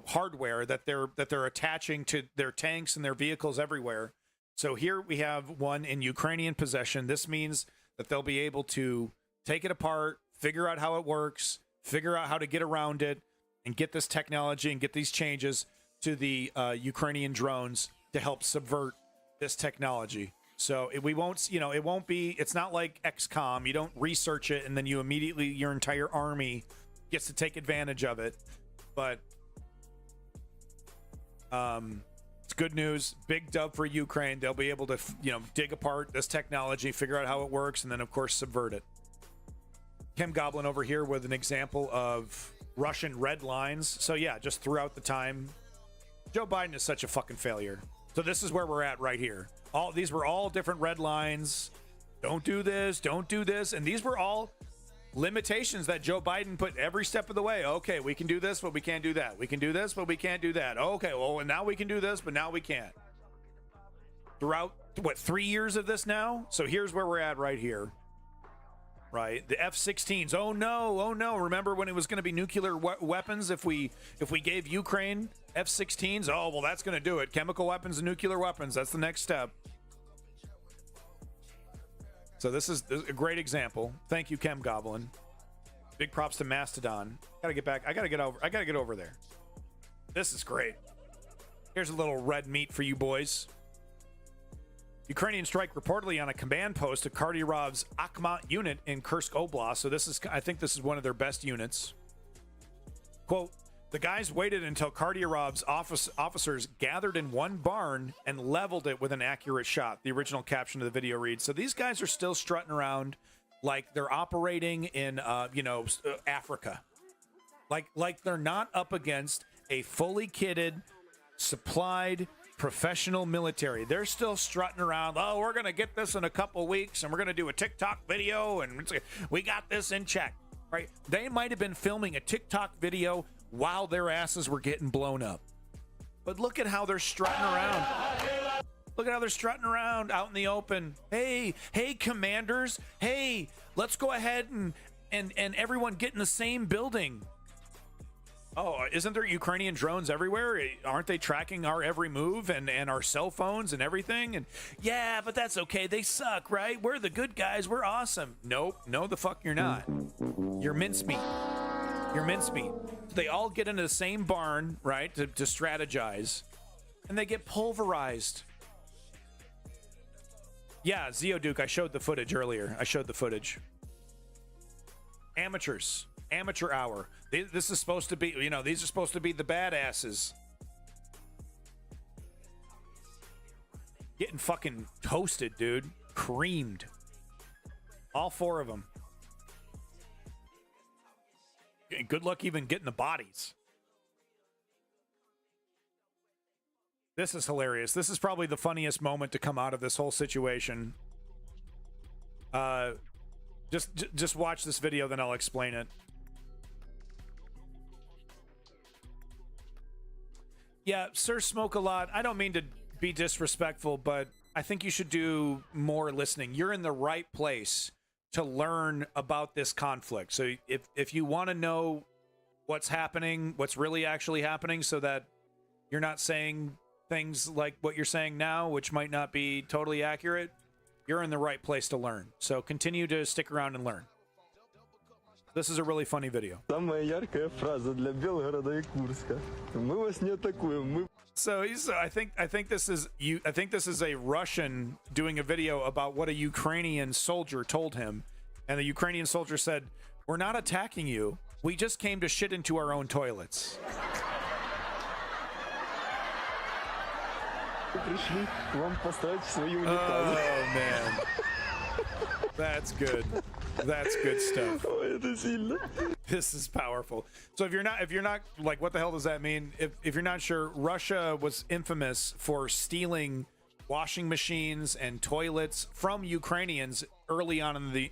hardware that they're attaching to their tanks and their vehicles everywhere. So here we have one in Ukrainian possession. This means that they'll be able to take it apart, figure out how it works, figure out how to get around it, and get this technology and get these changes to the Ukrainian drones to help subvert this technology. So we won't, it won't be, it's not like XCOM. You don't research it and then you immediately, your entire army gets to take advantage of it. But it's good news. Big dub for Ukraine. They'll be able to, dig apart this technology, figure out how it works, and then, of course, subvert it. Kim Goblin over here with an example of Russian red lines. So, yeah, just throughout the time, Joe Biden is such a fucking failure. So this is where we're at right here. These were all different red lines. Don't do this. Don't do this. And these were all limitations that Joe Biden put every step of the way. Okay, we can do this, but we can't do that. We can do this, but we can't do that. Okay, well, and now we can do this, but now we can't. Throughout, 3 years of this now? So here's where we're at right here. Right? The F-16s. Oh, no. Remember when it was going to be nuclear weapons if we gave Ukraine F-16s? Oh, well, that's going to do it. Chemical weapons and nuclear weapons. That's the next step. So this is a great example. Thank you, Chem Goblin. Big props to Mastodon. Gotta get back. I gotta get over there. This is great. Here's a little red meat for you boys. Ukrainian strike reportedly on a command post of Kardyrov's Akhmat unit in Kursk Oblast. So I think this is one of their best units. Quote, the guys waited until Kardyrov's officers gathered in one barn and leveled it with an accurate shot. The original caption of the video reads, so these guys are still strutting around like they're operating in, Africa. Like they're not up against a fully kitted, supplied, professional military. They're still strutting around. Oh, we're going to get this in a couple weeks and we're going to do a TikTok video and we got this in check, right? They might have been filming a TikTok video while their asses were getting blown up. But look at how they're strutting around. Look at how they're strutting around out in the open. Hey, commanders. Hey, let's go ahead and everyone get in the same building. Oh, isn't there Ukrainian drones everywhere? Aren't they tracking our every move and our cell phones and everything? And yeah, but that's okay. They suck, right? We're the good guys. We're awesome. Nope. No, the fuck you're not. You're mincemeat. You're mincemeat. They all get into the same barn, right, to strategize, and they get pulverized. Yeah, Zeoduke, I showed the footage earlier. Amateurs. Amateur hour. This is supposed to be, these are supposed to be the badasses. Getting fucking toasted, dude. Creamed. All 4 of them. Good luck even getting the bodies. This is hilarious. This is probably the funniest moment to come out of this whole situation. Just watch this video, then I'll explain it. Yeah, Sir Smoke a Lot. I don't mean to be disrespectful, but I think you should do more listening. You're in the right place to learn about this conflict. So if you want to know what's happening, what's really actually happening, so that you're not saying things like what you're saying now, which might not be totally accurate, you're in the right place to learn. So continue to stick around and learn. This is a really funny video. Самая яркая фраза для Белгорода и Курска. Мы вас не атакуем. So I think this is a Russian doing a video about what a Ukrainian soldier told him, And the Ukrainian soldier said, "We're not attacking you. We just came to shit into our own toilets." Пришли к вам поставить свои Oh, унитазы. man. That's good. That's good stuff. Ой, это сильно. This is powerful. So if you're not like, what the hell does that mean? If you're not sure, Russia was infamous for stealing washing machines and toilets from Ukrainians early on in the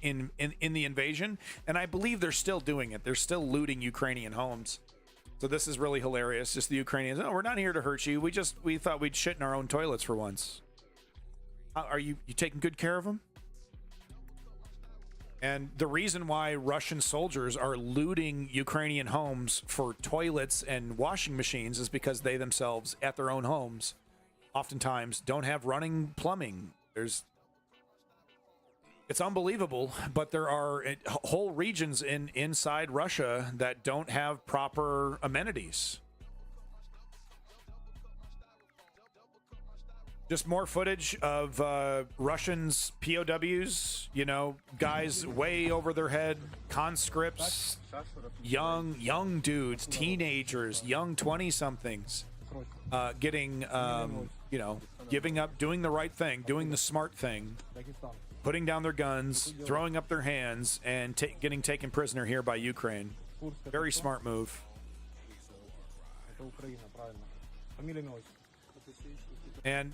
invasion, and I believe they're still doing it. They're still looting Ukrainian homes. So this is really hilarious. Just the Ukrainians, "Oh, we're not here to hurt you. We thought we'd shit in our own toilets for once." Are you taking good care of them? And the reason why Russian soldiers are looting Ukrainian homes for toilets and washing machines is because they themselves, at their own homes, oftentimes don't have running plumbing. It's unbelievable, but there are whole regions inside Russia that don't have proper amenities. Just more footage of Russians, POWs, guys way over their head, conscripts, young dudes, teenagers, young 20-somethings, getting, giving up, doing the right thing, doing the smart thing, putting down their guns, throwing up their hands, and getting taken prisoner here by Ukraine. Very smart move. And,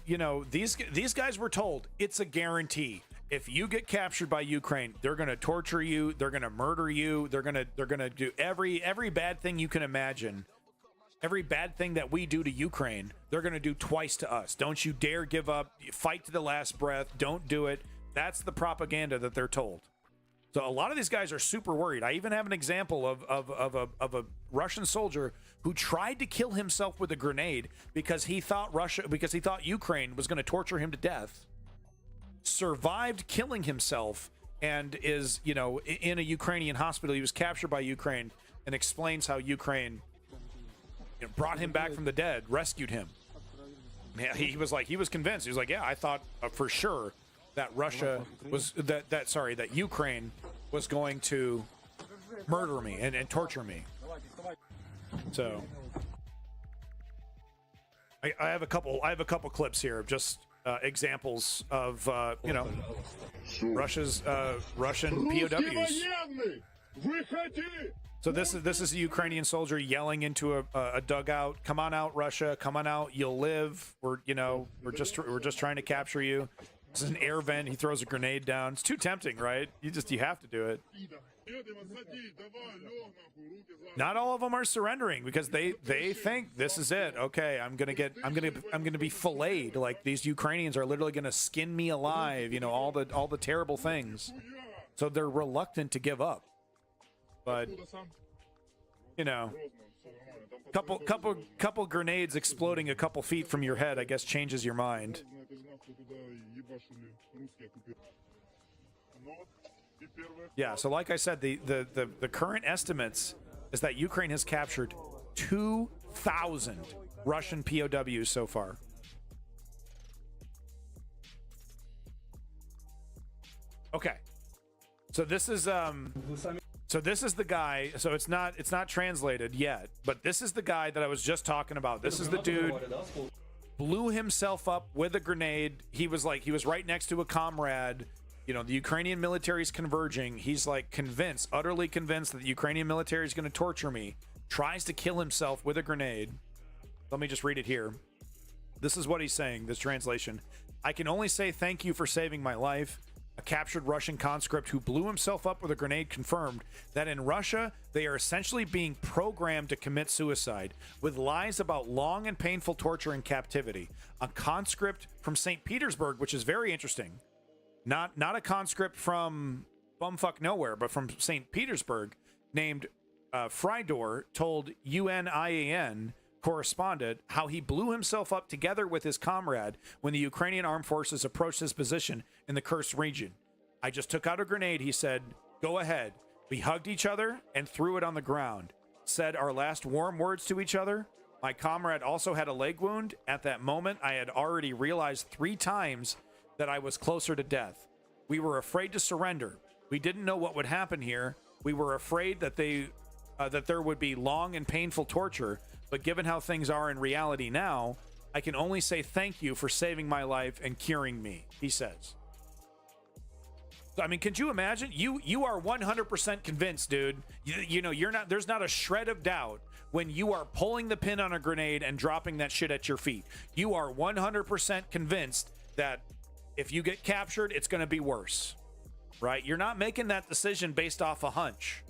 these guys were told it's a guarantee. If you get captured by Ukraine, they're going to torture you. They're going to murder you. They're going to do every bad thing you can imagine. Every bad thing that we do to Ukraine, they're going to do twice to us. Don't you dare give up. Fight to the last breath. Don't do it. That's the propaganda that they're told. So a lot of these guys are super worried. I even have an example of a Russian soldier who tried to kill himself with a grenade because he thought Ukraine was going to torture him to death. Survived killing himself and is, in a Ukrainian hospital. He was captured by Ukraine and explains how Ukraine brought him back from the dead, rescued him. He was convinced. He was like, yeah, I thought for sure that that Ukraine was going to murder me and torture me. So I have a couple clips here of just examples of Russian POWs. So this is a Ukrainian soldier yelling into a dugout. "Come on out, Russia! Come on out! You'll live. We're just trying to capture you." This is an air vent. He throws a grenade down. It's too tempting, right? You have to do it. Not all of them are surrendering because they think this is it. Okay, I'm gonna be filleted. Like, these Ukrainians are literally gonna skin me alive. All the terrible things. So they're reluctant to give up. But couple grenades exploding a couple feet from your head, I guess, changes your mind. Yeah, so like I said, the current estimates is that Ukraine has captured 2,000 Russian POWs so far. Okay. So this is the guy. So it's not translated yet, but this is the guy that I was just talking about. This is the dude blew himself up with a grenade. He was right next to a comrade. The Ukrainian military is converging. He's utterly convinced that the Ukrainian military is going to torture me. Tries to kill himself with a grenade. Let me just read it here. This is what he's saying, this translation. "I can only say thank you for saving my life. A captured Russian conscript who blew himself up with a grenade confirmed that in Russia, they are essentially being programmed to commit suicide with lies about long and painful torture and captivity. A conscript from St. Petersburg, which is very interesting. Not a conscript from bumfuck nowhere, but from St. Petersburg, named Frydor, told UNIAN correspondent how he blew himself up together with his comrade when the Ukrainian armed forces approached his position in the Kursk region. I just took out a grenade," he said. "Go ahead." We hugged each other and threw it on the ground. Said our last warm words to each other. My comrade also had a leg wound. At that moment, I had already realized 3 times that I was closer to death. We were afraid to surrender. We didn't know what would happen here. We were afraid that that there would be long and painful torture. But given how things are in reality now, I can only say thank you for saving my life and curing me, he says. I mean, could you imagine? You are 100% convinced, dude. You know, there's not a shred of doubt when you are pulling the pin on a grenade and dropping that shit at your feet. You are 100% convinced that if you get captured, it's going to be worse, right? You're not making that decision based off a hunch.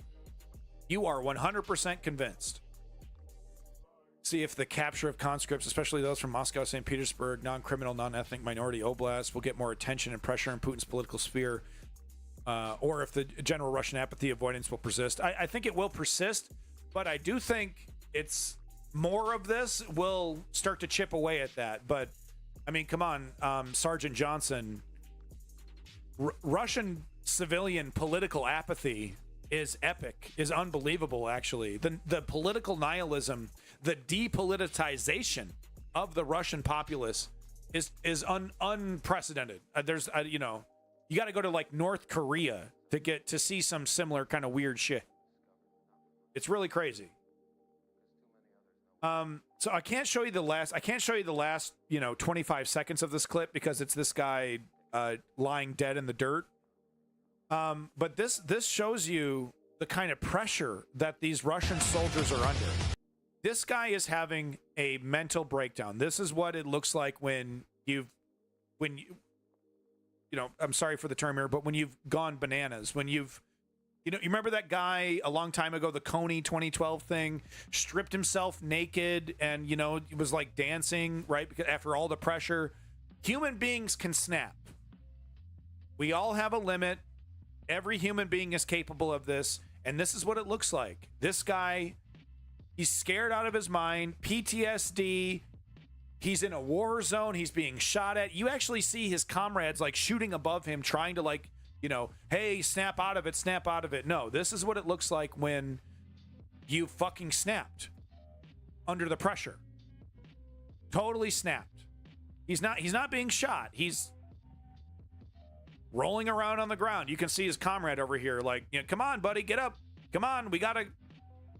You are 100% convinced. See if the capture of conscripts, especially those from Moscow, St. Petersburg, non-criminal, non-ethnic minority oblasts, will get more attention and pressure in Putin's political sphere, or if the general Russian apathy avoidance will persist. I think it will persist, but I do think it's more of this will start to chip away at that. But, I mean, come on, Sergeant Johnson, Russian civilian political apathy is epic, is unbelievable, actually. The political nihilism, the depoliticization of the Russian populace is unprecedented. There's, you know, you got to go to like North Korea to see some similar kind of weird shit. It's really crazy. So I can't show you the last, you know, 25 seconds of this clip because it's this guy lying dead in the dirt. But this shows you the kind of pressure that these Russian soldiers are under. This guy is having a mental breakdown. This is what it looks like when you know, I'm sorry for the term here, but when you've gone bananas, when you remember that guy a long time ago, the Coney 2012 thing, stripped himself naked and, you know, he was like dancing, right? Because after all the pressure, human beings can snap. We all have a limit. Every human being is capable of this. And this is what it looks like. This guy, he's scared out of his mind, PTSD. He's in a war zone. He's being shot at. You actually see his comrades like shooting above him, trying to like, you know, hey, snap out of it, snap out of it. No, this is what it looks like when you fucking snapped under the pressure. Totally snapped. He's not being shot. He's rolling around on the ground. You can see his comrade over here like, you know, come on, buddy, get up. Come on, we gotta.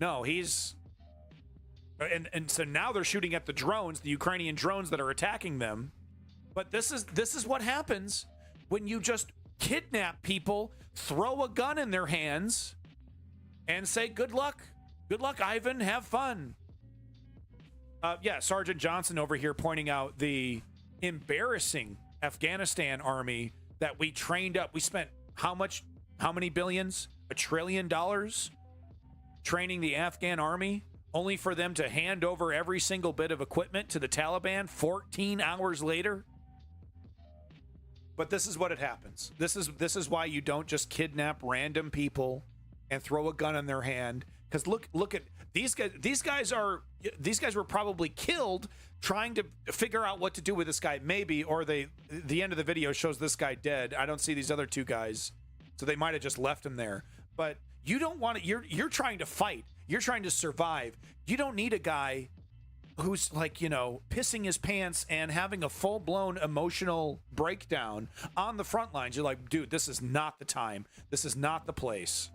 No, he's. And so now they're shooting at the drones, the Ukrainian drones that are attacking them. But this is what happens when you just kidnap people, throw a gun in their hands, and say, good luck. Good luck, Ivan. Have fun. Yeah, Sergeant Johnson over here pointing out the embarrassing Afghanistan army that we trained up. We spent how many billions? $1 trillion training the Afghan army, only for them to hand over every single bit of equipment to the Taliban 14 hours later. But this is what it happens. This is why you don't just kidnap random people and throw a gun in their hand. Because look at these guys. These guys were probably killed trying to figure out what to do with this guy. Maybe, or the end of the video shows this guy dead. I don't see these other two guys, so they might have just left him there. But you don't want it. You're trying to fight. You're trying to survive. You don't need a guy who's like, you know, pissing his pants and having a full-blown emotional breakdown on the front lines. You're like, dude, this is not the time. This is not the place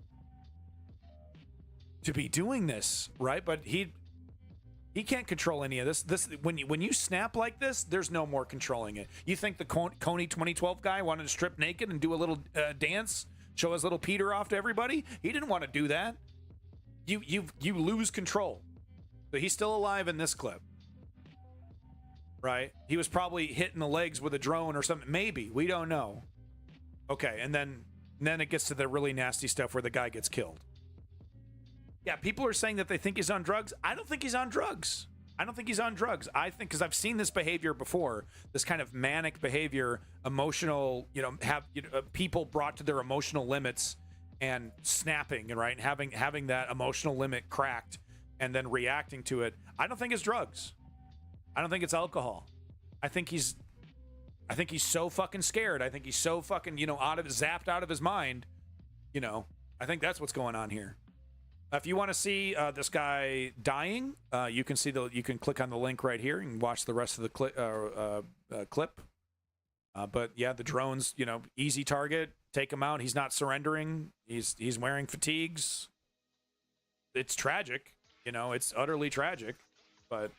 to be doing this, right? But he can't control any of this. When you snap like this, there's no more controlling it. You think the Coney 2012 guy wanted to strip naked and do a little dance, show his little Peter off to everybody? He didn't want to do that. You lose control. So he's still alive in this clip, right? He was probably hit in the legs with a drone or something. Maybe, we don't know. Okay, and then it gets to the really nasty stuff where the guy gets killed. Yeah, people are saying that they think he's on drugs. I don't think he's on drugs. I think, because I've seen this behavior before, this kind of manic behavior, emotional, people brought to their emotional limits and snapping, right? And having that emotional limit cracked and then reacting to it. I don't think it's drugs. I don't think it's alcohol. I think he's so fucking scared. I think he's so fucking, zapped out of his mind. I think that's what's going on here. If you want to see this guy dying, you can click on the link right here and watch the rest of the clip. But yeah, the drones, easy target. take him out. He's not surrendering. He's wearing fatigues. It's tragic. You know, it's utterly tragic. But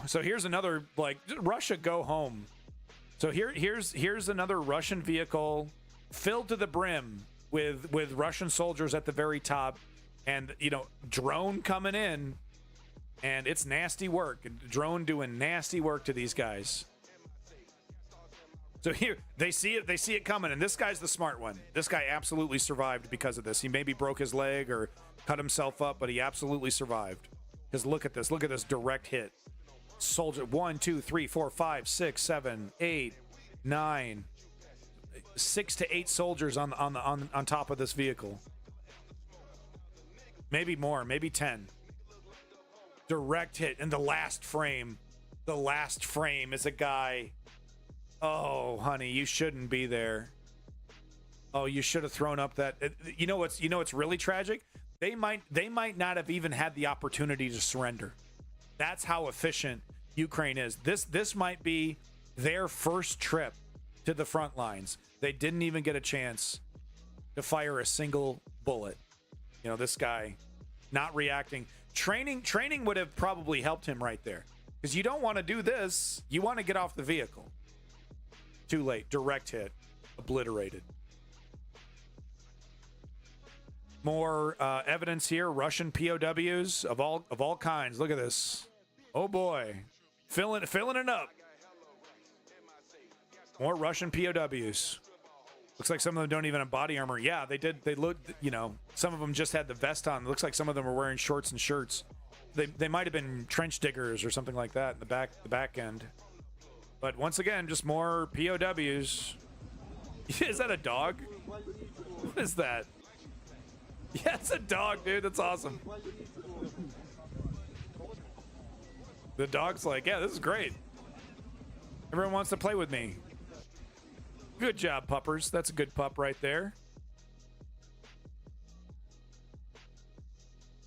so here's another, like, Russia, go home. So here's another Russian vehicle filled to the brim with Russian soldiers at the very top, and, you know, drone coming in, and it's nasty work. Drone doing nasty work to these guys. So here they see it coming, and this guy's the smart one. This guy absolutely survived because of this. He maybe broke his leg or cut himself up, but he absolutely survived. Because look at this direct hit. Soldier 1, 2, 3, 4, 5, 6, 7, 8, 9, 6 to 8 soldiers on top of this vehicle. Maybe more, maybe 10. Direct hit in the last frame. The last frame is a guy. Oh, honey, you shouldn't be there. Oh, you should have thrown up that. You know what's really tragic? They might not have even had the opportunity to surrender. That's how efficient Ukraine is. This might be their first trip to the front lines. They didn't even get a chance to fire a single bullet. You know, this guy not reacting. Training would have probably helped him right there. Because you don't want to do this. You want to get off the vehicle. Too late. Direct hit. Obliterated. More evidence here. Russian POWs of all kinds. Look at this. Oh boy. Filling it up. More Russian POWs. Looks like some of them don't even have body armor. Yeah, they did. They looked, you know, some of them just had the vest on. It looks like some of them were wearing shorts and shirts. They might have been trench diggers or something like that in the back end. But once again, just more POWs. Is that a dog? What is that? Yeah, it's a dog, dude. That's awesome. The dog's like, yeah, this is great. Everyone wants to play with me. Good job, puppers. That's a good pup right there.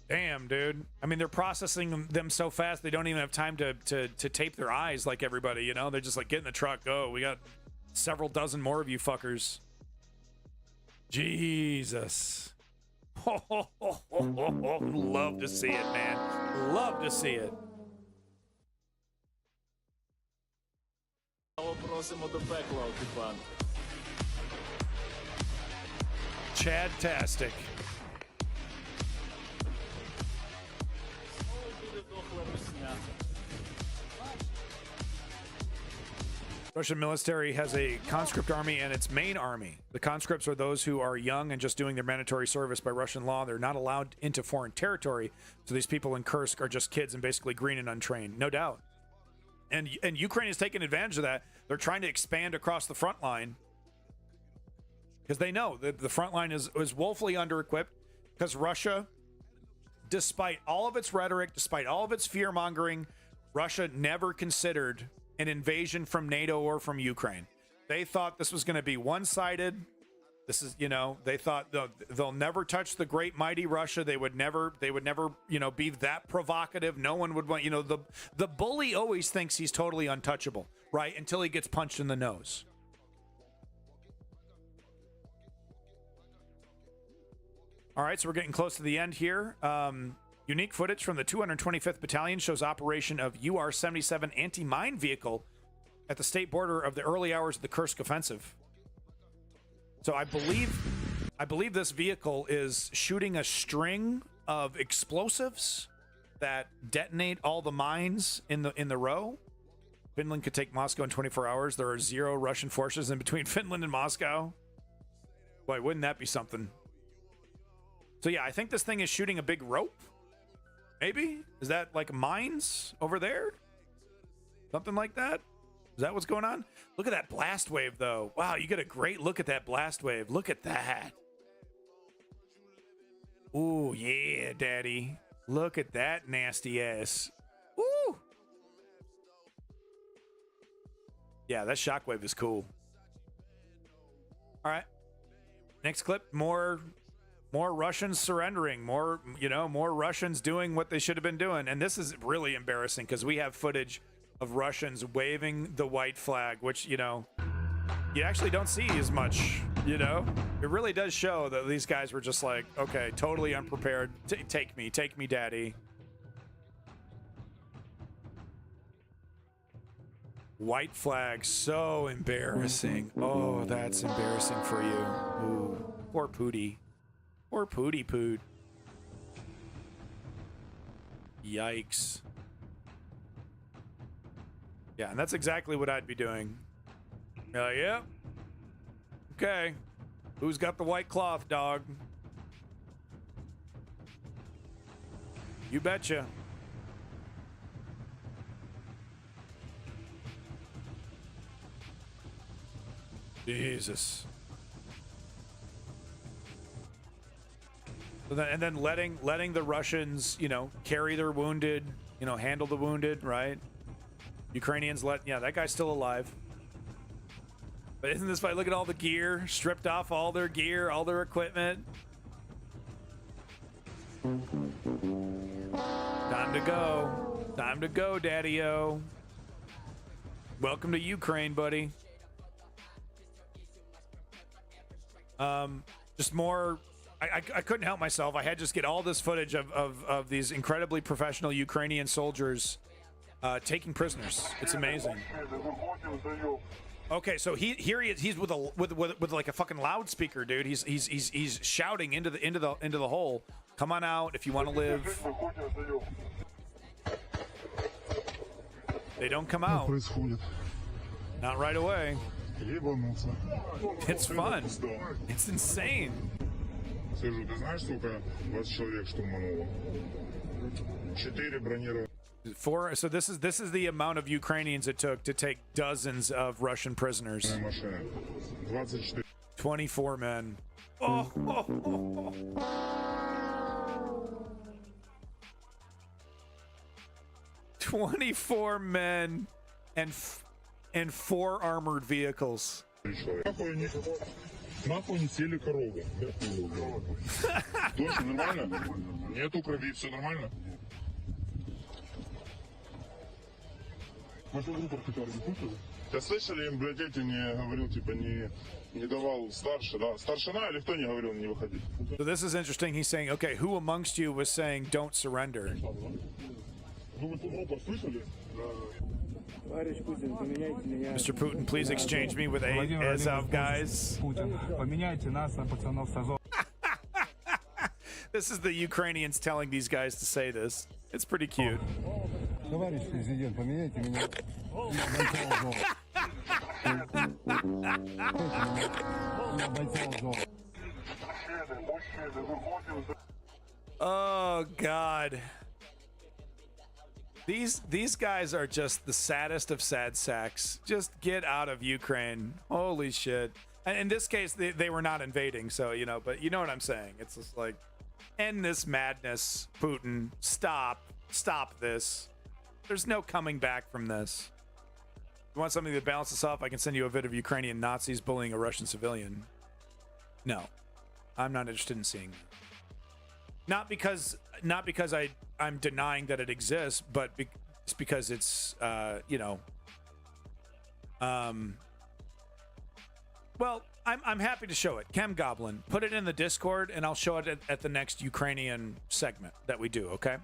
Damn, dude. I mean, they're processing them so fast they don't even have time to tape their eyes like everybody, you know? They're just like, get in the truck, go. We got several dozen more of you fuckers. Jesus. Love to see it, man. Love to see it. Chad-tastic. Russian military has a conscript army and its main army. The conscripts are those who are young and just doing their mandatory service by Russian law. They're not allowed into foreign territory. So these people in Kursk are just kids and basically green and untrained, no doubt. And Ukraine is taking advantage of that. They're trying to expand across the front line because they know that the front line is woefully under-equipped because Russia, despite all of its rhetoric, despite all of its fear-mongering, Russia never considered an invasion from NATO or from Ukraine. They thought this was going to be one-sided. This is, you know, they thought they'll never touch the great mighty Russia. They would never, you know, be that provocative. No one would want, you know, the bully always thinks he's totally untouchable, right? Until he gets punched in the nose. All right, so we're getting close to the end here. Unique footage from the 225th Battalion shows operation of UR-77 anti-mine vehicle at the state border of the early hours of the Kursk offensive. So I believe this vehicle is shooting a string of explosives that detonate all the mines in the row. Finland could take Moscow in 24 hours. There are 0 Russian forces in between Finland and Moscow. Boy, wouldn't that be something? So yeah, I think this thing is shooting a big rope. Maybe? Is that like mines over there? Something like that? Is that what's going on? Look at that blast wave, though. Wow, you get a great look at that blast wave. Look at that. Ooh, yeah, daddy. Look at that nasty ass. Ooh. Yeah, that shockwave is cool. All right. Next clip, more Russians surrendering, more Russians doing what they should have been doing. And this is really embarrassing because we have footage of Russians waving the white flag, which, you know, you actually don't see as much, you know? It really does show that these guys were just like, okay, totally unprepared. Take me, daddy. White flag, so embarrassing. Oh, that's embarrassing for you. Ooh, poor Pootie. Poor Pootie Poot. Yikes. Yeah, and that's exactly what I'd be doing. You're like, yep. Okay. Who's got the white cloth, dog? You betcha. Jesus. And then letting the Russians, you know, carry their wounded, you know, handle the wounded, right? Ukrainians yeah, that guy's still alive. But isn't this fight? Look at all the gear, stripped off all their gear, all their equipment. Time to go. Time to go, Daddy-o. Welcome to Ukraine, buddy. Just more. I couldn't help myself. I had to just get all this footage of these incredibly professional Ukrainian soldiers taking prisoners. It's amazing. Okay, so he is. He's with like a fucking loudspeaker, dude. He's shouting into the hole. Come on out if you want to live. They don't come out. Not right away. It's fun. It's insane. Скажу, ты знаешь, сколько вас человек штурмануло? 4 бронированных. So this is the amount of Ukrainians it took to take dozens of Russian prisoners. 24 men. Oh, oh, oh, oh. 24 men and 4 armored vehicles. Нахуй не сели корову. Точно, нормально? Нету крови, все нормально? Да слышали, им, блядь, эти не говорил, типа, не давал старше, да? Старшина или кто не говорил не выходить? So this is interesting. He's saying, okay, who amongst you was saying don't surrender? Mr. Putin, please exchange me with Azov guys. This is the Ukrainians telling these guys to say this. It's pretty cute. Oh, God. These guys are just the saddest of sad sacks. Just get out of Ukraine. Holy shit. And in this case, they were not invading, so, you know, but you know what I'm saying. It's just like, end this madness, Putin. Stop this. There's no coming back from this. You want something to balance this off? I can send you a vid of Ukrainian Nazis bullying a Russian civilian. No, I'm not interested in seeing that. Not because I'm denying that it exists, but it's because it's you know. Well, I'm happy to show it. Chem Goblin, put it in the Discord, and I'll show it at the next Ukrainian segment that we do. Okay,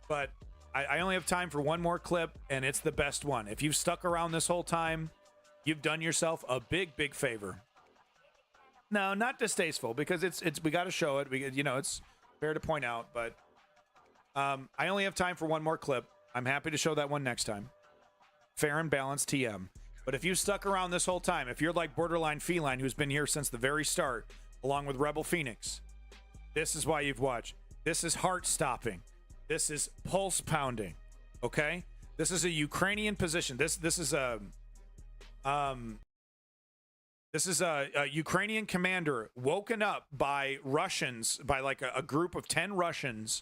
but I only have time for one more clip, and it's the best one. If you've stuck around this whole time, you've done yourself a big favor. No, not distasteful, because it's we got to show it. You know, it's fair to point out, but I only have time for one more clip. I'm happy to show that one next time. Fair and balanced TM. But if you stuck around this whole time, if you're like Borderline Feline, who's been here since the very start, along with Rebel Phoenix, this is why you've watched. This is heart-stopping. This is pulse-pounding. Okay? This is a Ukrainian position. This is a Ukrainian commander woken up by Russians, by like a group of 10 Russians,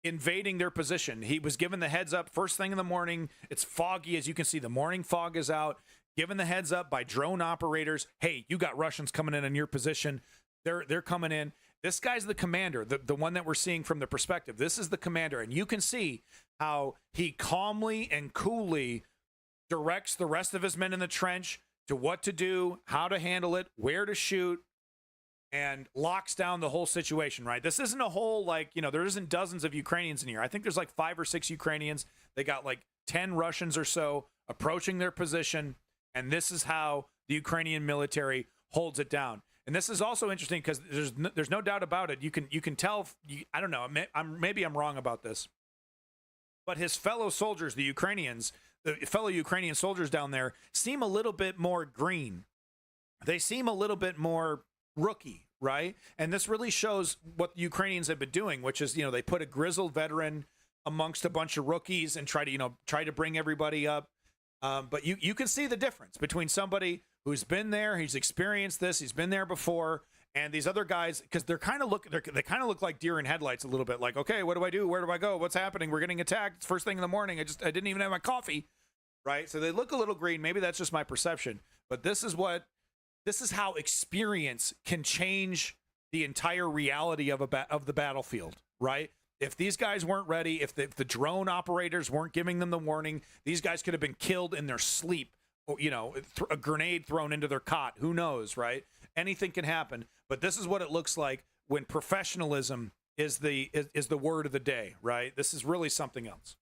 invading their position. He was given the heads up first thing in the morning. It's foggy, as you can see. The morning fog is out. Given the heads up by drone operators. Hey, you got Russians coming in your position. They're coming in. This guy's the commander, the one that we're seeing from the perspective. This is the commander, and you can see how he calmly and coolly directs the rest of his men in the trench to what to do, how to handle it, where to shoot, and locks down the whole situation, right? This isn't a whole, like, you know, there isn't dozens of Ukrainians in here. I think there's like 5 or 6 Ukrainians. They got like 10 Russians or so approaching their position, and this is how the Ukrainian military holds it down. And this is also interesting because there's no doubt about it. You can tell, I don't know, maybe I'm wrong about this, but his fellow soldiers, the fellow Ukrainian soldiers down there, seem a little bit more green. They seem a little bit more rookie, right? And this really shows what the Ukrainians have been doing, which is, you know, they put a grizzled veteran amongst a bunch of rookies and try to bring everybody up. But you can see the difference between somebody who's been there, he's experienced this, he's been there before, and these other guys, because they kind of look like deer in headlights a little bit. Like, okay, what do I do? Where do I go? What's happening? We're getting attacked. It's first thing in the morning. I didn't even have my coffee, right? So they look a little green. Maybe that's just my perception, but this is how experience can change the entire reality of the battlefield, right? If these guys weren't ready, if the drone operators weren't giving them the warning, these guys could have been killed in their sleep, or, you know, a grenade thrown into their cot. Who knows, right? Anything can happen. But this is what it looks like when professionalism is the word of the day, right? This is really something else.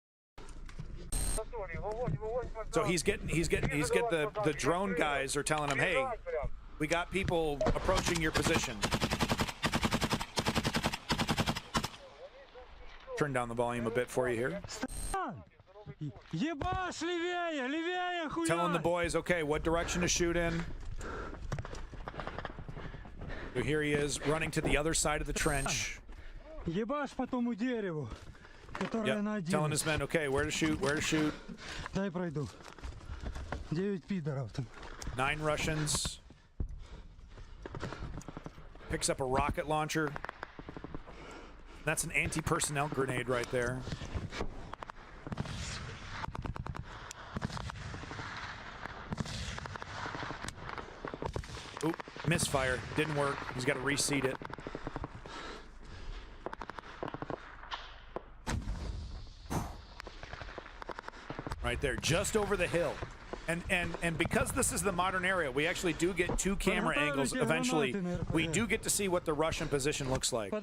So he's getting the drone guys are telling him, hey, we got people approaching your position. Turn down the volume a bit for you here. Telling the boys, okay, what direction to shoot in. So here he is, running to the other side of the trench. Yep. Telling his men, okay, where to shoot, where to shoot. 9 Russians. Picks up a rocket launcher. That's an anti-personnel grenade right there. Oop, misfire. Didn't work. He's got to reseat it. Right there, just over the hill. And because this is the modern era, we actually do get 2 camera angles eventually. We do get to see what the Russian position looks like. So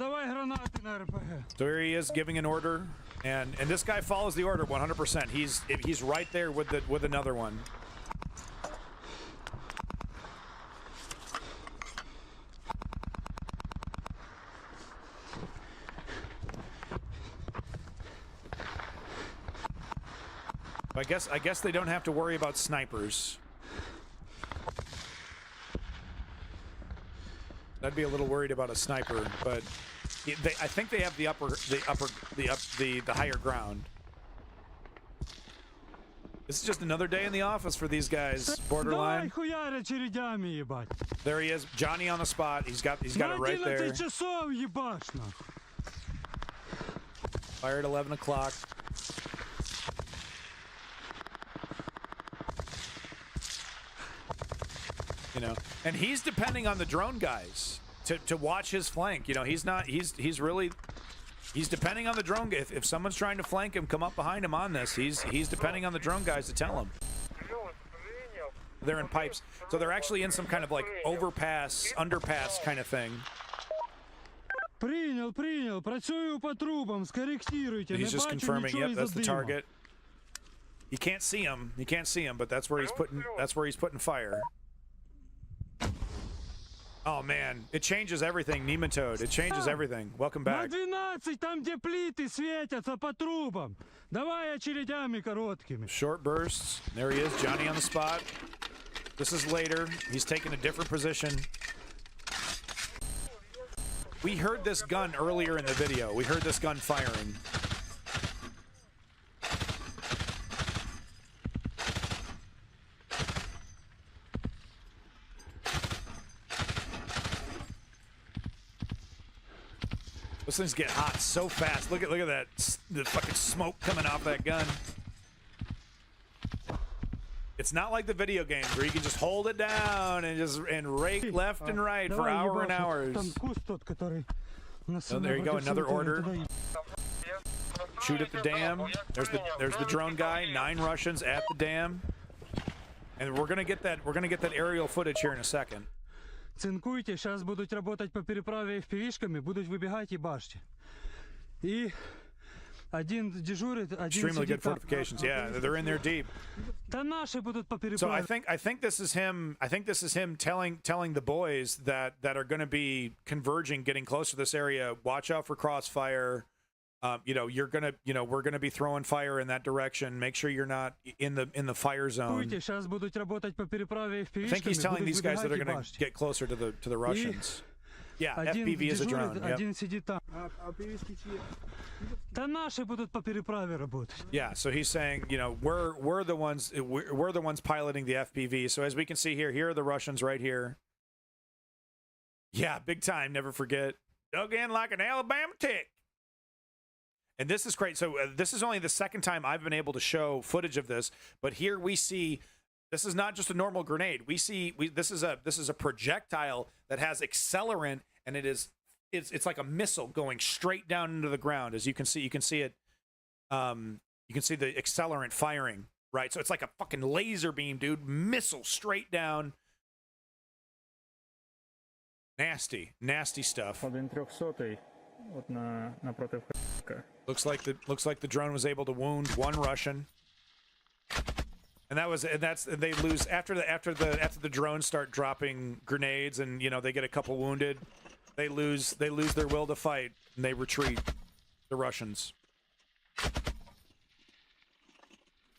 here he is giving an order, and this guy follows the order 100%. He's right there with another one. I guess they don't have to worry about snipers. I'd be a little worried about a sniper, but I think they have the higher ground. This is just another day in the office for these guys. Borderline. There he is, Johnny on the spot. He's got it right there. Fire at 11 o'clock. You know, and he's depending on the drone guys to watch his flank. You know, he's depending on the drone. If someone's trying to flank him, come up behind him on this. He's depending on the drone guys to tell him. They're in pipes, so they're actually in some kind of like underpass kind of thing. He's just confirming. Yep, that's the target. You can't see him. You can't see him, but that's where he's putting fire. Oh man, it changes everything, Nematode. It changes everything. Welcome back. Short bursts. There he is, Johnny on the spot. This is later. He's taking a different position. We heard this gun earlier in the video. We heard this gun firing. Those things get hot so fast. Look at that, the fucking smoke coming off that gun. It's not like the video games where you can just hold it down and rake left and right for hours and hours. So there you go, another order. Shoot at the dam. There's the drone guy. 9 Russians at the dam. And we're gonna get that aerial footage here in a second. Цинкуйте, сейчас будут работать по переправе FPV-шками, будут выбегать и башьте. И один дежурит, один Extremely good сидит там. fortifications. Yeah, they're in there deep. Да наши будут по So переправе. I think this is him. I think this is him telling the boys that are going to be converging, getting close to this area. Watch out for crossfire. We're gonna be throwing fire in that direction. Make sure you're not in the fire zone. Цинкуйте, сейчас будут работать по переправе I think FPV-шками, he's telling будут these guys that are выбегать и going to башьте. get closer to the Russians. Yeah, Один FPV is a drone. дежурит, Yep. один сидит там. Да наши будут по переправе работать. Yeah, so he's saying, we're the ones piloting the FPV. So as we can see here are the Russians right here. Yeah, big time. Never forget. Dug in like an Alabama tick. And this is great. So this is only the second time I've been able to show footage of this, but here we see this is not just a normal grenade. This is a projectile that has accelerant, and it's like a missile going straight down into the ground. As you can see it. You can see the accelerant firing, right? So it's like a fucking laser beam, dude. Missile straight down. Nasty stuff. Один 300-й, от напротив х**ка. Looks like the drone was able to wound one Russian. And they lose after the drones start dropping grenades and they get a couple wounded. They lose their will to fight and they retreat. The Russians.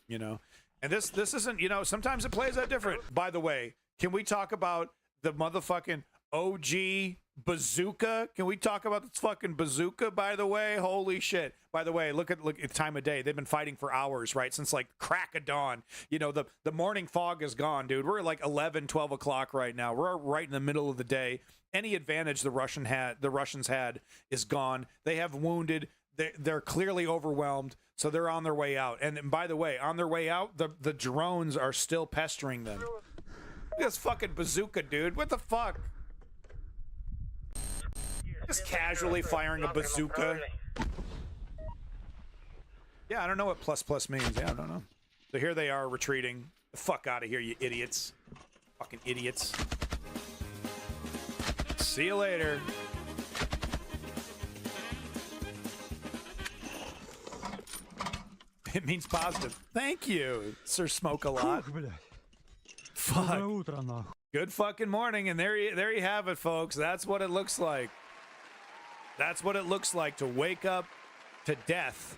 And this isn't, sometimes it plays that different. By the way, can we talk about the motherfucking OG bazooka? Can we talk about this fucking bazooka, by the way? Holy shit. By the way, look at the time of day. They've been fighting for hours, right? Since like crack of dawn. The morning fog is gone, dude. We're at like 11, 12 o'clock right now. We're right in the middle of the day. Any advantage the Russians had is gone. They have wounded. They're clearly overwhelmed, so they're on their way out. And by the way, on their way out, the drones are still pestering them. Look at this fucking bazooka, dude. What the fuck? Just casually firing a bazooka. Yeah, I don't know what ++ means. Yeah, I don't know. So here they are retreating. The fuck out of here, you idiots. Fucking idiots. See you later. It means positive. Thank you, Sir Smoke a lot. Fuck. Good fucking morning, and there you have it, folks. That's what it looks like. That's what it looks like to wake up to death.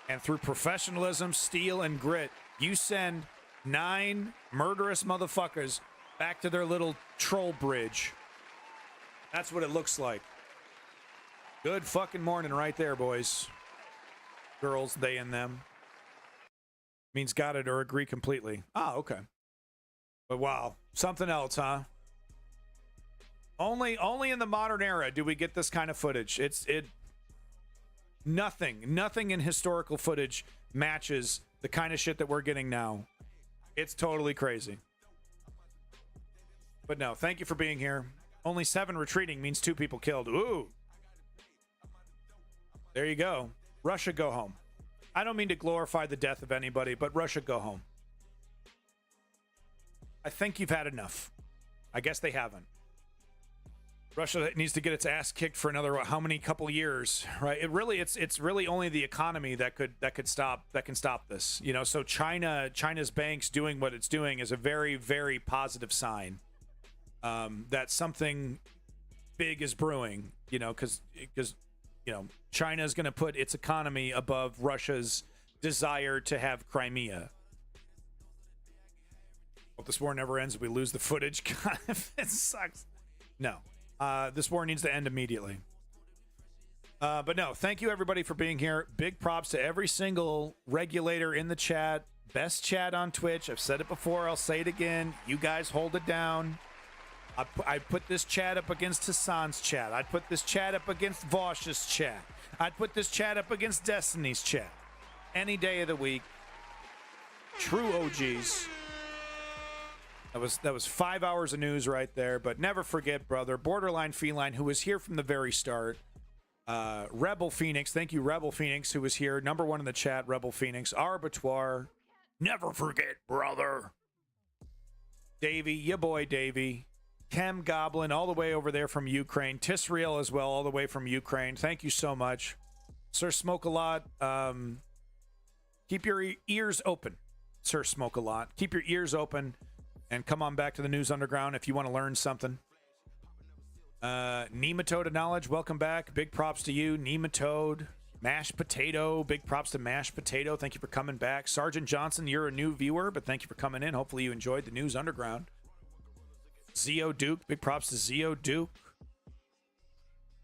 And through professionalism, steel, and grit, you send 9 murderous motherfuckers back to their little troll bridge. That's what it looks like. Good fucking morning right there, boys. Girls, they and them. Means got it or agree completely. Ah, okay. But wow, something else, huh? Only in the modern era do we get this kind of footage. Nothing in historical footage matches the kind of shit that we're getting now. It's totally crazy. But no, thank you for being here. Only 7 retreating means 2 people killed. Ooh. There you go. Russia, go home. I don't mean to glorify the death of anybody, but Russia, go home. I think you've had enough. I guess they haven't. Russia needs to get its ass kicked for another how many couple years, right? It's really only the economy that can stop this. So China's banks doing what it's doing is a very, very positive sign that something big is brewing. Because China is going to put its economy above Russia's desire to have Crimea. Hope this war never ends. We lose the footage. God, it sucks. No. This war needs to end immediately. But no, thank you everybody for being here. Big props to every single regulator in the chat. Best chat on Twitch. I've said it before. I'll say it again. You guys hold it down. I put this chat up against Hassan's chat. I'd put this chat up against Vosh's chat. I'd put this chat up against Destiny's chat. Any day of the week. True OGs. That was 5 hours of news right there. But never forget, brother, Borderline Feline, who was here from the very start. Rebel Phoenix, thank you, Rebel Phoenix, who was here. #1 in the chat, Rebel Phoenix. Arbitoire, never forget, brother. Davey, your boy Davey. Chem Goblin, all the way over there from Ukraine. Tisrael as well, all the way from Ukraine. Thank you so much. Sir Smoke a Lot. Keep your ears open, Sir Smoke a Lot. Keep your ears open and come on back to the News Underground if you want to learn something. Nematode of Knowledge, welcome back. Big props to you, Nematode. Mashed Potato, big props to Mashed Potato. Thank you for coming back. Sergeant Johnson, you're a new viewer, but thank you for coming in. Hopefully you enjoyed the News Underground. Zio Duke, big props to Zio Duke.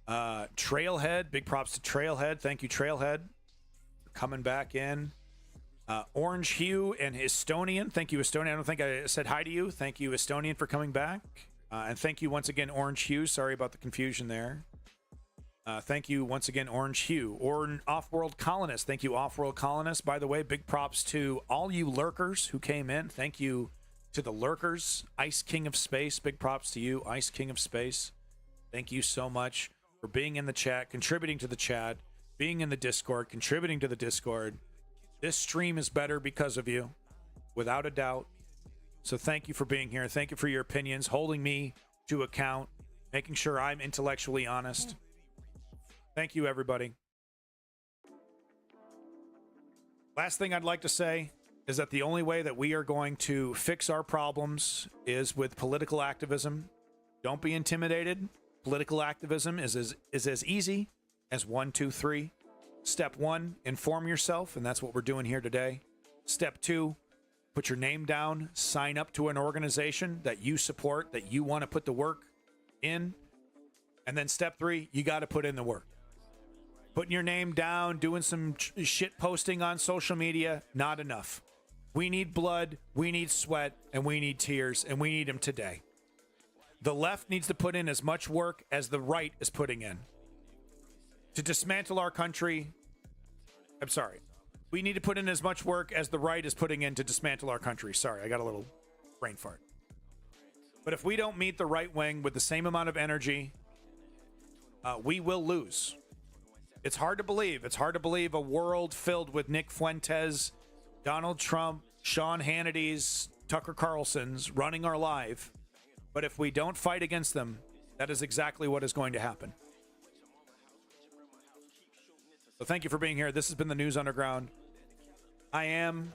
Trailhead, big props to Trailhead. Thank you, Trailhead, for coming back in. Orange Hue and Estonian. Thank you, Estonian. I don't think I said hi to you. Thank you, Estonian, for coming back. And thank you once again, Orange Hue. Sorry about the confusion there. Thank you once again, Orange Hue. Or Off-World Colonist. Thank you, Off-World Colonist. By the way, big props to all you lurkers who came in. Thank you to the lurkers. Ice King of Space. Big props to you, Ice King of Space. Thank you so much for being in the chat, contributing to the chat, being in the Discord, contributing to the Discord. This stream is better because of you, without a doubt. So thank you for being here. Thank you for your opinions, holding me to account, making sure I'm intellectually honest. Thank you, everybody. Last thing I'd like to say is that the only way that we are going to fix our problems is with political activism. Don't be intimidated. Political activism is as easy as 1, 2, 3. Step 1, inform yourself, and that's what we're doing here today. Step 2, put your name down, sign up to an organization that you support, that you want to put the work in. And then step 3, you got to put in the work. Putting your name down, doing some shit posting on social media, not enough. We need blood, we need sweat, and we need tears, and we need them today. The left needs to put in as much work as the right is putting in. To dismantle our country, I'm sorry. We need to put in as much work as the right is putting in to dismantle our country. Sorry, I got a little brain fart. But if we don't meet the right wing with the same amount of energy, we will lose. It's hard to believe. It's hard to believe a world filled with Nick Fuentes, Donald Trump, Sean Hannity's, Tucker Carlson's running our life. But if we don't fight against them, that is exactly what is going to happen. So thank you for being here. This has been the News Underground. I am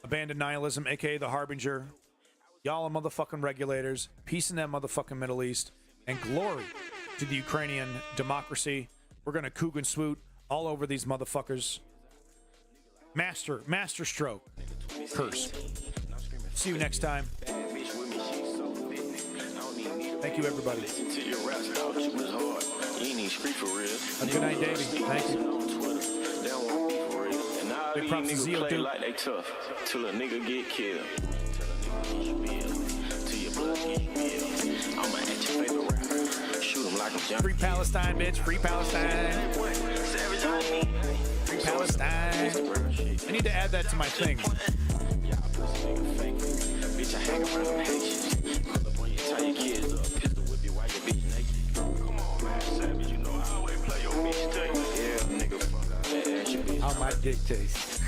Abandoned Nihilism, a.k.a. The Harbinger. Y'all are motherfucking regulators. Peace in that motherfucking Middle East. And glory to the Ukrainian democracy. We're going to coog and swoot all over these motherfuckers. Master stroke. Curse. See you next time. Thank you, everybody. Have a good night, Davey. Thank you. Big props to Zio Duke. Like they tough till a nigga get killed. I'ma at your favorite rapper. Shoot him like a Free Palestine, bitch. Free Palestine. Free Palestine. I need to add that to my thing. Bitch, I hang around them Haitians. Pull up on you, tie your kids up. Pistol whip you while your bitch naked. Come on, man, savage. You know I always play your bitch tape. Yeah, nigga, fuck out that ass, you bitch. How my dick tastes.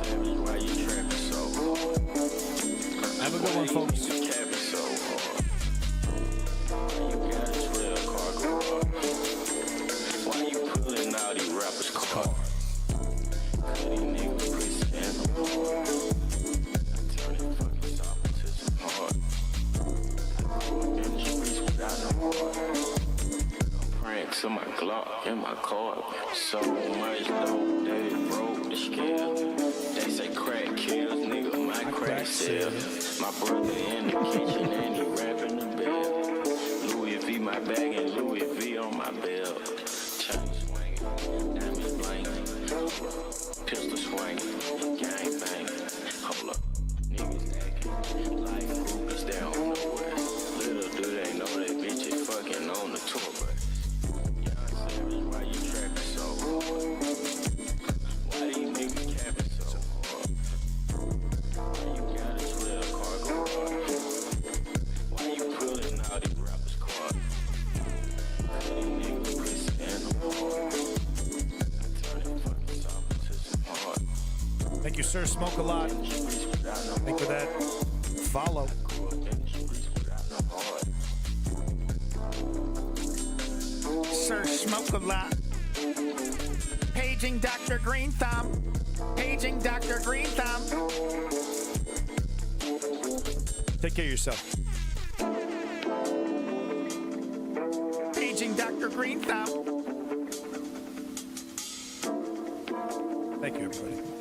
Why you trapping so hard? Have a good one, folks. You capping so hard. You got a 12 car garage. Why you pulling out these rappers' cars? These niggas pussy and the boy. Turning fucking soft to some hard. I grew up in the streets without no war. Pranks in my Glock, in my car. So much dope that it broke the scale. They say crack kills, nigga, my crack sells. My brother in the kitchen and he rapping the bell. Louis V my bag and Louis V on my belt. Chain swinging, diamonds blanking. Pistol swinging, gang banging. Hold up, niggas acting like groupies, they don't know where. Little do they know that bitch is fucking on the tour bus. Why you trapping so hard? Why these niggas capping so hard? Why you got a 12 car garage? Why you pulling out these rappers' cars? These niggas pussy and the boy. Turning fucking soft to some hard. Thank you, sir. Smoke a lot. Thank you for that. Follow. grew up in the streets without no heart. Sir Smoke a Lot. Paging Dr. Green Thumb. Paging Dr. Green Thumb. Take care of yourself. Paging Dr. Green Thumb. Thank you, everybody.